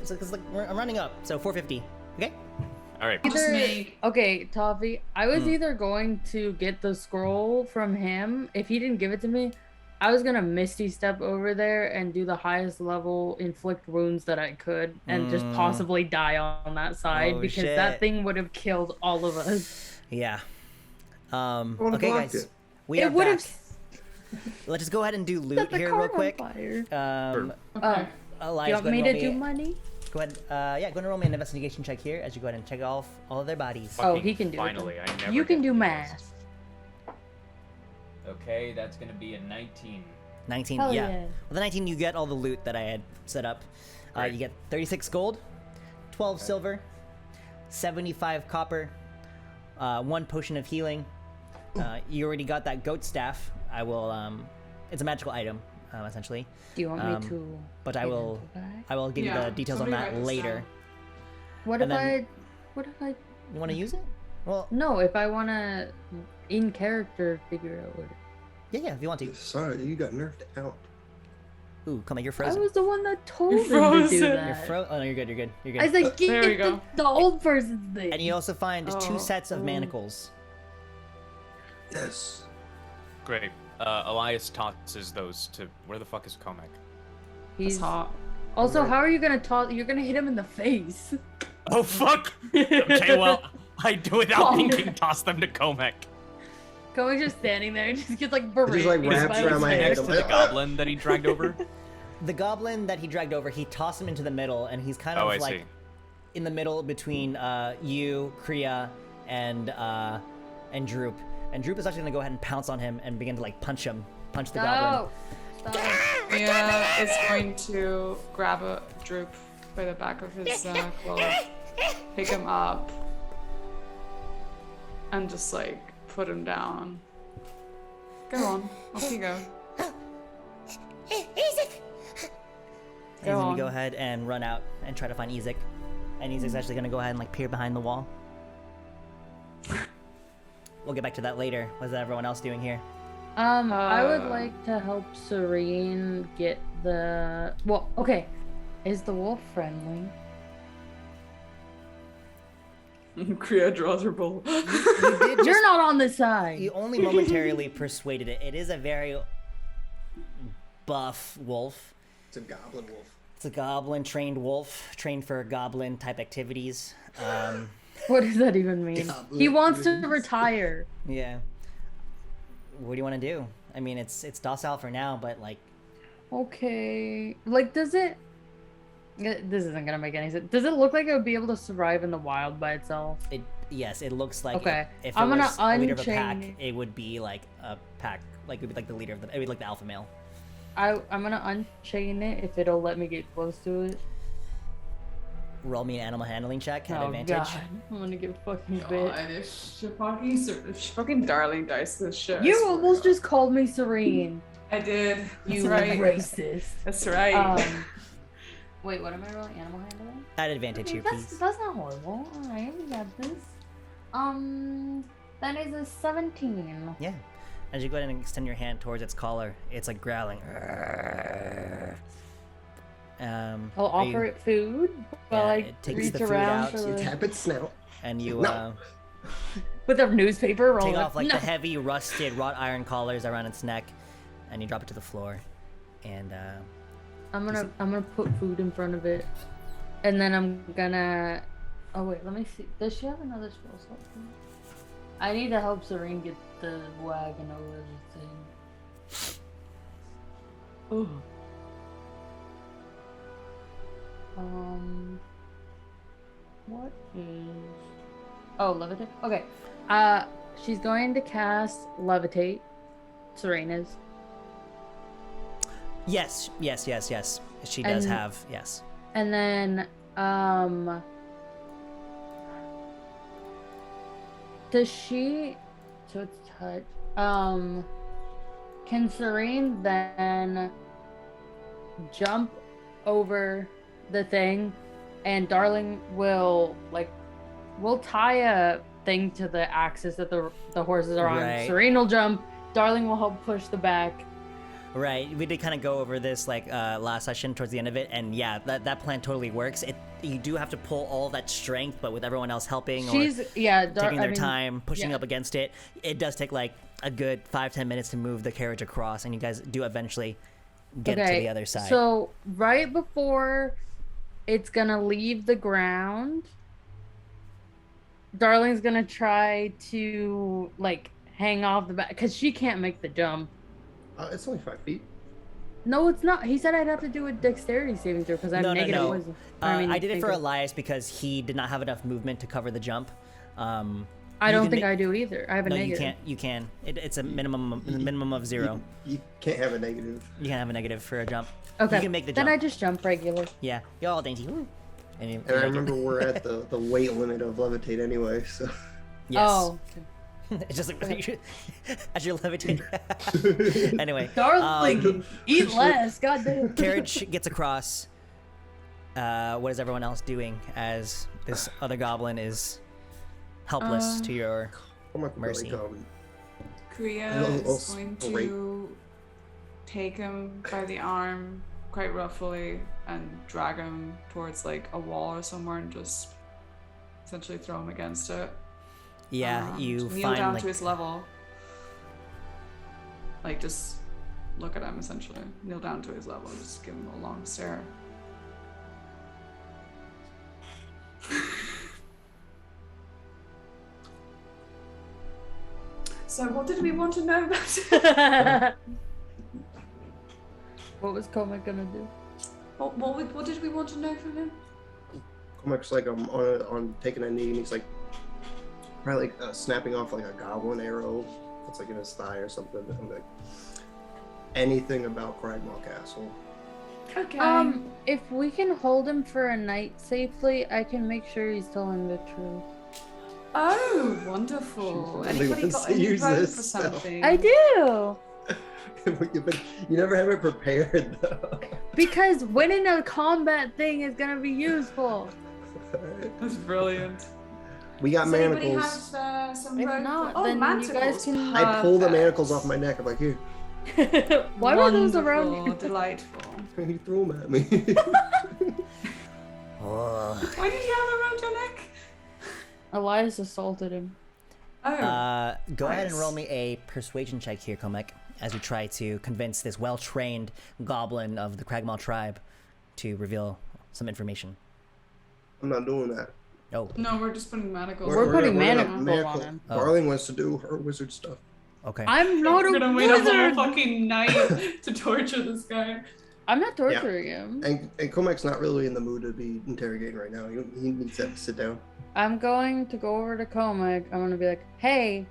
S1: So, cause like I'm running up. So 450. Okay.
S4: All right.
S2: just me.
S5: Okay, Toffee. I was
S1: Hmm.
S5: either going to get the scroll from him. If he didn't give it to me, I was gonna Misty Step over there and do the highest level inflict wounds that I could, and just possibly die on that side
S1: Oh,
S5: because
S1: shit.
S5: that thing would have killed all of us.
S1: Yeah.
S3: would've
S1: Okay,
S3: blocked
S1: guys.
S3: it.
S1: We
S5: It
S1: are
S5: would
S1: back.
S5: have
S1: Let's just go ahead and do loot
S5: set the
S1: here
S5: cart
S1: real quick.
S5: on fire.
S2: Okay.
S1: Elias,
S5: You
S1: go
S5: want
S1: ahead
S5: me
S1: and
S5: to
S1: roll
S5: do
S1: me.
S5: money?
S1: Go ahead. Yeah, go ahead and roll me an investigation check here as you go ahead and check off all of their bodies.
S5: Oh,
S4: Fucking
S5: he can do it.
S4: Finally, I never.
S5: You can
S4: get
S5: do
S4: to
S5: math.
S10: Okay, that's gonna be a 19.
S1: 19.
S5: Hell
S1: yeah.
S5: yeah.
S1: Well, the 19, you get all the loot that I had set up.
S4: Right.
S1: You get 36 gold, 12 silver, 75 copper, 1 potion of healing. You already got that goat staff. I will. It's a magical item, essentially.
S5: Do you want
S1: Um,
S5: me to?
S1: But I
S5: get
S1: will.
S5: into that?
S1: I will give you
S2: Yeah,
S1: the details on
S2: somebody
S1: that
S2: write this
S1: later.
S2: down.
S5: What
S1: and
S5: if
S1: then-
S5: What if I?
S1: You want to use it? Well,
S5: No, if I wanna in character figure out what.
S1: yeah, if you want to.
S3: Sorry, you got nerfed out.
S1: Ooh, come on, you're
S5: I
S1: frozen.
S5: was the one that told him to do
S2: frozen.
S5: that.
S1: You're frozen. Oh no, you're good. You're good. You're good.
S5: I was like,
S2: There we
S5: get
S2: go.
S5: the old person's thing.
S1: And you also find 2
S2: Oh,
S1: sets of
S2: oh.
S1: manacles.
S3: Yes.
S4: Great. Elias tosses those to where the fuck is Comac?
S2: That's
S5: He's
S2: hot.
S5: also.
S3: Right.
S5: How are you gonna toss? You're gonna hit him in the face.
S4: Oh fuck! Okay, well I do without thinking. Toss them to Comac.
S5: Cohen's just standing there and just gets like
S3: It
S5: berated.
S3: just like
S5: by
S3: wraps
S5: his
S3: around my
S5: friends.
S3: head.
S4: Next
S3: I'm
S4: to the
S3: like,
S4: goblin that he dragged over.
S1: The goblin that he dragged over, he tossed him into the middle, and he's kind
S4: Oh,
S1: of
S4: I
S1: like
S4: see.
S1: in the middle between you, Kriya, and Droop. And Droop is actually gonna go ahead and pounce on him and begin to like punch the goblin.
S5: No. Stop.
S2: Mia is going to grab a Droop by the back of his clothes, pick him up, and just like put him down. Go on, off you go.
S1: And he's
S2: Go
S1: gonna
S2: on.
S1: go ahead and run out and try to find Ezek. And Ezek's actually gonna go ahead and like peer behind the wall. We'll get back to that later. What's everyone else doing here?
S5: I would like to help Serene get the. Well, okay. Is the wolf friendly?
S2: Kriya draws her bow.
S5: You're not on the side.
S1: You only momentarily persuaded it. It is a very buff wolf.
S3: It's a goblin wolf.
S1: It's a goblin trained wolf, trained for goblin type activities.
S5: What does that even mean?
S3: Goblin
S5: He wants to
S3: activities.
S5: retire.
S1: Yeah. What do you want to do? I mean, it's docile for now, but like.
S5: Okay. Like, does it? This isn't gonna make any sense. Does it look like it would be able to survive in the wild by itself?
S1: Yes, it looks like.
S5: Okay.
S1: If
S5: I'm
S1: it
S5: gonna
S1: was a leader of a pack,
S5: unchain-
S1: it would be like a pack. Like it would be like the leader of the. It would be like the alpha male.
S5: I'm gonna unchain it if it'll let me get close to it.
S1: Roll me an animal handling check at
S5: Oh
S1: advantage.
S5: god, I'm gonna get fucking bit.
S2: God, if fucking Darling dice this shit. I
S5: You
S2: swear
S5: almost
S2: to God.
S5: just called me Serene.
S2: I did. That's
S5: You
S2: right.
S5: racist.
S2: That's right.
S5: Wait, what am I rolling? Animal handling?
S1: At advantage here, please.
S5: That's not horrible. Alright, we got this. That is a 17.
S1: Yeah. As you go ahead and extend your hand towards its collar, it's like growling.
S5: I'll
S1: are you-
S5: offer it food while
S1: Yeah,
S5: I
S1: it takes
S5: reach
S1: the food
S5: around
S1: out.
S5: for
S3: You
S5: the...
S3: tap its snout.
S1: and you
S3: No.
S5: with a newspaper roll.
S1: take off like
S5: no.
S1: the heavy, rusted, wrought iron collars around its neck, and you drop it to the floor. And
S5: I'm gonna put food in front of it, and then I'm gonna. Oh wait, let me see. Does she have another spell slot? I need to help Serene get the wagon over the thing. Ooh. What is? Oh, levitate. Okay. She's going to cast levitate. Serene is.
S1: yes. She does
S5: And-
S1: have yes.
S5: And then, does she? So it's touch. Can Serene then jump over the thing, and Darling will we'll tie a thing to the axis that the horses are on.
S1: Right.
S5: Serene will jump. Darling will help push the back.
S1: Right, we did kind of go over this last session towards the end of it, and yeah, that plan totally works. You do have to pull all that strength, but with everyone else helping or
S5: She's yeah.
S1: taking their time, pushing
S5: yeah.
S1: up against it, it does take like a good 5-10 minutes to move the carriage across, and you guys do eventually get it to the other side.
S5: So right before it's gonna leave the ground, Darling's gonna try to hang off the back because she can't make the jump.
S3: It's only 5 feet.
S5: No, it's not. He said I'd have to do a dexterity saving throw because I'm negative
S1: No.
S5: wisdom.
S1: I did it for
S5: negative-
S1: Elias because he did not have enough movement to cover the jump.
S5: I
S1: you
S5: don't
S1: can
S5: think
S1: ma-
S5: I do either. I have a
S1: No,
S5: negative.
S1: you can't. It's a minimum of 0.
S3: You can't have a negative.
S1: You can't have a negative for a jump.
S5: Okay.
S1: You can make the
S5: then
S1: jump.
S5: I just jump regular.
S1: Yeah, you're all dainty. Woo. And, you,
S3: And I remember we're at the weight limit of levitate anyway, so.
S1: Yes.
S5: Oh.
S1: It's just like as you're levitating. Anyway,
S5: Darling, eat less. Goddamn.
S1: carriage gets across. What is everyone else doing as this other goblin is helpless to your
S3: Oh my God,
S1: mercy?
S2: Kriya
S3: Little
S2: is going
S3: sprite.
S2: to take him by the arm quite roughly and drag him towards a wall or somewhere and just essentially throw him against it.
S1: Yeah, you
S2: kneel
S1: find
S2: down
S1: like
S2: to his level. Just look at him essentially. Kneel down to his level. Just give him a long stare. So what did we want to know about it?
S5: What was Comet gonna do?
S2: What did we want to know from him?
S3: Cormac's on taking a knee, and he's probably snapping off a goblin arrow that's in his thigh or something. I'm anything about Cragmaw Castle.
S2: Okay.
S5: If we can hold him for a night safely, I can make sure he's telling the truth.
S2: Oh, wonderful.
S3: She really
S2: Anybody
S3: wants
S2: got
S3: to
S2: any
S3: use
S2: vote
S3: this
S2: for
S3: spell.
S2: something?
S5: I do!
S3: But you never have it prepared, though.
S5: Because winning a combat thing is gonna be useful.
S2: That's brilliant.
S3: We got
S2: Does anybody
S3: manacles.
S2: have some
S5: If
S2: rope?
S5: not,
S2: Oh,
S5: then you
S2: manacles.
S5: guys can-
S3: I pull the
S2: Perfect.
S3: manacles off my neck. I'm like, here.
S5: Why were those
S2: Wonderful,
S5: around you?
S2: Delightful.
S3: He threw them at me.
S1: Oh.
S2: Why did you have them around your neck?
S5: Elias assaulted him.
S2: Oh.
S1: Go ahead and
S2: nice.
S1: roll me a persuasion check here, Komek, as you try to convince this well-trained goblin of the Cragmaw tribe to reveal some information.
S3: I'm not doing that.
S1: Oh,
S2: No, we're just putting manacles.
S5: We're putting
S3: gonna
S5: manacles on him.
S1: Oh.
S3: Darling wants to do her wizard stuff.
S1: okay.
S5: I'm not
S2: We're
S5: a
S2: gonna wait a whole
S5: wizard.
S2: fucking night to torture this guy.
S5: I'm not torturing him.
S3: And Comac's not really in the mood to be interrogating right now. He needs to sit down.
S5: I'm going to go over to Comac. I'm gonna be like, hey,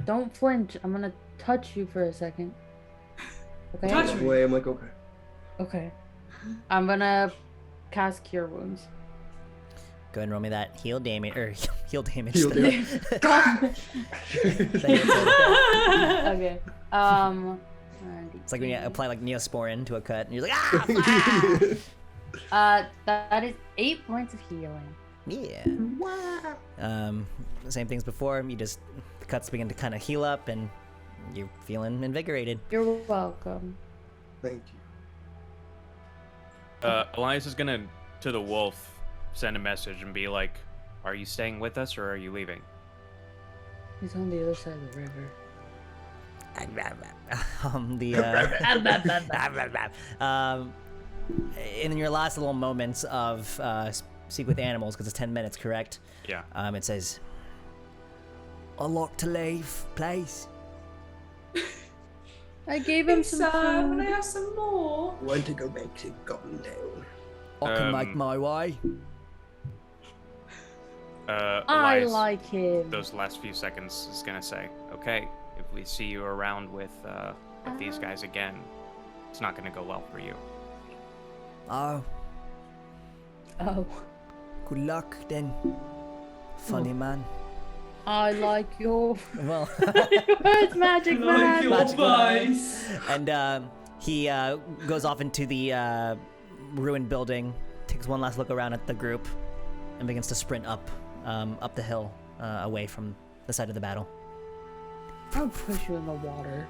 S5: don't flinch. I'm gonna touch you for a second. Okay?
S2: Touch
S3: That
S2: me.
S3: way, I'm like, okay.
S5: Okay. I'm gonna cast Cure Wounds.
S1: Go ahead and roll me that heal damage, or heal damage.
S3: Heal damage.
S5: God. Okay.
S1: It's like when you apply like Neosporin to a cut, and you're like, ah!
S5: That is 8 points of healing.
S1: Yeah. Same things before. You just the cuts begin to kind of heal up, and you're feeling invigorated.
S5: You're welcome.
S3: Thank you.
S10: Elias is gonna, to the wolf, send a message and be like, "Are you staying with us or are you leaving?"
S5: He's on the other side of the river.
S1: In your last little moments of speak with animals, because it's 10 minutes, correct?
S10: Yeah.
S1: It says, "I'd like to leave, please."
S5: I gave him some
S2: Can I
S5: food.
S2: have some more?
S3: Want to go back to Goblin Town.
S1: I can make my way.
S5: I
S10: Elias,
S5: like him.
S10: those last few seconds is gonna say, "Okay, if we see you around with these guys again, it's not gonna go well for you."
S1: Oh,
S5: Oh,
S1: good luck then, funny man.
S5: I like your
S1: Well,
S5: words, magic man.
S1: Magic advice. And he goes off into the ruined building, takes one last look around at the group, and begins to sprint up the hill away from the site of the battle.
S5: I'll push you in the water.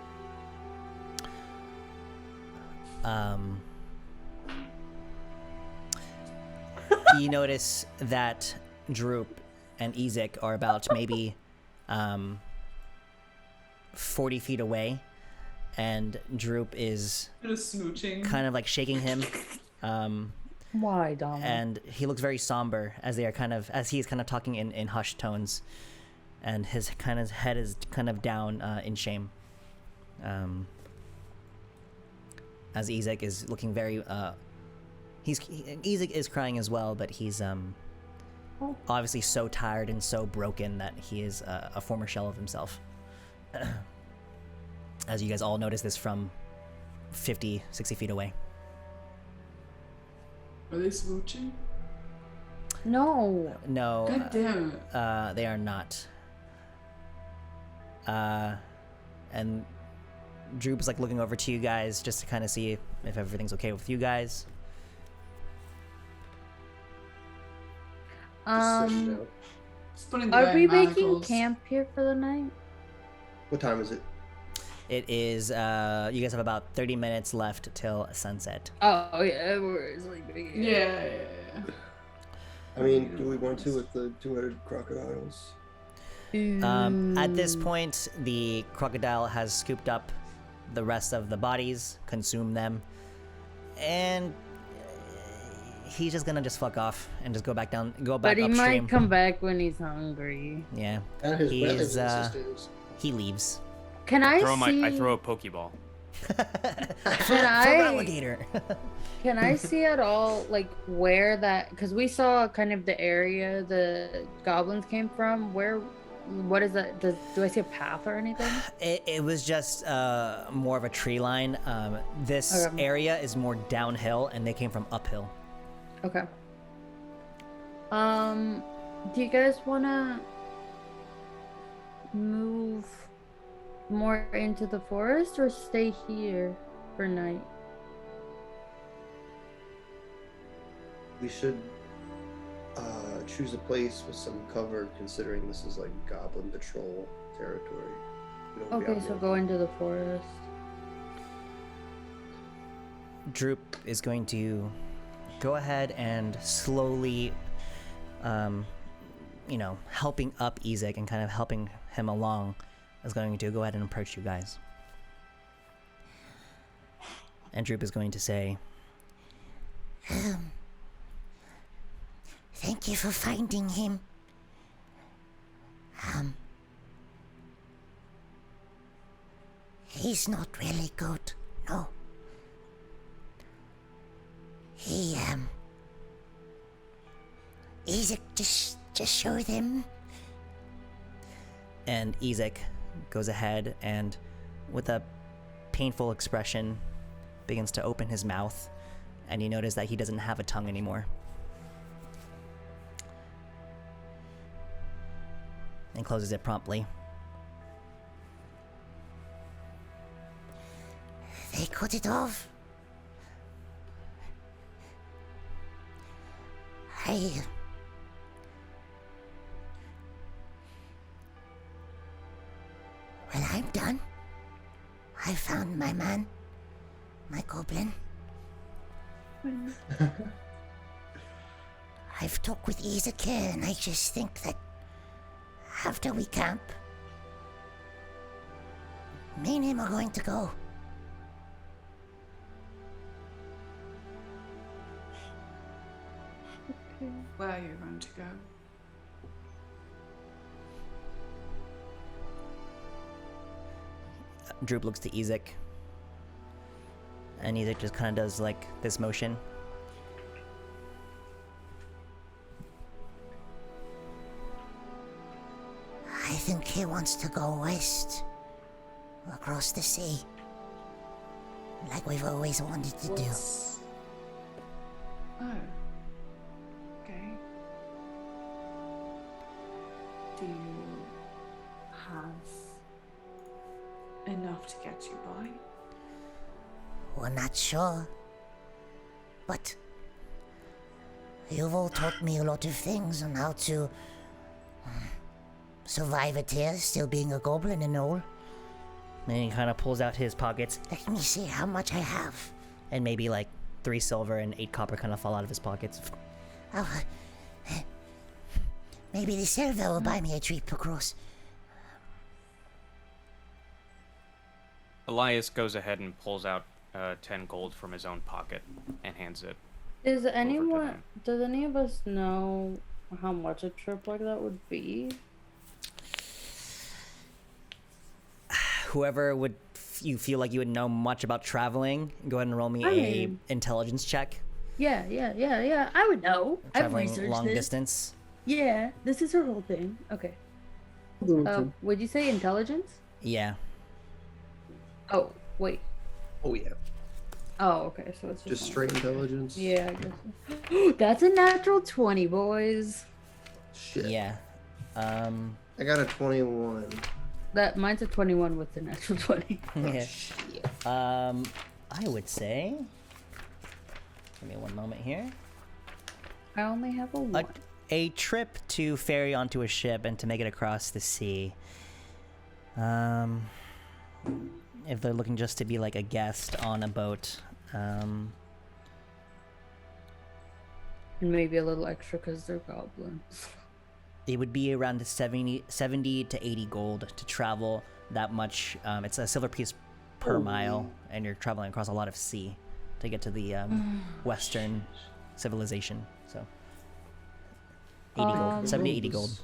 S1: You notice that Droop and Ezek are about maybe 40 feet away, and Droop is
S2: Just smooching.
S1: kind of like shaking him.
S5: Why, Dom?
S1: And he looks very somber as he is kind of talking in hushed tones, and his head is kind of down in shame. As Ezek is looking very Ezek is crying as well, but he's obviously so tired and so broken that he is a former shell of himself. As you guys all notice this from 50, 60 feet away.
S2: Are they smooching?
S5: No.
S1: No,
S2: God damn it.
S1: they are not. And Droop is like looking over to you guys just to kind of see if everything's okay with you guys.
S3: Just sitting down.
S2: Just putting the
S5: Are
S2: guy
S5: we
S2: in
S5: making
S2: manacles.
S5: camp here for the night?
S3: What time is it?
S1: It is, you guys have about 30 minutes left till sunset.
S5: Oh yeah, we're sleeping.
S2: Yeah.
S3: I mean, do we want to with the 200 crocodiles?
S1: At this point, the crocodile has scooped up the rest of the bodies, consumed them, and he's just gonna just fuck off and just go back
S5: But he
S1: upstream.
S5: might come back when he's hungry.
S1: Yeah,
S3: And his brothers
S1: he's
S3: and sisters.
S1: he leaves.
S5: Can I see?
S10: I throw a Pokeball.
S5: Can I?
S1: Alligator.
S5: Can I see at all, like, where that? Because we saw kind of the area the goblins came from. What is that? Do I see a path or anything?
S1: It was just more of a tree line. This
S5: Okay.
S1: area is more downhill, and they came from uphill.
S5: Okay. Do you guys wanna move more into the forest or stay here for night?
S3: We should. Choose a place with some cover, considering this is like Goblin Patrol territory. We don't be
S5: Okay,
S3: out
S5: so
S3: there.
S5: go into the forest.
S1: Droop is going to go ahead and slowly, helping up Ezek and kind of helping him along, is going to go ahead and approach you guys. And Droop is going to say,
S8: Thank you for finding him. He's not really good, no. Ezek, just show them.
S1: and Ezek goes ahead and, with a painful expression, begins to open his mouth, and you notice that he doesn't have a tongue anymore. And closes it promptly.
S8: They cut it off. Well, I'm done. I found my man, my goblin. I've talked with Ezek, and I just think that after we camp, me and him are going to go.
S2: Where are you going to go?
S1: Droop looks to Ezek, and Ezek just kind of does like this motion.
S8: I think he wants to go west, across the sea, like we've always wanted to do.
S2: Oh. Okay. Do you have enough to get you by?
S8: We're not sure, but you've all taught me a lot of things on how to survive it here, still being a goblin and all.
S1: And he kind of pulls out his pockets,
S8: Let me see how much I have.
S1: and maybe like 3 silver and 8 copper kind of fall out of his pockets.
S8: Oh, maybe the silver will buy me a trip across.
S10: Elias goes ahead and pulls out 10 gold from his own pocket and hands it.
S5: Does
S10: them.
S5: any of us know how much a trip like that would be?
S1: Whoever would you feel like you would know much about traveling, go ahead and roll me a intelligence check.
S5: Yeah. I would know. I've
S1: Traveling
S5: researched
S1: long
S5: this.
S1: distance.
S5: Yeah, this is her whole thing. Okay. Would you say intelligence?
S1: Yeah.
S5: Oh, wait.
S3: Oh yeah.
S5: Oh, okay. So it's
S3: Just
S5: just
S3: straight intelligence.
S5: Yeah, I guess. That's a natural 20, boys.
S3: Shit.
S1: Yeah.
S3: I got a 21.
S5: Mine's a 21 with the natural 20.
S1: Yeah. I would say. Give me one moment here.
S5: I only have a 1.
S1: A trip to ferry onto a ship and to make it across the sea. If they're looking just to be like a guest on a boat,
S5: And maybe a little extra because they're goblins.
S1: it would be around 70 to 80 gold to travel that much. It's a silver piece per mile, and you're traveling across a lot of sea to get to the western civilization. So 80 gold, 70 to 80 gold.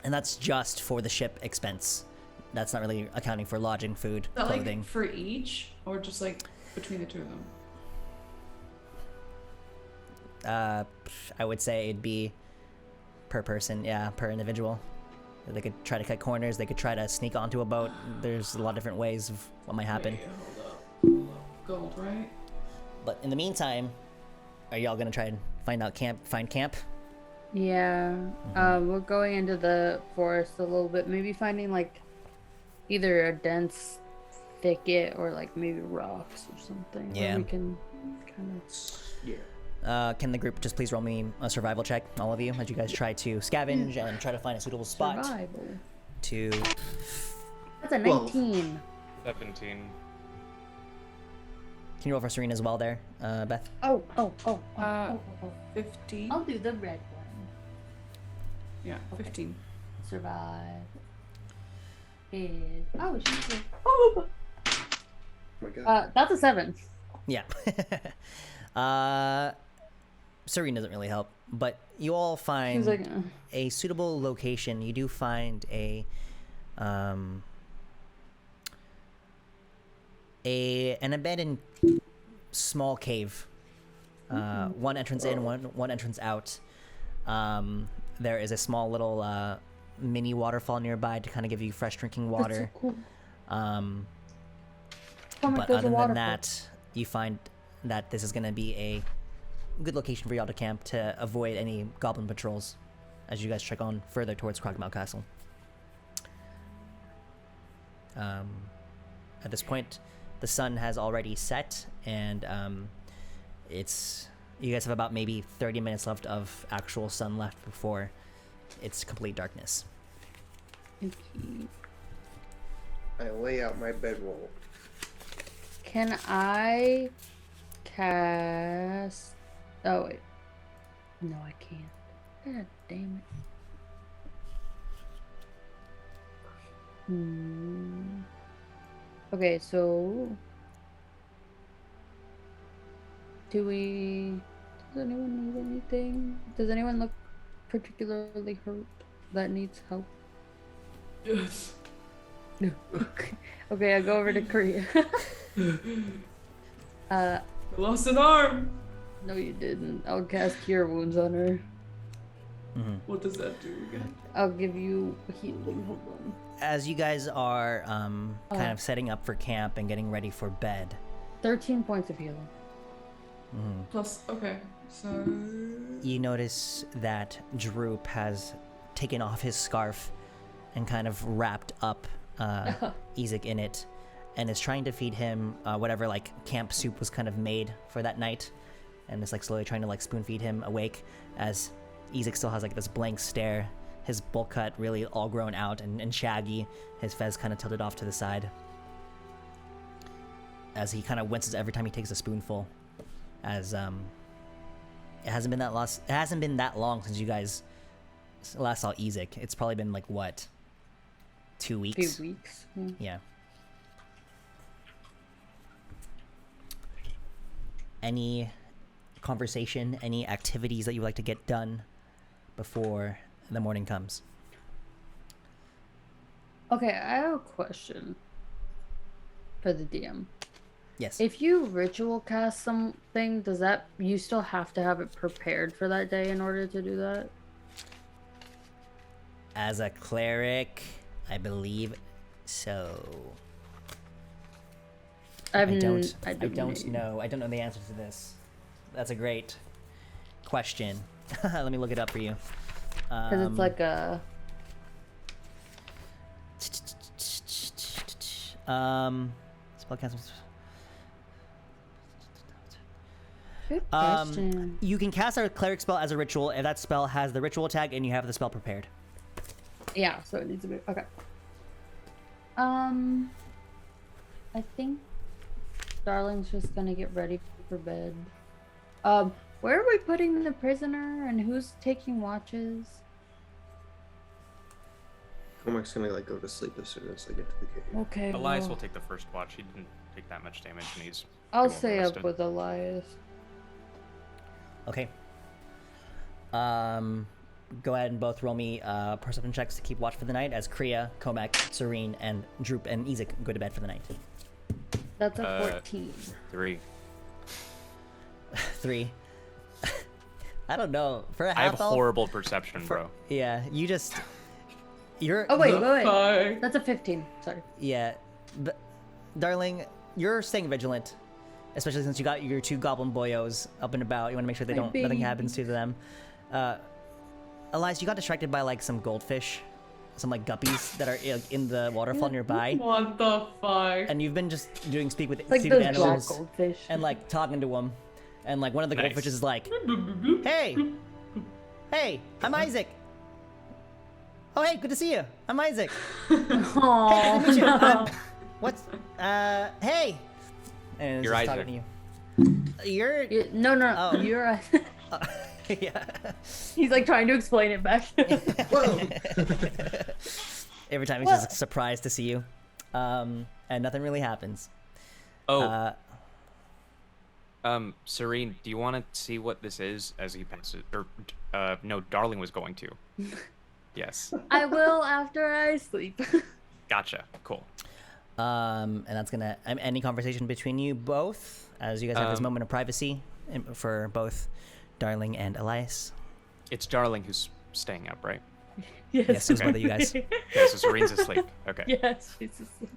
S1: And that's just for the ship expense. That's not really accounting for lodging, food,
S2: Is that
S1: clothing.
S2: like for each, or just like between the two of them?
S1: I would say it'd be per person, yeah, per individual. They could try to cut corners, they could try to sneak onto a boat. There's a lot of different ways of what might happen.
S2: Wait, hold up. Gold, right?
S1: But in the meantime, are y'all gonna try and find camp?
S5: Yeah. We're going into the forest a little bit. Maybe finding like either a dense thicket or like maybe rocks or something.
S1: Yeah.
S5: Where we can kind of.
S3: Yeah.
S1: Can the group just please roll me a survival check, all of you, as you guys try to scavenge and try to find a suitable spot
S5: Survival.
S1: to...
S5: That's a 19.
S10: 17.
S1: Can you roll for Serene as well there, Beth?
S5: Oh.
S2: 15.
S5: I'll do the red one.
S2: Yeah, 15.
S5: Survive. Is she's
S3: Oh my god.
S5: that's a 7.
S1: Yeah. Serene doesn't really help, but you all find
S5: She's like,
S1: a suitable location. You do find an abandoned small cave. One entrance in, one entrance out. There is a small little mini waterfall nearby to kind of give you fresh drinking water.
S5: That's so cool.
S1: But other than that, you find that this is going to be a good location for y'all to camp to avoid any goblin patrols as you guys trek on further towards Cragmaw Castle. At this point, the sun has already set, and you guys have about maybe 30 minutes left of actual sun left before it's complete darkness.
S3: I lay out my bedroll.
S5: Can I cast... Oh, wait. No, I can't. God damn it. Okay, so... Does anyone need anything? Does anyone look particularly hurt that needs help?
S2: Yes.
S5: Okay, I go over to Korea.
S2: I lost an arm.
S5: No, you didn't. I'll cast Cure Wounds on her.
S2: What does that do again?
S5: I'll give you healing. Hold on.
S1: As you guys are kind of setting up for camp and getting ready for bed,
S5: 13 points of healing.
S2: Plus, okay, so...
S1: You notice that Droop has taken off his scarf and kind of wrapped up Ezek in it and is trying to feed him whatever like camp soup was kind of made for that night, and is like slowly trying to like spoon feed him awake as Ezek still has like this blank stare, his bowl cut really all grown out and shaggy, his fez kind of tilted off to the side as he kind of winces every time he takes a spoonful, as it hasn't been that long since you guys last saw Ezek. It's probably been like what, 2 weeks?
S5: 2 weeks.
S1: Yeah. Any conversation, any activities that you would like to get done before the morning comes?
S5: Okay, I have a question for the DM.
S1: Yes.
S5: If you ritual cast something, does that you still have to have it prepared for that day in order to do that?
S1: As a cleric, I believe so. I don't know. I don't know the answer to this. That's a great question. Let me look it up for you.
S5: Because it's like a...
S1: Spellcasting.
S5: Good question.
S1: You can cast a cleric spell as a ritual if that spell has the ritual tag and you have the spell prepared.
S5: Yeah, so it needs to be... Okay. I think Darling's just gonna get ready for bed. Where are we putting the prisoner and who's taking watches?
S3: Cormac's gonna like go to sleep as soon as I get to the cave.
S5: Okay.
S10: Elias
S5: well,
S10: will take the first watch. He didn't take that much damage, and he
S5: I'll
S10: won't
S5: stay
S10: rest
S5: up
S10: it.
S5: with Elias.
S1: Okay. Go ahead and both roll me perception checks to keep watch for the night as Kriya, Comac, Serene, and Droop and Ezek go to bed for the night.
S5: That's a 14.
S10: 3.
S1: 3. I don't know. For a
S10: I have
S1: half elf,
S10: horrible perception, bro.
S1: yeah, you're.
S5: Oh wait.
S2: Fuck.
S5: That's a 15. Sorry.
S1: Yeah, darling, you're staying vigilant, especially since you got your 2 goblin boyos up and about. You want to make sure nothing happens to them. Elias, you got distracted by like some goldfish, some like guppies that are in the waterfall nearby,
S2: What the fuck?
S1: and you've been just doing speak with
S5: Like
S1: speak
S5: those
S1: with
S5: black
S1: animals
S5: goldfish.
S1: and like talking to them, And like one of the
S4: Nice.
S1: goldfishes is like, hey, I'm Isaac. Oh, hey, good to see you. I'm Isaac.
S5: Oh,
S1: Hey, good to meet you.
S5: no.
S1: What's hey? And it's
S4: You're
S1: just
S4: Isaac.
S1: talking to you. You're
S5: No,
S1: Oh.
S5: you're right.
S1: yeah.
S5: He's like trying to explain it back.
S3: Whoa.
S1: Every time he's just surprised to see you, and nothing really happens.
S4: Oh, Serene, do you want to see what this is as he passes? Or, no, Darling was going to. Yes.
S5: I will after I sleep.
S4: Gotcha. Cool.
S1: And that's gonna end any conversation between you both, as you guys have this moment of privacy for both Darling and Elias.
S4: It's Darling who's staying up, right?
S1: Yes, it's both of you guys.
S4: Okay, so Serene's asleep. Okay.
S5: Yes, she's asleep.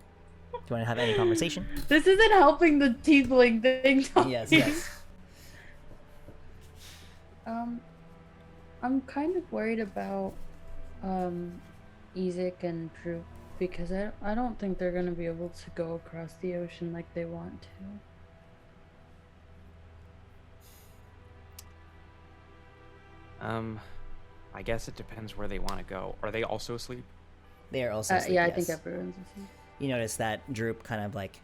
S1: Do you want to have any conversation?
S5: This isn't helping the tiefling thing.
S1: Yes, yes.
S5: I'm kind of worried about Ezek and Drew because I don't think they're gonna be able to go across the ocean like they want to.
S4: I guess it depends where they want to go. Are they also asleep?
S1: They are also asleep,
S5: Yeah, I
S1: yes.
S5: think everyone's asleep.
S1: You notice that Droop kind of like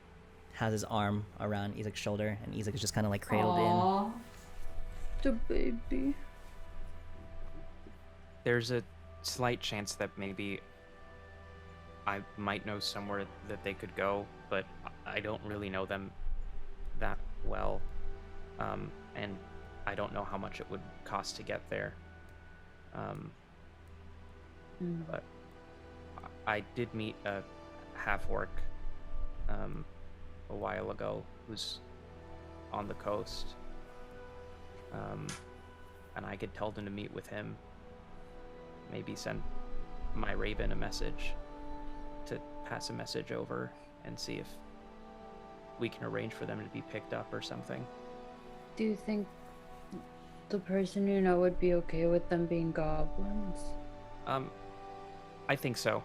S1: has his arm around Ezek's shoulder, and Ezek is just kind of like cradled
S5: Aww. The baby.
S4: There's a slight chance that maybe I might know somewhere that they could go, but I don't really know them that well. And I don't know how much it would cost to get there. But I did meet a half-orc a while ago who's on the coast. And I could tell them to meet with him. Maybe send my Raven a message to pass a message over and see if we can arrange for them to be picked up or something.
S5: Do you think the person you know would be okay with them being goblins?
S4: I think so.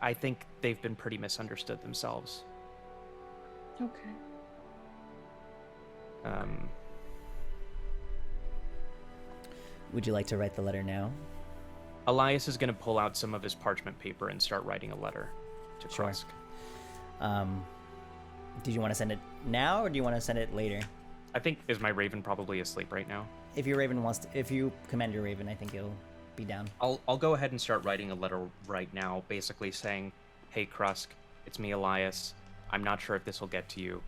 S4: I think they've been pretty misunderstood themselves.
S5: Okay.
S1: Would you like to write the letter now?
S4: Elias is going to pull out some of his parchment paper and start writing a letter to
S1: Sure.
S4: Krusk.
S1: Did you want to send it now, or do you want to send it later?
S4: I think, is my Raven probably asleep right now?
S1: If your Raven wants to, if you command your Raven, I think it'll be down.
S4: I'll go ahead and start writing a letter right now, basically saying, "Hey Krusk, it's me, Elias. I'm not sure if this will get to you,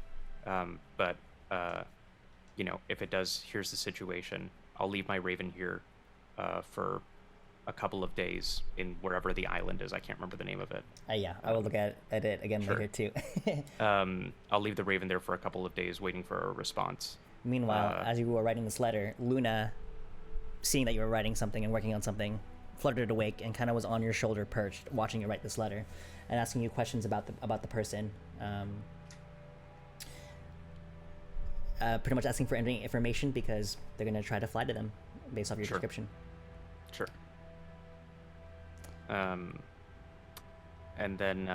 S4: but you know, if it does, here's the situation. I'll leave my Raven here for a couple of days in wherever the island is. I can't remember the name of it.
S1: Yeah, I will look at it again
S4: Sure.
S1: later too.
S4: I'll leave the Raven there for a couple of days, waiting for a response."
S1: Meanwhile, as you were writing this letter, Luna, seeing that you were writing something and working on something, fluttered awake and kind of was on your shoulder, perched, watching you write this letter, and asking you questions about the person. Pretty much asking for any information because they're gonna try to fly to them based off your
S4: Sure.
S1: description.
S4: Sure. And then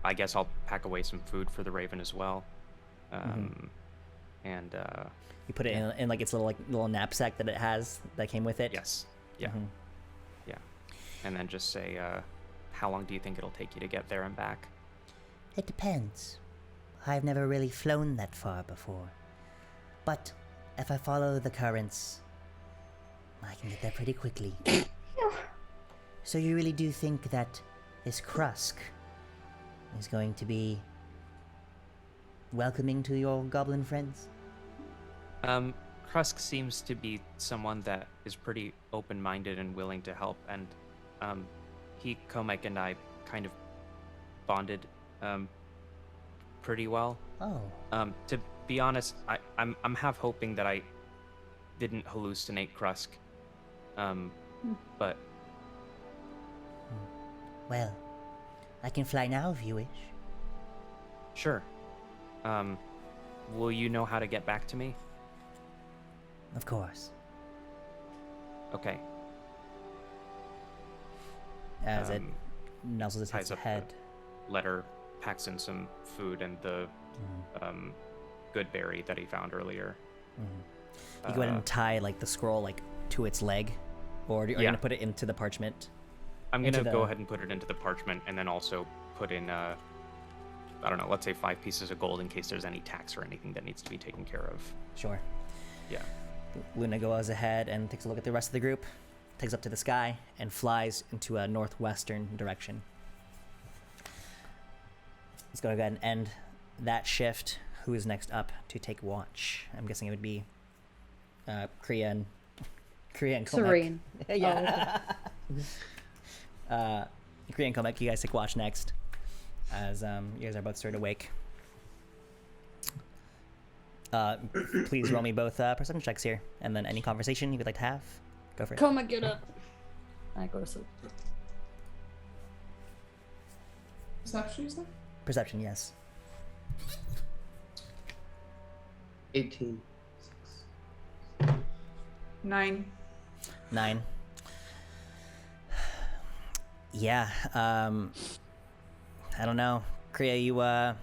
S4: I guess I'll pack away some food for the Raven as well. And
S1: You put it in like its little knapsack that it has that came with it.
S4: yes, yeah,
S1: Mhm.
S4: yeah. And then just say, how long do you think it'll take you to get there and back?
S8: It depends. I've never really flown that far before. But if I follow the currents, I can get there pretty quickly. So you really do think that this Krusk is going to be welcoming to your goblin friends?
S4: Krusk seems to be someone that is pretty open-minded and willing to help, and Comek and I kind of bonded pretty well.
S8: Oh.
S4: To be honest, I'm half hoping that I didn't hallucinate Krusk. But
S8: Well, I can fly now if you wish.
S4: sure. Will you know how to get back to me?
S8: Of course.
S4: Okay.
S1: As it nuzzles
S4: ties
S1: its
S4: up
S1: head.
S4: the letter, packs in some food, and the good berry that he found earlier.
S1: You go ahead and tie like the scroll like to its leg, or are you gonna put it into the parchment?
S4: I'm gonna go ahead and put it into the parchment, and then also put in I don't know, let's say 5 pieces of gold in case there's any tax or anything that needs to be taken care of.
S1: Sure.
S4: Yeah.
S1: Luna goes ahead and takes a look at the rest of the group, takes up to the sky, and flies into a northwestern direction. Let's go ahead and end that shift. Who is next up to take watch? I'm guessing it would be Kriya and Komek.
S5: Serene.
S1: Yeah. Kriya and Komek, you guys take watch next, as you guys are both sort of awake. Please roll me both perception checks here, and then any conversation you would like to have, go for it.
S5: Come and get up. I go to sleep.
S2: Perception, you said?
S1: Perception, yes.
S3: 18.
S2: 9.
S1: 9. Yeah, I don't know. Kriya, you, I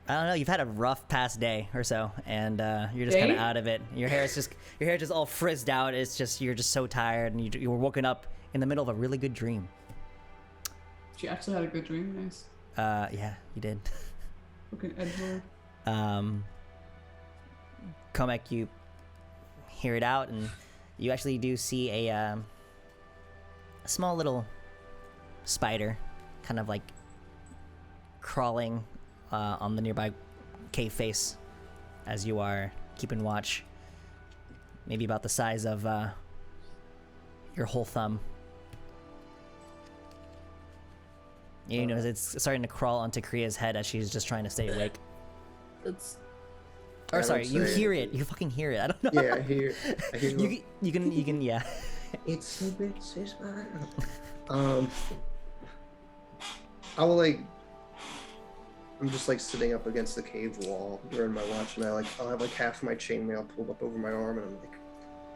S1: don't know, you've had a rough past day or so, and you're just kind of out of it. Your hair is just all frizzed out. It's just, you're just so tired, and you were woken up in the middle of a really good dream.
S2: She actually had a good dream, nice.
S1: Yeah, you did.
S2: Fucking Edward.
S1: Komek, you hear it out, and you actually do see a small little spider kind of like crawling on the nearby cave face as you are keeping watch. Maybe about the size of your whole thumb. You notice it's starting to crawl onto Kriya's head as she's just trying to stay awake. Or sorry, you hear it. You fucking hear it. I don't know.
S3: Yeah, I hear
S1: you can, yeah.
S3: It's a bit spider. I will like. I'm just like sitting up against the cave wall during my watch, and I'll have like half my chainmail pulled up over my arm, and I'm like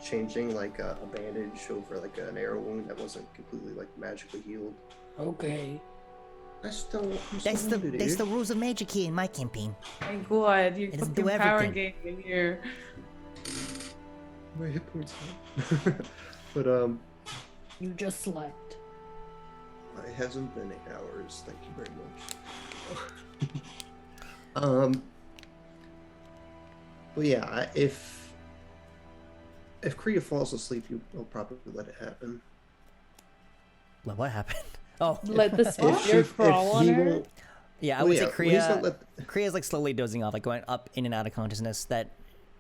S3: changing like a bandage over like an arrow wound that wasn't completely like magically healed.
S5: Okay.
S8: That's the rules of magic here in my campaign.
S2: My god, you
S8: It doesn't
S2: fucking
S8: do
S2: power
S8: everything.
S2: game in here.
S3: My hit points. But
S5: You just slept.
S3: it hasn't been 8 hours. Thank you very much. Well, yeah. If Kriya falls asleep, you'll probably let it happen.
S1: What happened? Oh,
S5: Let the spider crawl on her.
S3: Won't,
S1: yeah, I would say Kriya's like slowly dozing off, like going up in and out of consciousness, that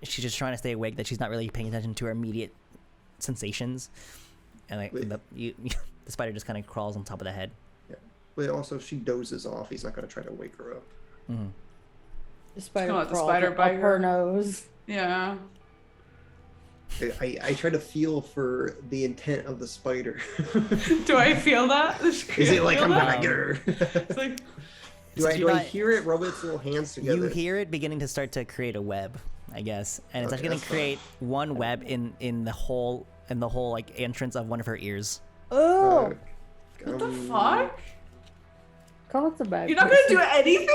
S1: she's just trying to stay awake, that she's not really paying attention to her immediate sensations. And like the spider just kind of crawls on top of the head.
S3: Yeah. But also, if she dozes off, he's not going to try to wake her up.
S1: Mm-hmm.
S5: The spider
S2: let the
S5: crawls
S2: spider
S5: up
S2: bite
S5: her
S2: her.
S5: nose.
S2: Yeah.
S3: I try to feel for the intent of the spider.
S2: Do I feel that?
S3: Is it like I'm gonna get her?
S2: It's like,
S3: do I hear it rub its little hands together?
S1: You hear it beginning to start to create a web, I guess, and it's actually going to create one web in the whole like entrance of one of her ears.
S5: Oh,
S2: what the fuck?
S5: call it the bad.
S2: You're not gonna do anything?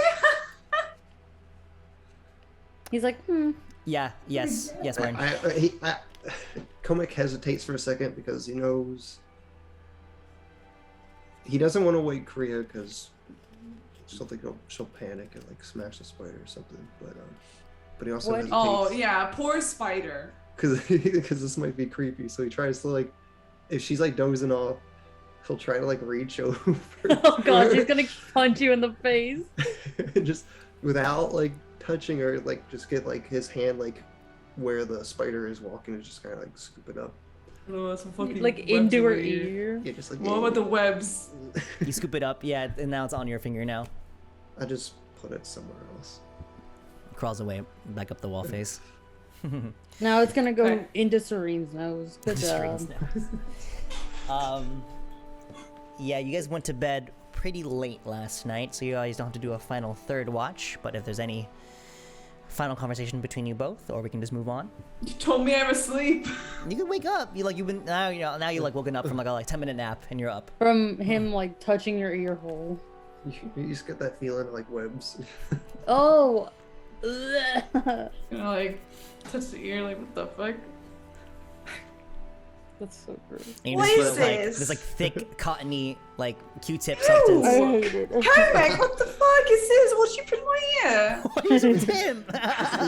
S5: He's like,
S1: Yeah. Yes, Martin.
S3: Komek hesitates for a second because he knows he doesn't want to wake Kriya because she'll think she'll panic and like smash the spider or something. But he also hesitates.
S2: Oh yeah, poor spider.
S3: Because this might be creepy, so he tries to like, if she's like dozing off, he'll try to like reach over.
S5: oh god, he's gonna punch you in the face.
S3: Just without like touching her, like just get like his hand like where the spider is walking and just kind of like scoop it up.
S2: Oh, some fucking
S5: Like
S2: webs
S5: into
S2: in
S5: her
S2: my
S5: ear.
S3: Yeah, just like.
S2: What about the webs?
S1: You scoop it up, yeah, and now it's on your finger now.
S3: I just put it somewhere else.
S1: Crawls away, back up the wall face.
S5: Now it's gonna go
S2: Okay.
S5: into Serene's nose. Good job.
S1: Serene's nose. Yeah, you guys went to bed pretty late last night, so you guys don't have to do a final third watch. But if there's any final conversation between you both, or we can just move on.
S2: You told me I'm asleep.
S1: You can wake up. You've been now you like woken up from like a 10-minute nap and you're up.
S5: From him like touching your ear hole.
S3: You just get that feeling like webs.
S5: Oh.
S2: Like touch the ear, like what the fuck?
S5: That's so gross.
S1: And you
S2: What
S1: just
S2: is
S1: feel, like,
S2: this?
S1: this like thick, cottony, like Q-tip substance.
S5: I hate it.
S2: Kovac, what the fuck is this? What you put in my ear?
S1: What is with him?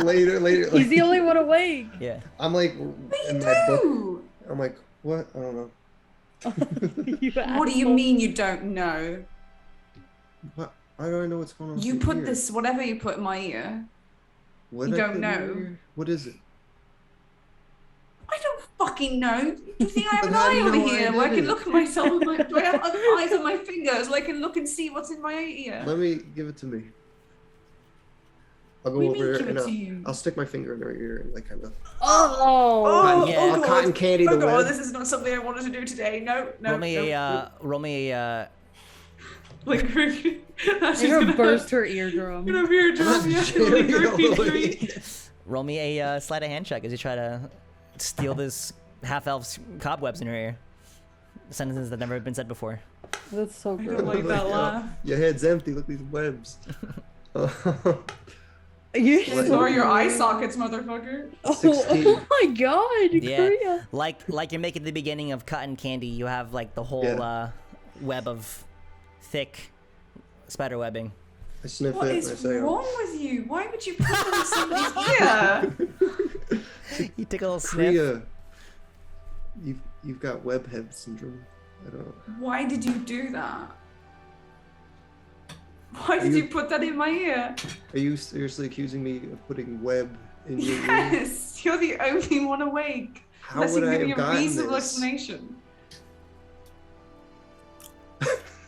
S3: later.
S5: He's
S3: Like,
S5: the only one awake.
S1: Yeah.
S3: I'm like
S2: What
S3: in
S2: do
S3: my
S2: you
S3: book.
S2: do?
S3: I'm like, what? I don't know.
S2: What do you mean you don't know?
S3: What? I don't know what's going on.
S2: You
S3: with
S2: put
S3: your ear.
S2: this, whatever you put in my ear.
S3: What
S2: you
S3: I
S2: don't
S3: put in
S2: know.
S3: your ear? What is it?
S2: I don't fucking know. You think I have an
S3: But how do
S2: eye
S3: you
S2: over
S3: know I
S2: here where I
S3: did
S2: can
S3: it?
S2: look at myself with my do I have eyes on my fingers where I can look and see what's in my ear?
S3: Let me give it to me. I'll
S2: What
S3: go
S2: do you
S3: over
S2: mean,
S3: it
S2: give
S3: and
S2: it to you?
S3: I'll stick my finger in her ear and like kind of.
S5: Oh.
S1: yeah.
S3: I'll cotton candy the
S2: Oh god,
S3: web.
S2: this is not something I wanted to do today. No, no.
S1: Roll me a
S2: Like, that's
S5: You're gonna burst her eardrum.
S2: Gonna be your drum, yeah.
S1: roll me a sleight of hand check as you try to steal this half-elf's cobwebs in her ear. Sentences that never have been said before.
S5: That's so
S2: I
S5: gross.
S2: don't like that laugh.
S3: Your head's empty. Look at these webs.
S5: You
S2: Ignore your eye sockets, motherfucker.
S5: Oh,
S3: 16.
S5: oh my god,
S1: Yeah,
S5: Korea.
S1: like you're making the beginning of cotton candy. You have like the whole
S3: Yeah.
S1: web of thick spider webbing.
S3: I sniff
S2: What
S3: it
S2: is
S3: and I say,
S2: wrong with you? Why would you put that in somebody's ear?
S1: You take a little sniff.
S3: Priya, you've got webhead syndrome. I don't know.
S2: Why did you do that? Why did you put that in my ear?
S3: Are you seriously accusing me of putting web in your ear?
S2: Yes, you're the only one awake.
S3: How
S2: Unless
S3: would
S2: you
S3: I
S2: give
S3: have
S2: me a
S3: gotten
S2: reasonable
S3: this?
S2: explanation.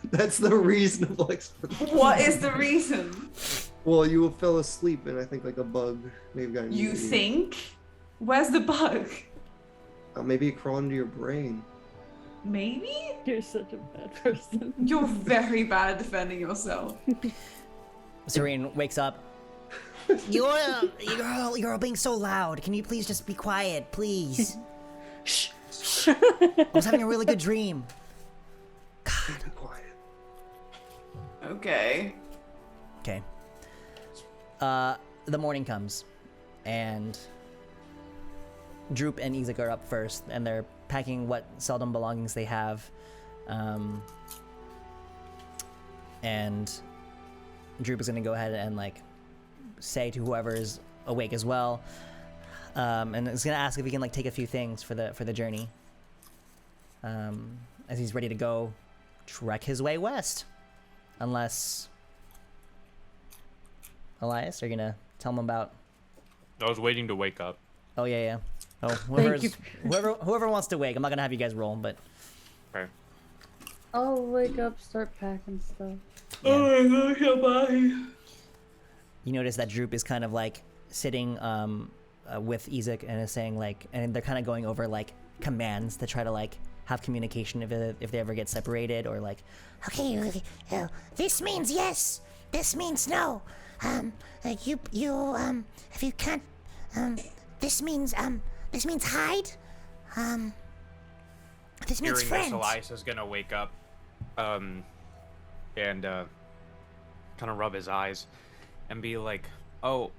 S3: That's the reasonable explanation.
S2: What is the reason?
S3: Well, you fell asleep and I think like a bug may have gotten
S2: You
S3: your ear.
S2: think? Where's the bug?
S3: Maybe it crawled into your brain.
S2: Maybe?
S5: You're such a bad person.
S2: You're very bad at defending yourself.
S1: Serene wakes up. You're all being so loud. Can you please just be quiet, please? Shh. I was having a really good dream.
S3: Be quiet.
S2: Okay.
S1: Okay. The morning comes, and Droop and Izak are up first, and they're packing what seldom belongings they have. And Droop is gonna go ahead and like say to whoever is awake as well, and is gonna ask if he can like take a few things for the journey. As he's ready to go trek his way west, unless Elias, are you gonna tell him about?
S4: I was waiting to wake up.
S1: Oh yeah. Oh,
S5: you.
S1: whoever wants to wake. I'm not gonna have you guys roll, but
S4: Okay.
S5: I'll wake up, start packing stuff.
S2: Oh my god, bye.
S1: you notice that Droop is kind of like sitting with Izak and is saying like, and they're kind of going over like commands to try to like have communication if they ever get separated or like.
S8: Okay, this means yes. This means no. If you can't, this means hide. This means
S4: Hearing
S8: friend.
S4: this, Elias is gonna wake up, and kind of rub his eyes, and be like, "Oh,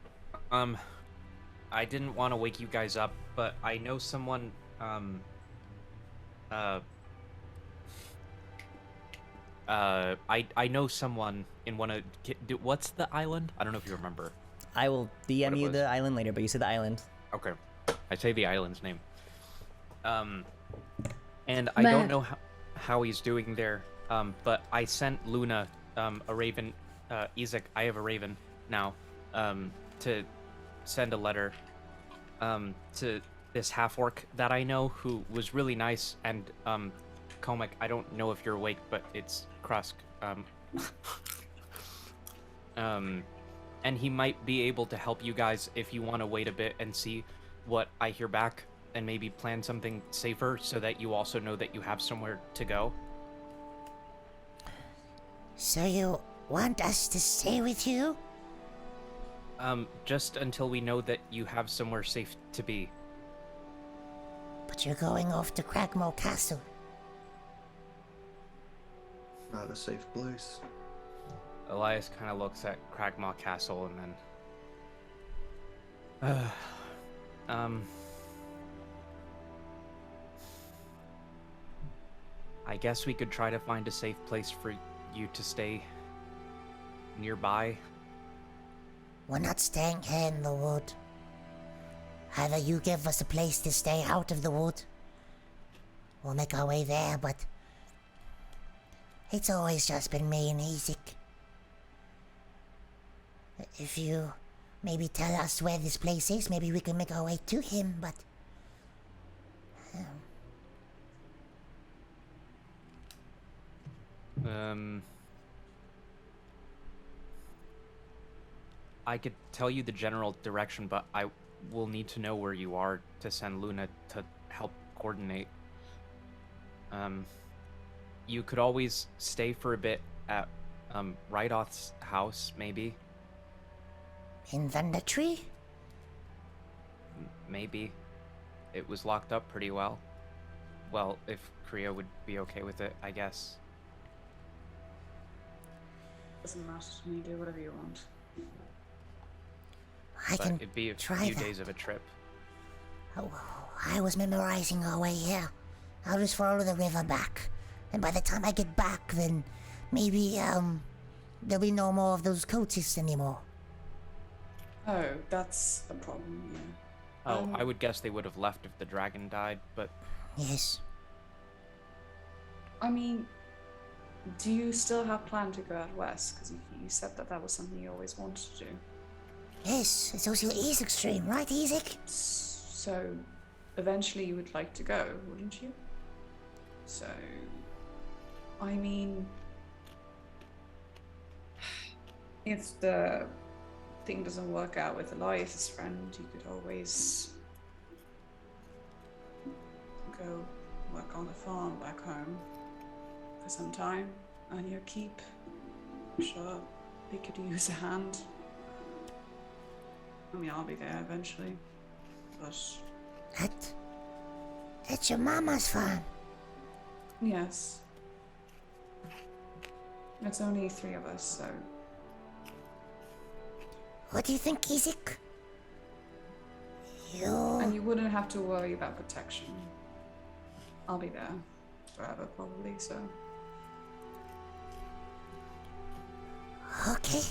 S4: I didn't want to wake you guys up, but I know someone, I know someone in one of what's the island? I don't know if you remember.
S1: I will
S4: What
S1: DM
S4: it
S1: you
S4: was.
S1: the island later, but you said the island.
S4: Okay, I say the island's name. And I
S5: Matt.
S4: don't know how he's doing there. But I sent Luna a raven. Izak, I have a raven now. To send a letter to this half orc that I know who was really nice. And Comic, I don't know if you're awake, but it's Krusk. And he might be able to help you guys if you want to wait a bit and see what I hear back and maybe plan something safer so that you also know that you have somewhere to go.
S8: So you want us to stay with you?
S4: Just until we know that you have somewhere safe to be.
S8: But you're going off to Cragmaw Castle.
S3: Not a safe place.
S4: Elias kind of looks at Cragmaw Castle and then, I guess we could try to find a safe place for you to stay nearby.
S8: We're not staying here in the wood. Either you give us a place to stay out of the wood, we'll make our way there, but it's always just been me and Ezek. If you maybe tell us where this place is, maybe we can make our way to him, but...
S4: I could tell you the general direction, but I will need to know where you are to send Luna to help coordinate. You could always stay for a bit at Rydoth's house, maybe.
S8: In Thunder Tree?
S4: Maybe. It was locked up pretty well. Well, if Kriya would be okay with it, I guess.
S2: Doesn't matter to me. Do whatever you want.
S8: I
S4: But
S8: can
S4: it'd be a
S8: try
S4: few
S8: that.
S4: days of a trip.
S8: Oh, I was memorizing our way here. I'll just follow the river back. And by the time I get back, then maybe, there'll be no more of those cultists anymore.
S2: Oh, that's a problem, yeah.
S4: Oh, I would guess they would have left if the dragon died, but
S8: Yes.
S2: I mean, do you still have plan to go out west? Because you said that that was something you always wanted to do.
S8: Yes, it's also Ezek's dream, right, Ezek?
S2: So, eventually you would like to go, wouldn't you? So, I mean, if the thing doesn't work out with Elias' friend, you could always go work on the farm back home for some time, earn your keep. I'm sure they could use a hand. I mean, I'll be there eventually, but...
S8: It's your mama's farm.
S2: Yes. It's only 3 of us, so...
S8: What do you think, Ezek?
S2: And you wouldn't have to worry about protection. I'll be there forever, probably, so...
S8: Okay.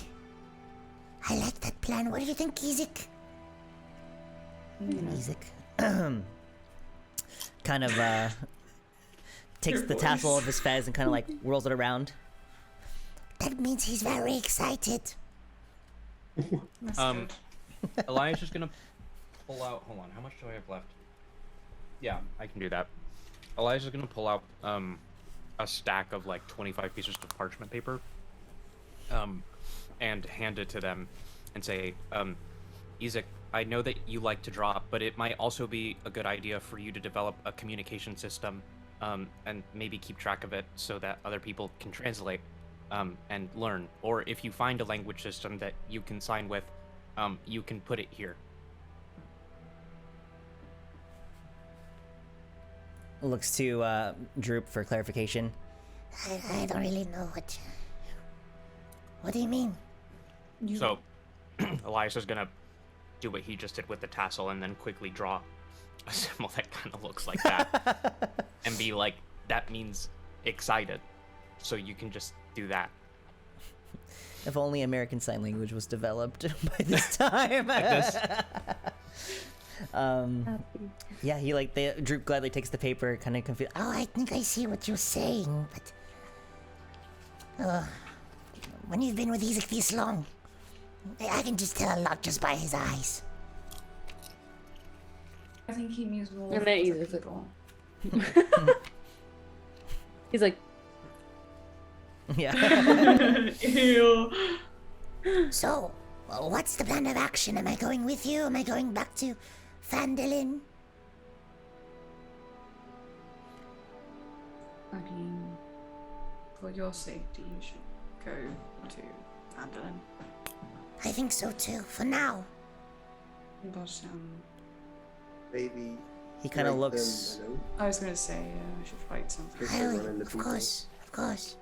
S8: I like that plan. What do you think, Ezek?
S1: Ezek kind of takes the tassel of his fez and kind of like whirls it around.
S8: That means he's very excited.
S4: Elias is gonna pull out. Hold on, how much do I have left? Yeah, I can do that. Elias is gonna pull out a stack of like 25 pieces of parchment paper, and hand it to them, and say, Ezek, I know that you like to draw, but it might also be a good idea for you to develop a communication system, and maybe keep track of it so that other people can translate. And learn. Or if you find a language system that you can sign with, you can put it here.
S1: Looks to Droop for clarification.
S8: I don't really know what... What do you mean?
S4: So, Elias is gonna do what he just did with the tassel and then quickly draw a symbol that kind of looks like that. And be like, that means excited. So you can just do that.
S1: If only American Sign Language was developed by this time.
S4: Like this.
S1: Yeah, he Droop gladly takes the paper, kind of confused.
S8: Oh, I think I see what you're saying, but... when you've been with Ezek this long, I can just tell a lot just by his eyes.
S2: I think he means more
S5: And
S2: for
S5: then
S2: other
S5: Ezek's like-
S2: people.
S5: He's like,
S1: Yeah.
S2: Ew.
S8: So, what's the plan of action? Am I going with you? Am I going back to Phandelver?
S2: I mean, for your safety, you should go to Phandelver.
S8: I think so too, for now.
S2: But,
S3: Maybe.
S1: He kind of
S3: write
S1: looks.
S3: them a note.
S2: I was gonna say, I should write something.
S3: If they run into people.
S8: Of course.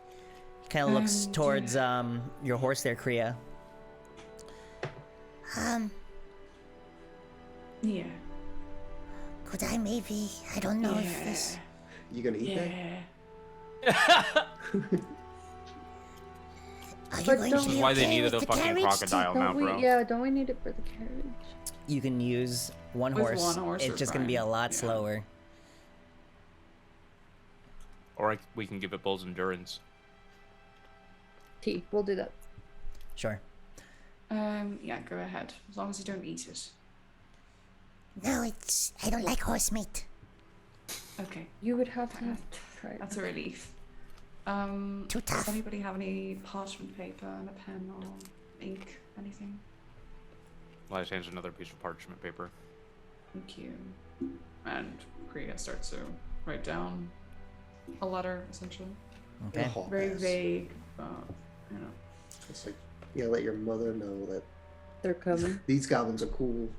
S1: kind of looks
S2: And,
S1: towards your horse there, Kriya.
S2: Yeah.
S8: Could I maybe? I don't know if this.
S3: You gonna eat that?
S8: Are you
S5: But
S8: going
S5: don't-
S8: to
S10: This
S8: be
S10: is why they
S8: okay
S10: needed
S8: with
S10: a
S8: the
S10: fucking
S8: carriage
S10: crocodile now, bro.
S5: don't we need it for the carriage?
S1: You can use one
S2: With
S1: horse.
S2: one horse
S1: It's
S2: we're
S1: just gonna be a
S2: fine.
S1: lot
S2: Yeah.
S1: slower.
S10: Or we can give it Bull's endurance.
S5: We'll do that.
S1: Sure.
S2: Yeah, go ahead. As long as you don't eat it.
S8: No, I don't like horse meat.
S2: Okay,
S5: You would have to try it.
S2: that's a relief.
S8: Too
S2: Does
S8: tough.
S2: anybody have any parchment paper and a pen or ink? Anything?
S10: Elias hands another piece of parchment paper.
S2: Thank you. And Kriya starts to write down a letter, essentially.
S1: Okay.
S3: Hall
S2: Very
S3: pass.
S2: vague, but, you know.
S3: It's like, yeah, let your mother know that
S5: They're coming.
S3: these goblins are cool.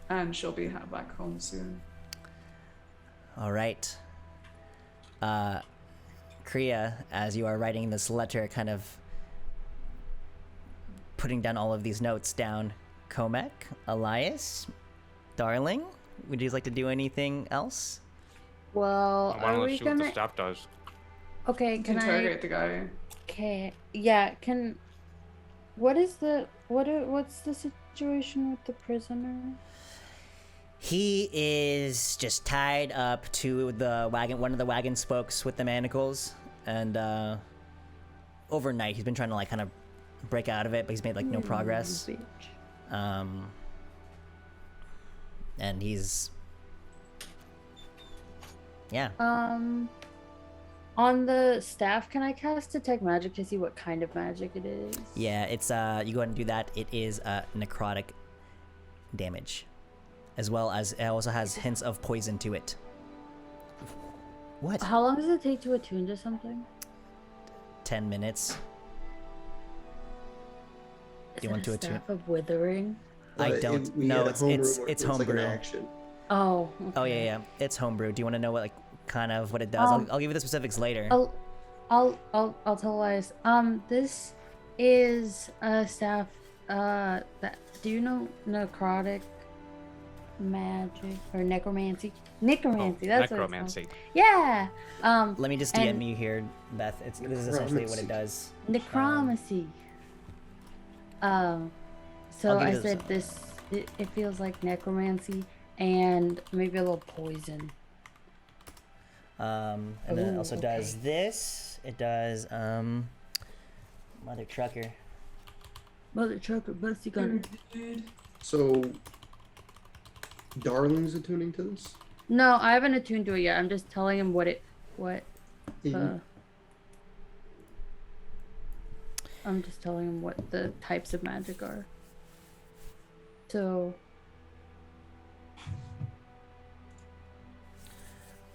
S2: And she'll be back home soon.
S1: All right. Kriya, as you are writing this letter, kind of putting down all of these notes down. Comek, Elias, Darling, would you like to do anything else?
S5: Well,
S10: Why
S5: are
S10: don't
S5: we
S10: we see what the
S5: gonna?
S10: staff does?
S5: Okay,
S2: You
S5: can I?
S2: interrogate the guy.
S5: Okay. Yeah. Can. What is the what's the situation with the prisoner?
S1: He is just tied up to the wagon, one of the wagon spokes with the manacles, and overnight he's been trying to like kind of break out of it, but he's made like no progress.
S5: Bitch.
S1: And he's yeah.
S5: On the staff, can I cast detect magic to see what kind of magic it is?
S1: Yeah, it's you go ahead and do that. It is necrotic damage, as well as it also has hints of poison to it. What?
S5: How long does it take to attune to something?
S1: 10 minutes.
S5: Is
S1: Do you
S5: it
S1: want
S5: a
S1: to attune?
S5: staff of withering?
S1: I
S3: But
S1: don't.
S3: we
S1: No,
S3: had a homebrew
S1: it's
S3: where
S1: it's
S3: like an
S1: homebrew.
S3: action.
S5: Oh.
S1: Oh
S5: okay.
S1: yeah, It's homebrew. Do you want to know what like kind of what it does? I'll give you the specifics later.
S5: I'll tell Elias. This is a staff. That do you know necrotic magic or necromancy? Necromancy. That's what it's called.
S10: Necromancy.
S5: Yeah.
S1: Let me just DM you here, Beth. This is essentially what it does.
S5: Necromancy. So
S1: I'll give
S5: I
S1: you the-
S5: said this. It feels like necromancy and maybe a little poison.
S1: And then it
S5: Ooh,
S1: also does this. It does mother trucker.
S5: Mother trucker, busty gun.
S3: So, Darling's attuning to this?
S5: No, I haven't attuned to it yet. I'm just telling him what.
S3: Yeah.
S5: I'm just telling him what the types of magic are. So.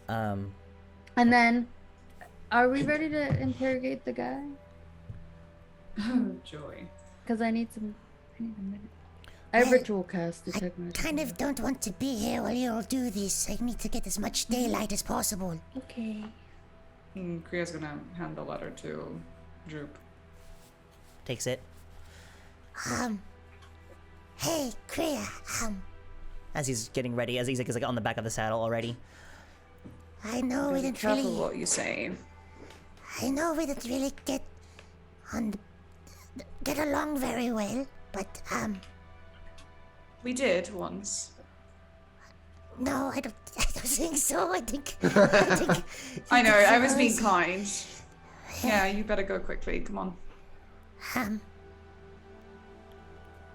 S5: And then, are we ready to interrogate the guy?
S2: Oh, joy.
S5: Because I need a minute. I have
S8: Well,
S5: ritual cast detect magic.
S8: Kind of don't want to be here while you all do this. I need to get as much daylight as possible.
S5: Okay.
S2: Kriya's gonna hand the letter to Droop.
S1: Takes it.
S8: Hey, Kriya,
S1: As he's getting ready, as he's like on the back of the saddle already.
S8: I know we
S2: Be
S8: didn't
S2: careful
S8: really,
S2: what you say.
S8: I know we didn't really get along very well, but,
S2: We did once.
S8: no, I don't think so. I think
S2: I know, I was being
S8: was-
S2: kind. Yeah, you better go quickly. Come on.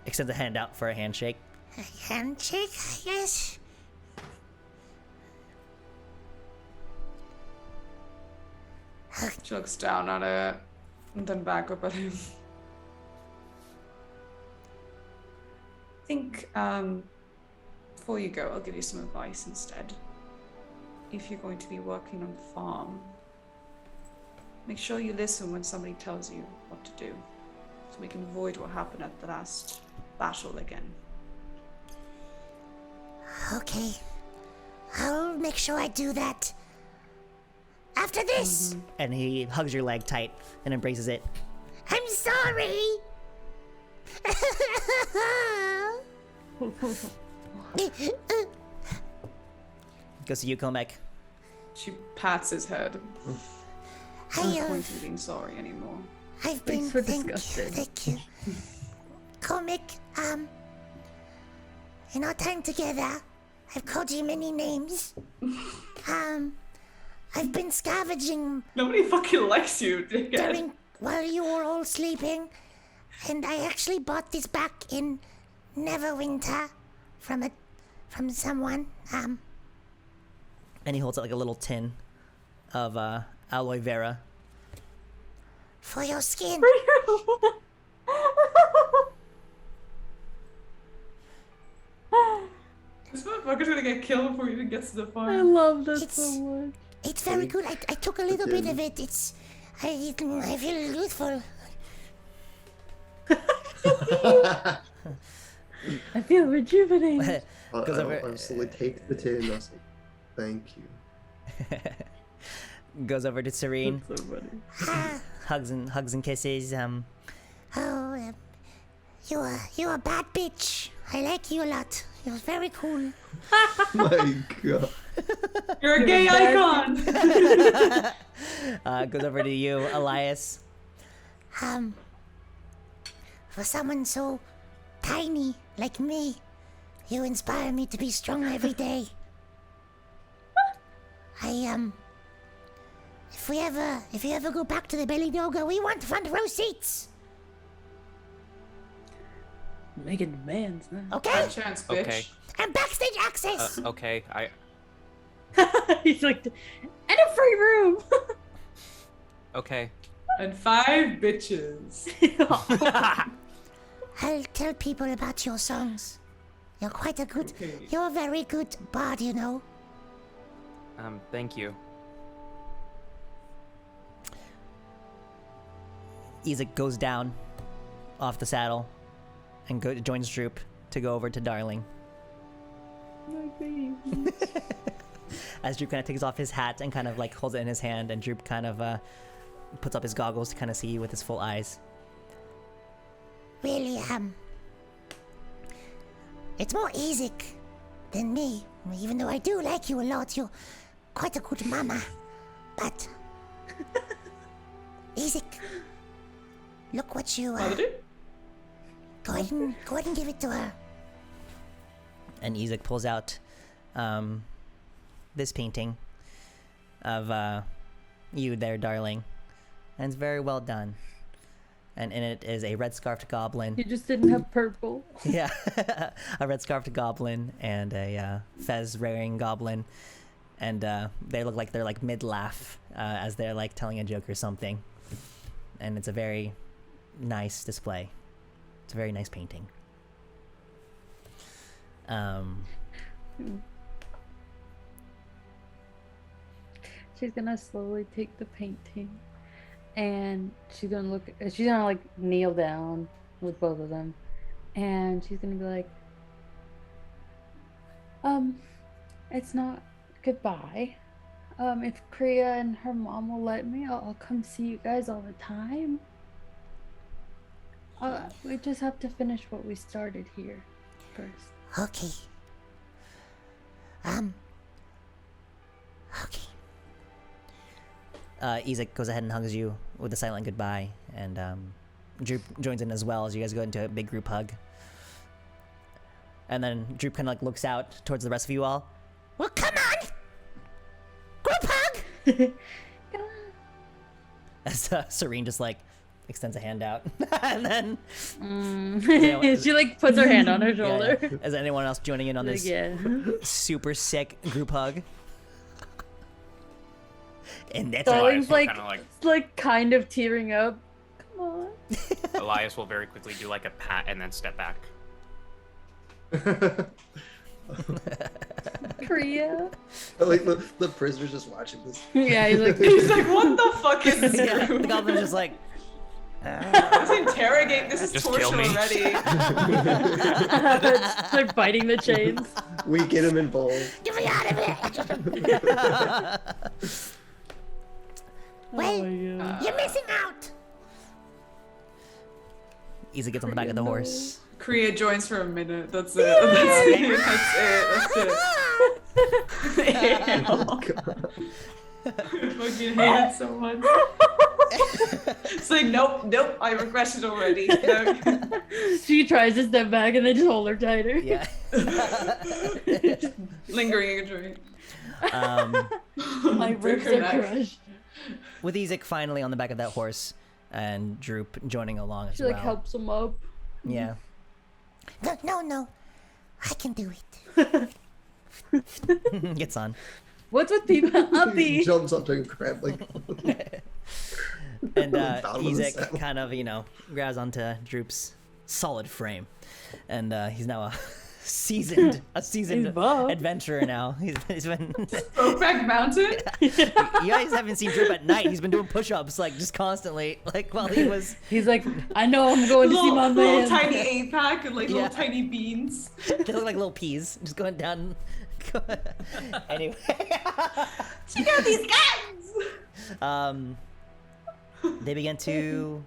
S1: Extends a hand out for a handshake.
S8: a handshake, I guess.
S2: She looks down at it and then back up at him. I think before you go, I'll give you some advice instead. If you're going to be working on the farm, make sure you listen when somebody tells you what to do, so we can avoid what happened at the last battle again.
S8: Okay. I'll make sure I do that. after this.
S1: And he hugs your leg tight and embraces it.
S8: I'm sorry.
S1: Goes to you, Komek.
S2: She pats his head.
S8: I,
S2: No point in being sorry anymore.
S8: I've been
S5: so
S8: thank
S5: disgusting.
S8: you. Comic, in our time together, I've called you many names. I've been scavenging
S2: Nobody fucking likes you, dickhead.
S8: while you were all sleeping, and I actually bought this back in Neverwinter from someone.
S1: And he holds out like a little tin of aloe vera.
S8: For your skin.
S2: This motherfucker's gonna get killed before he even gets to the
S5: I
S2: fire.
S5: love that
S8: It's-
S5: so much.
S8: It's very good. I took a little bit of it. I feel youthful.
S5: I feel rejuvenated.
S1: Goes over-
S3: I'll slowly take the tin and I'll say, thank you.
S1: Goes over to Serene,
S5: That's so funny.
S8: Ah,
S1: hugs and kisses.
S8: you're a bad bitch. I like you a lot. You're very cool.
S3: My God.
S2: You're a gay icon!
S1: Goes over to you, Elias.
S8: For someone so tiny like me, you inspire me to be strong every day. If you ever go back to the Belly Doga, we want front row seats.
S5: Making demands now.
S8: Okay?
S2: Chance, bitch.
S4: Okay.
S8: And backstage access.
S4: Okay.
S5: He's like, and a free room.
S4: Okay.
S2: And 5 bitches.
S8: I'll tell people about your songs. You're a very good bard, you know.
S4: Thank you.
S1: Isaac goes down off the saddle and joins Droop to go over to Darling.
S5: My baby.
S1: As Droop kind of takes off his hat and kind of like holds it in his hand, and Droop kind of puts up his goggles to kind of see you with his full eyes.
S8: Really, it's more Isaac than me. Even though I do like you a lot, you're quite a good mama. But Isaac, look what you go ahead and give it to her.
S1: And Isaac pulls out this painting of you there, Darling. And it's very well done. And in it is a red-scarfed goblin.
S5: You just didn't have purple.
S1: Yeah, a red-scarfed goblin and a fez-wearing goblin. And they look like they're like mid-laugh as they're like telling a joke or something. And it's a very nice display. It's a very nice painting.
S5: She's gonna slowly take the painting, and she's gonna like kneel down with both of them, and she's gonna be like, it's not goodbye. If Kriya and her mom will let me, I'll come see you guys all the time. We just have to finish what we started here first.
S8: Okay. Okay.
S1: Isaac goes ahead and hugs you with a silent goodbye, and Droop joins in as well as you guys go into a big group hug. And then Droop kind of like looks out towards the rest of you all.
S8: Well, come on! Group hug!
S1: As Serene just like extends a hand out, and then
S5: She like puts her hand on her
S1: yeah,
S5: shoulder.
S1: yeah. Is anyone else joining in on
S5: Like,
S1: this
S5: yeah.
S1: super sick group hug? And that's
S5: Darling's
S4: will
S5: like,
S4: kinda
S5: like kind of tearing up. Come on.
S4: Elias will very quickly do like a pat and then step back.
S5: Kriya.
S3: Like the prisoner's just watching this.
S5: Yeah, he's like,
S2: what the fuck is this?
S1: yeah, the goblin's just like,
S2: Let's interrogate. This is
S4: Just
S2: torture
S4: kill me.
S2: already.
S5: they're biting the chains.
S3: We get him involved.
S8: Get me out of here! Well,
S5: my God.
S8: you're missing out.
S1: Easy gets on the back of the horse.
S2: Kriya joins for a minute. That's it. That's it. I fucking hate it so much. It's like, nope, I regret it already. No.
S5: She tries to step back and they just hold her tighter.
S1: Yeah.
S2: Lingering injury.
S5: My ribs are crushed.
S1: With Ezek finally on the back of that horse and Droop joining along as
S5: She
S1: well.
S5: like helps him up.
S1: Yeah.
S8: No. I can do it.
S1: Gets on.
S5: What's with people?
S3: He
S5: Uppy.
S3: jumps up to and grab like.
S1: And
S3: Bottom of the
S1: Ezek
S3: saddle.
S1: kind of, grabs onto Droop's solid frame. And he's now a seasoned
S5: He's buff.
S1: adventurer now. He's been
S2: Brokeback Mountain?
S1: You guys haven't seen Droop at night. He's been doing push-ups like just constantly, like while he was.
S5: He's like, I know I'm going to see my
S2: little
S5: man.
S2: tiny 8-pack and like
S1: Yeah.
S2: little tiny beans.
S1: They look like little peas, just going down. Anyway,
S2: Check out these guns!
S1: they begin to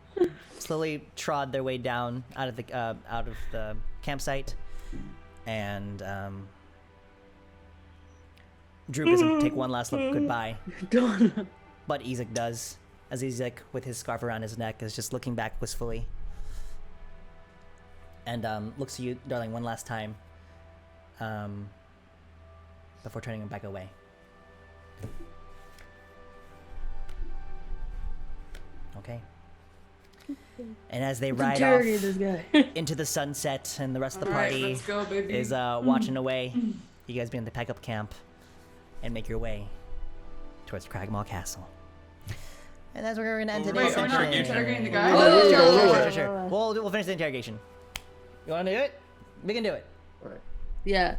S1: slowly trod their way down out of the campsite, and Droop doesn't take one last look goodbye,
S5: Done.
S1: but Ezek does, as Ezek, with his scarf around his neck, is just looking back wistfully, and looks at you, darling, one last time, before turning him back away. Okay. And as they ride off
S5: Interrogate this guy.
S1: into the sunset, and the rest of the
S2: Alright,
S1: party
S2: let's go, baby.
S1: is watching away, you guys begin to pack up camp and make your way towards Cragmaw Castle. And that's where we're gonna end today's
S2: Wait, we're not
S1: session.
S2: interrogating the guy?
S1: Sure. We'll finish the interrogation. You wanna do it? We can do it.
S5: Yeah.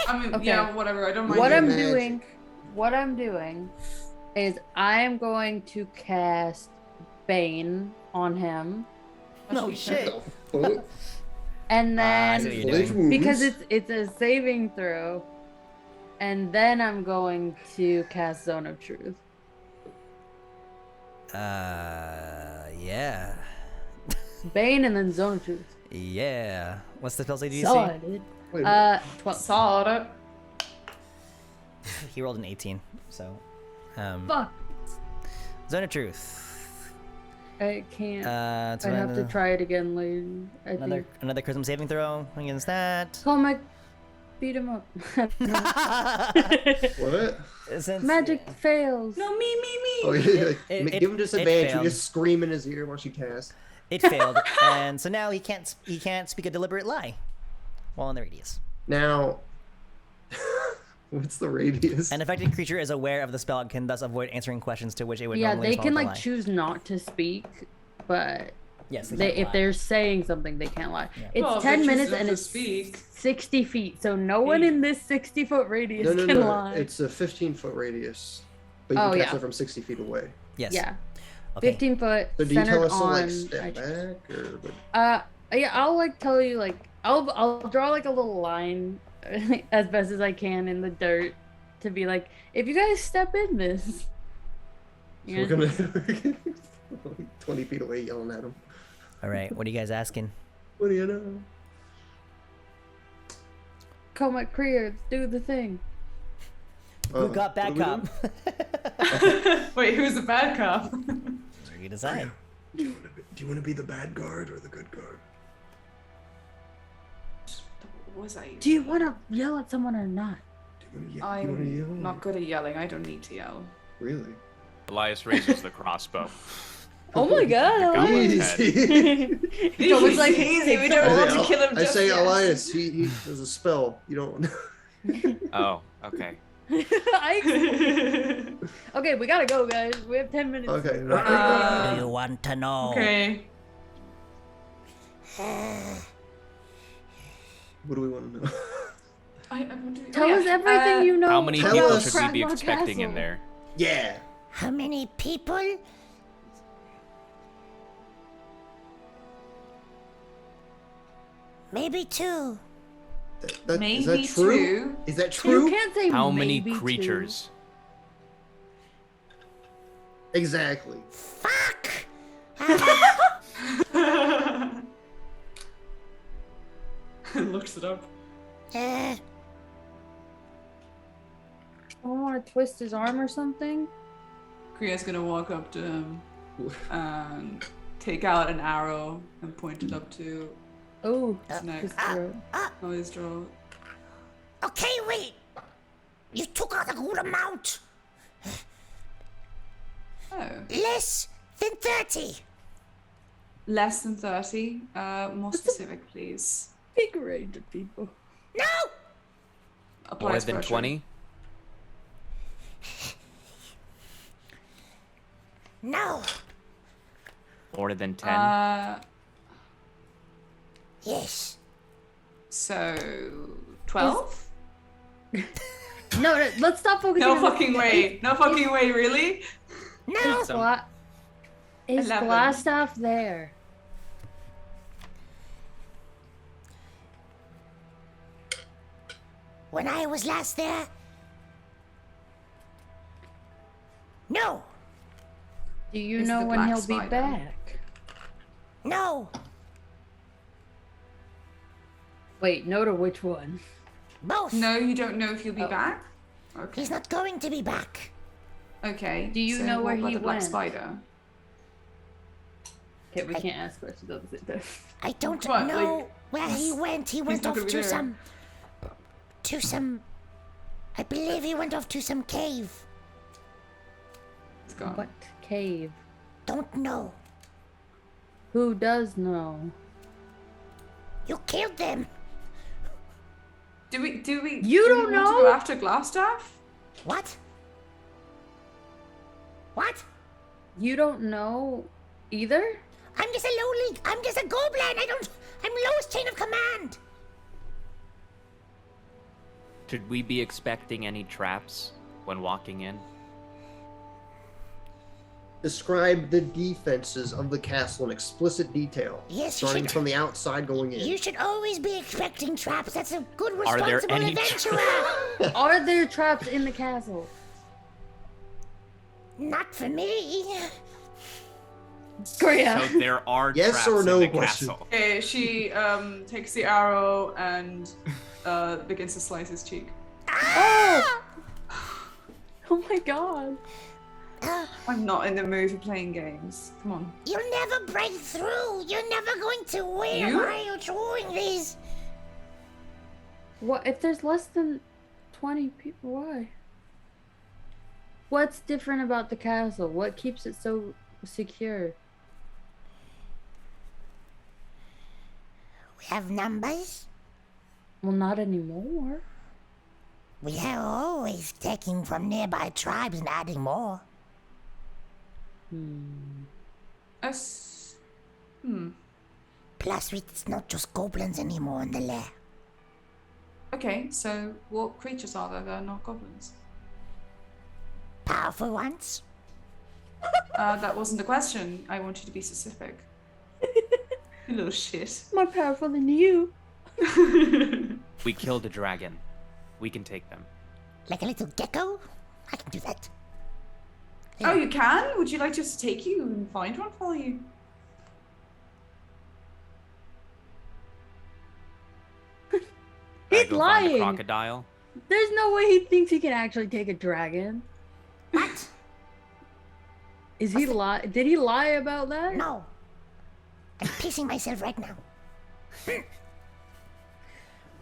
S2: I mean,
S5: Okay.
S2: yeah, whatever. I don't mind.
S5: What
S2: doing
S5: I'm doing is I am going to cast Bane on him,
S1: No shit.
S5: and
S1: I see what
S5: then
S1: you're doing.
S5: because it's a saving throw, and then I'm going to cast Zone of Truth.
S1: Yeah.
S5: Bane and then Zone of Truth.
S1: Yeah. What's the spell save DC?
S5: Solid.
S3: Wait,
S5: 12.
S2: Solid.
S1: He rolled an 18, so.
S5: Fuck.
S1: Zone of Truth.
S5: I can't.
S1: It's
S5: I have to try it again later. I think.
S1: Another charisma saving throw against that.
S5: Comic, beat him up.
S3: What?
S1: Since,
S5: Magic fails.
S2: No, me.
S3: Oh, yeah, like,
S1: It-
S3: give him disadvantage. You
S1: failed.
S3: just scream in his ear while she casts.
S1: It failed, and so now he can't speak a deliberate lie while in the radius.
S3: Now, what's the radius?
S1: An affected creature is aware of the spell and can thus avoid answering questions to which it would
S5: Yeah,
S1: normally
S5: they
S1: respond
S5: can
S1: with a
S5: like
S1: lie.
S5: choose not to speak, but
S1: Yes,
S5: they,
S1: can't
S5: if
S1: lie.
S5: they're saying something, they can't lie.
S1: Yeah.
S5: It's
S2: Well, if
S5: 10
S2: they choose
S5: minutes
S2: not
S5: and
S2: to
S5: it's
S2: speak.
S5: 60 feet, so no one in this 60-foot radius
S3: No,
S5: can lie.
S3: It's a 15-foot radius, but you
S5: Oh,
S3: can cast
S5: yeah.
S3: it from 60 feet away.
S1: Yes.
S5: Yeah,
S1: Okay.
S5: 15 foot
S3: So do you
S5: centered
S3: tell us to
S5: on.
S3: like step back or?
S5: Yeah, I'll like tell you like I'll draw like a little line as best as I can in the dirt to be like, if you guys step in this,
S3: So
S5: you
S3: we're
S5: know,
S3: gonna 20 feet away yelling at him.
S1: All right. What are you guys asking?
S3: What do you know?
S5: Comic Kriya, do the thing.
S1: Who got bad
S3: what are
S1: cop?
S3: we
S2: Wait, who's the bad cop?
S1: So you decide.
S3: Do you want to be the bad guard or the good guard?
S2: What was I?
S5: Do you want to yell at someone or not?
S3: Do you want to yell?
S2: I'm not good at yelling. I don't need to yell.
S3: Really?
S10: Elias raises the crossbow.
S5: Oh my god,
S10: Elias.
S5: Elias.
S3: Easy.
S5: It's almost like
S2: easy. We
S5: takes
S2: don't
S5: the-
S2: want to kill him.
S3: I
S2: just
S3: say
S2: yet.
S3: Elias. He does a spell. You don't.
S10: Oh, okay.
S5: Okay, we gotta go, guys. We have 10 minutes.
S3: Okay.
S8: Do you want to know?
S2: Okay.
S3: What do we want to know?
S2: I want to
S5: Tell us everything you know.
S10: How many
S3: Tell
S10: people
S3: us.
S10: should we be
S5: Cragmaw
S10: expecting in
S5: Castle.
S10: there?
S3: Yeah.
S8: How many people? Maybe two.
S3: Is that
S2: Maybe
S3: true?
S2: two.
S3: Is that
S5: You
S3: true?
S5: can't say
S10: How many
S5: maybe two.
S10: creatures?
S3: Exactly.
S8: Fuck!
S2: Looks it up.
S8: Uh,
S5: I want to twist his arm or something.
S2: Kriya's gonna walk up to him and take out an arrow and point it up to
S5: Oh,
S2: his neck.
S5: his throat.
S2: Oh, his jaw.
S8: okay, wait. You took out a good amount.
S2: Oh.
S8: Less than 30.
S2: Less than 30. More specific, please.
S5: Big range of people.
S8: No!
S2: Applies
S4: More than
S2: pressure.
S4: 20?
S8: No.
S4: More than 10?
S8: Yes.
S2: So 12?
S5: No, let's stop focusing
S2: No
S5: on
S2: fucking way. No fucking way, really?
S8: No.
S5: Is
S2: 11.
S5: Glassstaff there?
S8: When I was last there. No.
S5: Do you
S2: Is
S5: know
S2: the
S5: when
S2: black
S5: he'll be
S2: spider.
S5: back?
S8: No.
S5: Wait, no to which one?
S8: Both.
S2: No, you don't know if he'll be
S5: Oh.
S2: back? Okay.
S8: He's not going to be back.
S2: Okay.
S5: Do you
S2: so
S5: know
S2: what
S5: where
S2: about
S5: he
S2: the black
S5: went?
S2: spider?
S5: Okay, we can't ask questions of this.
S8: I don't
S2: Come on,
S8: know
S2: like,
S8: where he went. He went
S2: not
S8: off
S2: gonna be
S8: to
S2: there.
S8: some. I believe he went off to some cave.
S2: It's gone.
S5: What cave?
S8: Don't know.
S5: Who does know?
S8: You killed them.
S2: Do we
S5: You
S2: do we
S5: don't
S2: want to
S5: know?
S2: go after Glassstaff?
S8: What? What?
S5: You don't know either?
S8: I'm just a lowly. I'm just a goblin. I'm lowest chain of command.
S4: Should we be expecting any traps when walking in?
S3: Describe the defenses of the castle in explicit detail.
S8: Yes, you
S3: starting
S8: should.
S3: from the outside going in.
S8: You should always be expecting traps. That's a good,
S4: Are there
S8: responsible
S4: any
S8: adventurer.
S5: Are there traps in the castle?
S8: Not for me.
S5: Korea.
S4: So there are
S3: Yes
S4: traps
S3: or no
S4: in the
S3: question.
S4: castle.
S2: Okay, she takes the arrow and begins to slice his cheek.
S5: Oh! Oh my god.
S2: I'm not in the mood for playing games. Come on.
S8: You'll never break through. You're never going to win.
S2: You?
S8: Why are you doing this?
S5: What if there's less than 20 people? Why? What's different about the castle? What keeps it so secure?
S8: We have numbers.
S5: Well, not anymore.
S8: We are always taking from nearby tribes and adding more.
S2: Us.
S8: Plus, it's not just goblins anymore in the lair.
S2: Okay, so what creatures are there that are not goblins?
S8: Powerful ones.
S2: That wasn't the question. I want you to be specific. You little shit.
S5: More powerful than you.
S4: We killed a dragon. We can take them.
S8: Like a little gecko? I can do that.
S2: Oh, you can? Would you like us to take you and find one for you?
S4: Gotta
S5: He's
S4: go find a
S5: lying.
S4: crocodile.
S5: There's no way he thinks he can actually take a dragon.
S8: What?
S5: Is he lie? Did he lie about that?
S8: No. I'm pissing myself right now.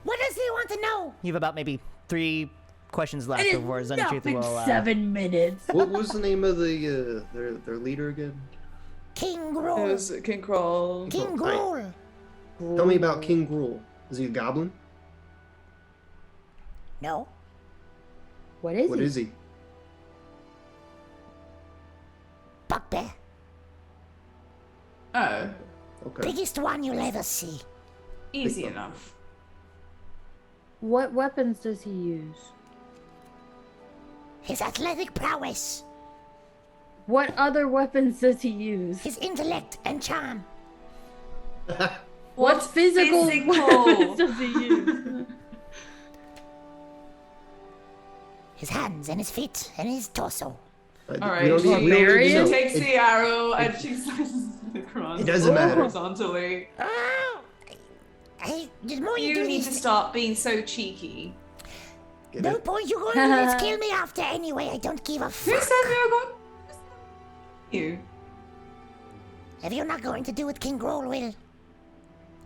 S8: What does he want to know? You have about maybe 3 questions left
S5: It is
S8: before
S5: not
S8: Zunitruth
S5: been
S8: will.
S5: 7 minutes.
S3: What was the name of the their leader again?
S8: King
S2: It
S8: Gruul.
S2: was King Kroll.
S8: King Gruul.
S3: Tell me about King Gruul. Is he a goblin?
S8: No.
S5: What is
S3: What
S5: he?
S3: is he?
S8: Bugbear.
S2: Oh,
S3: Okay.
S8: Biggest one you'll ever see.
S2: easy enough.
S5: What weapons does he use?
S8: His athletic prowess.
S5: What other weapons does he use?
S8: His intellect and charm.
S5: What physical
S2: physical?
S5: weapons does he use?
S8: His hands and his feet and his torso.
S2: All right,
S3: We don't need to
S2: she
S3: know.
S2: takes the arrow and she slices it across.
S3: It doesn't matter.
S2: Horizontally.
S8: Oh, the more you,
S2: You
S8: do
S2: need
S8: this,
S2: to stop being so cheeky.
S3: Get
S8: no
S3: it?
S8: point you're going to let's kill me after anyway. I don't give a
S2: Who
S8: fuck.
S2: said we were going? You.
S8: If you're not going to do it, King Grohl will.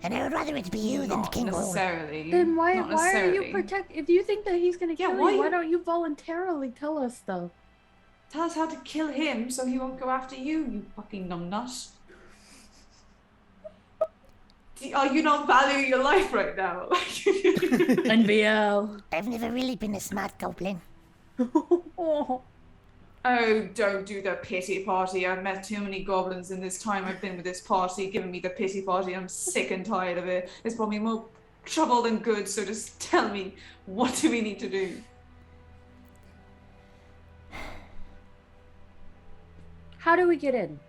S8: And I would rather it be you than
S2: Not
S8: King Grohl.
S2: necessarily.
S5: Then why
S2: Not
S5: are you
S2: necessarily.
S5: protect? If you think that he's gonna
S2: Yeah,
S5: kill
S2: why
S5: you, why
S2: you-
S5: don't you voluntarily tell us stuff?
S2: Tell us how to kill him so he won't go after you, you fucking numbnut. Are you not valuing your life right now?
S5: NBL.
S8: I've never really been a smart goblin.
S2: Oh, don't do the pity party. I've met too many goblins in this time I've been with this party, giving me the pity party. I'm sick and tired of it. It's brought me more trouble than good, so just tell me, what do we need to do?
S5: How do we get in?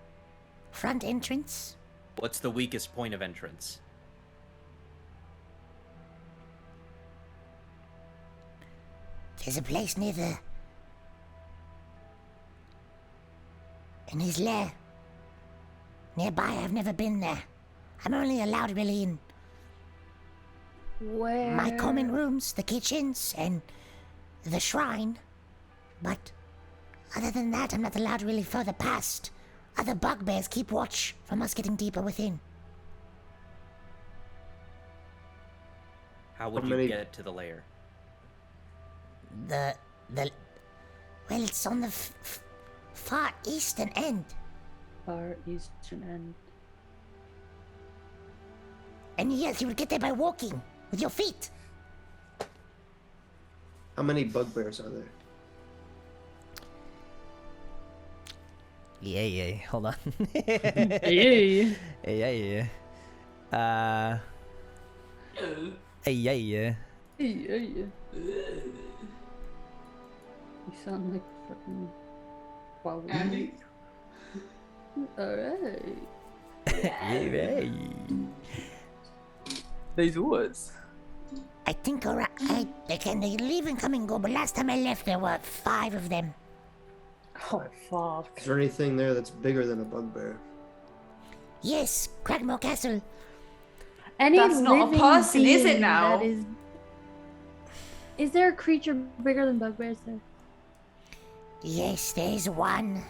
S8: Front entrance?
S10: What's the weakest point of entrance?
S8: There's a place near the... in his lair. Nearby, I've never been there. I'm only allowed really in
S5: Where?
S8: my common rooms, the kitchens, and the shrine. But other than that, I'm not allowed really further past. Other bugbears keep watch from us getting deeper within.
S10: How would
S3: How
S10: you
S3: many-
S10: get to the lair?
S8: Well, it's on the far eastern end.
S5: Far eastern end.
S8: And yes, you would get there by walking with your feet.
S3: How many bugbears are there?
S1: Yeah. Hold on.
S5: Hey.
S1: Yeah. Yeah.
S5: You sound like fucking. Wow.
S2: Andy?
S5: Alright.
S1: Yeah.
S2: These words.
S8: I think again, they leave and come and go, but last time I left, there were 5 of them.
S5: Oh, fuck.
S3: Is there anything there that's bigger than a bugbear?
S8: Yes, Cragmaw Castle.
S5: Any
S2: That's not a
S5: living
S2: person, is it
S5: being
S2: now?
S5: that is there a creature bigger than bugbears there?
S8: Yes, there's one.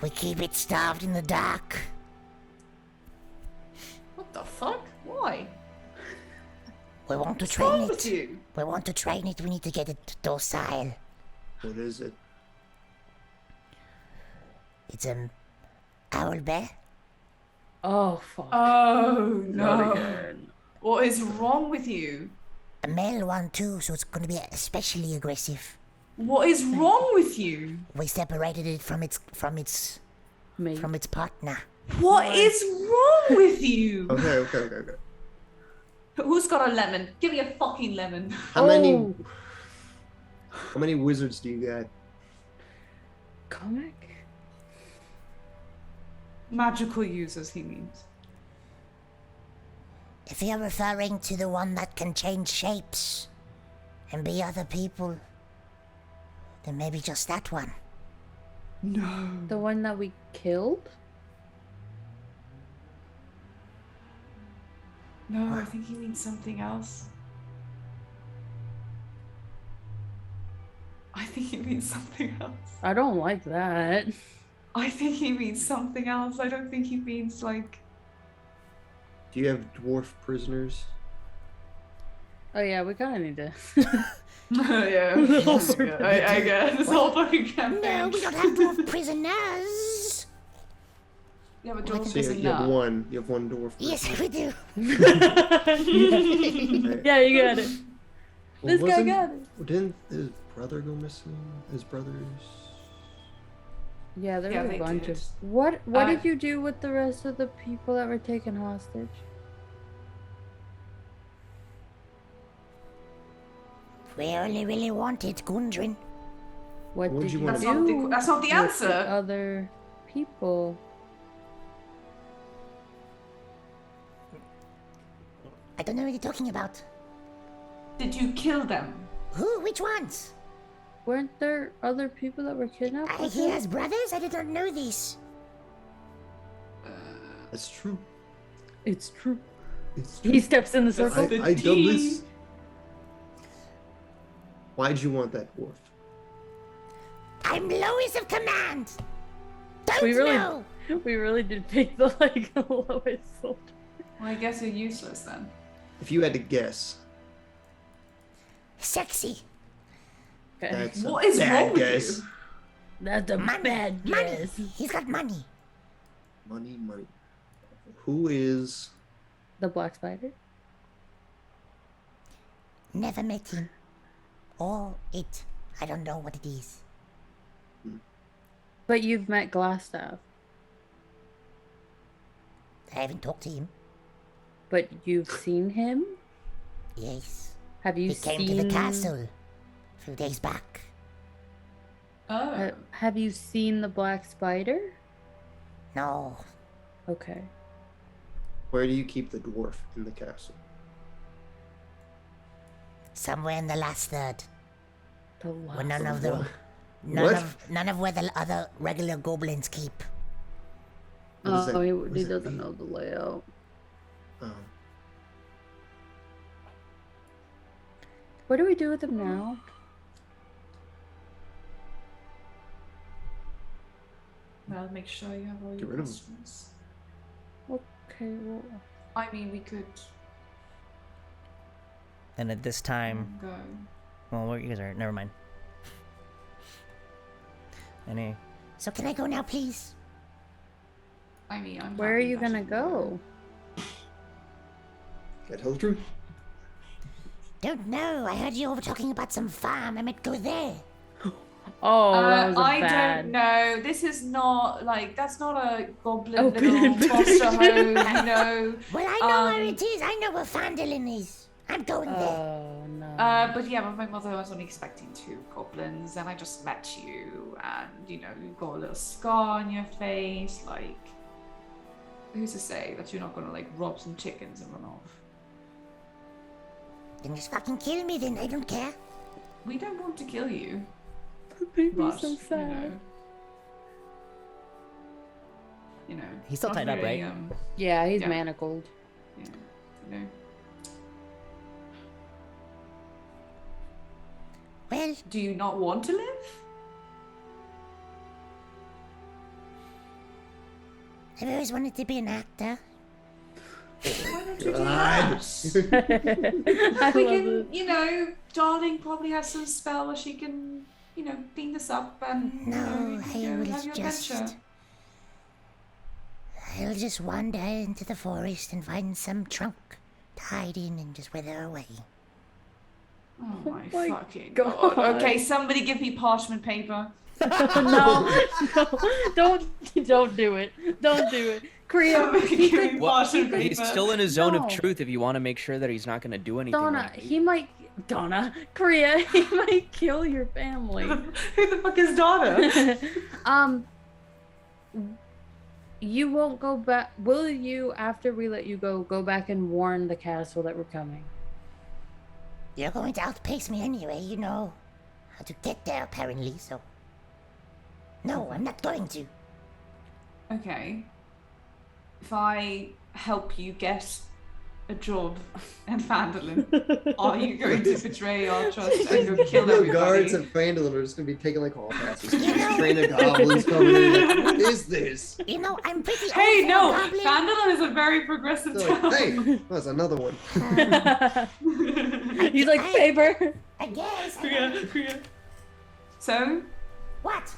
S8: We keep it starved in the dark.
S2: What the fuck? Why?
S8: We want to
S2: What's
S8: train
S2: wrong with
S8: it.
S2: you?
S8: We want to train it. We need to get it docile.
S3: What is it?
S8: It's an owl bear.
S5: Oh, fuck.
S2: Oh
S5: Not
S2: no.
S5: again.
S2: What is wrong with you?
S8: A male one too, so it's going to be especially aggressive.
S2: What is wrong with you?
S8: We separated it from its
S5: Mate.
S8: partner.
S2: What is wrong with you?
S3: Okay.
S2: Who's got a lemon? Give me a fucking lemon.
S3: How many wizards do you got?
S5: Comic?
S2: Magical users, he means.
S8: If you're referring to the one that can change shapes and be other people, then maybe just that one.
S2: No.
S5: The one that we killed?
S2: No, I think he means something else. I think he means something else.
S5: I don't like that.
S2: I think he means something else. I don't think he means like.
S3: Do you have dwarf prisoners?
S5: Oh yeah, we kinda need to.
S2: Yeah. I guess. This whole fucking campaign.
S8: No, we don't have dwarf prisoners.
S2: You have a dwarf
S3: So
S2: prison
S3: you have
S2: now.
S3: one. You have one dwarf prisoner.
S8: Yes, we do.
S3: Right.
S5: Yeah, you got it.
S3: Well,
S5: This guy
S3: wasn't-
S5: got it.
S3: Didn't his brother go missing? His brothers?
S5: Yeah, there
S2: Yeah,
S5: were
S2: they
S5: a bunch
S2: did.
S5: of. What
S2: Uh,
S5: did you do with the rest of the people that were taken hostage?
S8: We only really wanted Gundren.
S5: What
S3: What'd
S5: did
S3: you
S5: you
S3: wanna
S2: That's
S5: do?
S2: not the. That's not the
S5: with
S2: answer.
S5: The other people.
S8: I don't know what you're talking about.
S2: Did you kill them?
S8: Who? Which ones?
S5: weren't there other people that were kidnapped? with
S8: He
S5: him?
S8: has brothers? I did not know this.
S3: That's true.
S5: It's true.
S3: It's
S5: He steps in the circle.
S3: I done this. Why'd you want that dwarf?
S8: I'm lowest of command. Don't
S5: We really,
S8: know.
S5: we really did pick the like lowest soldier.
S2: Well, I guess you're useless then.
S3: If you had to guess,
S8: Sexy.
S5: Okay.
S3: that's
S2: What
S3: a
S2: is
S3: bad
S2: wrong with
S3: guess.
S2: you?
S5: That's a
S8: Money.
S5: bad
S8: Money.
S5: guess.
S8: He's got money.
S3: Money. Who is?
S5: The black spider.
S8: Never met him. Or it. I don't know what it is.
S5: But you've met Glassstaff.
S8: I haven't talked to him.
S5: But you've seen him?
S8: Yes.
S5: Have you
S8: He
S5: seen...
S8: came to the castle a few days back.
S2: Oh.
S5: Have you seen the black spider?
S8: No.
S5: Okay.
S3: Where do you keep the dwarf in the castle?
S8: Somewhere in the last third.
S5: The
S8: Where none
S5: last
S8: of the...
S3: What?
S8: None of where the other regular goblins keep.
S3: What does that-
S5: Oh,
S3: what
S5: he
S3: does that
S5: doesn't
S3: mean?
S5: know the layout. What do we do with him now?
S2: Well, make sure you have all
S3: Get
S2: your
S3: rid of him.
S2: questions.
S5: Okay, well...
S2: I mean, we could
S1: And at this time,
S2: go.
S1: well, you guys are. Never mind. Anyway,
S8: So can I go now, please?
S2: I mean, I'm
S5: Where are
S2: happy
S5: you
S2: that
S5: gonna
S2: you
S5: go?
S3: Can I tell the truth?
S8: Don't know. I heard you were talking about some farm. I might go there.
S5: Oh, that was a
S2: I
S5: bad...
S2: don't know. This is not like that's not a goblin
S5: Open
S2: little
S5: invitation.
S2: foster home, you know.
S8: Well, I know where it is. I know where Phandelver is. I'm going there.
S5: Oh, no.
S2: But yeah, my mother was only expecting 2 goblins, and I just met you, and you know, you've got a little scar on your face. Like, who's to say that you're not gonna like rob some chickens and run off?
S8: Then just fucking kill me then. I don't care.
S2: We don't want to kill you.
S5: Made me
S2: But,
S5: so sad.
S2: you know,
S1: He's still
S2: not
S1: tied up,
S2: really,
S1: right?
S5: Yeah, he's
S2: Yeah.
S5: manacled.
S2: Yeah, you know.
S8: Well,
S2: Do you not want to live?
S8: I've always wanted to be an actor.
S2: Why don't you do
S3: God.
S2: that?
S5: I
S2: We
S5: love
S2: can,
S5: it.
S2: you know, Darling probably has some spell where she can, you know, clean this up and you know,
S8: No,
S2: you
S8: I
S2: can
S8: will
S2: go have your
S8: just...
S2: adventure.
S8: I'll just wander into the forest and find some trunk to hide in and just wither away.
S2: Oh my,
S5: my
S2: fucking
S5: God.
S2: god. Okay, somebody give me parchment paper.
S5: No, don't do it. Don't do it. Kriya,
S2: Somebody
S5: he
S2: give me
S5: could,
S4: Well,
S2: parchment paper.
S4: he's still in his zone
S5: No.
S4: of truth if you want to make sure that he's not going to do anything.
S5: Donna,
S4: like
S5: he might, Kriya, he might kill your family.
S2: Who the fuck is Donna?
S5: You won't go back. Will you, after we let you go back and warn the castle that we're coming?
S8: You're going to outpace me anyway. You know how to get there, apparently, so... No, I'm not going to.
S2: Okay. If I help you get a job in Phandelver, are you going to betray our trust and go kill
S3: The
S2: everybody?
S3: guards at Phandelver are just gonna be taking like hall passes. Train of goblins coming in. Like, what is this?
S8: You know, I'm pretty
S2: Hey,
S8: old for a
S2: no!
S8: goblin.
S2: Phandelver is a very progressive
S3: They're
S2: town.
S3: like, hey, that's another one.
S5: He's like, paper.
S8: I guess.
S2: Kriya. So,
S8: What?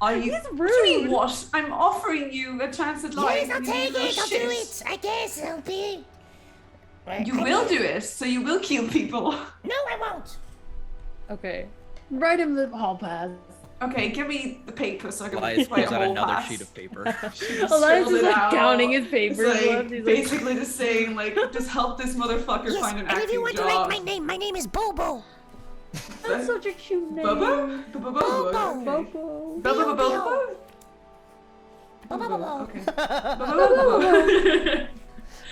S2: are you?
S5: He's
S2: What do you mean
S5: rude.
S2: what? I'm offering you a chance at life.
S8: Yes, I'll
S2: You
S8: take
S2: little
S8: it. I'll
S2: shit.
S8: do it. I guess I'll be...
S2: You will do it, so you will kill people.
S8: No, I won't.
S5: Okay. Write him the hall pass.
S2: Okay, give me the paper so I can
S4: Elias
S2: write
S4: pulls
S2: a
S4: out
S2: whole
S4: another
S2: pass.
S4: sheet of paper.
S5: Elias
S2: Scribbled
S5: is
S2: it
S5: like
S2: out.
S5: counting his papers.
S2: It's like,
S5: left. He's like,
S2: basically just saying like, just help this motherfucker
S8: Yes,
S2: find an
S8: and if you
S2: acting
S8: want to write
S2: job.
S8: my name is Bobo.
S5: that's such a cute name.
S2: Bobo?
S8: Bobo.
S5: Bobo.
S2: Bobo?
S8: Bobo.
S2: Okay. Bobo.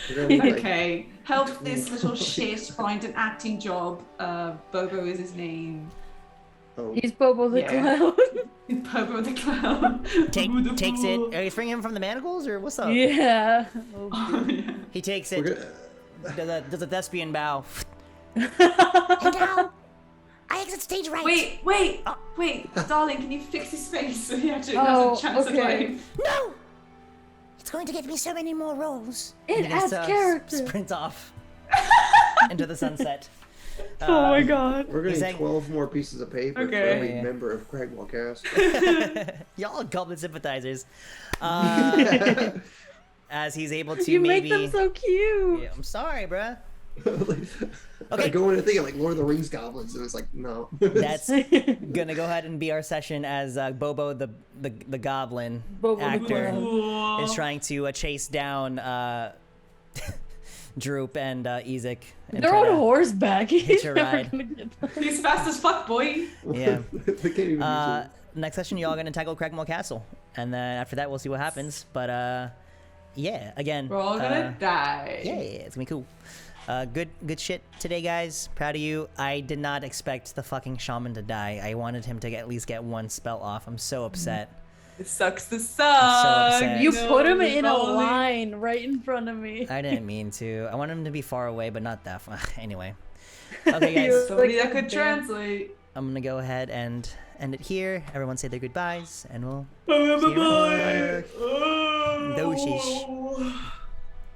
S3: They're gonna be like,
S2: Okay. Help this little shit find an acting job. Bobo is his name.
S3: Oh,
S5: He's Bobo the
S2: Yeah.
S5: Clown.
S2: Bobo the Clown.
S1: Takes it. Are you freeing him from the manacles or what's up?
S5: Yeah.
S2: Oh, yeah.
S1: He takes
S3: we're
S1: it.
S3: gonna.
S1: Does a thespian bow.
S8: And now, I exit stage right.
S2: Wait, darling, can you fix his face so he actually
S5: Oh,
S2: has a chance
S5: okay.
S2: of life?
S8: No! It's going to get me so many more rolls.
S5: It
S1: He just,
S5: adds character.
S1: sprint off into the sunset.
S2: Oh my god.
S3: We're gonna
S1: He's
S3: need
S1: saying-
S3: 12 more pieces of paper for
S2: Okay.
S3: every
S1: Yeah.
S3: member of Cragmaw Castle.
S1: Y'all are goblin sympathizers. As he's able to
S5: You
S1: maybe.
S5: make them so cute.
S1: Yeah, I'm sorry, bruh.
S3: I go in and think of like Lord of the Rings goblins, and it's like, no.
S1: That's gonna go ahead and be our session as Bobo the goblin
S5: Bobo the
S1: actor
S5: Clown.
S1: is trying to chase down Droop and Ezek. And
S5: They're
S1: try
S5: on
S1: to-
S5: horseback. He's
S1: a
S5: never
S1: ride.
S5: gonna get them.
S2: He's fast as fuck, boy.
S1: Yeah.
S3: They can't even use
S1: Next session, y'all gonna tackle Cragmaw Castle, and then after that, we'll see what happens. But yeah, again,
S2: We're all gonna die.
S1: yeah, it's gonna be cool. Good shit today, guys. Proud of you. I did not expect the fucking shaman to die. I wanted him to at least get one spell off. I'm so upset.
S2: It sucks to
S1: I'm
S2: suck.
S1: upset.
S5: You
S2: know,
S5: put him
S2: if
S5: in a
S2: only-
S5: line right in front of me.
S1: I didn't mean to. I wanted him to be far away, but not that far. Anyway. Okay, guys.
S2: Somebody that
S5: Like,
S2: could
S5: damn.
S2: translate.
S1: I'm gonna go ahead and end it here. Everyone say their goodbyes, and we'll
S2: Bye.
S1: Doshish.